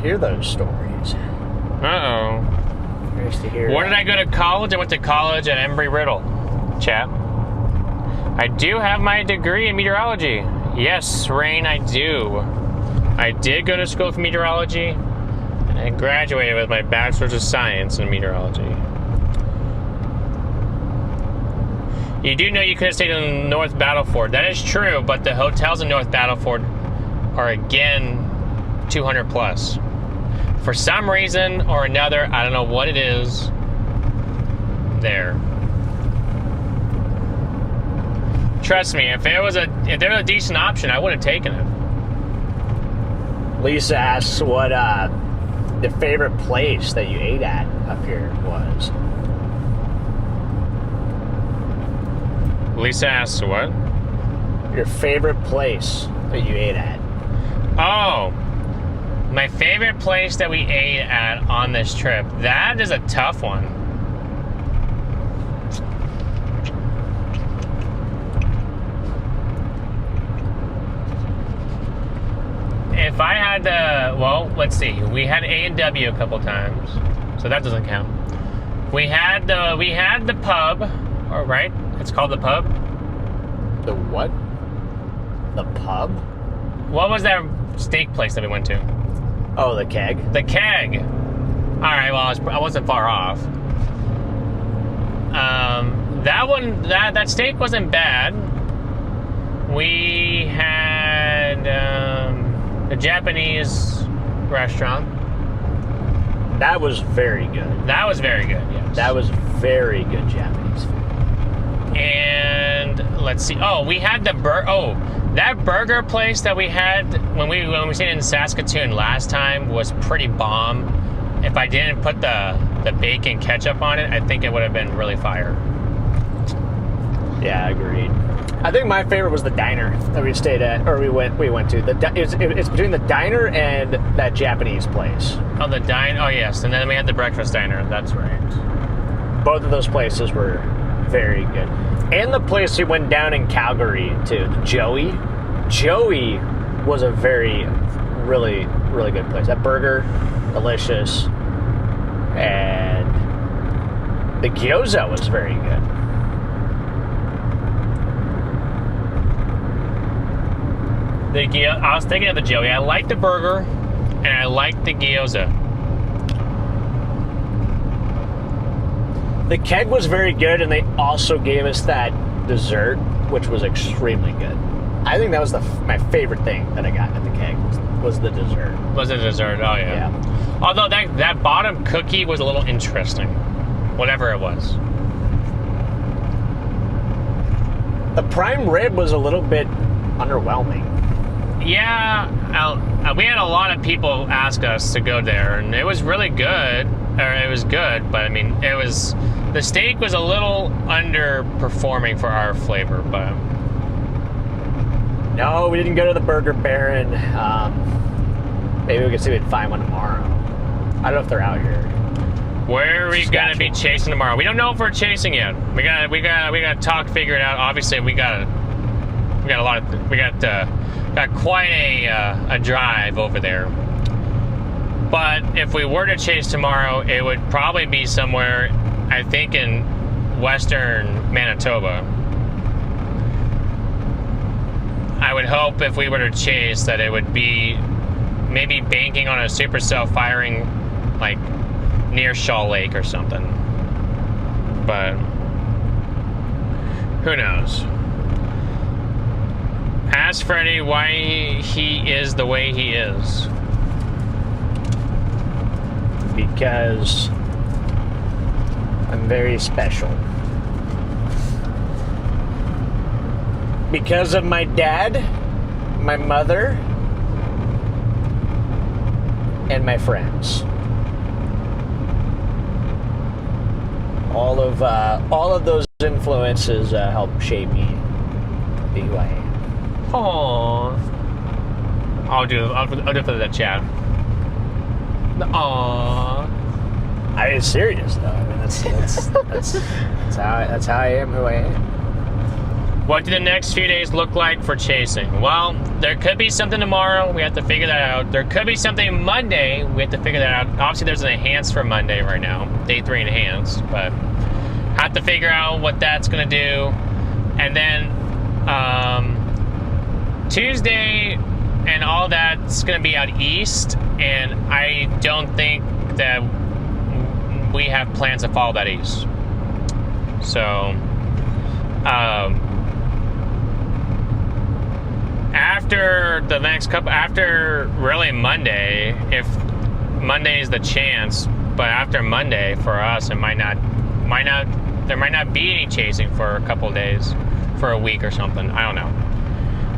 hear those stories. Uh-oh. Curious to hear. Where did I go to college? I went to college at Embry-Riddle, chap. I do have my degree in meteorology. Yes, Rain, I do. I did go to school for meteorology, and I graduated with my Bachelor's of Science in meteorology. You do know you could have stayed in North Battleford. That is true, but the hotels in North Battleford are, again, 200 plus. For some reason or another, I don't know what it is, there. Trust me, if there was a decent option, I would have taken it. Lisa asks what the favorite place that you ate at up here was. Lisa asks what? Your favorite place that you ate at. Oh, my favorite place that we ate at on this trip. That is a tough one. If I had to, well, let's see. We had A&W a couple times, so that doesn't count. We had the pub, all right? It's called the pub. The what? The pub? What was that steak place that we went to? Oh, the Keg. The Keg. All right. Well, I wasn't far off. That steak wasn't bad. We had a Japanese restaurant. That was very good. That was very good, yes. That was very good Japanese food. And let's see. Oh, we had that burger place that we had when we stayed in Saskatoon last time was pretty bomb. If I didn't put the bacon ketchup on it, I think it would have been really fire. Yeah, agreed. I think my favorite was the diner that we stayed at, or we went to. It's between the diner and that Japanese place. Oh, the diner. Oh, yes. And then we had the breakfast diner. That's right. Both of those places were very good. And the place we went down in Calgary to, Joey. Joey was a really, really good place. That burger, delicious. And the gyoza was very good. I was thinking of the Joey. I liked the burger, and I liked the gyoza. The keg was very good, and they also gave us that dessert, which was extremely good. I think that was my favorite thing that I got at the keg was the dessert. Was it dessert? Oh, yeah. Although that bottom cookie was a little interesting, whatever it was. The prime rib was a little bit underwhelming. Yeah, we had a lot of people ask us to go there, and it was really good. Or it was good, but I mean, the steak was a little underperforming for our flavor, but... No, we didn't go to the Burger Baron. Maybe we could see if we can find one tomorrow. I don't know if they're out here. Where are we gonna be chasing tomorrow? We don't know if we're chasing yet. We gotta talk, figure it out. Obviously, we got quite a drive over there. But if we were to chase tomorrow, it would probably be somewhere, I think, in western Manitoba. I would hope if we were to chase that it would be maybe banking on a supercell firing like near Shaw Lake or something. But who knows? Ask Freddy why he is the way he is. Because I'm very special. Because of my dad, my mother, and my friends. All of those influences help shape me to be who I am. Aww. I'll do it for the chat. Aww. I mean, it's serious though. I mean, that's how I am who I am. What do the next few days look like for chasing? Well, there could be something tomorrow. We have to figure that out. There could be something Monday. We have to figure that out. Obviously, there's an enhanced for Monday right now. Day 3 enhanced. But have to figure out what that's going to do. And then Tuesday and all that's going to be out east. And I don't think that we have plans to follow that east. So... after really Monday, if Monday is the chance, but after Monday for us, it there might not be any chasing for a couple of days, for a week or something. I don't know.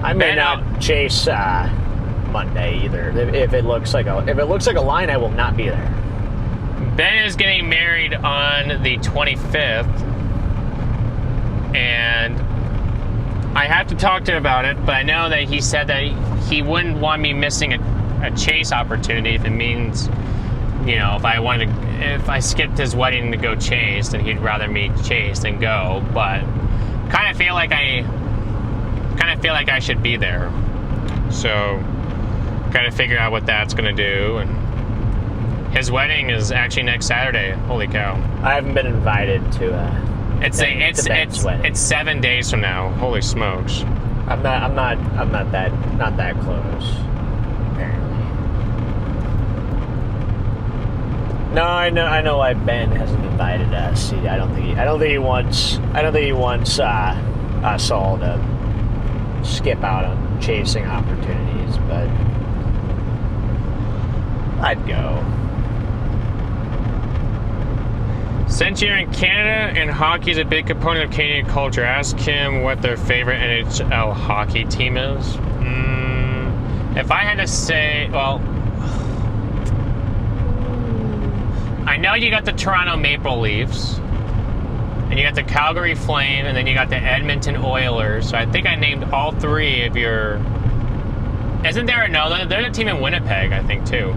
I may not chase Monday either. If it looks like a line, I will not be there. Ben is getting married on the 25th, and I have to talk to him about it, but I know that he said that he wouldn't want me missing a chase opportunity if it means, if I skipped his wedding to go chase, then he'd rather me chase than go. But kind of feel like I should be there. So, got to figure out what that's gonna do. And his wedding is actually next Saturday. Holy cow! I haven't been invited to. It's 7 days from now. Holy smokes! I'm not that close. Apparently. No, I know why Ben hasn't invited us. I don't think he wants us all to skip out on chasing opportunities, but I'd go. Since you're in Canada and hockey is a big component of Canadian culture, ask him what their favorite NHL hockey team is. If I had to say, well, I know you got the Toronto Maple Leafs, and you got the Calgary Flame, and then you got the Edmonton Oilers. So I think I named all three of your... Isn't there another? There's a team in Winnipeg, I think, too.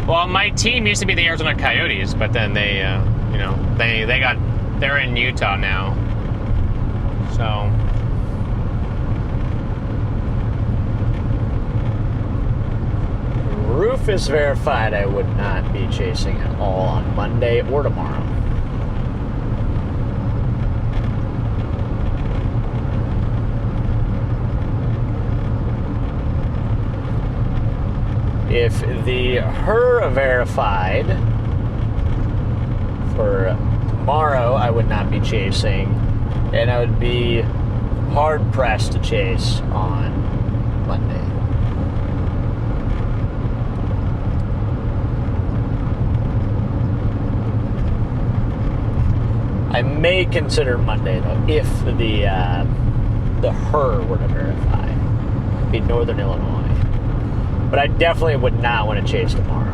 Well, my team used to be the Arizona Coyotes, but then they, you know, they're in Utah now. So... Rufus verified I would not be chasing at all on Monday or tomorrow. If the her verified for tomorrow, I would not be chasing, and I would be hard pressed to chase on Monday. I may consider Monday though, if the her were to verify. It'd be Northern Illinois. But I definitely would not want to chase tomorrow.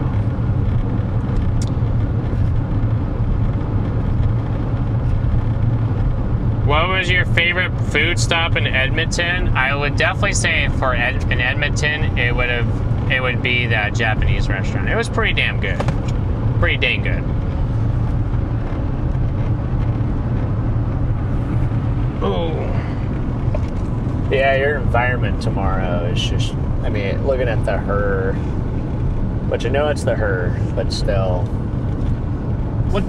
What was your favorite food stop in Edmonton? I would definitely say for in Edmonton, it would be that Japanese restaurant. It was pretty damn good. Pretty dang good. Oh. Yeah, your environment tomorrow is just, I mean, looking at the her, but you know it's the her, but still, what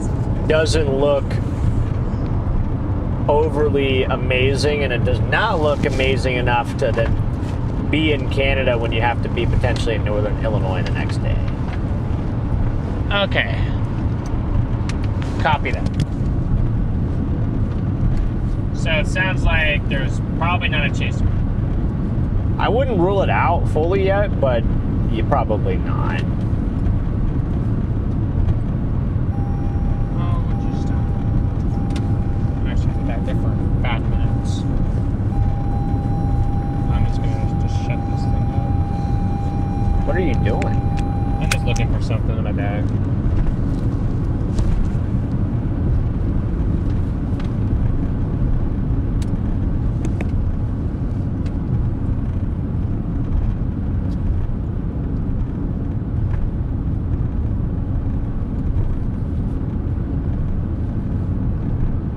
doesn't look overly amazing, and it does not look amazing enough to then be in Canada when you have to be potentially in Northern Illinois the next day. Okay. Copy that. So it sounds like there's probably not a chaser. I wouldn't rule it out fully yet, but you probably not. Oh, would you stop? Actually, I'll be back there for 5 minutes. I'm just gonna just shut this thing up. What are you doing? I'm just looking for something in my bag.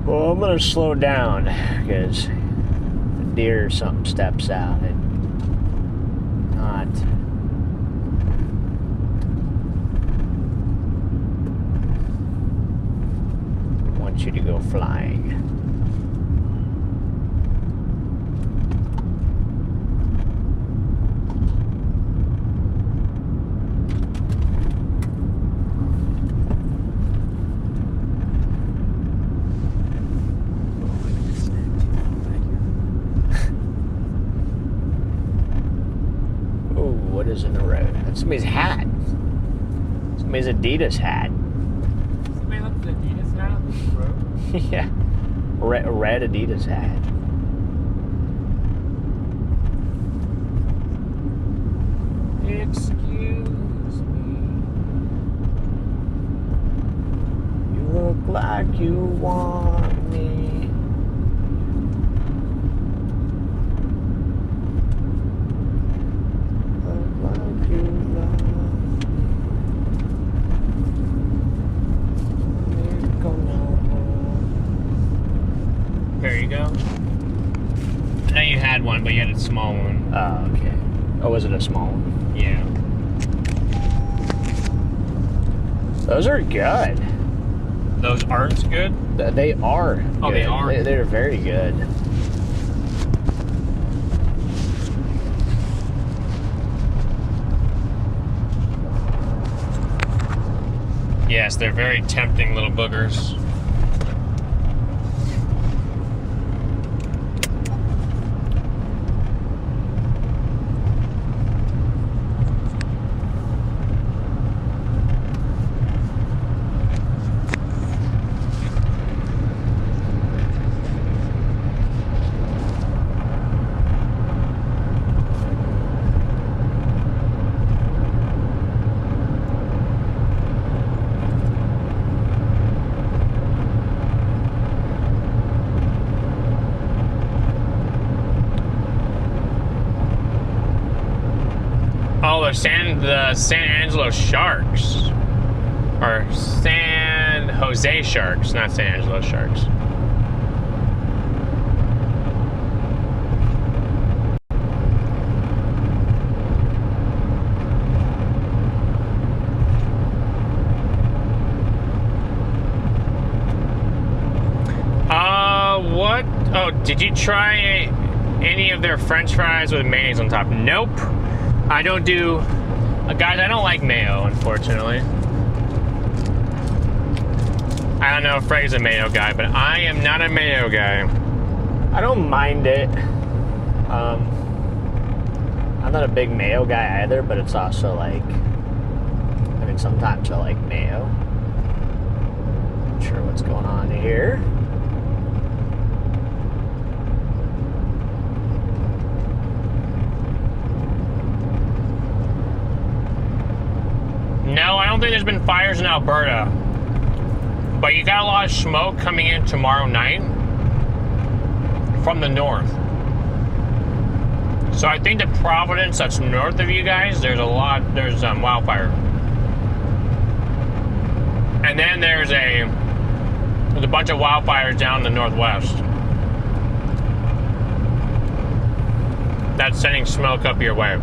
Well, I'm gonna slow down because if a deer or something steps out, it not. I want you to go flying. In the road. That's somebody's hat. Somebody's Adidas hat. Somebody left the Adidas hat on the road? Yeah. Red Adidas hat. Excuse me. You look like you want me. There you go. I know you had one, but you had a small one. Oh, okay. Oh, was it a small one? Yeah. Those are good. Those aren't good? They are. Oh, good. they are? They're very good. Yeah, Yes, they're very tempting little boogers. Oh, the San Angelo Sharks. Or San Jose Sharks, not San Angelo Sharks. What? Oh, did you try any of their French fries with mayonnaise on top? Nope. I don't do... guys, I don't like mayo, unfortunately. I don't know if Freddy's a mayo guy, but I am not a mayo guy. I don't mind it. I'm not a big mayo guy either, but it's also like... I mean, sometimes I like mayo. Not sure what's going on here. No, I don't think there's been fires in Alberta. But you got a lot of smoke coming in tomorrow night from the north. So I think the Providence that's north of you guys, there's wildfire. And then there's a bunch of wildfires down in the northwest. That's sending smoke up your way.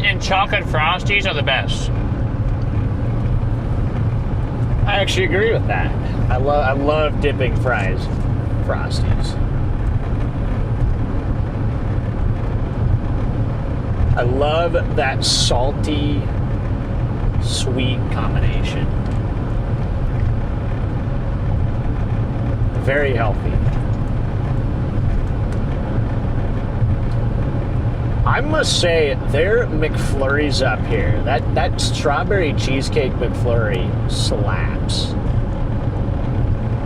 And chocolate Frosties are the best. I actually agree with that. I love dipping fries, Frosties. I love that salty, sweet combination. Very healthy. I must say, their McFlurries up here, that strawberry cheesecake McFlurry slaps.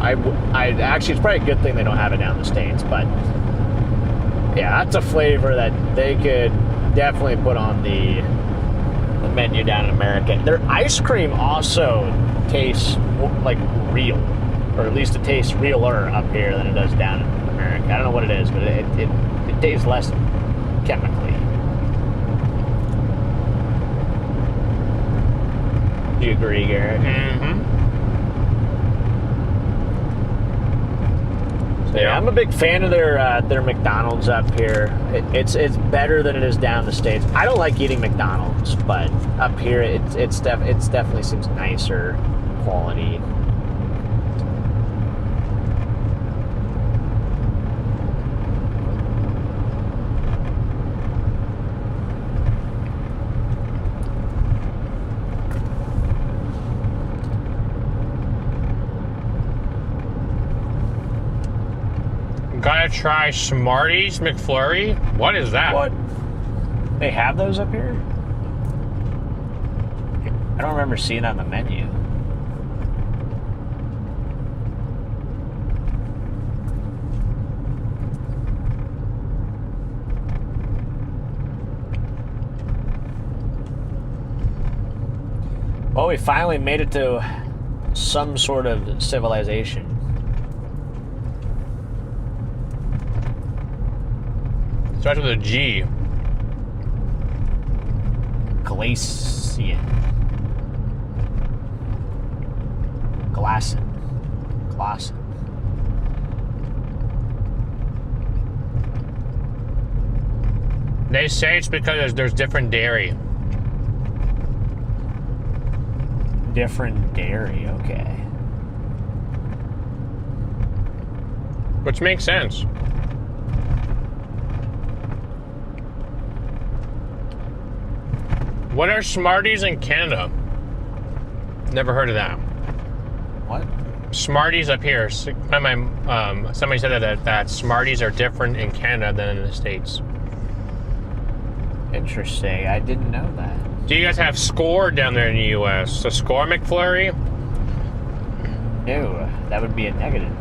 I actually, it's probably a good thing they don't have it down in the States, but yeah, that's a flavor that they could definitely put on the menu down in America. Their ice cream also tastes like real, or at least it tastes realer up here than it does down in America. I don't know what it is, but it tastes less chemically. Do you agree, Garrett? Mm-hmm. So, yeah, I'm a big fan of their McDonald's up here. It's better than it is down in the States. I don't like eating McDonald's, but up here it definitely seems nicer quality. Gotta try Smarties McFlurry. What is that? What? They have those up here? I don't remember seeing that on the menu. Well, we finally made it to some sort of civilization. Starts with a G. Glacian. Glasson. They say it's because there's different dairy. Different dairy, okay. Which makes sense. What are Smarties in Canada? Never heard of that. What? Smarties up here. Somebody said that Smarties are different in Canada than in the States. Interesting. I didn't know that. Do you guys have Score down there in the U.S.? A Score McFlurry? No, that would be a negative.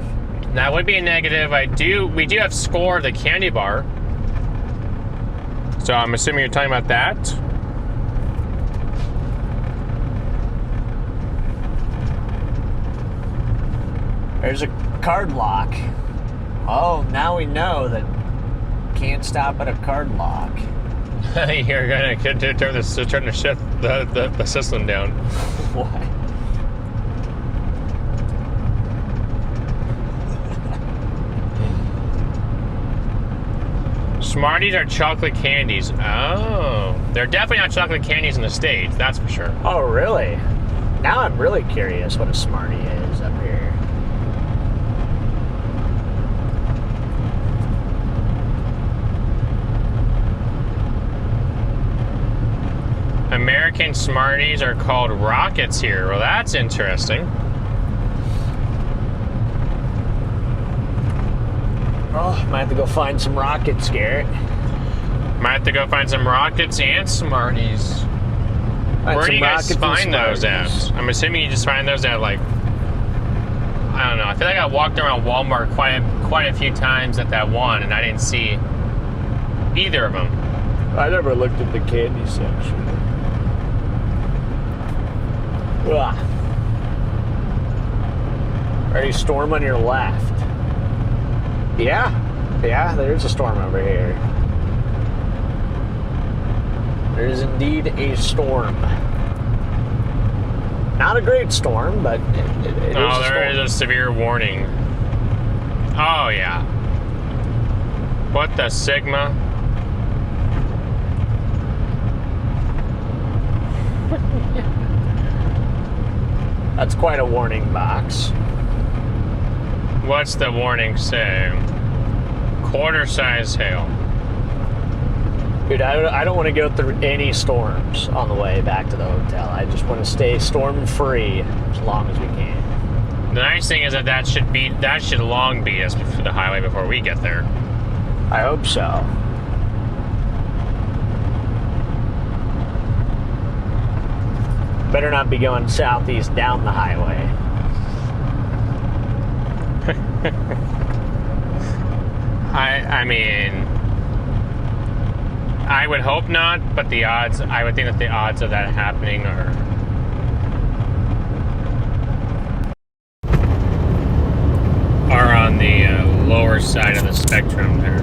That would be a negative. We do have Score, the candy bar. So I'm assuming you're talking about that. There's a card lock. Oh, now we know that can't stop at a card lock. You're gonna turn to shut the system down. What? Smarties are chocolate candies. Oh, they're definitely not chocolate candies in the States, that's for sure. Oh, really? Now I'm really curious what a Smartie is up here. American Smarties are called Rockets here. Well, that's interesting. Oh, might have to go find some Rockets, Garrett. Might have to go find some Rockets and Smarties. Where do you guys find those at? I'm assuming you just find those at, like, I don't know. I feel like I walked around Walmart quite a few times at that one, and I didn't see either of them. I never looked at the candy section. Ugh. Ready, storm on your left. Yeah, there's a storm over here. There is indeed a storm. Not a great storm, but it is a storm. There is a severe warning. Oh, yeah. What the Sigma? That's quite a warning box. What's the warning say? Quarter size hail. Dude, I don't want to go through any storms on the way back to the hotel. I just want to stay storm free as long as we can. The nice thing is that should long be us for the highway before we get there. I hope so. Better not be going southeast down the highway. I mean, I would hope not, but I would think that the odds of that happening are on the lower side of the spectrum there.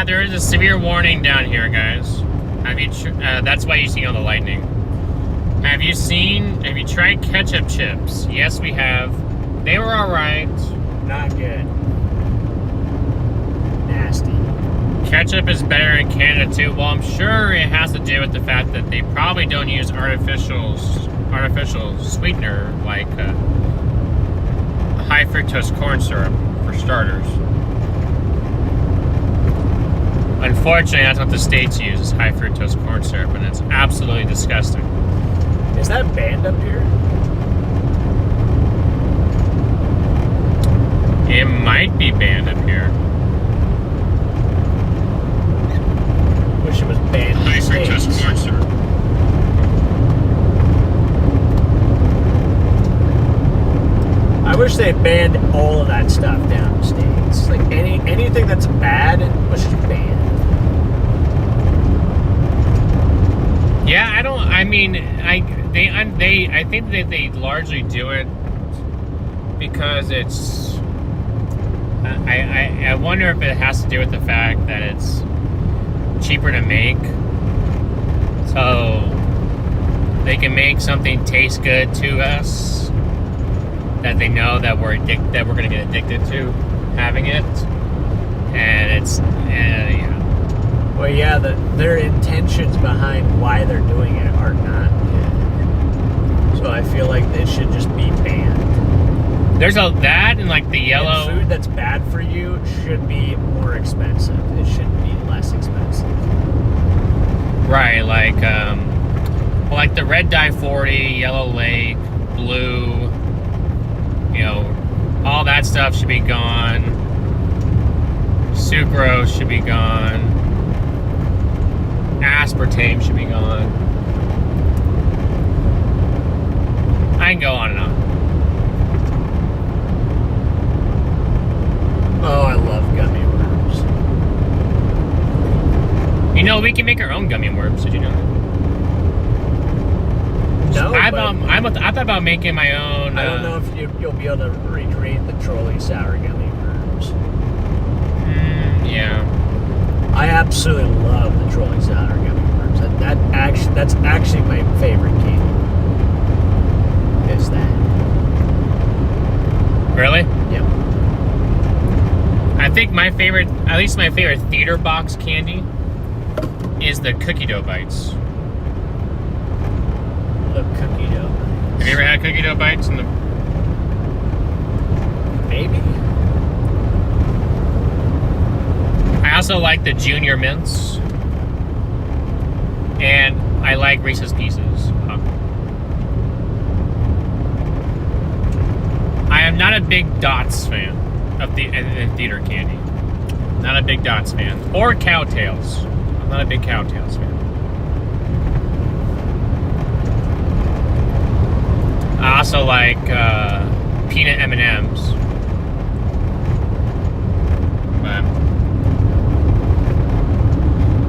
There is a severe warning down here, guys. That's why you see all the lightning. Have you tried ketchup chips? Yes, we have. They were alright. Not good. Nasty. Ketchup is better in Canada too. Well, I'm sure it has to do with the fact that they probably don't use artificial sweetener like high fructose corn syrup for starters. Unfortunately, that's what the States use, is high fructose corn syrup, and it's absolutely disgusting. Is that banned up here? It might be banned up here. Wish it was banned in the States. High fructose corn syrup. wish they had banned all of that stuff down in the States. Like anything that's bad was just banned. Yeah, I think that they largely do it because it's. I wonder if it has to do with the fact that it's cheaper to make, so they can make something taste good to us that they know that we're going to get addicted to having it, and yeah. Well, yeah, their intentions behind why they're doing it are not good. So I feel like it should just be banned. There's that and like the yellow. And food that's bad for you should be more expensive. It shouldn't be less expensive. Right, like the red dye 40, yellow lake, blue, all that stuff should be gone. Sucrose should be gone. Aspartame should be gone. I can go on and on. Oh, I love gummy worms. We can make our own gummy worms. Did you know that? No, I thought about making my own. I don't know if you'll be able to recreate the trolley sour gummy worms. Yeah. I absolutely love the trolley sour gummy worms. That's actually my favorite candy. Is that? Really? Yep. I think my favorite theater box candy is the cookie dough bites. The cookie dough. Have you ever had cookie dough bites in the? Maybe. I also like the Junior Mints, and I like Reese's Pieces. I am not a big Dots fan of the theater candy. Not a big Dots fan. Or Cowtails. I'm not a big Cowtails fan. I also like peanut M&Ms. But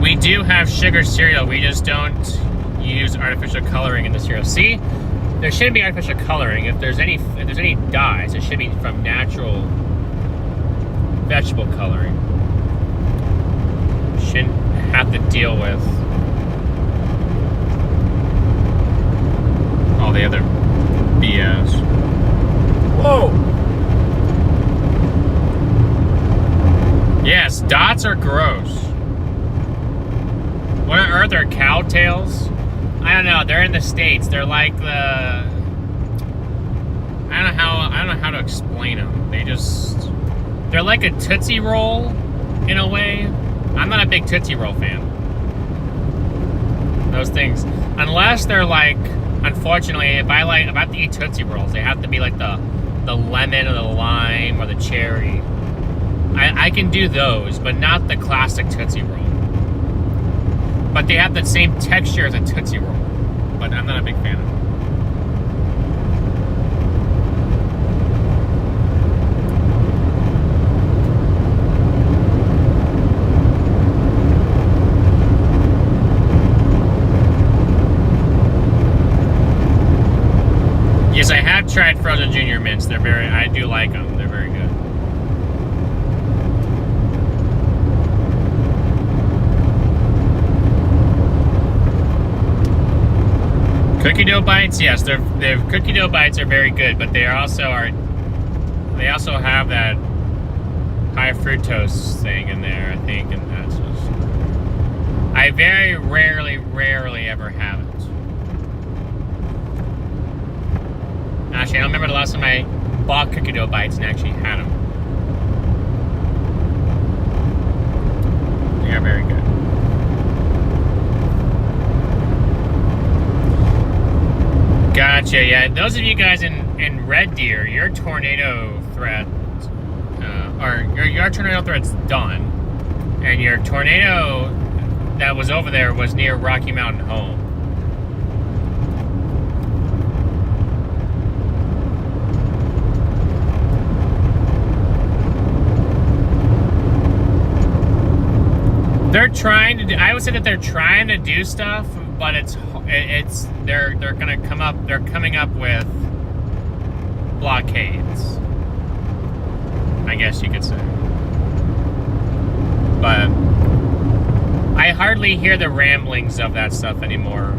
we do have sugar cereal. We just don't use artificial coloring in the cereal. See? There shouldn't be artificial coloring. If there's any dyes, it should be from natural vegetable coloring. Shouldn't have to deal with all the other BS. Whoa! Yes, dots are gross. What on earth are cowtails? I don't know. They're in the States. They're like the. I don't know how to explain them. They're like a Tootsie Roll, in a way. I'm not a big Tootsie Roll fan. Those things, unless they're like, unfortunately, if I have to eat Tootsie Rolls, they have to be like the lemon or the lime or the cherry. I can do those, but not the classic Tootsie Roll. But they have the same texture as a Tootsie Roll. But I'm not a big fan of them. Yes, I have tried frozen Junior Mints. I do like them. They're very good. Cookie dough bites, yes, their cookie dough bites are very good, but they also have that high fructose thing in there, I think, and that's just. I very rarely ever have it. Actually, I don't remember the last time I bought cookie dough bites and actually had them. They are very good. Gotcha, yeah. Those of you guys in Red Deer, your tornado threat, your tornado threat's done, and your tornado that was over there was near Rocky Mountain Home. They're trying to do, I would say that they're trying to do stuff, but they're gonna come up, they're coming up with blockades, I guess you could say. But I hardly hear the ramblings of that stuff anymore.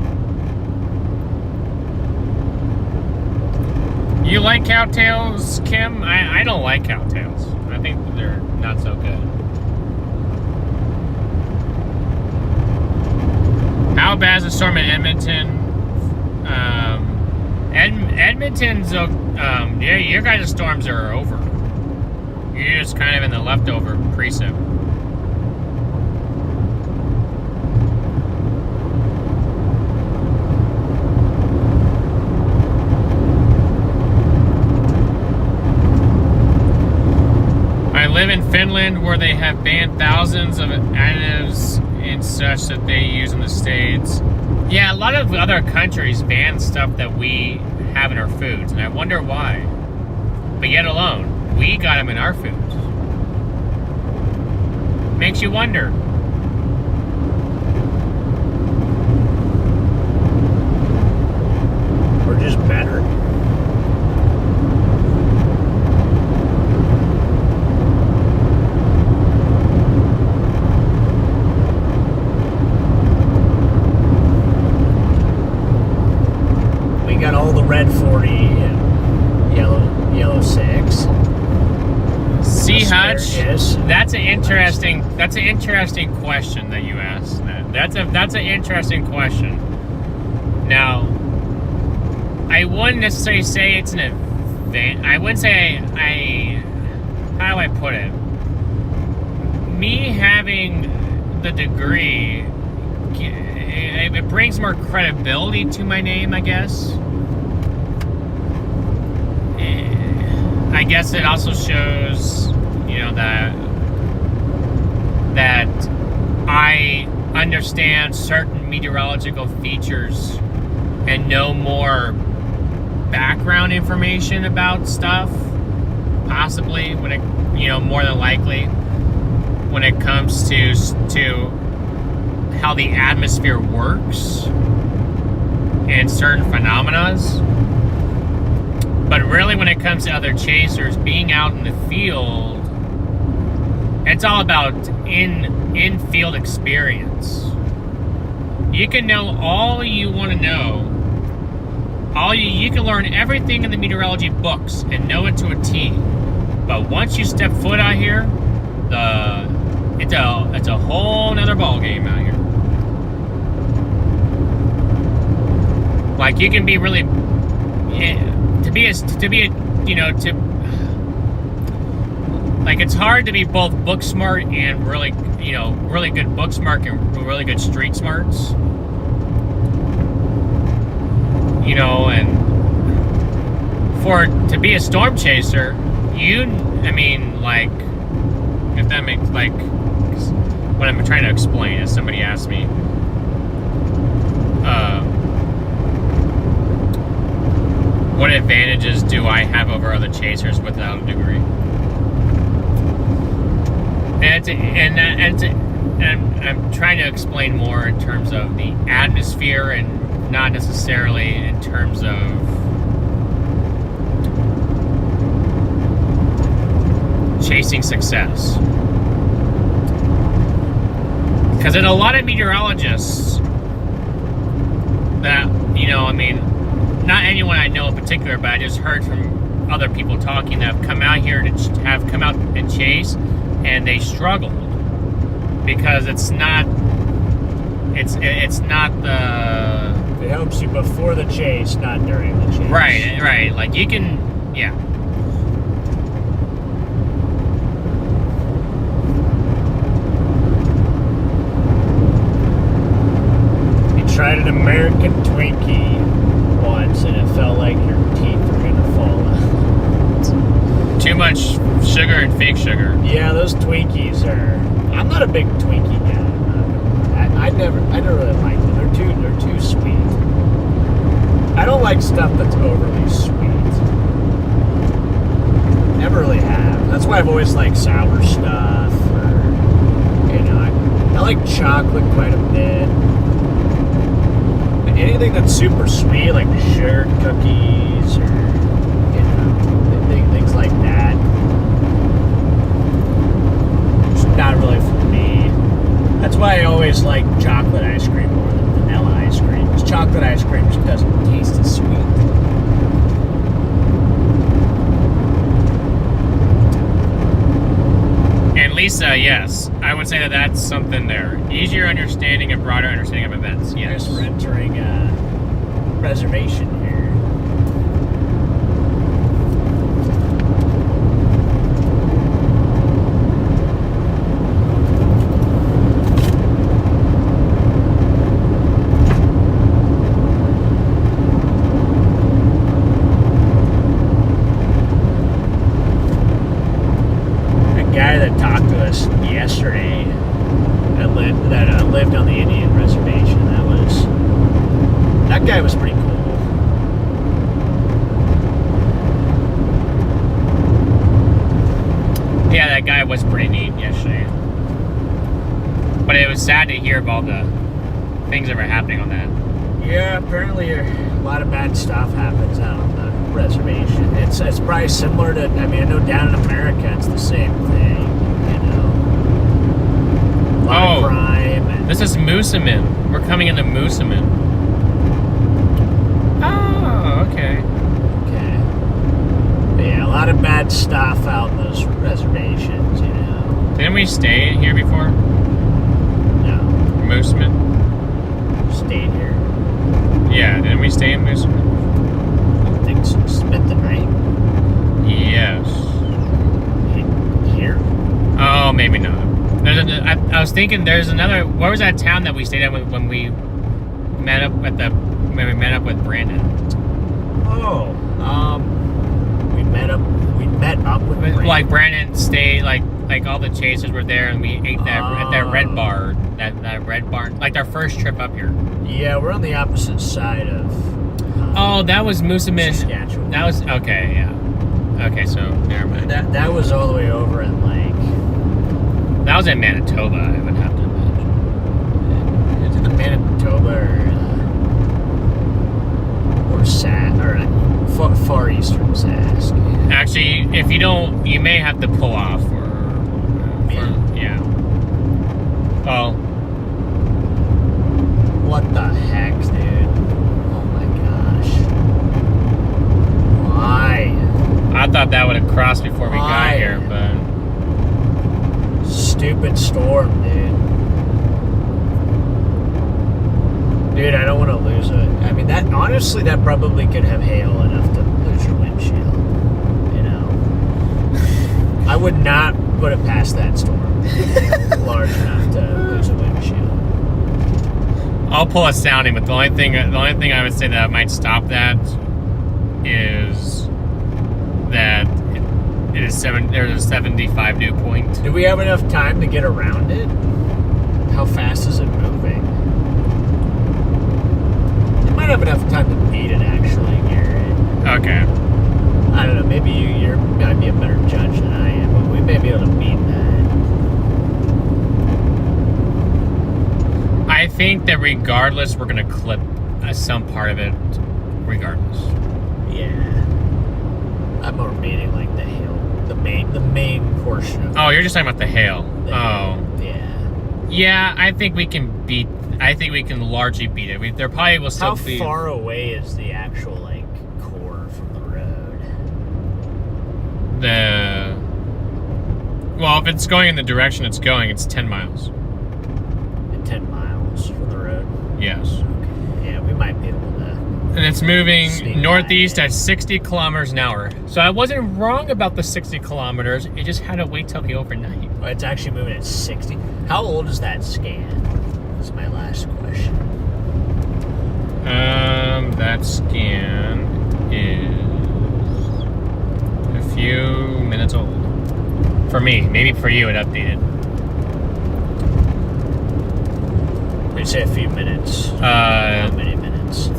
You like cowtails, Kim? I don't like cowtails. I think they're not so good. How bad is the storm in Edmonton? Edmonton's, yeah, your guys' storms are over. You're just kind of in the leftover precip. I live in Finland, where they have banned thousands of additives and such that they use in the States. Yeah, a lot of other countries ban stuff that we have in our foods, and I wonder why. But yet alone, we got them in our foods. Makes you wonder. We're just better. We got all the red 40 and yellow 6. See, Hutch, Asparagus. that's an interesting question that you asked. That's an interesting question. Now, I wouldn't necessarily say it's an event. I wouldn't say how do I put it? Me having the degree, it brings more credibility to my name, I guess. I guess it also shows, you know, that I understand certain meteorological features and know more background information about stuff, possibly when it, you know, more than likely when it comes to how the atmosphere works and certain phenomena. But really, when it comes to other chasers, being out in the field, it's all about in-field experience. You can know all you want to know. You can learn everything in the meteorology books and know it to a T. But once you step foot out here, it's a whole nother ball game out here. Like, you can be really, like, it's hard to be both book smart and really good book smart and really good street smarts. You know, and to be a storm chaser, like, if that makes, like, what I'm trying to explain is, somebody asked me, what advantages do I have over other chasers without a degree? And I'm trying to explain more in terms of the atmosphere and not necessarily in terms of chasing success. Because in a lot of meteorologists that, not anyone I know in particular, but I just heard from other people talking that have come out here have come out and chase, and they struggled because it's not the. It helps you before the chase, not during the chase. Right. Like, you can, yeah. You tried an American Twinkie once, and it felt like your teeth were gonna fall out. Too much sugar and fake sugar. Yeah, those Twinkies are. I'm not a big Twinkie guy. I never really liked them. They're too sweet. I don't like stuff that's overly sweet. Never really have. That's why I've always liked sour stuff. Or, I like chocolate quite a bit. But anything that's super sweet, like the sugar cookies or, you know, things like that. It's not really for me. That's why I always like chocolate ice cream more than vanilla ice cream. Because chocolate ice cream just doesn't taste as sweet. And Lisa, yes, I would say that that's something there. Easier understanding and broader understanding of events. Yes, We're entering a reservation here. Guy that talked to us yesterday that lived on the Indian reservation. That guy was pretty cool. Yeah, that guy was pretty neat yesterday. But it was sad to hear of all the things that were happening on that. Yeah, apparently a lot of bad stuff happens out on the reservation. It's probably similar to, I mean, I know down in America it's the same thing, you know. A lot of crime. And, This is Moosomin. We're coming into Moosomin. Oh, okay. okay. But yeah, a lot of bad stuff out in those reservations, you know. Didn't we stay here before? No, Moosomin? stayed here. Yeah, didn't we stay in Moosomin? I think so. Spent the night Yes. here. Oh, maybe not. I was thinking there's another. Where was that town that we stayed at when we met up with Brandon? Oh, we met up with Brandon. Like Brandon stayed, like all the chasers were there, and we ate that at that red bar, that red barn, like our first trip up here. Yeah, we're on the opposite side of. Oh, that was Moosomin. Saskatchewan. That was okay. Yeah. Okay, so never mind. That was all the way over in like. That was in Manitoba, I would have to imagine. Is it the Manitoba or far eastern Sask? Actually, if you don't, you may have to pull off yeah. Oh. What the heck, dude? Oh my gosh. Why? I thought that would have crossed before we got here, but stupid storm, dude. Dude, I don't want to lose it. I mean, that honestly, that probably could have hail enough to lose your windshield. You know, I would not put it past that storm large enough to lose a windshield. I'll pull a sounding. But the only thing I would say that might stop that is that there's a 75 dew point. Do we have enough time to get around it? How fast is it moving? You might have enough time to beat it, actually, Garrett. Okay. I don't know. Maybe you might be a better judge than I am, but we may be able to beat that. I think that regardless, we're gonna clip some part of it, regardless. Yeah. I'm more meaning like the hill, the main portion of. Oh, you're just talking about the hail. Yeah. Yeah, I think we can largely beat it. There probably will still be. How far away is the actual like core from the road? Well, if it's going in the direction it's going, it's 10 miles. 10 miles from the road. Yes. Okay. Yeah, we might be able to. And it's moving Sneak northeast by. at 60 kilometers an hour. So I wasn't wrong about the 60 kilometers. It just had to wait till the overnight. Oh, it's actually moving at 60. How old is that scan? That's my last question. That scan is a few minutes old. For me, maybe for you it updated. When you say a few minutes, how many minutes?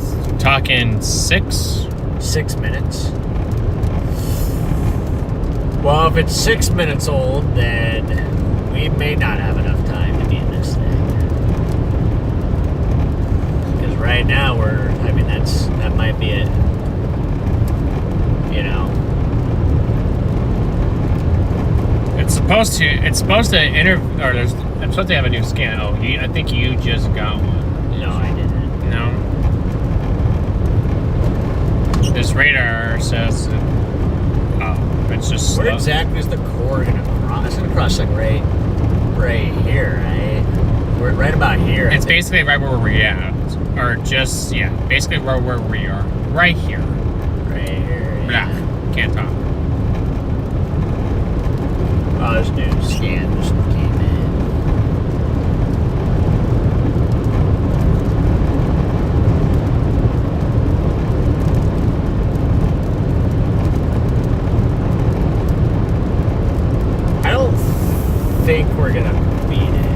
Talking 6. 6 minutes. Well, if it's 6 minutes old, then we may not have enough time to be in this thing. right now I mean, that might be it. You know. It's supposed to I'm supposed to have a new scan. Oh, I think you just got one. No, I didn't. No. This radar says, it's just Where slow. exactly is the core gonna cross? It's gonna cross like right here, right? We're right about here. It's basically right where we're at, or just basically where we are, right here. Right here. Yeah, can't talk. Oh, this new scan just came in. I don't think we're gonna beat it.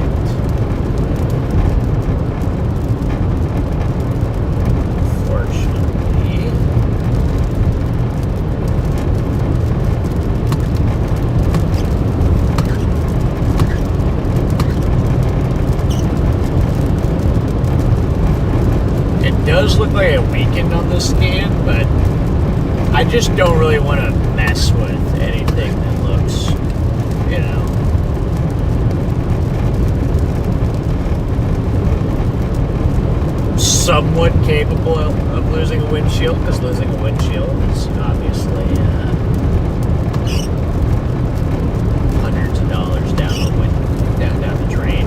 Unfortunately. It does look like it weakened on the scan, but I just don't really want to mess with anything that looks, you know. Somewhat capable of losing a windshield, because losing a windshield is obviously hundreds of dollars down the drain.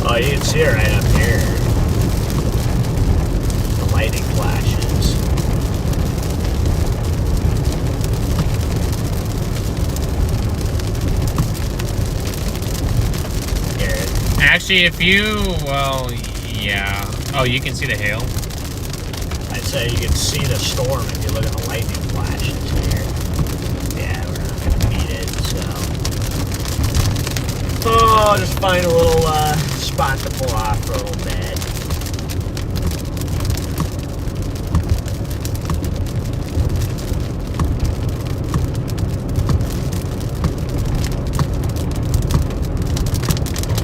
Oh, you can see it right up here. The lightning flashes. Garrett. Actually, if oh, you can see the hail. I'd say you can see the storm if you look at the lightning flashes here. Yeah, we're not gonna beat it, so. Oh, just find a little spot to pull off for a little bit.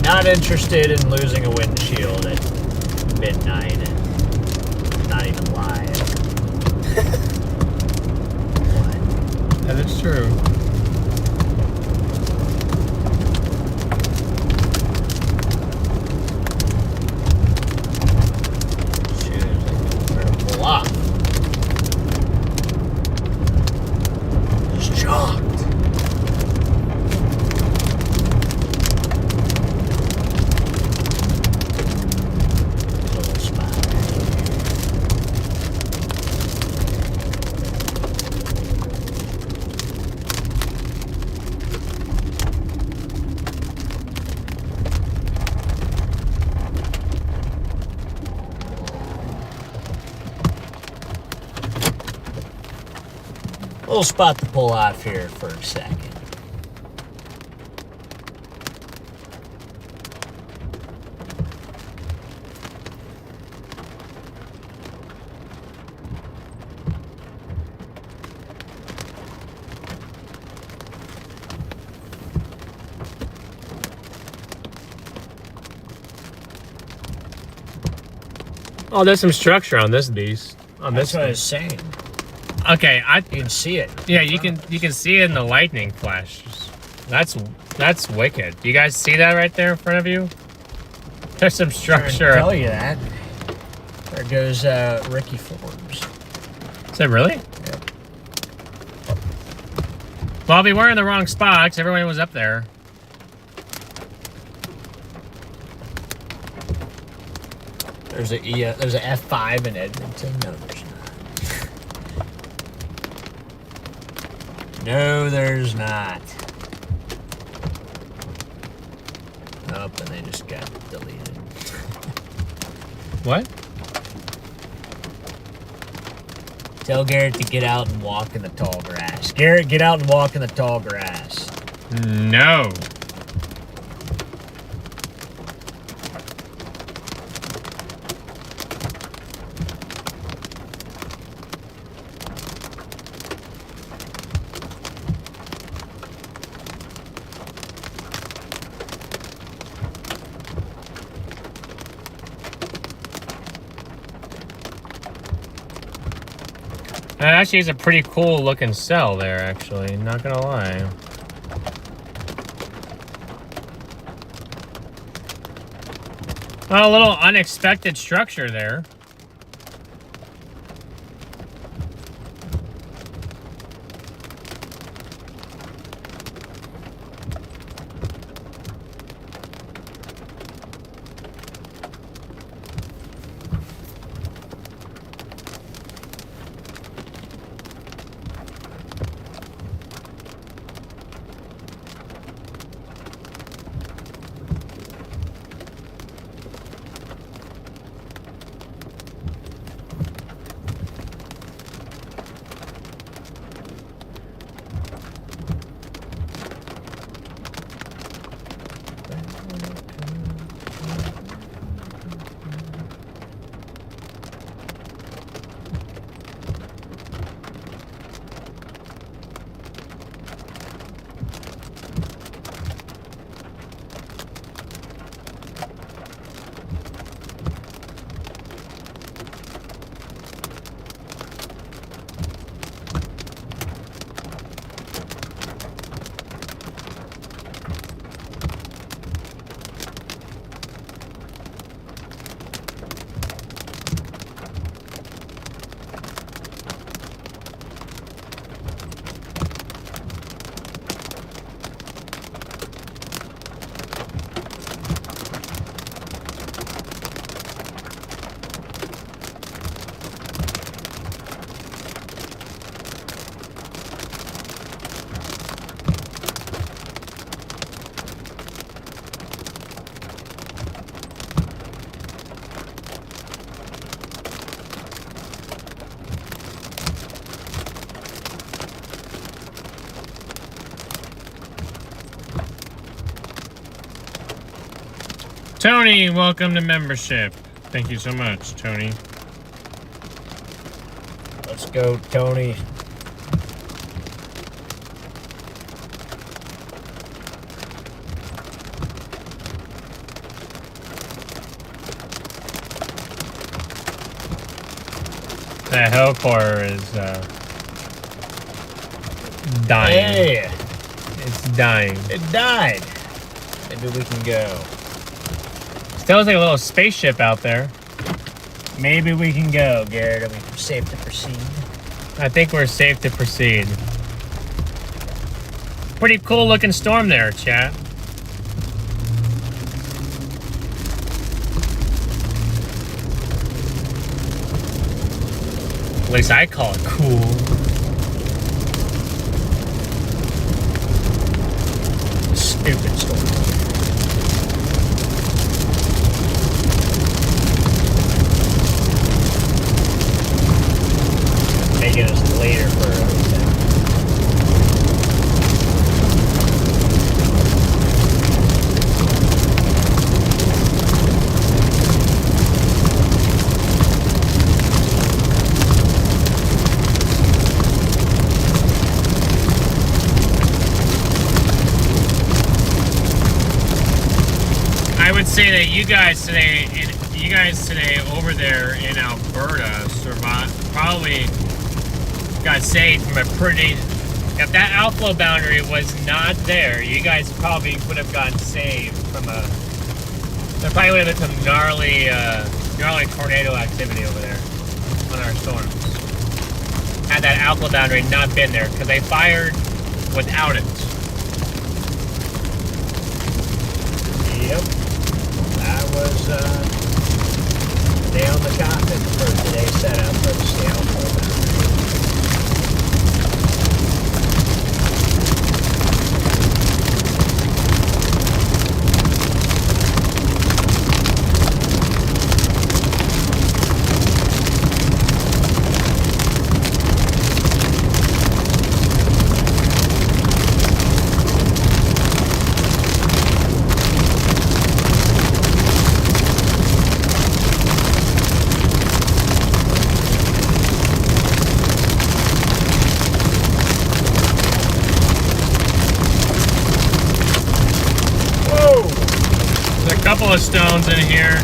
Not interested in losing a windshield at midnight and not even live. What? That is true. Pull off. Shocked. Little spot right here. Little spot to pull off here for a second. Oh, there's some structure on this beast. On That's this what I was saying. Okay, You can see it. you can see it in the lightning flashes. That's wicked. Do you guys see that right there in front of you? There's some Trying to structure. tell you that. There goes Ricky Forbes. Is that really? Yep. Well, we were in the wrong spot because everyone was up there. There's a F5 in Edmonton. No, there's not. No, there's not. Oh, and they just got deleted. What? Tell Garrett to get out and walk in the tall grass. Garrett, get out and walk in the tall grass. No. That actually is a pretty cool looking cell there, actually, not gonna lie. Well, a little unexpected structure there. Tony, welcome to membership. Thank you so much, Tony. Let's go, Tony. The hell core is dying. Hey, It's dying. it died. Maybe we can go. Still looks like a little spaceship out there. Maybe we can go, Garrett. Are we safe to proceed? I think we're safe to proceed. Pretty cool looking storm there, chat. At least I call it cool. Stupid storm. Making us later for everything. I would say that you guys today over there in Alberta probably got saved from a pretty. If that outflow boundary was not there, you guys probably would have gotten saved from a. There probably would have been some gnarly tornado activity over there on our storms. Had that outflow boundary not been there, because they fired without it. Yep. That was nail in the coffin for today's setup for the snail program. Couple of stones in here.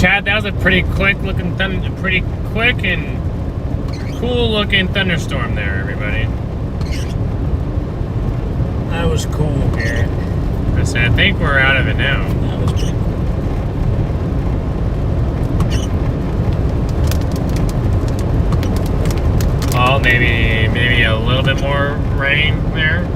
Chad, that was a pretty quick and cool looking thunderstorm there, everybody. That was cool, Garrett. I think we're out of it now. That was pretty cool. Oh, maybe a little bit more rain there.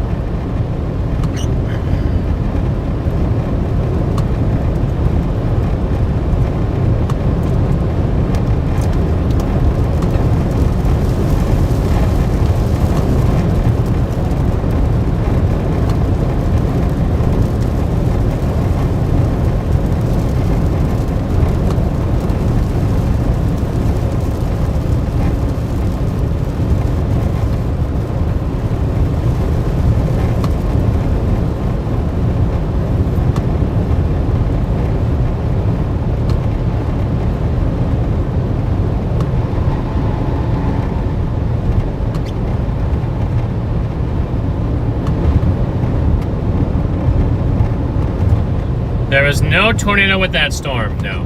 There was no tornado with that storm, no.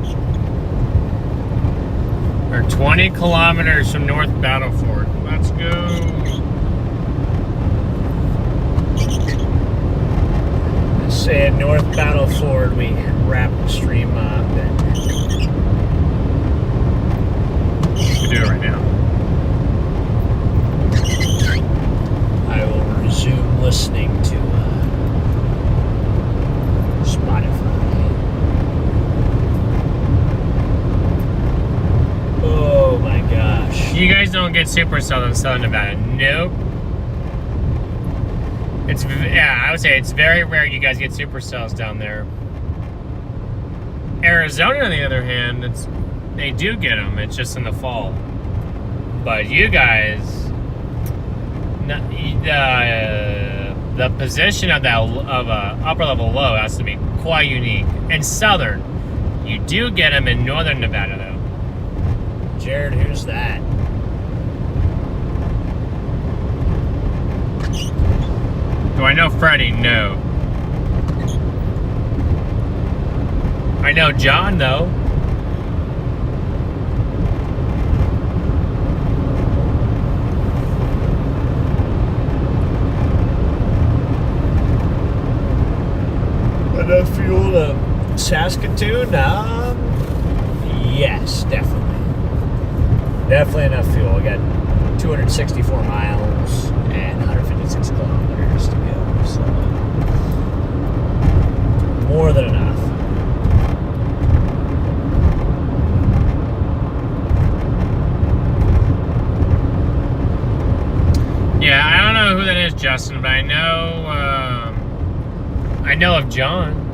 We're 20 kilometers from North Battleford. Let's go. Say at North Battleford, we wrap the stream up and We do it right now. I will resume listening to Spotify. Oh my gosh. You guys don't get supercells in Southern Nevada. Nope. I would say it's very rare you guys get supercells down there. Arizona, on the other hand, they do get them. It's just in the fall. But you guys, the position of a upper level low has to be quite unique. In Southern, you do get them in Northern Nevada though. Jared, who's that? Do I know Freddie? No. I know John, though. Enough fuel to Saskatoon? Yes, definitely. Definitely enough fuel. I got 264 miles and 156 kilometers to go. So, more than enough. Yeah, I don't know who that is, Justin, but I know of John.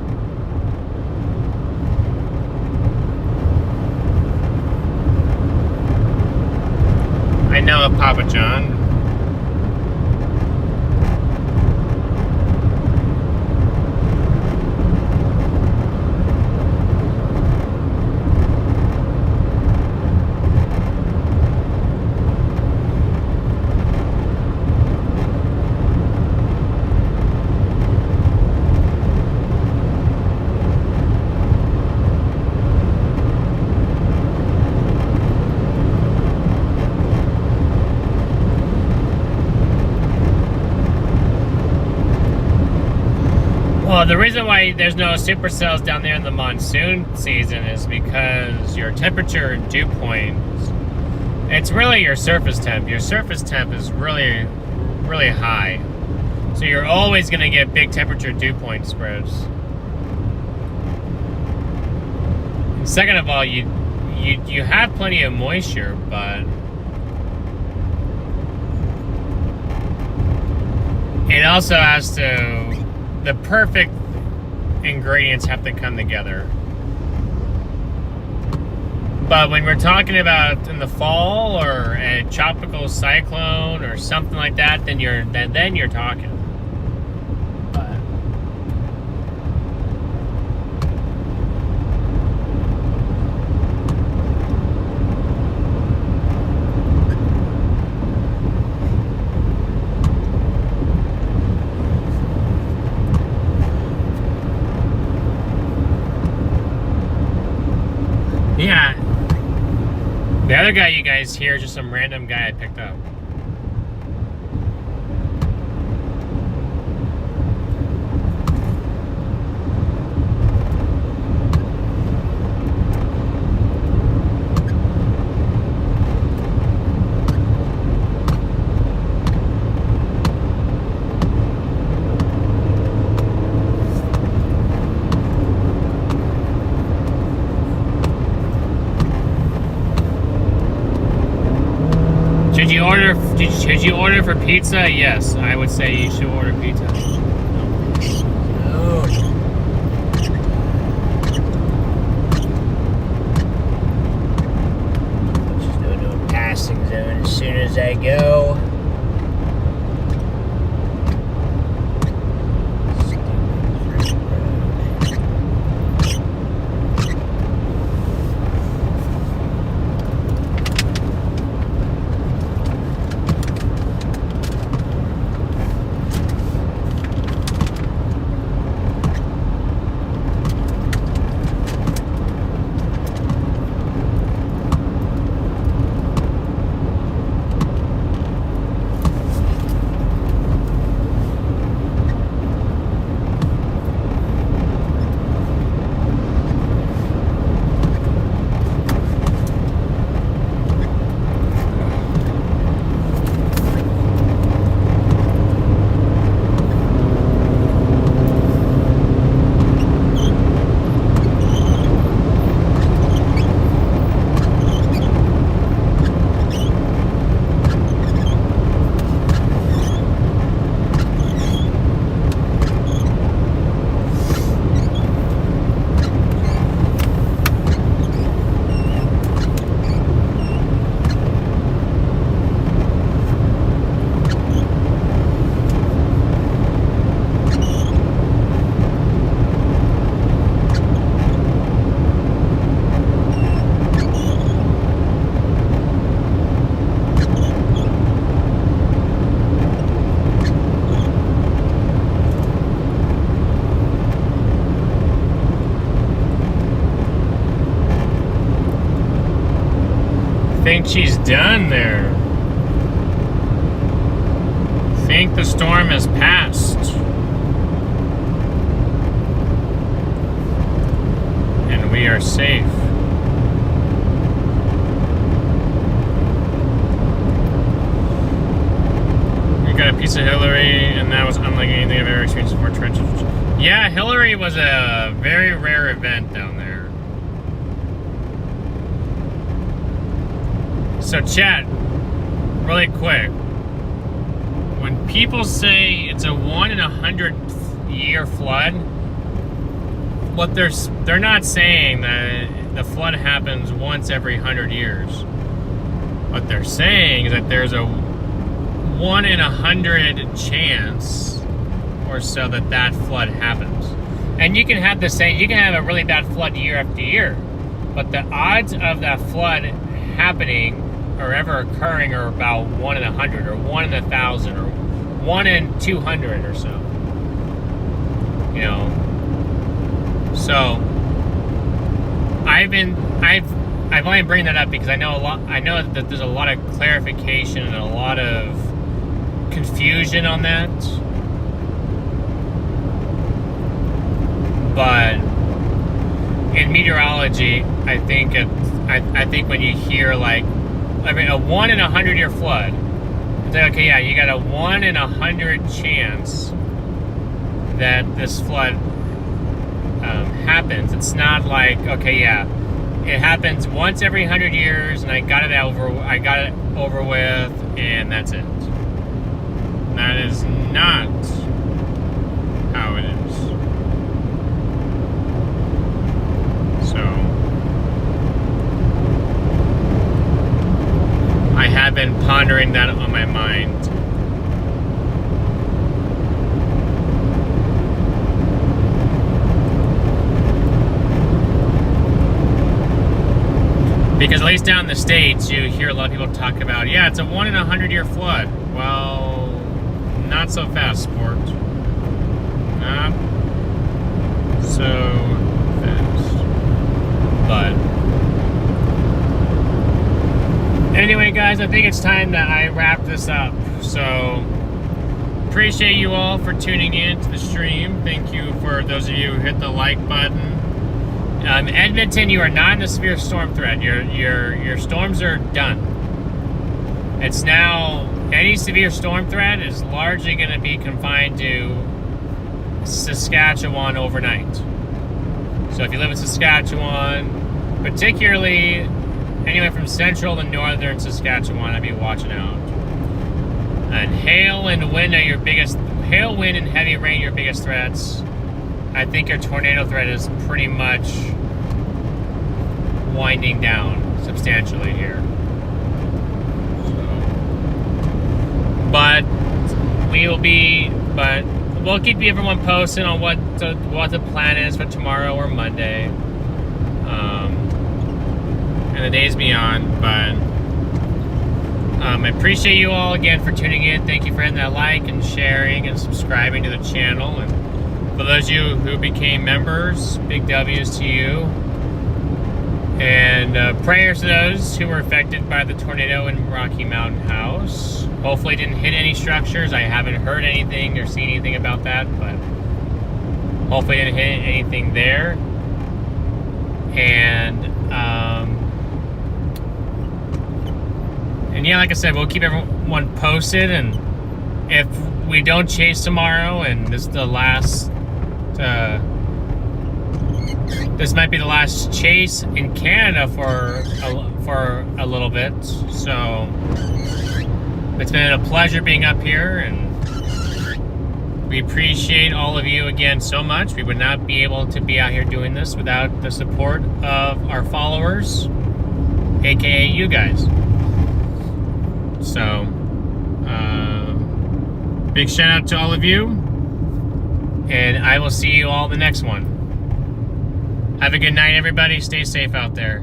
I know of Papa John. Well, the reason why there's no supercells down there in the monsoon season is because your temperature dew point, it's really your surface temp. Your surface temp is really, really high. So you're always going to get big temperature dew point spreads. And second of all, you have plenty of moisture, but it also has to, the perfect ingredients have to come together. But when we're talking about in the fall or a tropical cyclone or something like that, then you're talking. But The other guy you guys hear is just some random guy I picked up. Should you order for pizza? Yes, I would say you should order pizza. Oh. Just go to a passing zone as soon as I go. Think she's done there. Think the storm has passed. And we are safe. We got a piece of Hillary, and that was unlike anything I've ever experienced before. Trenches. Yeah, Hillary was a very rare event down there. So chat, really quick, when people say it's a 1 in 100 year flood, what they're not saying that the flood happens once every 100 years. What they're saying is that there's a 1 in 100 chance or so that flood happens. And you can have the same, you can have a really bad flood year after year, but the odds of that flood happening or ever occurring are about 1 in 100 or 1 in 1,000 or 1 in 200 or so. You know, so I've only bring that up because I know that there's a lot of clarification and a lot of confusion on that. But in meteorology, I think when you hear a 1 in 100 year flood, it's like, okay, yeah, you got a 1 in 100 chance that this flood happens. It's not like, okay, yeah, it happens once every 100 years, and I got it over with, and that's it. That is not how it is. So I have been pondering that on my mind. Because at least down in the States, you hear a lot of people talk about, yeah, it's a 1 in 100 year flood. Well, not so fast, sport. Not so. I think it's time that I wrap this up. So, appreciate you all for tuning in to the stream. Thank you for those of you who hit the like button. Edmonton, you are not in a severe storm threat. Your storms are done. It's now, any severe storm threat is largely going to be confined to Saskatchewan overnight. So if you live in Saskatchewan, particularly anywhere from central to northern Saskatchewan, I'd be watching out. And hail and wind are your biggest, hail, wind, and heavy rain are your biggest threats. I think your tornado threat is pretty much winding down substantially here. But we'll keep everyone posted on what the plan is for tomorrow or Monday, and the days beyond. But I appreciate you all again for tuning in. Thank you for hitting that like and sharing and subscribing to the channel. And for those of you who became members, big W's to you. And prayers to those who were affected by the tornado in Rocky Mountain House. Hopefully it didn't hit any structures. I haven't heard anything or seen anything about that, but hopefully it didn't hit anything there. And yeah, like I said, we'll keep everyone posted. And if we don't chase tomorrow, and this is the last, this might be the last chase in Canada for a little bit. So it's been a pleasure being up here, and we appreciate all of you again so much. We would not be able to be out here doing this without the support of our followers, aka you guys. So big shout out to all of you, and I will see you all in the next one. Have a good night, everybody. Stay safe out there.